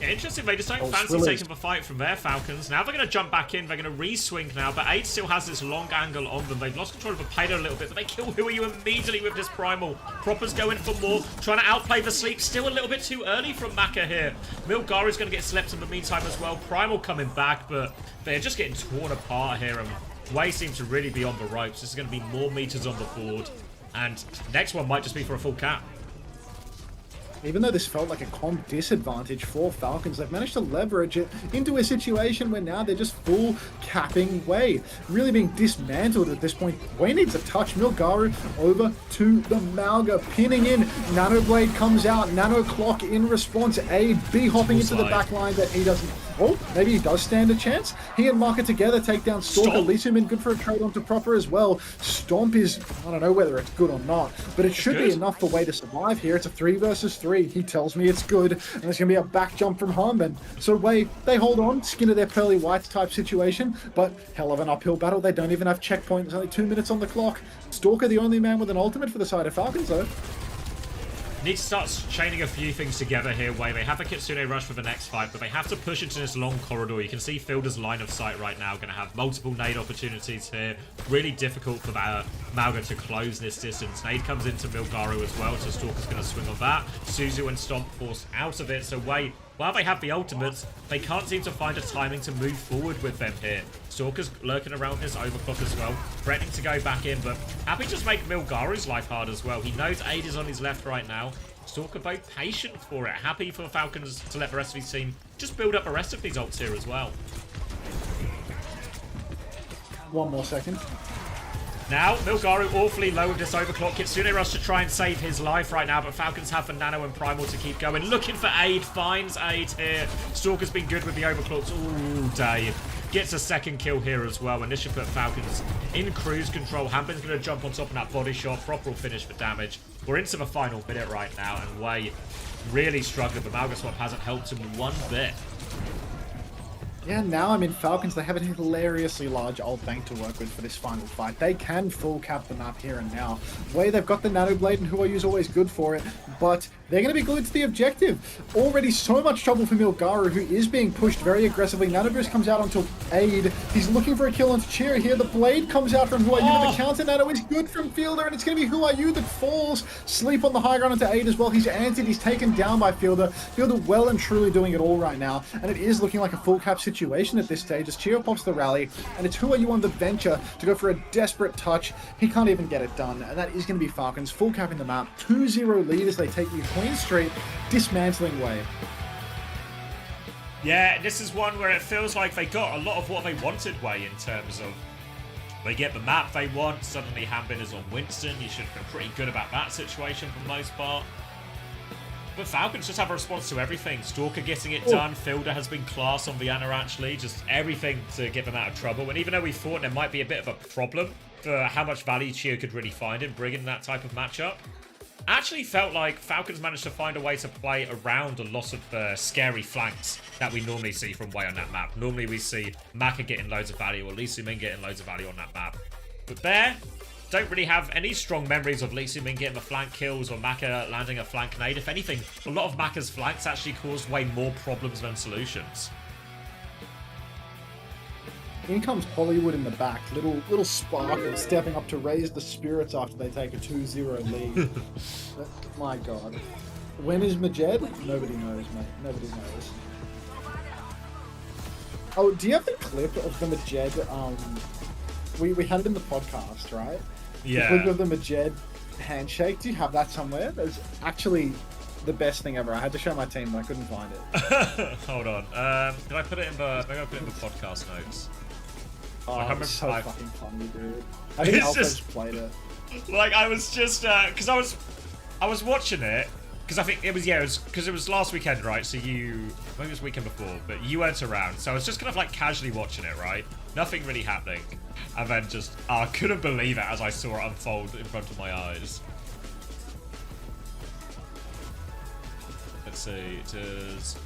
Yeah, interesting, they just don't fancy taking the fight from their Falcons. Now they're going to jump back in, they're going to re-swing now, but Aid still has this long angle on them. They've lost control of the payload a little bit, but they kill Huiyu immediately with this Primal. Propper's going for more, trying to outplay the sleep. Still a little bit too early from Maka here. Milgaru's going to get slept in the meantime as well. Primal coming back, but they're just getting torn apart here, and Wei seems to really be on the ropes. This is going to be more meters on the board, and next one might just be for a full cap. Even though this felt like a comp disadvantage for Falcons, they've managed to leverage it into a situation where now they're just full capping Wei. Really being dismantled at this point. Wei needs a touch. Milgaru over to the Malga, pinning in. Nanoblade comes out. Nano Clock in response. Aid B-hopping into the back line that he doesn't... Oh, maybe he does stand a chance. He and Maka together take down Stalker. Lisumin good for a trade onto Proper as well. Stomp is... I don't know whether it's good or not, but it should be enough for Wei to survive here. It's a 3 versus 3. He tells me it's good, and there's going to be a back jump from Harmon. So Wei, they hold on. Skin of their pearly whites type situation, but hell of an uphill battle. They don't even have checkpoint. There's only 2 minutes on the clock. Stalker, the only man with an ultimate for the side of Falcons, though. Need to start chaining a few things together here, Wei. They have a Kitsune rush for the next fight, but they have to push into this long corridor. You can see Fielder's line of sight right now. Going to have multiple nade opportunities here. Really difficult for Malga to close this distance. Nade comes into Milgaru as well, so Stalker's going to swing on that. Suzu and Stomp forced out of it, so Wei, while they have the ultimates, they can't seem to find a timing to move forward with them here. Stalker's lurking around this overclock as well, threatening to go back in, but happy to just make Milgaru's life hard as well. He knows Aid is on his left right now. Stalker very patient for it. Happy for Falcons to let the rest of his team just build up the rest of these ults here as well. 1 more second. Now, Milgaru awfully low with this overclock. Kitsune rush to try and save his life right now, but Falcons have the Nano and Primal to keep going. Looking for Aid, finds Aid here. Stalker's been good with the overclocks all day. Gets a second kill here as well, and this should put Falcons in cruise control. Hampin's going to jump on top of that body shot. Proper will finish for damage. We're into the final minute right now, and Wei really struggling. The Malga swap hasn't helped him one bit. Yeah, now I'm in Falcons. They have a hilariously large old bank to work with for this final fight. They can full cap the map here and now. Wei, they've got the Nanoblade, and Huiyu is always good for it, but they're going to be glued to the objective. Already so much trouble for Milgaru, who is being pushed very aggressively. Nanoboost comes out onto Aid. He's looking for a kill onto Cheer here. The blade comes out from Huiyu, but the counter Nano is good from Fielder, and it's going to be Huiyu that falls. Sleep on the high ground onto Aid as well. He's anted. He's taken down by Fielder. Fielder well and truly doing it all right now, and it is looking like a full cap situation at this stage as Chio pops the rally, and it's Huiyu on the venture to go for a desperate touch. He can't even get it done, and that is going to be Falcons full capping the map. 2-0 lead as they take you Queen Street, dismantling Wei. Yeah, this is one where it feels like they got a lot of what they wanted, Wei, in terms of they get the map they want. Suddenly Hampin is on Winston. You should feel pretty good about that situation for the most part. But Falcons just have a response to everything. Stalker getting it done. Fielder has been class on Viana actually. Just everything to get them out of trouble. And even though we thought there might be a bit of a problem for how much value Chio could really find in bringing that type of matchup, actually felt like Falcons managed to find a way to play around a lot of the scary flanks that we normally see from Wei on that map. Normally we see Maka getting loads of value or Lee Su-min getting loads of value on that map. But there, don't really have any strong memories of Lee Su-min getting the flank kills or Maka landing a flank nade. If anything, a lot of Maka's flanks actually caused way more problems than solutions. In comes Hollywood in the back. Little Sparkle stepping up to raise the spirits after they take a 2-0 lead. My God. When is Majed? Nobody knows, mate. Nobody knows. Oh, do you have the clip of the Majed? We had it in the podcast, right? Yeah. The clip of the Majed handshake. Do you have that somewhere? That's actually the best thing ever. I had to show my team, but I couldn't find it. Hold on. Did I put it in the? Maybe I put it in the podcast notes. Oh, it's so fucking funny, dude. I think Alpha's played it. Like I was just because I was watching it, Because I think it was, yeah, because it was last weekend, right? So maybe it was weekend before, but you weren't around. So I was just kind of like casually watching it, right? Nothing really happening. And then just, I couldn't believe it as I saw it unfold in front of my eyes. Let's see, it is...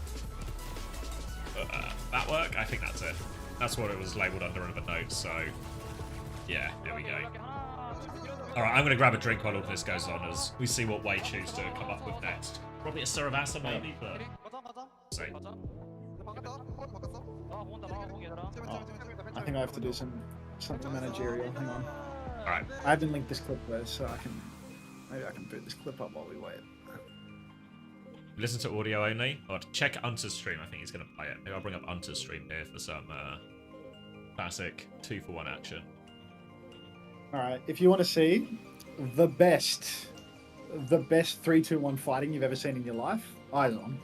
that work? I think that's it. That's what it was labelled under in the notes, so... Yeah, there we go. Alright, I'm going to grab a drink while all this goes on as we see what Wei choose to come up with next. Probably a Saravasa maybe, but... See. I think I have to do something managerial. Hang on. Alright. I haven't linked this clip there, so maybe I can boot this clip up while we wait. Listen to audio only? Or check Unter's stream, I think he's going to play it. Maybe I'll bring up Unter's stream here for some classic 2-for-1 action. Alright, if you want to see the best 3-2-1 fighting you've ever seen in your life, eyes on.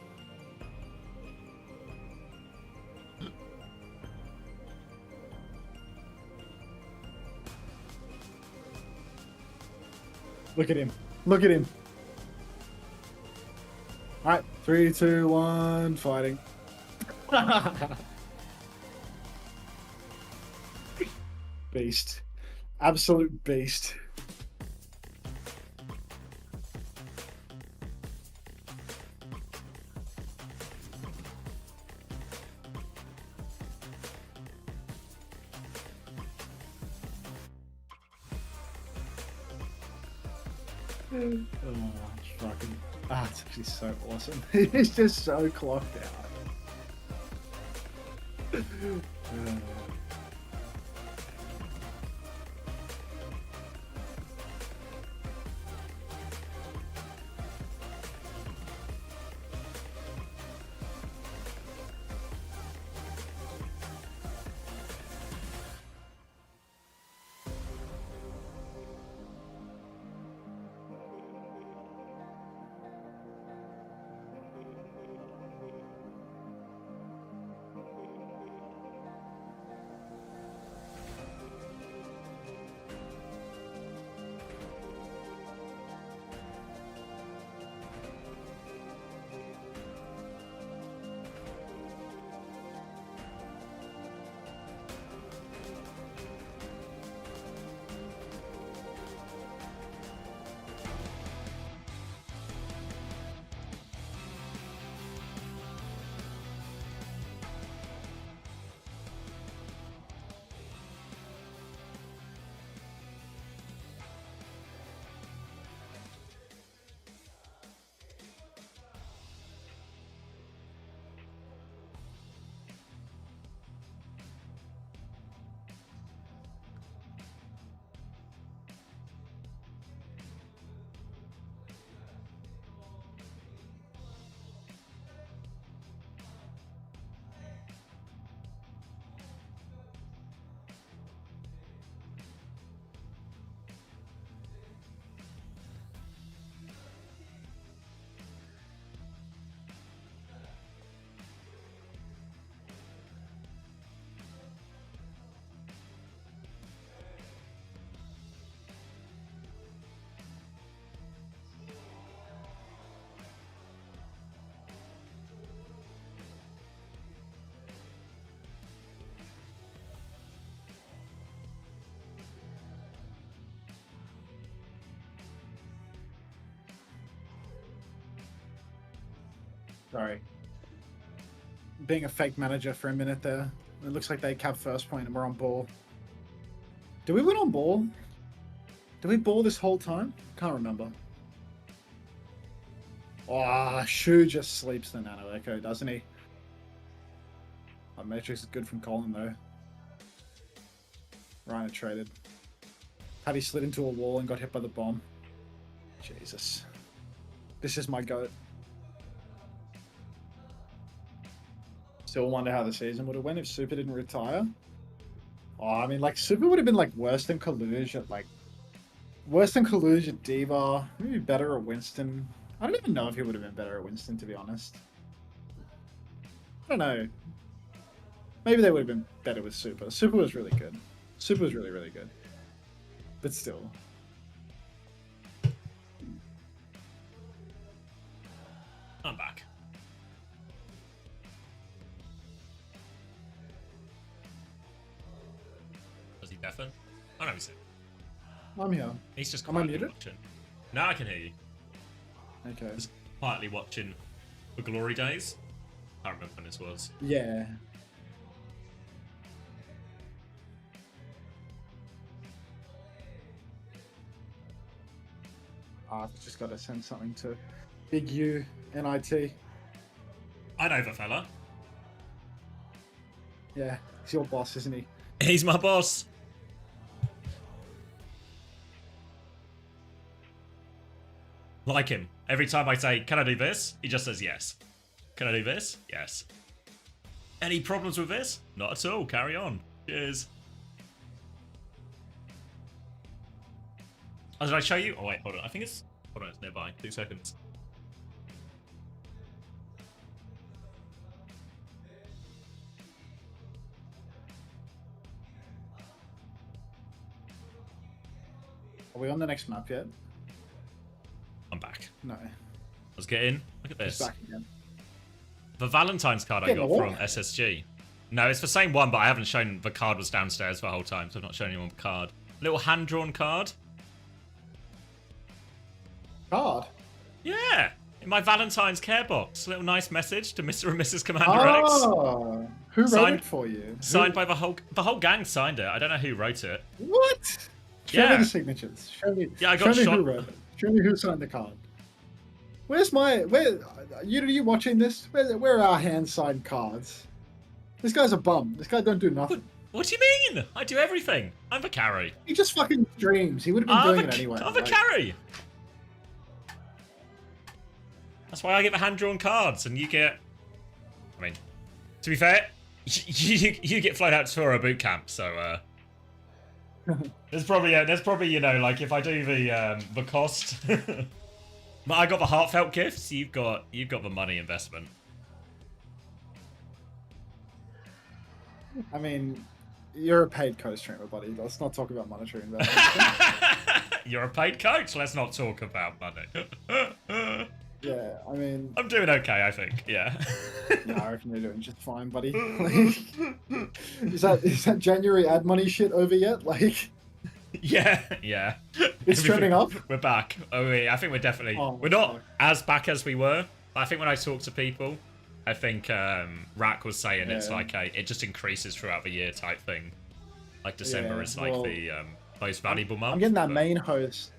Look at him. Look at him. Alright, 3, 2, 1, fighting. Beast. Absolute beast. Oh, fucking... it's actually so awesome. He's just so clocked out. Sorry. Being a fake manager for a minute there. It looks like they capped first point and we're on ball. Did we win on ball? Did we ball this whole time? Can't remember. Oh, Shu just sleeps the Nano Echo, doesn't he? Matrix is good from Colin though. Rhino traded. Had he slid into a wall and got hit by the bomb. Jesus. This is my goat. Still wonder how the season would have went if Super didn't retire. Oh, I mean, like, Super would have been, like, worse than Kaluge at, like... Worse than Kaluge at D.Va. Maybe better at Winston. I don't even know if he would have been better at Winston, to be honest. I don't know. Maybe they would have been better with Super. Super was really good. Super was really, really good. But still. I'm back. Does he deafen? Oh no, he's in. I'm here. He's just Am I quietly muted? watching. Now I can hear you. Okay. Just quietly watching the glory days. I don't remember when this was. Yeah. I've just got to send something to Big U NIT. I know the fella. Yeah, he's your boss, isn't he? He's my boss. Like him. Every time I say, can I do this? He just says yes. Can I do this? Yes. Any problems with this? Not at all. Carry on. Cheers. Oh, did I show you? Oh, wait, hold on. I think it's... Hold on, it's nearby. 2 seconds. Are we on the next map yet? I'm back. No. Let's get in. Look at this. Just back again. The Valentine's card I got from SSG. No, it's the same one, but I haven't shown the card was downstairs the whole time, so I've not shown anyone the card. Little hand-drawn card. Card? Yeah! In my Valentine's care box. Little nice message to Mr. and Mrs. Commander X. Oh, who wrote it for you? Signed by the whole gang signed it. I don't know who wrote it. What? Show Yeah. me the signatures. Show me. Yeah, I got show me shot. who wrote it. Show me who signed the card. Where's my? Where? You watching this? Where are our hand signed cards? This guy's a bum. This guy don't do nothing. What do you mean? I do everything. I'm the carry. He just fucking streams. He would have been doing it anyway. I'm the carry. That's why I get the hand-drawn cards, and you get... I mean, to be fair, you get flown out to a boot camp, so there's probably you know, like if I do the cost, but I got the heartfelt gifts. You've got the money investment. I mean, you're a paid co-streamer, buddy. Let's not talk about monetary investment. You're a paid coach. Let's not talk about money. Yeah, I mean... I'm doing okay, I think, yeah. Yeah, I reckon you're doing just fine, buddy. Like, is that January ad money shit over yet? Like... Yeah. It's trending up? We're back. Oh, yeah, I think we're definitely... we're not as back as we were. I think when I talk to people, I think Rack was saying it's like it just increases throughout the year type thing. Like December is like the most valuable month. I'm getting that main host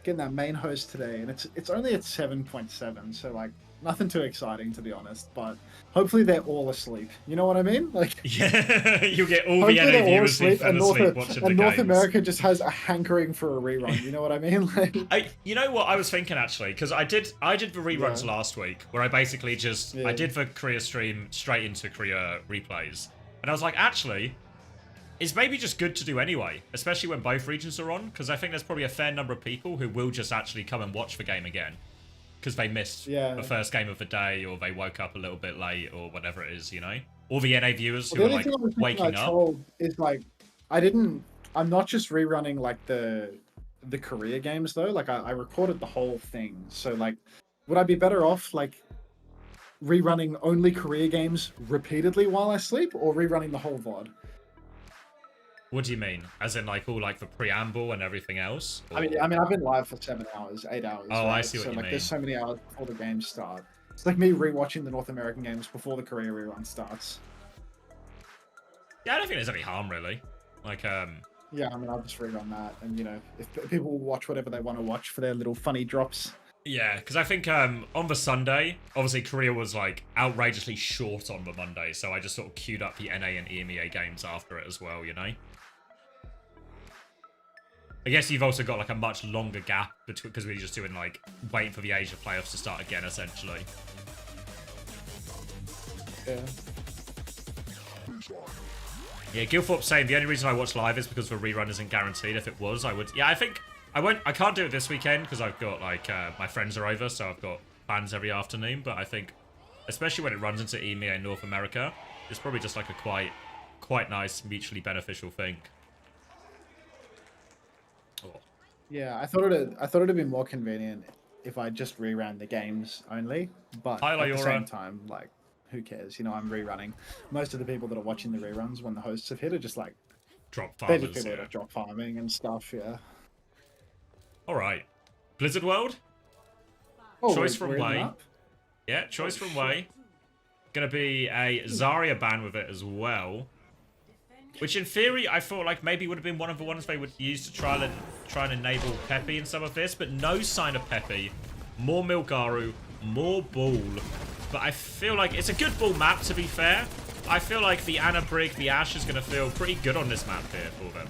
today, and it's only at 7.7, so like nothing too exciting to be honest. But hopefully they're all asleep. You know what I mean? Like yeah, you get all the NA viewers who fell asleep watching the North games. America just has a hankering for a rerun. You know what I mean? Like, you know what I was thinking actually, because I did the reruns last week where I basically just I did the Korea stream straight into Korea replays, and I was like, actually, it's maybe just good to do anyway, especially when both regions are on, because I think there's probably a fair number of people who will just actually come and watch the game again because they missed the first game of the day, or they woke up a little bit late, or whatever it is, you know. All the NA viewers who are like waking up. Is like, I'm not just rerunning like the Korea games though. Like I recorded the whole thing, so like, would I be better off like rerunning only Korea games repeatedly while I sleep, or rerunning the whole VOD? What do you mean? As in like all like the preamble and everything else? Or... I mean, I've been live for 7 hours, 8 hours. Oh, right? I see what you mean. There's so many hours before the games start. It's like me rewatching the North American games before the Korea rerun starts. Yeah, I don't think there's any harm really. Like, yeah, I mean, I'll just rerun that, and you know, if people will watch whatever they want to watch for their little funny drops. Yeah, because I think on the Sunday, obviously Korea was like outrageously short on the Monday, so I just sort of queued up the NA and EMEA games after it as well, you know? I guess you've also got like a much longer gap between, because we're just doing like waiting for the Asia playoffs to start again, essentially. Yeah. Yeah, Gilthorpe saying the only reason I watch live is because the rerun isn't guaranteed. If it was, I would. Yeah, I think I can't do it this weekend because I've got like my friends are over, so I've got plans every afternoon. But I think, especially when it runs into EMEA and North America, it's probably just like a quite nice, mutually beneficial thing. Oh. Yeah, I thought it'd be more convenient if I just reran the games only. But Hi, at the you're same on. time, like, who cares? You know, I'm rerunning. Most of the people that are watching the reruns when the hosts have hit are just like drop they're farmers. just people that are drop farming and stuff. Yeah. All right, Blizzard World. Oh, Choice we're from in the Way. map? Yeah, choice Oh, from shit. Way. Gonna be a Zarya ban with it as well. Which in theory, I thought like maybe would have been one of the ones they would use to try and enable Pepe in some of this, but no sign of Pepe. More Milgaru, more Ball. But I feel like it's a good Ball map, to be fair. I feel like the Anna Brig, the Ashe is going to feel pretty good on this map here for them.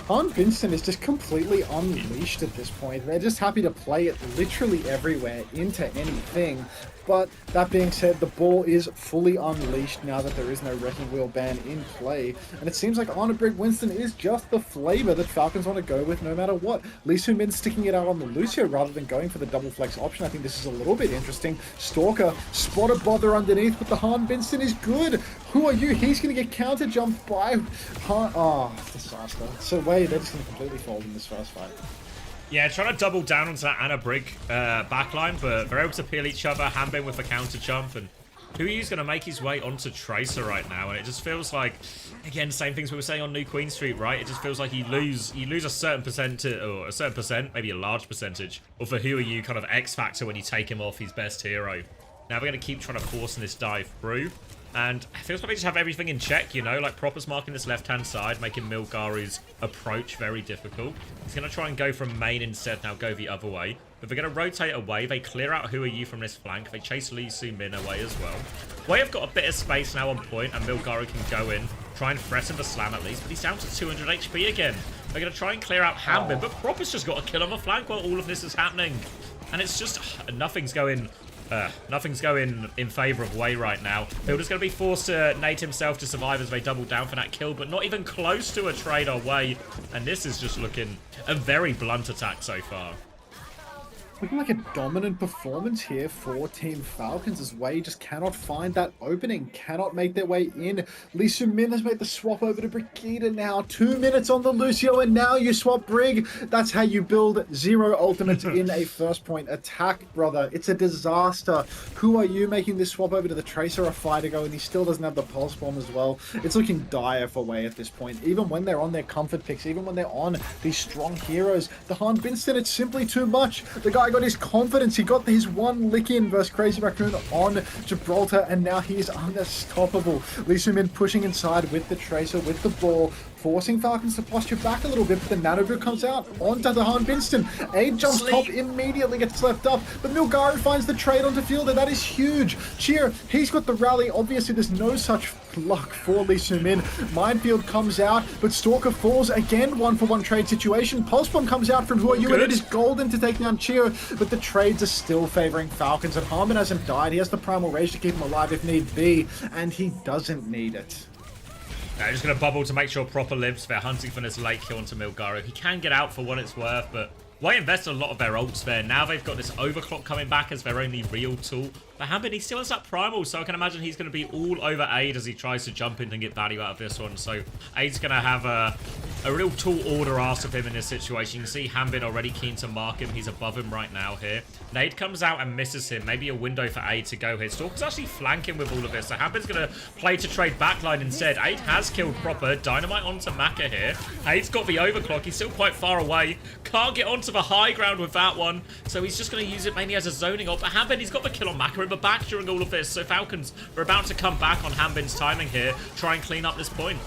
Han Vincent is just completely unleashed at this point. They're just happy to play it literally everywhere, into anything. But that being said, the ball is fully unleashed now that there is no Wrecking Wheel ban in play. And it seems like Anna Brig Winston is just the flavor that Falcons want to go with no matter what. Lee Soo-min sticking it out on the Lucio rather than going for the double flex option. I think this is a little bit interesting. Stalker, spot a bother underneath, but the Han Vincent is good. Who are you? He's going to get counter jumped by Han. Oh, disaster. So wait, they're just going to completely fold in this first fight. Yeah, trying to double down onto that Anna Brig backline, but they're able to peel each other, Hanbin with the counter jump, and Hui's going to make his way onto Tracer right now, and it just feels like, again, same things we were saying on New Queen Street, right? It just feels like you lose a certain percent, maybe a large percentage, of the Hui Yu kind of X factor when you take him off his best hero. Now we're going to keep trying to force this dive through. And it feels like they just have everything in check, you know, like Proper's marking this left-hand side, making Milgaru's approach very difficult. He's going to try and go from main instead, now go the other way. But they're going to rotate away, they clear out Who Are You from this flank, they chase Lee Soo-min away as well. Way have got a bit of space now on point, and Milgaru can go in, try and threaten the slam at least, but he's down to 200 HP again. They're going to try and clear out Hanbin, but Proper's just got a kill on the flank while all of this is happening. And it's just, nothing's going in favour of Wei right now. Builder's going to be forced to nade himself to survive as they double down for that kill, but not even close to a trade on Wei. And this is just looking a very blunt attack so far. Looking like a dominant performance here for Team Falcons as Wei just cannot find that opening, cannot make their way in. Lee Soo-min has made the swap over to Brigida now. 2 minutes on the Lucio, and now you swap Brig. That's how you build 0 ultimates in a first point attack, brother. It's a disaster. Who are you making this swap over to the Tracer a fight ago, and he still doesn't have the Pulse Bomb as well? It's looking dire for Wei at this point. Even when they're on their comfort picks, even when they're on these strong heroes, the Han Vincent, it's simply too much. The guy got his confidence. He got his one lick in versus Crazy Raccoon on Gibraltar, and now he is unstoppable. Lee Soo-min pushing inside with the Tracer, with the ball, forcing Falcons to posture back a little bit, but the Nanobrew comes out onto the Han Vincent. Aid jumps top, immediately gets left up, but Milgaru finds the trade onto Fielder. That is huge. Cheer, he's got the rally. Obviously, there's no such luck for Lee Soo-min. Minefield comes out, but Stalker falls again. 1-for-1 trade situation. Pulse Bomb comes out from Who Are You, and it is golden to take down Cheer, but the trades are still favoring Falcons, and Harmon hasn't died. He has the Primal Rage to keep him alive if need be, and he doesn't need it. They're just going to bubble to make sure Proper lives. They're hunting for this late kill onto Milgaru. He can get out for what it's worth, but Wei invested a lot of their ults there. Now they've got this overclock coming back as their only real tool. But Hanbin, he still has that primal, so I can imagine he's going to be all over Aid as he tries to jump in and get value out of this one. So Aid's going to have a real tall order asked of him in this situation. You can see Hanbin already keen to mark him. He's above him right now here. Nade comes out and misses him. Maybe a window for Aid to go here. Stalker's actually flanking with all of this. So Hanbin's going to play to trade backline instead. Aid has killed Proper. Dynamite onto Maka here. Aid's got the overclock. He's still quite far away. Can't get onto the high ground with that one. So he's just going to use it mainly as a zoning op. But Hanbin, he's got the kill on Maka in the back during all of this. So Falcons are about to come back on Hanbin's timing here. Try and clean up this point.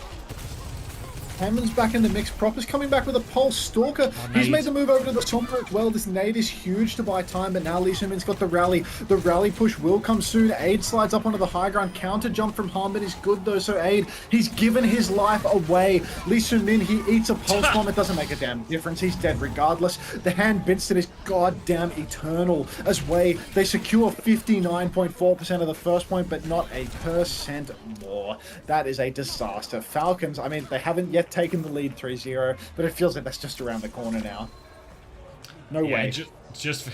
Hammond's back in the mix. Proper's coming back with a Pulse. Stalker, he's made the move over to the Sombra as well. This nade is huge to buy time, but now Lee Soo-min's got the rally. The rally push will come soon. Aid slides up onto the high ground. Counter jump from Harmon is good though, so Aid, he's given his life away. Lee Soo-min, he eats a Pulse Bomb. It doesn't make a damn difference. He's dead regardless. The Han Vincent is goddamn eternal as Wei. They secure 59.4% of the first point, but not a percent more. That is a disaster. Falcons, I mean, they haven't yet taken the lead 3-0, but it feels like that's just around the corner now. No way. Just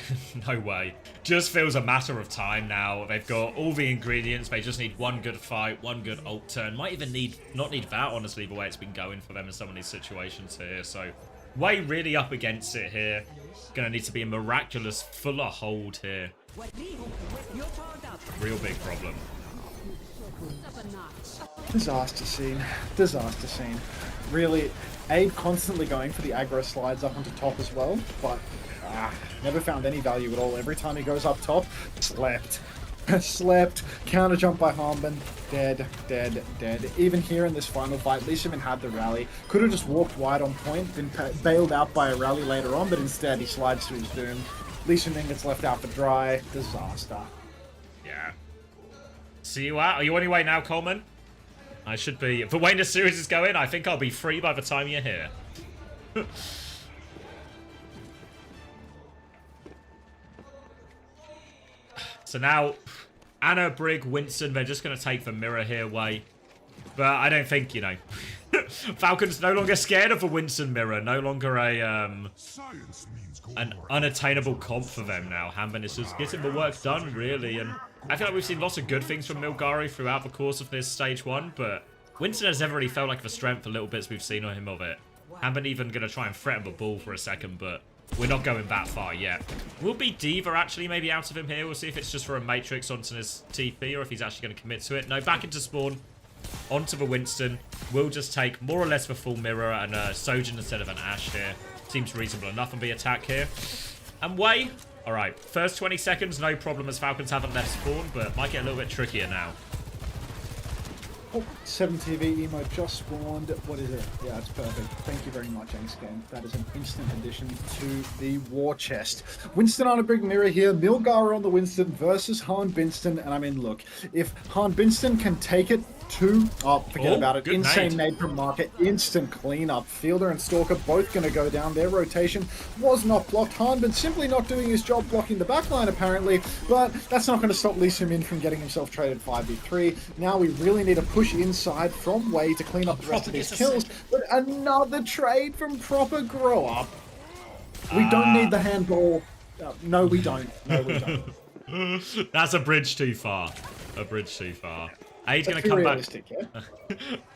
no way. Just feels a matter of time now. They've got all the ingredients. They just need one good fight, one good ult turn. Might even not need that, honestly, the way it's been going for them in some of these situations here. So Way really up against it here. Gonna need to be a miraculous fuller hold here. Real big problem. Disaster scene. Disaster scene. Really, Abe constantly going for the aggro slides up onto top as well, but never found any value at all. Every time he goes up top, slept. Slept. Counter jump by Harmban. Dead, dead, dead. Even here in this final fight, Lee Min had the rally. Could have just walked wide on point, been bailed out by a rally later on, but instead he slides to his doom. Lee Min gets left out for dry. Disaster. Yeah. See you out. Are you on your way now, Coleman? I should be. For when the series is going, I think I'll be free by the time you're here. So now, Anna, Brig, Winston, they're just going to take the mirror here way. But I don't think, you know, Falcon's no longer scared of a Winston mirror. No longer a an unattainable comp for them now. Hanban is just getting the work done, really. And I feel like we've seen lots of good things from Milgari throughout the course of this stage 1. But Winston has never really felt like the strength, the little bits we've seen on him of it. Hanban even going to try and threaten the ball for a second, but we're not going that far yet. Will be Diva actually maybe out of him here. We'll see if it's just for a Matrix onto his TP or if he's actually going to commit to it. No, back into spawn. Onto the Winston. We'll just take more or less the full mirror and Sojin instead of an Ashe here. Seems reasonable enough on the attack here. And Wei. Alright, first 20 seconds, no problem as Falcons haven't left spawn, but might get a little bit trickier now. Oh, 7TV emo just spawned. What is it? Yeah, it's perfect. Thank you very much, Angst Game. That is an instant addition to the war chest. Winston on a big mirror here. Milgar on the Winston versus Han Binston. And I mean, look, if Han Binston can take it to... Oh, forget about it. Insane nade from Marker. Instant cleanup. Fielder and Stalker both going to go down. Their rotation was not blocked. Han Bin simply not doing his job blocking the backline, apparently. But that's not going to stop Lee Min from getting himself traded 5v3. Now we really need to push inside from Wei to clean up the rest of these kills. But another trade from Proper Grow Up. We don't need the handball. No, we don't. No, we don't. That's a bridge too far. A bridge too far. Aid's going to come back. Yeah?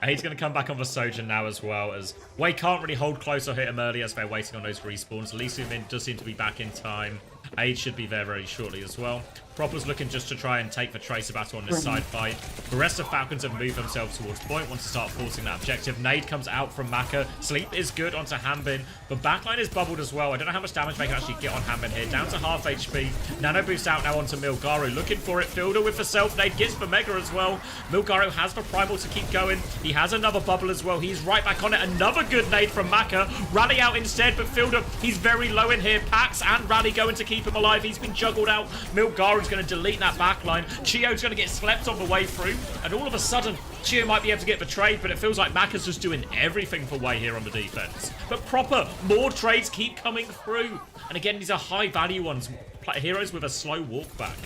Aid's going to come back on the Sojin now as well, as Wei can't really hold close or hit him early as they're waiting on those respawns. Lee Min does seem to be back in time. Aid should be there very shortly as well. Proper's looking just to try and take the Tracer battle on this side fight. The rest of Falcons have moved themselves towards point, want to start forcing that objective. Nade comes out from Maka. Sleep is good onto Hanbin, but backline is bubbled as well. I don't know how much damage they can actually get on Hanbin here. Down to half HP. Nano boost out now onto Milgaru. Looking for it. Fielder with the self-nade. Gets the Mega as well. Milgaru has the Primal to keep going. He has another bubble as well. He's right back on it. Another good nade from Maka. Rally out instead, but Fielder, he's very low in here. Pax and Rally going to keep him alive. He's been juggled out. Milgaru's going to delete that backline. Chio's going to get slept on the way through. And all of a sudden, Chio might be able to get the trade, but it feels like Maka's just doing everything for Wei here on the defense. But Proper, more trades keep coming through. And again, these are high value ones. Heroes with a slow walk back.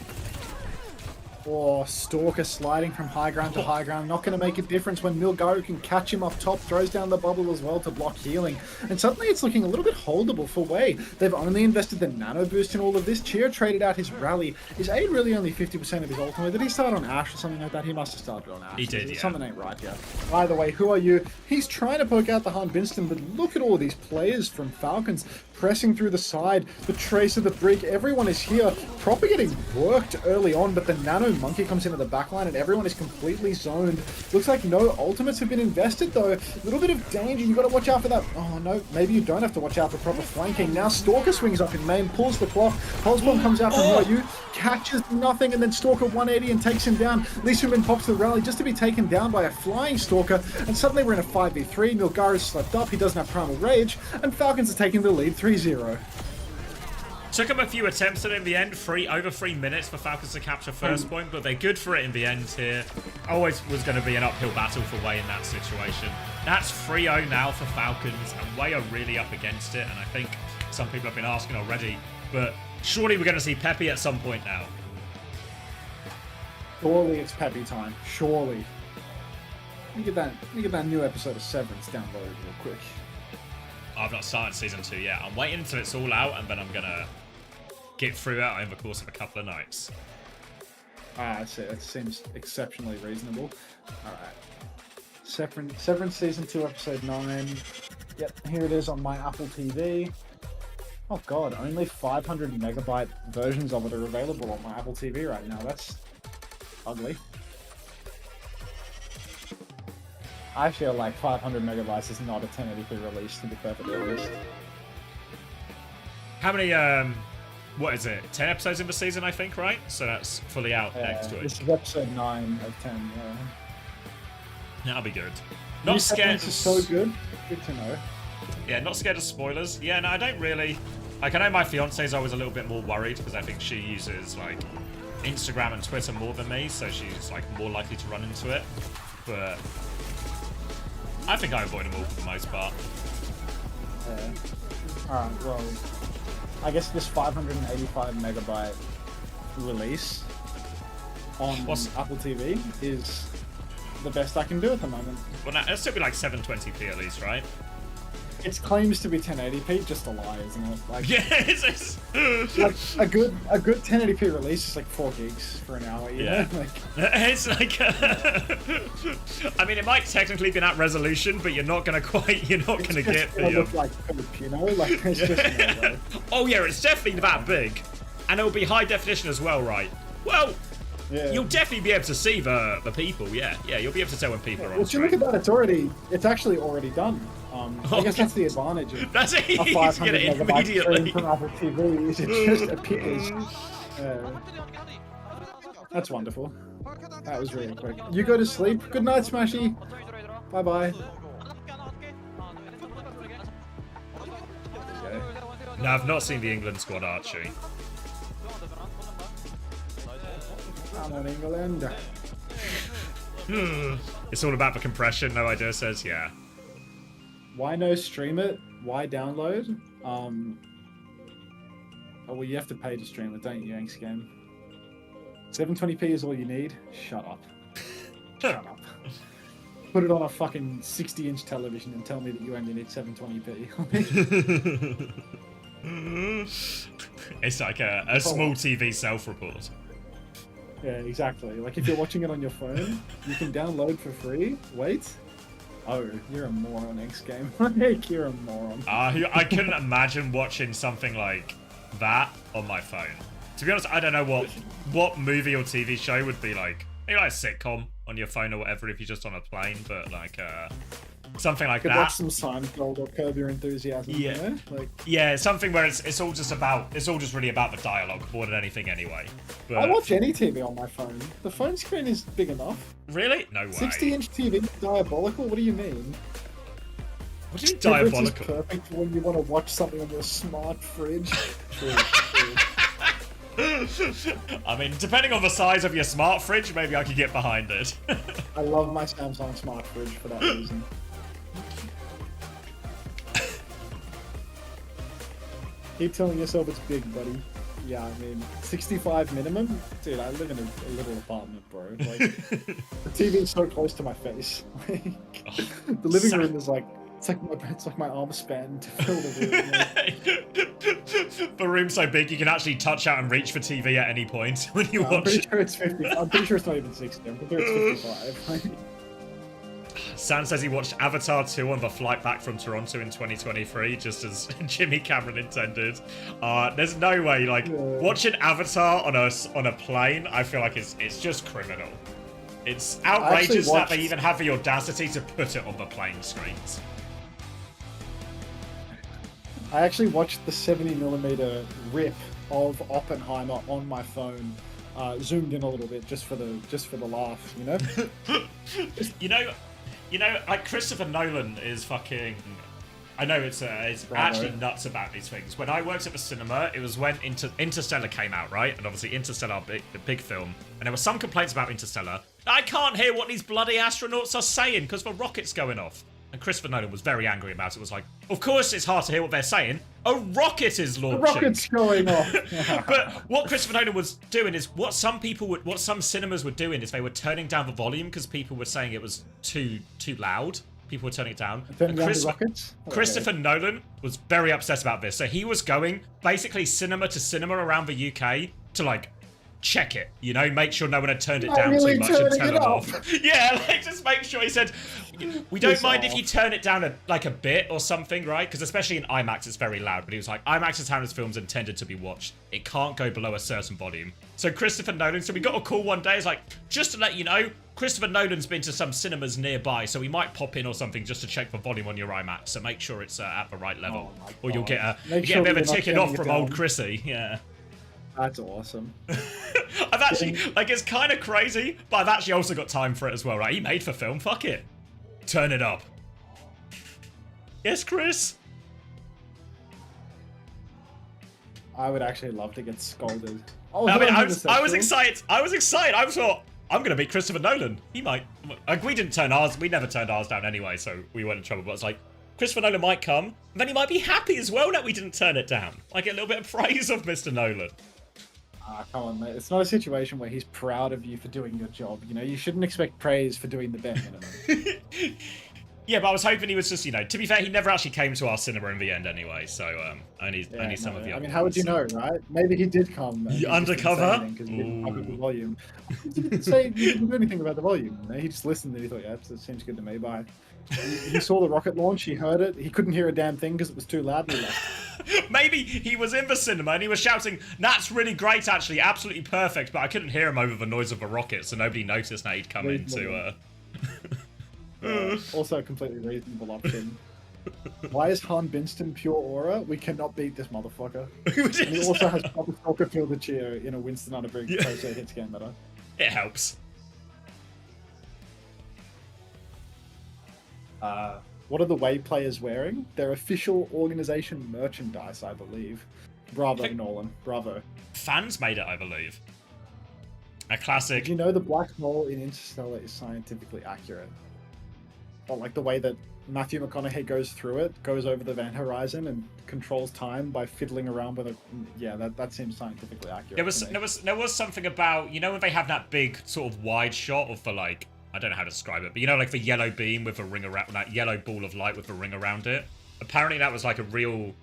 Or Stalker sliding from high ground to high ground. Not going to make a difference when Milgaru can catch him up top. Throws down the bubble as well to block healing. And suddenly it's looking a little bit holdable for Wei. They've only invested the nano boost in all of this. Chio traded out his rally. Is Aid really only 50% of his ultimate? Did he start on Ashe or something like that? He must have started on Ashe. He did, yeah. Something ain't right here. Either way, who are you? He's trying to poke out the Han Binston, but look at all these players from Falcons pressing through the side. The Tracer, the Brig, everyone is here. Proper getting worked early on, but the Nano Monkey comes into the backline and everyone is completely zoned. Looks like no ultimates have been invested though. A little bit of danger. You got to watch out for that. Oh no, maybe you don't have to watch out for Proper flanking. Now Stalker swings up in main, pulls the clock. Pulse Bomb comes out from Ryu, catches nothing, and then Stalker 180 and takes him down. Lee Min pops the rally just to be taken down by a flying Stalker, and suddenly we're in a 5v3. Milgaru's slept up, he doesn't have Primal Rage, and Falcons are taking the lead 3-0. Took him a few attempts and in the end, over 3 minutes for Falcons to capture first point, but they're good for it in the end here. Always was going to be an uphill battle for Wei in that situation. That's 3-0 now for Falcons, and Wei are really up against it, and I think some people have been asking already, but surely we're going to see Peppy at some point now. Surely it's Peppy time. Surely. Let me get that new episode of Severance downloaded real quick. I've not started season 2 yet. I'm waiting until it's all out, and then I'm going to get through it over the course of a couple of nights. That's it. That seems exceptionally reasonable. Alright. Severance season 2 episode 9. Yep, here it is on my Apple TV. Oh god, only 500 megabyte versions of it are available on my Apple TV right now. That's ugly. I feel like 500 megabytes is not a 1080p release, to be perfectly honest. How many, what is it? 10 episodes in the season, I think, right? So that's fully out next week. This is episode 9 of 10, yeah. That'll be good. New Not scared. segments are so good. Good to know. Yeah, not scared of spoilers. Yeah, no, I don't really. Like, I know my fiance's always a little bit more worried because I think she uses, like, Instagram and Twitter more than me, so she's, like, more likely to run into it. But I think I avoid them all for the most part. Alright, well, I guess this 585 megabyte release on Apple TV is the best I can do at the moment. Well, now, it'll still be like 720p at least, right? It claims to be 1080p, just a lie, isn't it? Like, yeah, it's like a good 1080p release is like 4 gigs for an hour. You know? Like, it's like I mean, it might technically be that resolution, but you're not gonna get the look like poop, you know? Like it's just no way. Oh yeah, it's definitely that big, and it'll be high definition as well, right? Well, you'll definitely be able to see the people. Yeah, you'll be able to tell when people are on Well, if you look at that, it's actually already done. I guess that's the advantage of that's it. a 500 get it megabyte immediately stream from Apple TV is it just appears. That's wonderful. That was really quick. You go to sleep. Good night, Smashy. Bye bye. No, I've not seen the England squad, Archie. I'm on England. It's all about the compression. No Idea says, yeah. Why no stream it? Why download? Oh well, you have to pay to stream it, don't you, Yanks Game? 720p is all you need? Shut up. Shut up. Put it on a fucking 60-inch television and tell me that you only need 720p. It's like a small TV self-report. Yeah, exactly. Like if you're watching it on your phone, you can download for free. Wait. Oh, you're a moron, X Game. Like, you're a moron. I couldn't imagine watching something like that on my phone. To be honest, I don't know what movie or TV show would be like. Maybe like a sitcom on your phone or whatever if you're just on a plane, but like something like could that. Watch some Seinfeld or Curb Your Enthusiasm. Yeah, you know? Like, yeah, something where it's all just really about the dialogue more than anything anyway. But I watch any TV on my phone. The phone screen is big enough. Really? No way. 60-inch TV is diabolical? What do you mean? What do you mean diabolical? It's perfect for when you want to watch something on your smart fridge. True. I mean, depending on the size of your smart fridge, maybe I could get behind it. I love my Samsung smart fridge for that reason. Keep telling yourself it's big, buddy. Yeah, I mean, 65 minimum? Dude, I live in a little apartment, bro. Like, the TV is so close to my face. Like, the living room is like, it's like my arm span to fill the room. The room's so big you can actually touch out and reach for TV at any point when you watch I'm pretty it. sure it's 50. I'm pretty sure it's not even 60. I'm pretty sure it's 55. San says he watched Avatar 2 on the flight back from Toronto in 2023, just as Jimmy Cameron intended. There's no way, like, watching Avatar on a plane, I feel like it's just criminal. It's outrageous that they even have the audacity to put it on the plane screens. I actually watched the 70mm rip of Oppenheimer on my phone, zoomed in a little bit just for the laugh, you know. You know, like Christopher Nolan is fucking. I know it's actually nuts about these things. When I worked at the cinema, it was when Interstellar came out, right? And obviously Interstellar, the big film, and there were some complaints about Interstellar. I can't hear what these bloody astronauts are saying because the rocket's going off. And Christopher Nolan was very angry about it. It was like, of course it's hard to hear what they're saying. A rocket is launching. The rocket's going off. But what Christopher Nolan was doing is what some cinemas were doing is they were turning down the volume because people were saying it was too loud. People were turning it down. Christopher Nolan was very upset about this. So he was going basically cinema to cinema around the UK to like check it, you know, make sure no one had turned it Not down really too much and turning tell it them up. off. Yeah, like just make sure. He said, we don't Piss mind if off. you turn it down a bit or something, right? Because especially in IMAX, it's very loud. But he was like, IMAX is how this film's intended to be watched. It can't go below a certain volume. So Christopher Nolan, so we got a call one day. It's like, just to let you know, Christopher Nolan's been to some cinemas nearby, so we might pop in or something just to check for volume on your IMAX. So make sure it's at the right level, or you'll get a Make you get sure a bit of a you're not ticket off turning it from old down. Chrissy. Yeah. That's awesome. I've actually, like, it's kind of crazy, but I've actually also got time for it as well, right? He made for film, fuck it. Turn it up. Yes, Chris? I would actually love to get scolded. Oh, I mean, hello, I was homosexual. excited. I was excited. I thought, I'm going to beat Christopher Nolan. He might. Like, we didn't turn ours. We never turned ours down anyway, so we weren't in trouble. But it's like, Christopher Nolan might come, and then he might be happy as well that we didn't turn it down. Like, a little bit of praise of Mr. Nolan. Ah, come on, mate. It's not a situation where he's proud of you for doing your job. You know, you shouldn't expect praise for doing the bare minimum. Yeah, but I was hoping he was just, you know, to be fair, he never actually came to our cinema in the end anyway, so only some of the I other mean, how would you know, right? Maybe he did come. You undercover? Because he didn't fuck with the volume. He didn't say he didn't do anything about the volume. You know? He just listened and he thought, yeah, it seems good to me. Bye. He saw the rocket launch. He heard it. He couldn't hear a damn thing because it was too loud. And he left. Maybe he was in the cinema and he was shouting, "That's really great, actually, absolutely perfect." But I couldn't hear him over the noise of the rocket, so nobody noticed that he'd come into. Also, a completely reasonable option. Why is Han Binston pure aura? We cannot beat this motherfucker. And he also has proper soccer field to cheer in a Winston on a big pro hits game better. It helps. What are the Way players wearing? Their official organization merchandise, I believe. Bravo, Nolan. Bravo. Fans made it, I believe. A classic. Did you know the black hole in Interstellar is scientifically accurate? Or like the way that Matthew McConaughey goes through it, goes over the event horizon and controls time by fiddling around with a... Yeah, that seems scientifically accurate. There was something about, you know, when they have that big sort of wide shot of the, like, I don't know how to describe it, but you know, like the yellow beam with a ring around, that yellow ball of light with a ring around it. Apparently that was like a real,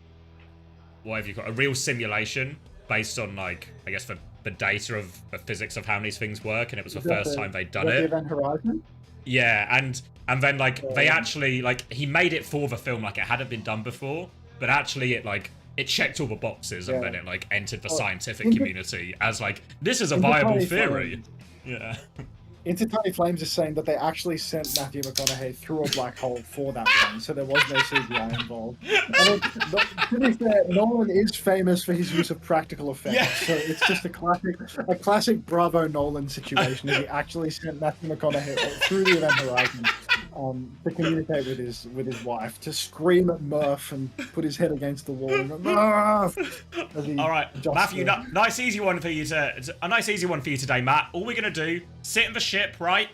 what have you got? A real simulation based on, like, I guess the data of the physics of how these things work, and it was the first time they'd done it. The event horizon? Yeah, and then like they actually, like, he made it for the film, like it hadn't been done before, but actually it checked all the boxes, and then it like entered the scientific community as like, this is a viable theory. Yeah. Into Tiny Flames is saying that they actually sent Matthew McConaughey through a black hole for that one, so there was no CGI involved. I mean, to be fair, Nolan is famous for his use of practical effects, so it's just a classic Bravo Nolan situation. He actually sent Matthew McConaughey through the event horizon to communicate with his wife, to scream at Murph and put his head against the wall. And go, Murph! All right, Matthew, nice easy one for you today, Matt. All we're gonna do, sit in the ship, right?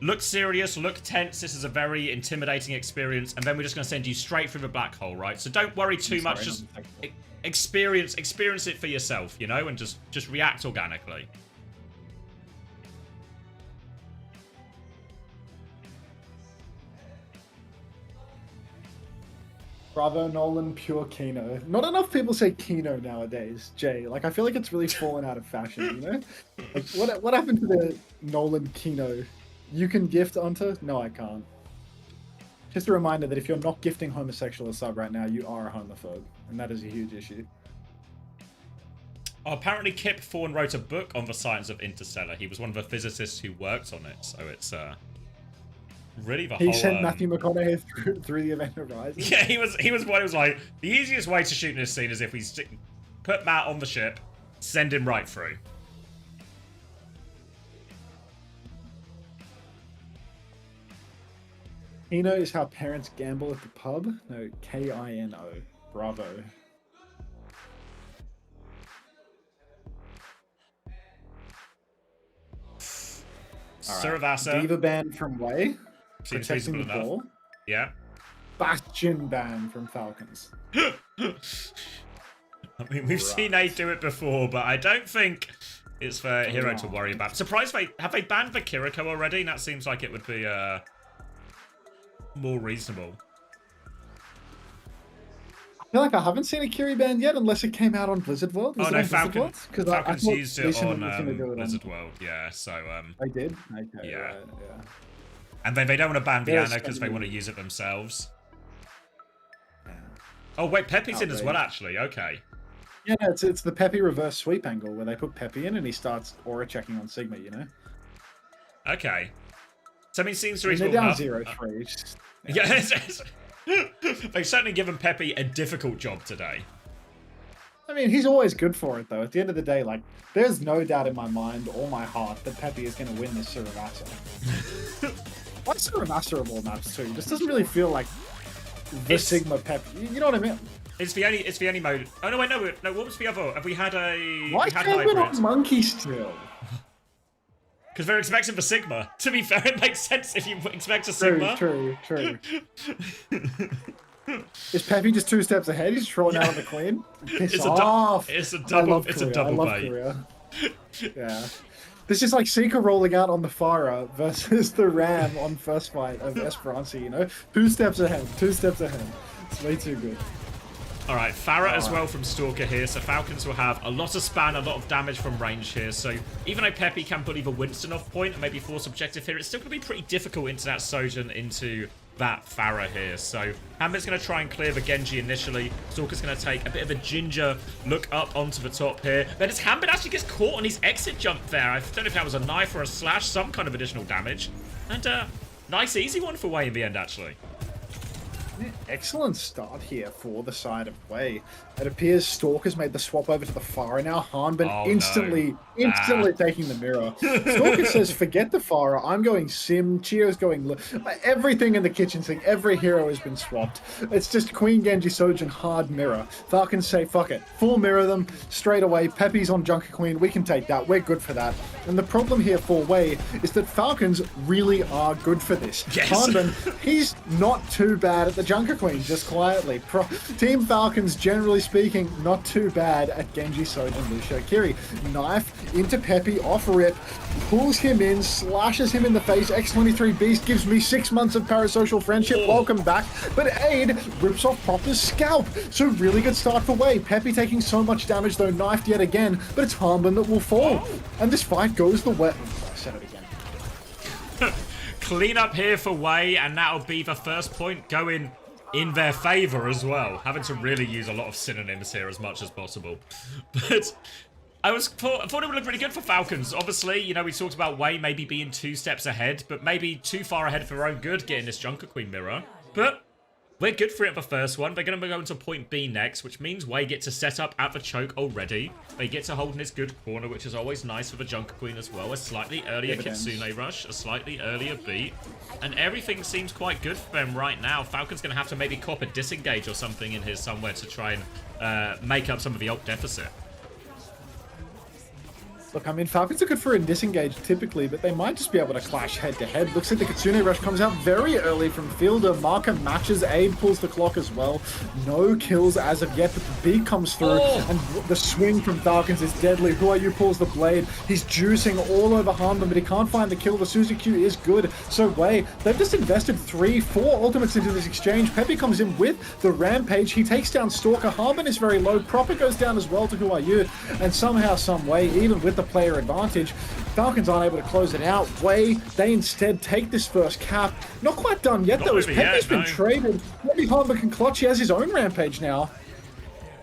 Look serious, look tense. This is a very intimidating experience, and then we're just gonna send you straight through the black hole, right? So don't worry too much. Just experience it for yourself, you know, and just react organically. Bravo Nolan, pure Kino. Not enough people say Kino nowadays, Jay. Like, I feel like it's really fallen out of fashion, you know? Like, what happened to the Nolan Kino? You can gift onto? No, I can't. Just a reminder that if you're not gifting homosexual a sub right now, you are a homophobe. And that is a huge issue. Oh, apparently Kip Thorne wrote a book on the science of Interstellar. He was one of the physicists who worked on it, so it's really the whole... He sent Matthew McConaughey through the event horizon. Yeah, he was what it was like. The easiest way to shoot in this scene is if we put Matt on the ship, send him right through. Kino is how parents gamble at the pub. No, Kino. Bravo. Saravasa. Diva ban from Way. Seems Protecting reasonable the enough. ball. Yeah. Bastion ban from Falcons. I mean, we've seen A do it before, but I don't think it's for Hero to worry about. Surprised have they banned the Kiriko already? That seems like it would be more reasonable. I feel like I haven't seen a Kiri band yet, unless it came out on Blizzard World. Was Oh it no, on Blizzard Falcon. World? Falcons used it on Blizzard Blizzard World. Yeah, so I did. Okay, yeah. right, yeah. And then they don't want to ban Yeah, Diana because they something- want to use it themselves. Oh wait, Pepe's in as well, actually. Okay. Yeah, it's the Pepe reverse sweep angle where they put Pepe in and he starts aura checking on Sigma. You know. Okay. So I mean, seems to They're reasonable down enough. 0-3. Yeah, they've certainly given Pepe a difficult job today. I mean, he's always good for it, though. At the end of the day, like, there's no doubt in my mind or my heart that Pepe is going to win this Suravasa. Why Suravasa of all maps, too? This doesn't really feel like the Sigma Pepe. You know what I mean? It's the only mode. Oh no, wait, no. What was the other? Have we had a? Why we had can't we hybrid? not Monkey still? Because they're expecting for Sigma. To be fair, it makes sense if you expect a Sigma. True. Is Pepe just 2 steps ahead? He's trolling out on the Queen? Piss off. It's a double bait. Korea. Yeah. This is like Seeker rolling out on the Farah versus the Ram on first fight of Esperanza, you know? 2 steps ahead. It's way too good. Alright, Farah as well from Stalker here, so Falcons will have a lot of span, a lot of damage from range here, so even though Pepe can put either Winston off point and maybe force objective here, it's still going to be pretty difficult into that Sojourn, into that Farah here. So Hamlet's going to try and clear the Genji initially. Stalker's going to take a bit of a ginger look up onto the top here. Then as Hambit actually gets caught on his exit jump there. I don't know if that was a knife or a slash, some kind of additional damage. And nice easy one for Wei in the end, actually. Excellent start here for the side of Wei. It appears Stalker's made the swap over to the Farah now. Hanbin instantly taking the mirror. Stalker says, forget the Farah, I'm going Sim, Chio's going... Everything in the kitchen sink, every hero has been swapped. It's just Queen Genji, Sojourn, hard mirror. Falcons say, fuck it, full mirror them, straight away. Pepe's on Junker Queen, we can take that, we're good for that. And the problem here for Wei is that Falcons really are good for this. Yes. Hanbin, he's not too bad at the Junker Queen, just quietly. Team Falcons, generally speaking, not too bad at Genji, Sojourn, Lucio, Kiri. Knife into Pepe, off rip, pulls him in, slashes him in the face. X23 Beast gives me 6 months of parasocial friendship. Welcome back. But Aid rips off Proper's scalp. So really good start for Wei. Pepe taking so much damage, though knifed yet again, but it's Hanbin that will fall. And this fight goes the way. I said it again. Clean up here for Wei, and that'll be the first point going in their favor as well. Having to really use a lot of synonyms here as much as possible. But I thought it would look really good for Falcons. Obviously, you know, we talked about Wei maybe being 2 steps ahead, but maybe too far ahead for their own good getting this Junker Queen mirror. But we're good for it the first one. They're going to go into point B next, which means Wei gets to set up at the choke already. They get to hold in his good corner, which is always nice for the Junker Queen as well. A slightly earlier Kitsune rush, a slightly earlier beat, and everything seems quite good for them right now. Falcon's going to have to maybe cop a disengage or something in here somewhere to try and make up some of the ult deficit. Look, I mean, Falcons are good for a disengage typically, but they might just be able to clash head-to-head. Looks like the Kitsune Rush comes out very early from Fielder. Marker matches. Aid pulls the clock as well. No kills as of yet, but the beat comes through, and the swing from Falcons is deadly. Who Are You pulls the blade. He's juicing all over Hanbin, but he can't find the kill. The Suzuki is good. So Wei, they've just invested 3-4 ultimates into this exchange. Pepe comes in with the Rampage. He takes down Stalker. Hanbin is very low. Proper goes down as well to Who Are You, and somehow, some way, even with the player advantage, Falcons aren't able to close it out. Wei, they instead take this first cap. Not quite done yet, though, as Pepe's been traded. Maybe Hanbin can clutch. He has his own Rampage now.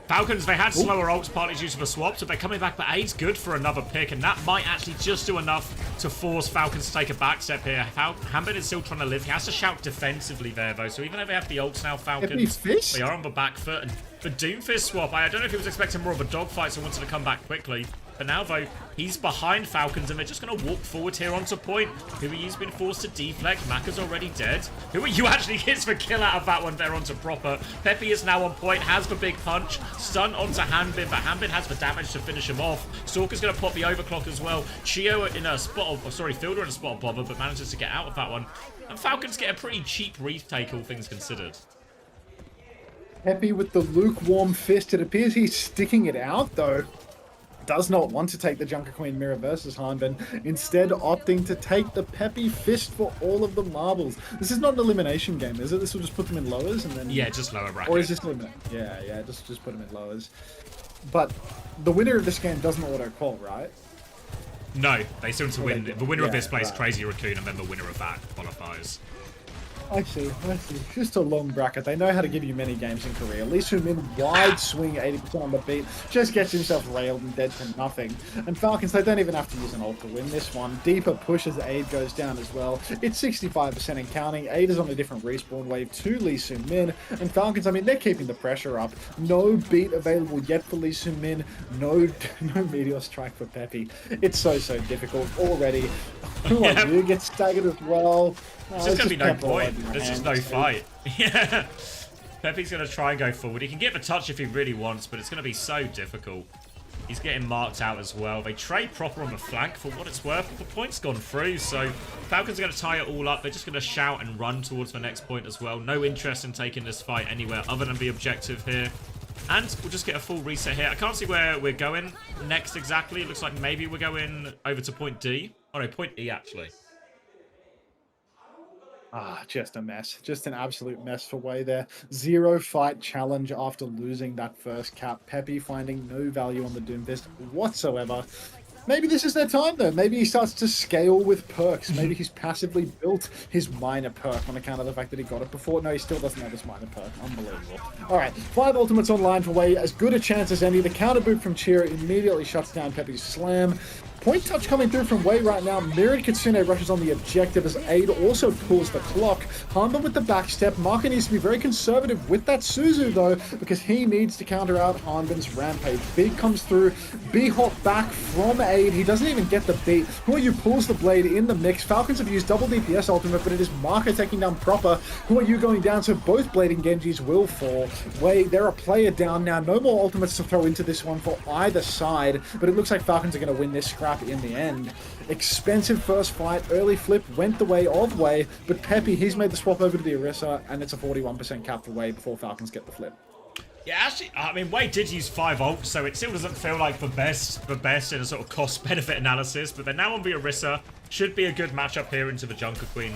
Falcons, they had slower ults partly due to the swap, so they're coming back, but Aid's good for another pick, and that might actually just do enough to force Falcons to take a back step here. Hambit is still trying to live. He has to shout defensively there, though, so even though they have the ults now, Falcons, they are on the back foot. And the Doomfist swap, I don't know if he was expecting more of a dogfight, so wanted to come back quickly. But now, though, he's behind Falcons, and they're just going to walk forward here onto point. Who Are You's been forced to deflect. Maka's already dead. Who Are You actually gets the kill out of that one there onto Proper. Pepe is now on point, has the big punch. Stun onto Hanbin, but Hanbin has the damage to finish him off. Stalker's going to pop the overclock as well. Chio in a spot of, Fielder in a spot of bother, but manages to get out of that one. And Falcons get a pretty cheap retake, all things considered. Pepe with the lukewarm fist. It appears he's sticking it out, though. does not want to take the Junker Queen mirror versus Hanbin, instead opting to take the Peppy Fist for all of the marbles. This is not an elimination game, is it? This will just put them in lowers and then... Yeah, just lower bracket. Or is this limit? Yeah, just put them in lowers. But the winner of this game doesn't auto-qual, right? No, they still need to win. The winner of this plays right. Crazy Raccoon, and then the winner of that qualifies. I see. Just a long bracket. They know how to give you many games in Korea. Lee Soo-min, wide swing, 80% on the beat, just gets himself railed and dead for nothing. And Falcons, they don't even have to use an ult to win this one. Deeper pushes, Aid goes down as well. It's 65% and counting. Aid is on a different respawn wave to Lee Soo-min. And Falcons, I mean, they're keeping the pressure up. No beat available yet for Lee Soo-min. No Meteor Strike for Peppy. It's so difficult already. Who are you? Gets staggered as well. There's just going to be no point. There's just no fight. Yeah. Peppy's going to try and go forward. He can get the touch if he really wants, but it's going to be so difficult. He's getting marked out as well. They trade proper on the flank for what it's worth. The point's gone through, so Falcons are going to tie it all up. They're just going to shout and run towards the next point as well. No interest in taking this fight anywhere other than the objective here. And we'll just get a full reset here. I can't see where we're going next exactly. It looks like maybe we're going over to point D. Oh no, point E actually. Just a mess. Just an absolute mess for Wei there. 0 fight challenge after losing that first cap. Peppy finding no value on the Doomfist whatsoever. Maybe this is their time, though. Maybe he starts to scale with perks. Maybe he's passively built his minor perk on account of the fact that he got it before. No, he still doesn't have his minor perk. Unbelievable. All right, 5 ultimates online for Wei. As good a chance as any. The counter boot from Cheer immediately shuts down Peppy's slam. Point touch coming through from Wei right now. Mirrored Kitsune rushes on the objective as Aid also pulls the clock. Hanbin with the backstep. Marker needs to be very conservative with that Suzu, though, because he needs to counter out Hanbin's rampage. Big comes through. B-hop back from Aid. He doesn't even get the beat. Who are you pulls the blade in the mix. Falcons have used double DPS ultimate, but it is Marker taking down proper. Who are you going down? So both blading Genjis will fall. Wei, they're a player down now. No more ultimates to throw into this one for either side, but it looks like Falcons are going to win this scrap in the end. Expensive first fight. Early flip went the way of Wei, but Peppy, he's made the swap over to the Orisa, and it's a 41% cap for Wei before Falcons get the flip. Yeah, actually, I mean, Wei did use 5 ults, so it still doesn't feel like the best in a sort of cost-benefit analysis, but they're now on the Orisa. Should be a good matchup here into the Junker Queen.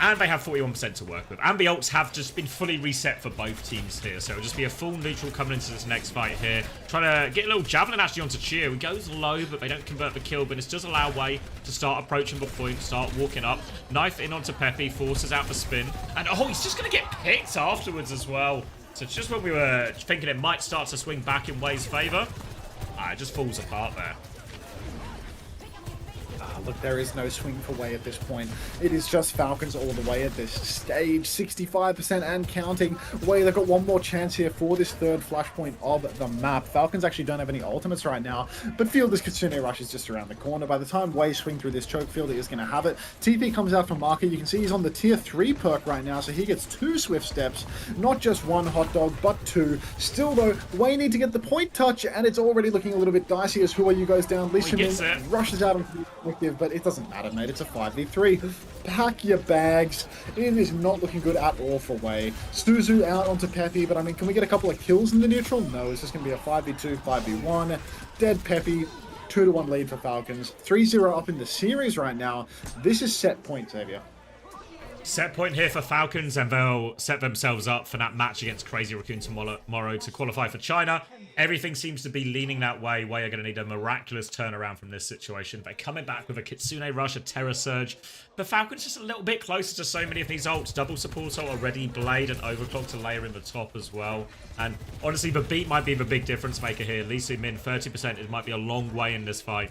And they have 41% to work with. And the ults have just been fully reset for both teams here. So it'll just be a full neutral coming into this next fight here. Trying to get a little javelin actually onto Cheer. He goes low, but they don't convert the kill. But this does allow Wei to start approaching the point, start walking up. Knife in onto Peppy, forces out the spin. And oh, he's just going to get picked afterwards as well. So it's just when we were thinking it might start to swing back in Wei's favour. It just falls apart there. Look, there is no swing for Wei at this point. It is just Falcons all the way at this stage. 65% and counting. Wei, they've got one more chance here for this third flashpoint of the map. Falcons actually don't have any ultimates right now, but feel this Kitsune rush is just around the corner. By the time Wei swing through this choke field, he is going to have it. TP comes out from Marker. You can see he's on the tier 3 perk right now, so he gets 2 swift steps. Not just 1 hot dog, but 2. Still, though, Wei need to get the point touch, and it's already looking a little bit dicey as Who Are You goes down. Lee Soo-min rushes out onto the objective, but it doesn't matter, mate. It's a 5v3. Pack your bags. It is not looking good at all for Wei. Suzu out onto Peppy, but I mean, can we get a couple of kills in the neutral? No, it's just going to be a 5v2, 5v1. Dead Peppy. 2-1 lead for Falcons. 3-0 up in the series right now. This is set point, Xavier. Set point here for Falcons, and they'll set themselves up for that match against Crazy Raccoon tomorrow to qualify for China. Everything seems to be leaning that way. Wei are going to need a miraculous turnaround from this situation. They're coming back with a Kitsune Rush, a Terror Surge. The Falcons just a little bit closer to so many of these ults. Double support ult already, Blade and Overclock to layer in the top as well. And honestly, the beat might be the big difference maker here. Lee Soo-min, 30%. It might be a long way in this fight.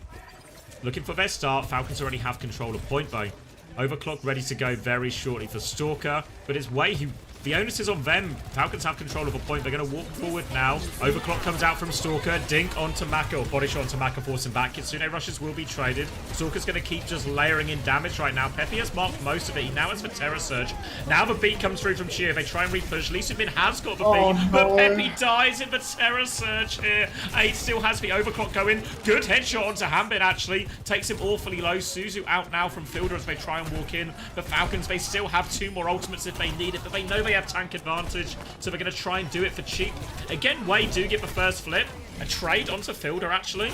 Looking for their start. Falcons already have control of point, though. Overclock ready to go very shortly for Stalker, but it's Wei who... The onus is on them. Falcons have control of a point. They're going to walk forward now. Overclock comes out from Stalker. Dink onto Maka, or body shot onto Maka, forcing back. Kitsune rushes will be traded. Stalker's going to keep just layering in damage right now. Peppy has marked most of it. He now has the Terror Surge. Now the beat comes through from Cheer. They try and repush. Lee Soo-min has got the beat, but Peppy dies in the Terror Surge here. Aid still has the Overclock going. Good headshot onto Hanbin, actually. Takes him awfully low. Suzu out now from Fielder as they try and walk in. The Falcons, they still have 2 more ultimates if they need it, but they know they have tank advantage, so they're going to try and do it for cheap. Again, Wei do get the first flip. a trade onto Fielder, actually.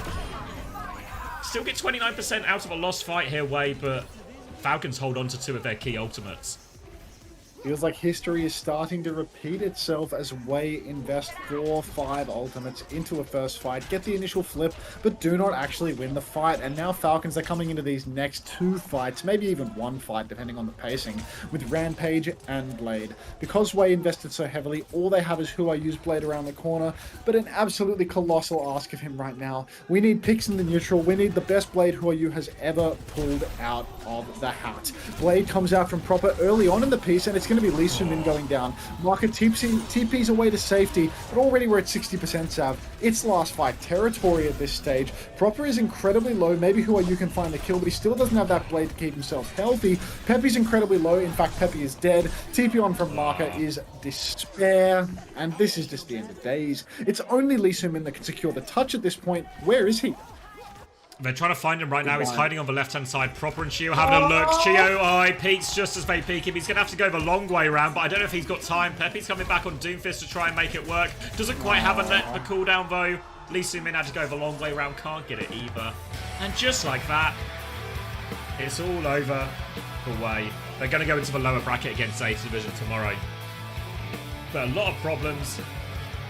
Still get 29% out of a lost fight here, Wei, but Falcons hold on to 2 of their key ultimates. Feels like history is starting to repeat itself as Wei invest 4-5 ultimates into a first fight, get the initial flip, but do not actually win the fight. And now Falcons are coming into these next 2 fights, maybe even 1 fight, depending on the pacing, with Rampage and Blade. Because Wei invested so heavily, all they have is Who I Use Blade around the corner, but an absolutely colossal ask of him right now. We need picks in the neutral. We need the best Blade Who I Use has ever pulled out of the hat. Blade comes out from proper early on in the piece, and it's going to be Lee Soo-min going down. Market TP's away to safety, but already we're at 60% Sav. It's last fight territory at this stage. Proper is incredibly low. Maybe Who Are You can find the kill, but he still doesn't have that blade to keep himself healthy. Peppy's incredibly low. In fact, Peppy is dead. TP on from Marker is despair, and this is just the end of days. It's only Lee Soo-min that can secure the touch at this point. Where is he? They're trying to find him right now. He's hiding on the left-hand side. Proper and Chio having a look. Chio, Pete's just as they peek him. He's going to have to go the long way around, but I don't know if he's got time. Pepe's coming back on Doomfist to try and make it work. Doesn't quite have the cooldown, though. Lee Soo-min had to go the long way around. Can't get it either. And just like that, it's all over for Wei. They're going to go into the lower bracket against 8th Division tomorrow. But a lot of problems.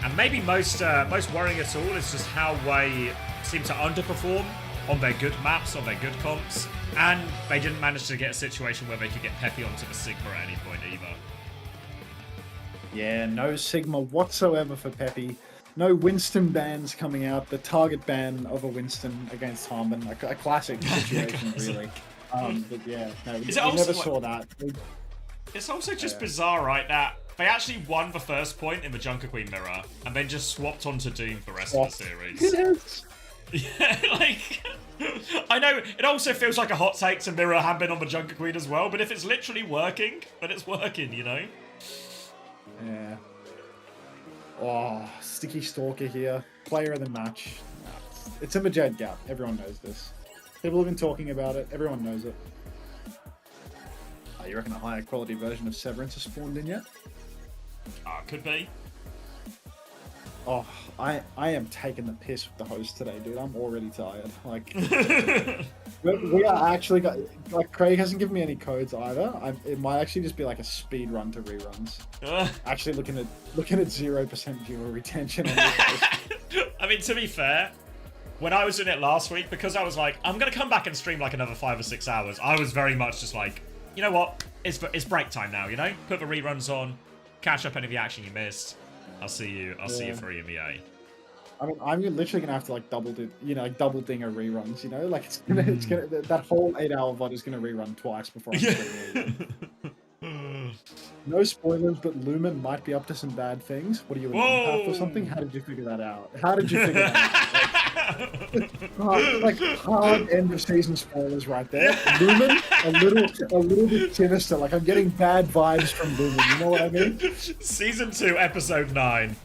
And maybe most worrying at all is just how Wei seem to underperform on their good maps, on their good comps, and they didn't manage to get a situation where they could get Peppy onto the Sigma at any point either. Yeah, no Sigma whatsoever for Peppy. No Winston bans coming out. The target ban of a Winston against Harmon. A classic situation, really. But yeah, no, we never saw that. It's also just bizarre, right, that they actually won the first point in the Junker Queen mirror, and then just swapped onto Doom for the rest of the series. Yes. Yeah, like, I know it also feels like a hot take to mirror Hanbin on the Junker Queen as well, but if it's literally working, then it's working, you know? Yeah. Oh, Sticky Stalker here. Player of the match. It's a Majed gap. Everyone knows this. People have been talking about it. Everyone knows it. Oh, you reckon a higher quality version of Severance has spawned in yet? Could be. Oh, I am taking the piss with the host today, dude. I'm already tired. Like, we are actually like Craig hasn't given me any codes either. It might actually just be like a speed run to reruns. Actually, looking at 0% viewer retention. On I mean, to be fair, when I was in it last week, because I was like, I'm gonna come back and stream like another 5 or 6 hours. I was very much just like, you know what? It's break time now. You know, put the reruns on, catch up any of the action you missed. I'll see you for EMEA. I mean, I'm literally gonna have to like double dinger reruns. You know, like it's gonna that whole 8-hour VOD is gonna rerun twice before. No spoilers, but Lumen might be up to some bad things. What are you, an empath or something? How did you figure that out? How did you figure that out? Like hard end of season spoilers right there. Lumen, a little bit sinister. Like I'm getting bad vibes from Lumen. You know what I mean? Season 2, episode 9.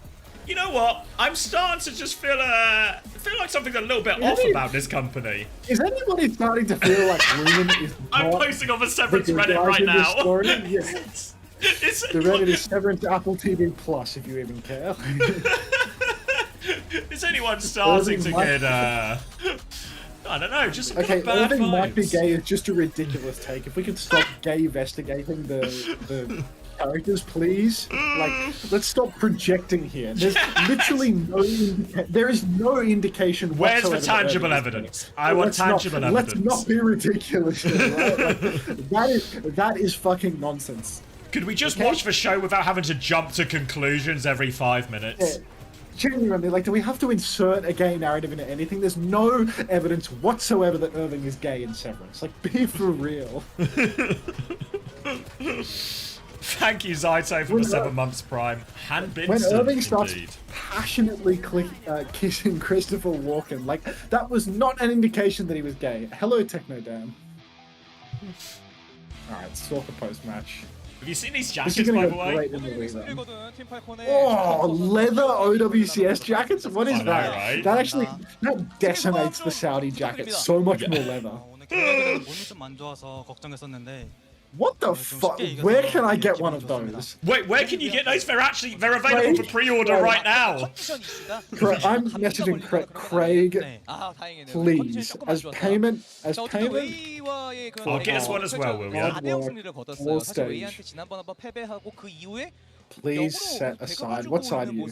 You know what? I'm starting to just feel like something's a little bit off about this company. Is anybody starting to feel like Lumen is I'm posting on the Severance Reddit right now. Yes. The Reddit is Severance Apple TV Plus, if you even care. Is anyone starting to get, I don't know, just some okay, kind of bad Irving vibes. might be gay is just a ridiculous take. If we could stop gay investigating the characters, please. Like, let's stop projecting here. There's literally there is no indication Where's whatsoever. the tangible evidence? I want tangible evidence. Let's not be ridiculous here, right? Like, that is fucking nonsense. Could we just watch the show without having to jump to conclusions every 5 minutes? Yeah. Genuinely, like, do we have to insert a gay narrative into anything? There's no evidence whatsoever that Irving is gay in Severance. Like, be for real. Thank you, Zaito, for the 7 months prime. When Irving starts passionately kissing Christopher Walken, like, that was not an indication that he was gay. Hello, Technodan. Alright, Stalker post-match. Have you seen these jackets, by the way? Oh, leather OWCS jackets? What is that? Right? That decimates the Saudi jacket. So much more leather. 몸이 좀 안 좋아서 걱정했었는데 What the fuck? Where can I get one of those? Wait, where can you get those? They're available for pre-order right now. I'm messaging Craig. Please, as payment. I'll get us one as well, will ya? All stage. Please set aside. What side are you?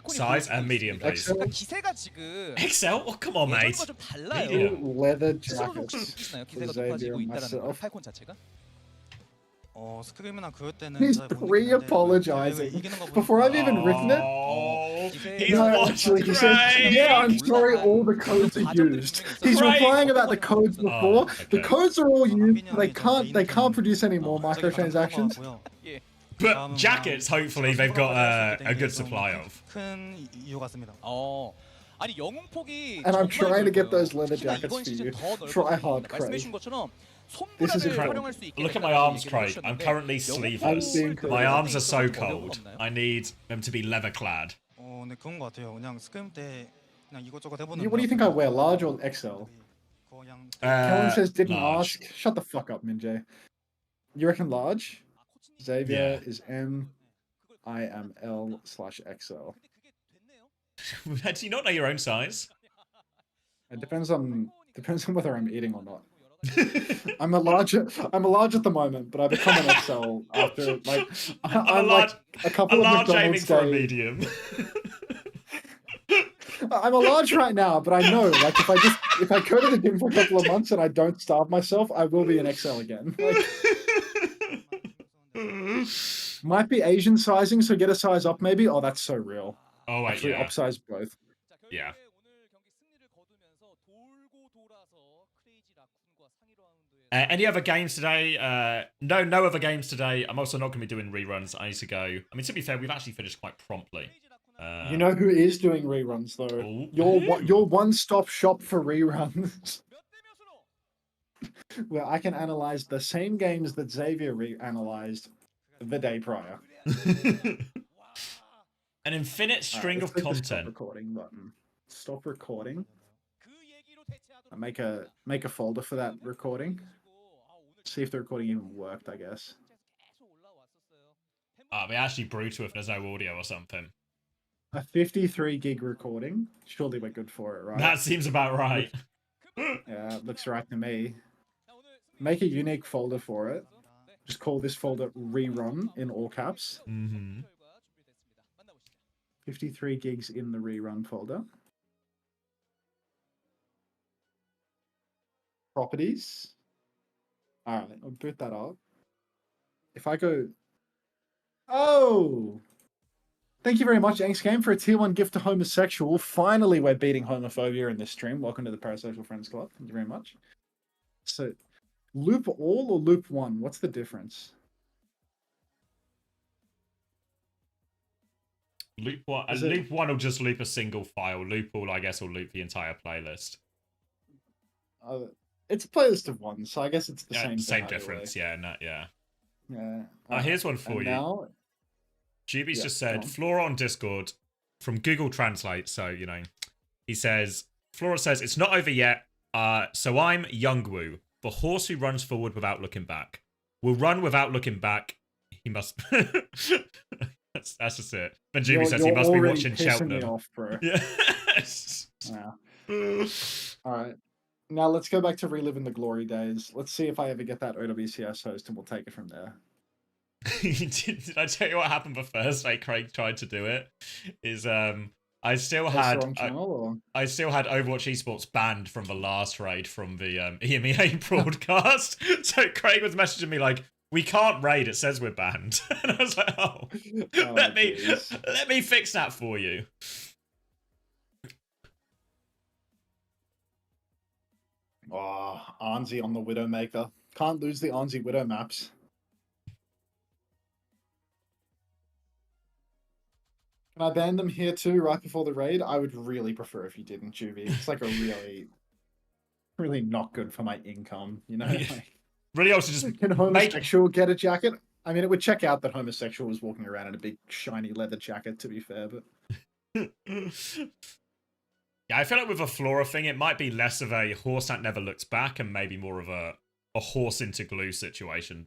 Size and medium, please. XL? Oh, come on, mate. Medium. Leather jackets. Xavier and myself. He's pre-apologizing before I've even written it. He's watching he says, "Yeah, I'm sorry, all the codes are used." He's replying about the codes before. The codes are all used. They can't produce any more microtransactions. But jackets, hopefully, they've got a good supply of. And I'm trying to get those leather jackets for you. Try hard, Craig. This is incredible. Look at my arms, Craig. I'm currently sleeveless. My arms are so cold. I need them to be leather clad. What do you think I wear, large or XL? Kellen says didn't large. ask. Shut the fuck up, Minjay. You reckon large? Xavier is M. I am L/XL. Do you not know your own size? It depends on whether I'm eating or not. I'm a large at the moment, but I become an XL after like I'm like a couple of McDonald's for a medium. I'm a large right now, but I know like if I go to the gym for a couple of months and I don't starve myself, I will be an XL again. Like, might be Asian sizing, so get a size up maybe. Oh, that's so real. Oh, wait, actually, yeah. upsize both. Yeah. Any other games today? No other games today. I'm also not going to be doing reruns. I need to go. I mean, to be fair, we've actually finished quite promptly. You know who is doing reruns though? Oh, your one-stop shop for reruns. Where I can analyze the same games that Xavier analyzed the day prior. An infinite string of content. Stop recording button. Stop recording. I make a folder for that recording. See if the recording even worked, I guess. It'd be actually brutal if there's no audio or something. A 53 gig recording. Surely we're good for it, right? That seems about right. Yeah, it looks right to me. Make a unique folder for it. Just call this folder rerun in all caps. 53 gigs in the rerun folder. Properties. Alright, I'll boot that up. If I go... Oh! Thank you very much, Angst Game, for a tier 1 gift to homosexual. Finally, we're beating homophobia in this stream. Welcome to the Parasocial Friends Club. Thank you very much. So, loop all or loop 1? What's the difference? Loop 1. Loop 1 will just loop a single file. Loop all, I guess, will loop the entire playlist. It's a playlist of one, so I guess it's the same. Same difference, yeah. Yeah. Here's one for you. Now, Juby's just said, Flora on Discord from Google Translate. So, you know, he says, Flora says, it's not over yet. So I'm Youngwoo, the horse who runs forward without looking back. Will run without looking back. He must. that's just it. Then Juby says he must be watching Cheltenham. Me off, bro. Yes. Yeah. All right. Now let's go back to reliving the glory days. Let's see if I ever get that OWCS host, and we'll take it from there. Did I tell you what happened the first day Craig tried to do it? Is I still had Overwatch Esports banned from the last raid from the EMEA broadcast. So Craig was messaging me like, "We can't raid. It says we're banned." And I was like, "Oh, let me fix that for you." Oh, Anzi on the Widowmaker. Can't lose the Anzi Widow maps. Can I ban them here too, right before the raid? I would really prefer if you didn't, Juvie. It's like a really not good for my income, you know? Like, really also just can homosexual get a jacket? I mean, it would check out that homosexual was walking around in a big shiny leather jacket, to be fair, but... Yeah, I feel like with a Flora thing, it might be less of a horse that never looks back and maybe more of a a horse into glue situation.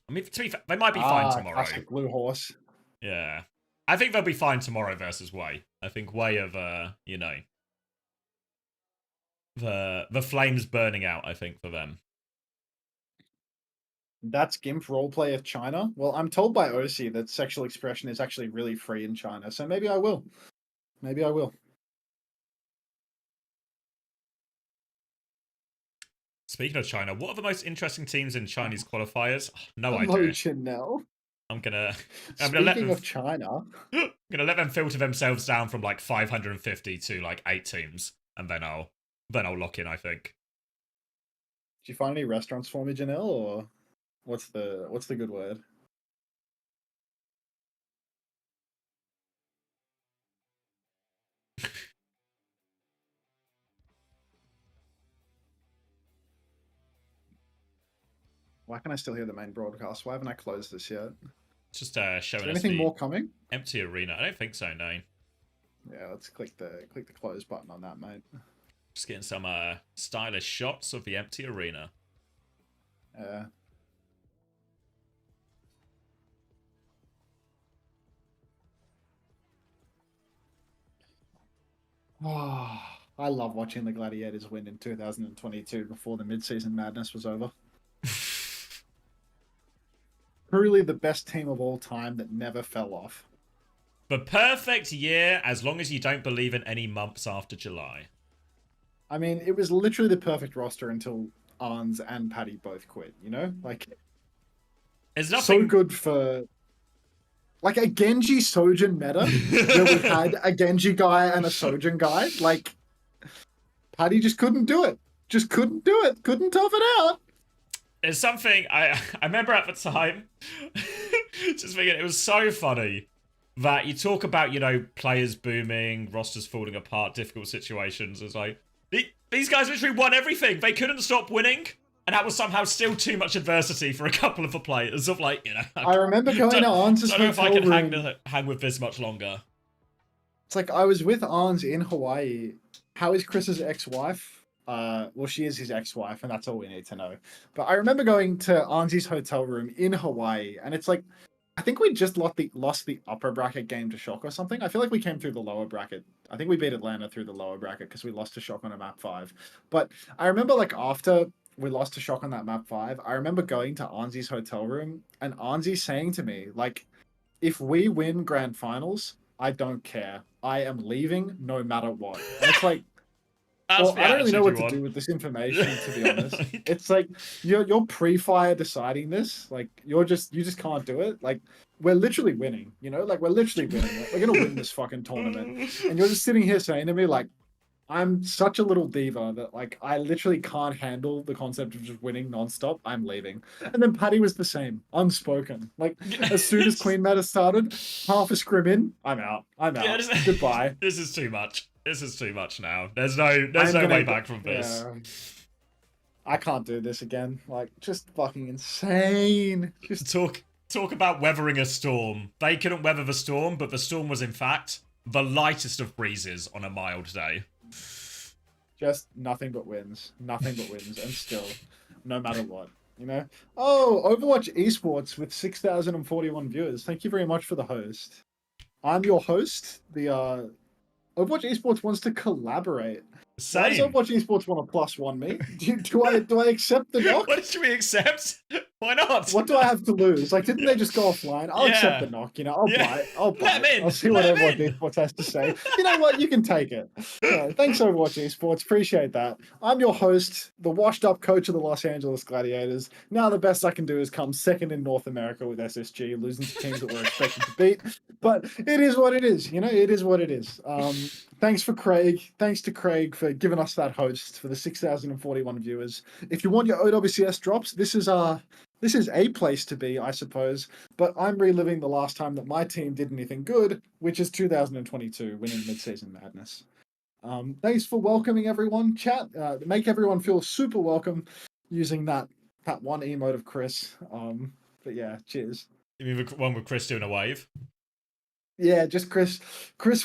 I mean, to be fair, they might be fine tomorrow. Classic blue horse. Yeah. I think they'll be fine tomorrow versus Way. I think Way of, you know, the flames burning out, I think, for them. That's GIMP roleplay of China? Well, I'm told by OC that sexual expression is actually really free in China, so maybe I will. Maybe I will. Speaking of China, what are the most interesting teams in Chinese qualifiers? No Hello, idea. Chanel. I'm gonna Speaking let them, of China, I'm gonna let them filter themselves down from like 550 to like 8 teams, and then I'll lock in, I think. did you find any restaurants for me, Janelle, or what's the good word? Why can I still hear the main broadcast? Why haven't I closed this yet? Just showing us anything more coming? Empty arena. I don't think so, no. Yeah, let's click the close button on that, mate. Just getting some stylish shots of the empty arena. Oh, I love watching the Gladiators win in 2022 before the mid-season madness was over. Truly the best team of all time that never fell off. The perfect year, as long as you don't believe in any months after July. I mean, it was literally the perfect roster until Arns and Paddy both quit, you know? Like, it's nothing so good for... Like, a Genji Sojin meta, where we had a Genji guy and a Sojin guy. Like, Paddy just couldn't do it. Just couldn't do it. Couldn't tough it out. It's something I remember at the time, just thinking it was so funny that you talk about, you know, players booming, rosters falling apart, difficult situations. It's like, these guys literally won everything. They couldn't stop winning. And that was somehow still too much adversity for a couple of the players of like, you know. I remember going to Arns' I don't know if I hotel can room. hang with this much longer. It's like I was with Arns in Hawaii. How is Chris's ex-wife? Well, she is his ex-wife, and that's all we need to know. But I remember going to Arns' hotel room in Hawaii, and it's like, I think we just lost the upper bracket game to Shock or something. I feel like we came through the lower bracket. I think we beat Atlanta through the lower bracket because we lost to Shock on a map 5. But I remember like after we lost to Shock on that map 5, I remember going to Arns' hotel room and Arns saying to me, like, if we win grand finals, I don't care. I am leaving no matter what. And it's like, well, I don't really know what to do with this information, to be honest. It's like you're pre-fire deciding this. Like you just can't do it. Like we're literally winning, you know? Like we're literally winning. Like, we're gonna win this fucking tournament. And you're just sitting here saying to me, like, I'm such a little diva that like I literally can't handle the concept of just winning nonstop. I'm leaving. And then Paddy was the same, unspoken. Like as soon as Queen Matter started, half a scrim in, I'm out. Yeah, Goodbye. This is too much. This is too much now. There's no way back from this. Yeah. I can't do this again. Like just fucking insane. Just talk about weathering a storm. They couldn't weather the storm, but the storm was in fact the lightest of breezes on a mild day. Just nothing but wins. Nothing but wins. And still, no matter what. You know? Oh, Overwatch Esports with 6,041 viewers. Thank you very much for the host. I'm your host. The Overwatch Esports wants to collaborate. Same. Why does Overwatch Esports want to +1 me? Do I accept the knock? What should we accept? Why not? What do I have to lose? Like, didn't they just go offline? I'll accept the knock, you know. I'll buy it. I'll buy it. I'll see what Overwatch Esports has to say. You know what? You can take it. Yeah, thanks, Overwatch Esports. Appreciate that. I'm your host, the washed-up coach of the Los Angeles Gladiators. Now the best I can do is come second in North America with SSG, losing to teams that we're expected to beat. But it is what it is. You know, it is what it is. Thanks for Craig. Thanks to Craig for giving us that host for the 6,041 viewers. If you want your OWCS drops, this is a place to be, I suppose. But I'm reliving the last time that my team did anything good, which is 2022, winning Mid-Season Madness. Thanks for welcoming everyone. Chat, make everyone feel super welcome using that one emote of Chris. But yeah, cheers. You mean the one with Chris doing a wave? Yeah, just Chris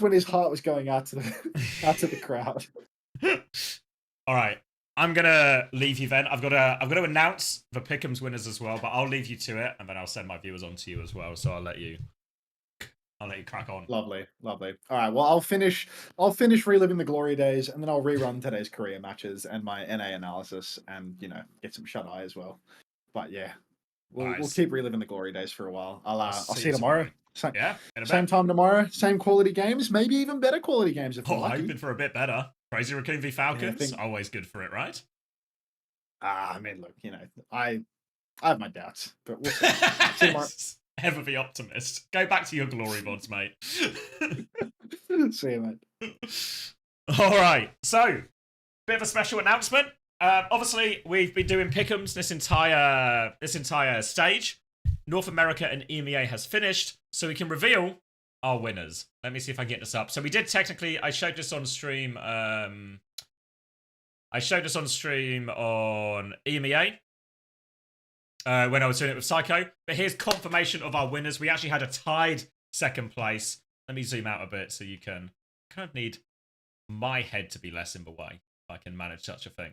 when his heart was going out to the crowd. All right. I'm gonna leave you then. I've got to announce the Pick'em's winners as well, but I'll leave you to it, and then I'll send my viewers on to you as well. So I'll let you crack on. Lovely, lovely. All right. Well, I'll finish reliving the glory days, and then I'll rerun today's career matches and my NA analysis, and get some shut eye as well. But yeah, we'll keep reliving the glory days for a while. I'll see you tomorrow. Yeah, same time tomorrow, same quality games, maybe even better quality games if we're lucky. Hoping for a bit better. Crazy Raccoon v Falcons, always good for it, right? I mean, look, I have my doubts, but we'll see. See you tomorrow. Ever the optimist. Go back to your glory mods, mate. See you, mate. All right, so bit of a special announcement. Obviously, we've been doing pick'ems this entire stage. North America and EMEA has finished, so we can reveal our winners. Let me see if I can get this up. So we did technically, I showed this on stream. I showed this on stream on EMEA when I was doing it with Psycho. But here's confirmation of our winners. We actually had a tied second place. Let me zoom out a bit so you can kind of need my head to be less in the way if I can manage such a thing.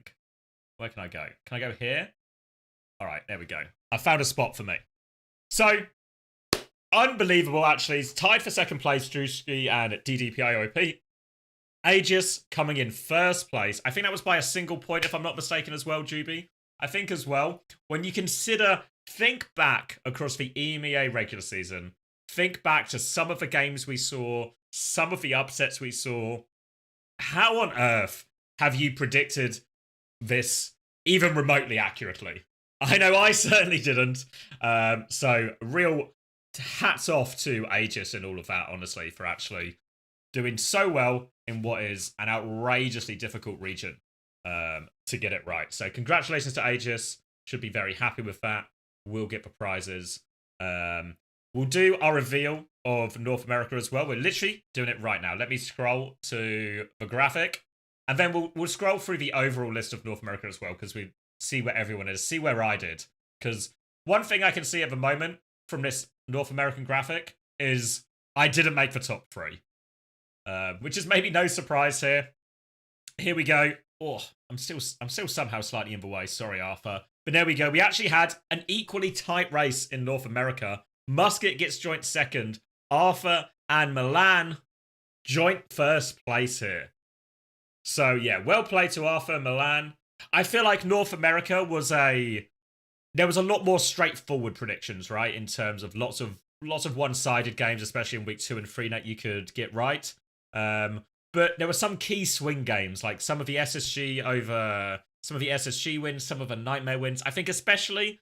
Where can I go? Can I go here? All right, there we go. I found a spot for me. So, unbelievable, actually. It's tied for second place, Drewski and DDPIOP. Aegis coming in first place. I think that was by a single point, if I'm not mistaken, as well, Juby. I think as well, when you think back across the EMEA regular season, think back to some of the games we saw, some of the upsets we saw. How on earth have you predicted this even remotely accurately? I know I certainly didn't. So real hats off to Aegis and all of that, honestly, for actually doing so well in what is an outrageously difficult region to get it right. So congratulations to Aegis. Should be very happy with that. We'll get the prizes. We'll do our reveal of North America as well. We're literally doing it right now. Let me scroll to the graphic. And then we'll scroll through the overall list of North America as well, because we see where everyone is, see where I did. Because one thing I can see at the moment from this North American graphic is I didn't make the top 3. Which is maybe no surprise here. Here we go. Oh, I'm still somehow slightly in the way. Sorry, Arthur. But there we go. We actually had an equally tight race in North America. Musket gets joint second. Arthur and Milan joint first place here. So yeah, well played to Arthur and Milan. I feel like North America there was a lot more straightforward predictions, right? In terms of lots of one-sided games, especially in week 2 and 3 that you could get right. But there were some key swing games, like some of the SSG wins, some of the Nightmare wins. I think especially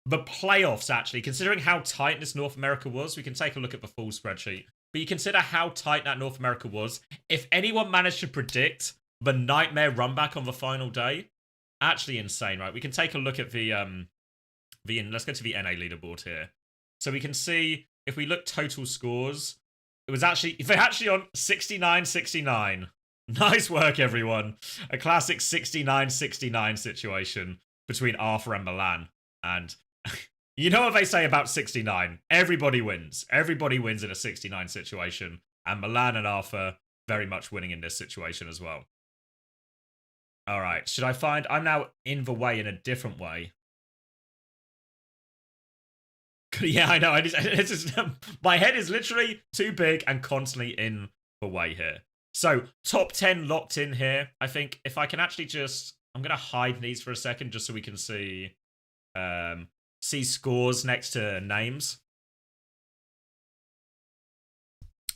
the playoffs, actually, considering how tight this North America was, we can take a look at the full spreadsheet. But you consider how tight that North America was. If anyone managed to predict the Nightmare run back on the final day, actually insane, right? We can take a look at let's go to the NA leaderboard here. So we can see, if we look total scores, they're actually on 69-69. Nice work, everyone. A classic 69-69 situation between Arthur and Milan. And you know what they say about 69? Everybody wins. Everybody wins in a 69 situation. And Milan and Arthur very much winning in this situation as well. All right. I'm now in the way in a different way. Yeah, I know. My head is literally too big and constantly in the way here. So, top 10 locked in here. I think if I can actually I'm going to hide these for a second just so we can see scores next to names.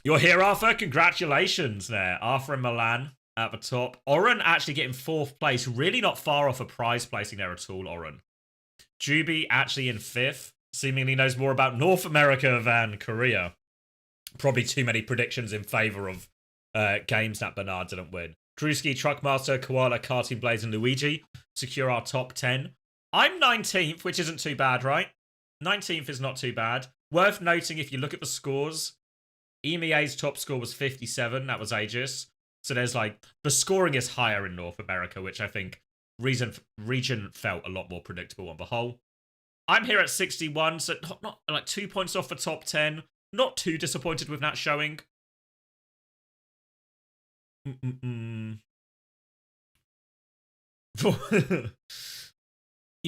You're here, Arthur. Congratulations there. Arthur and Milan at the top. Oren actually getting 4th place. Really not far off a prize placing there at all, Oren. Juby actually in 5th. Seemingly knows more about North America than Korea. Probably too many predictions in favour of games that Bernard didn't win. Drewski, Truckmaster, Koala, Cartoon Blaze, and Luigi secure our top 10. I'm 19th, which isn't too bad, right? 19th is not too bad. Worth noting, if you look at the scores, EMEA's top score was 57. That was Aegis. So there's the scoring is higher in North America, which I think region felt a lot more predictable on the whole. I'm here at 61, so not 2 points off the top 10. Not too disappointed with that showing. You've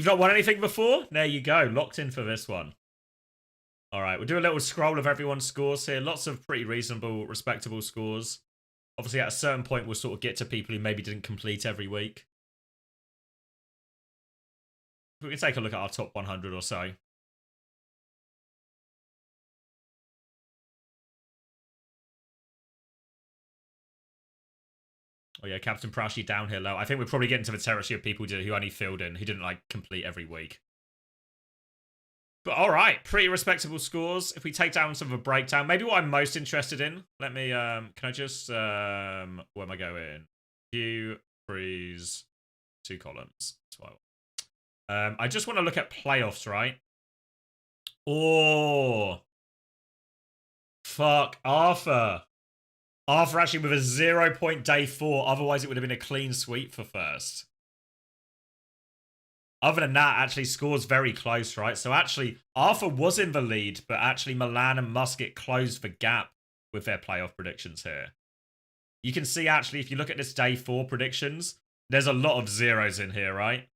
not won anything before? There you go. Locked in for this one. All right, we'll do a little scroll of everyone's scores here. Lots of pretty reasonable, respectable scores. Obviously, at a certain point, we'll sort of get to people who maybe didn't complete every week. We can take a look at our top 100 or so. Oh yeah, Captain Prashy down here low. I think we're probably getting to the territory of people who only filled in, who didn't like complete every week. But all right, pretty respectable scores. If we take down some of a breakdown, maybe what I'm most interested in. Let me, can I just, where am I going? View, freeze, 2 columns. That's what I want. I just want to look at playoffs, right? Oh, fuck, Arthur. Arthur actually with a 0-point day 4. Otherwise, it would have been a clean sweep for first. Other than that, actually, scores very close, right? So actually, Arthur was in the lead, but actually Milan and Musket closed the gap with their playoff predictions here. You can see, actually, if you look at this day 4 predictions, there's a lot of zeros in here, right?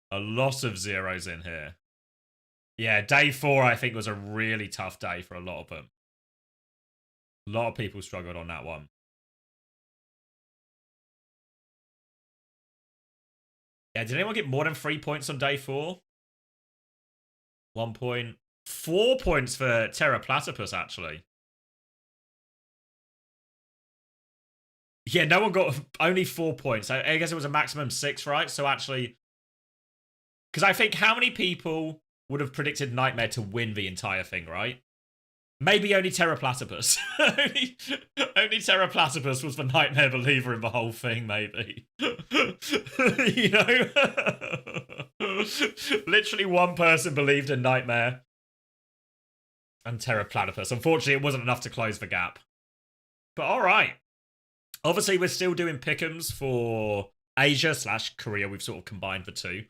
A lot of zeros in here. Yeah, day 4, I think, was a really tough day for a lot of them. A lot of people struggled on that one. Yeah, did anyone get more than 3 points on day 4? 1 point. 4 points for Terra Platypus, actually. Yeah, no one got only 4 points. I guess it was a maximum 6, right? So actually, because I think how many people would have predicted Nightmare to win the entire thing, right? Maybe only Terra Platypus. only Terra Platypus was the Nightmare believer in the whole thing, maybe. You know? Literally one person believed in Nightmare and Terra Platypus. Unfortunately, it wasn't enough to close the gap. But alright. Obviously, we're still doing pick'ems for Asia/Korea. We've sort of combined the two.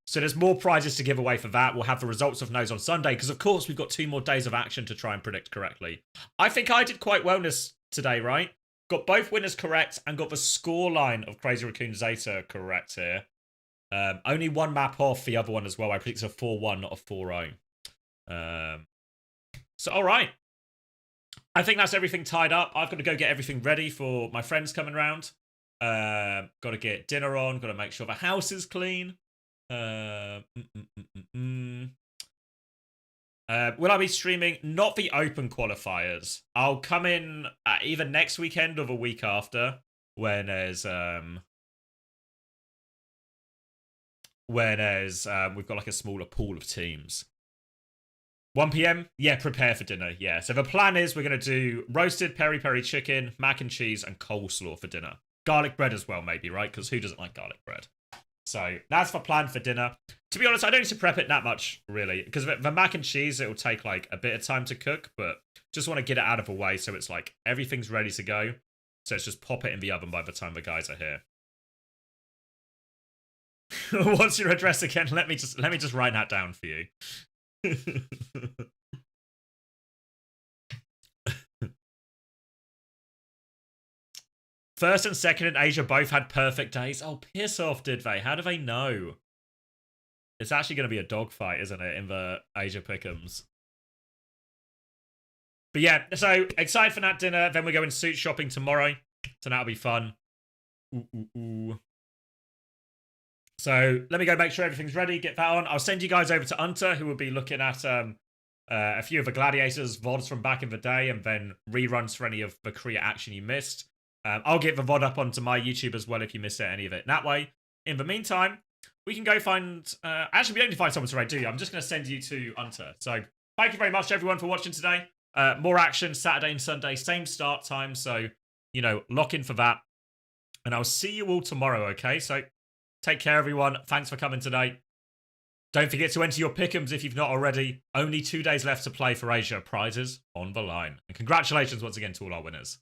So there's more prizes to give away for that. We'll have the results of no's on Sunday because, of course, we've got 2 more days of action to try and predict correctly. I think I did quite well this today, right? Got both winners correct and got the scoreline of Crazy Raccoon Zeta correct here. Only one map off the other one as well. I predicted a 4-1, not a 4-0. So, all right. I think that's everything tied up. I've got to go get everything ready for my friends coming round. Got to get dinner on. Got to make sure the house is clean. Will I be streaming? Not the open qualifiers. I'll come in either next weekend or the week after when there's we've got like a smaller pool of teams. 1 p.m. Yeah, prepare for dinner. Yeah, so the plan is we're gonna do roasted peri-peri chicken, mac and cheese, and coleslaw for dinner. Garlic bread as well, maybe, right? Because who doesn't like garlic bread? So that's the plan for dinner. To be honest, I don't need to prep it that much, really. Because the mac and cheese, it will take like a bit of time to cook. But just want to get it out of the way so it's like everything's ready to go. So it's just pop it in the oven by the time the guys are here. What's your address again? Let me just write that down for you. First and second in Asia both had perfect days. Oh, piss off, did they? How do they know? It's actually going to be a dogfight, isn't it, in the Asia Pick'ems? But yeah, so excited for that dinner. Then we're going suit shopping tomorrow. So that'll be fun. Ooh. So let me go make sure everything's ready. Get that on. I'll send you guys over to Unter, who will be looking at a few of the Gladiators VODs from back in the day and then reruns for any of the Korea action you missed. I'll get the VOD up onto my YouTube as well if you missed any of it. That way, in the meantime, we can go find... actually, we don't need to find someone to raid, do you? I'm just going to send you to Unter. So, thank you very much, everyone, for watching today. More action Saturday and Sunday. Same start time. So, you know, lock in for that. And I'll see you all tomorrow, okay? So, take care, everyone. Thanks for coming today. Don't forget to enter your pick'ems if you've not already. Only 2 days left to play for Asia. Prizes on the line. And congratulations once again to all our winners.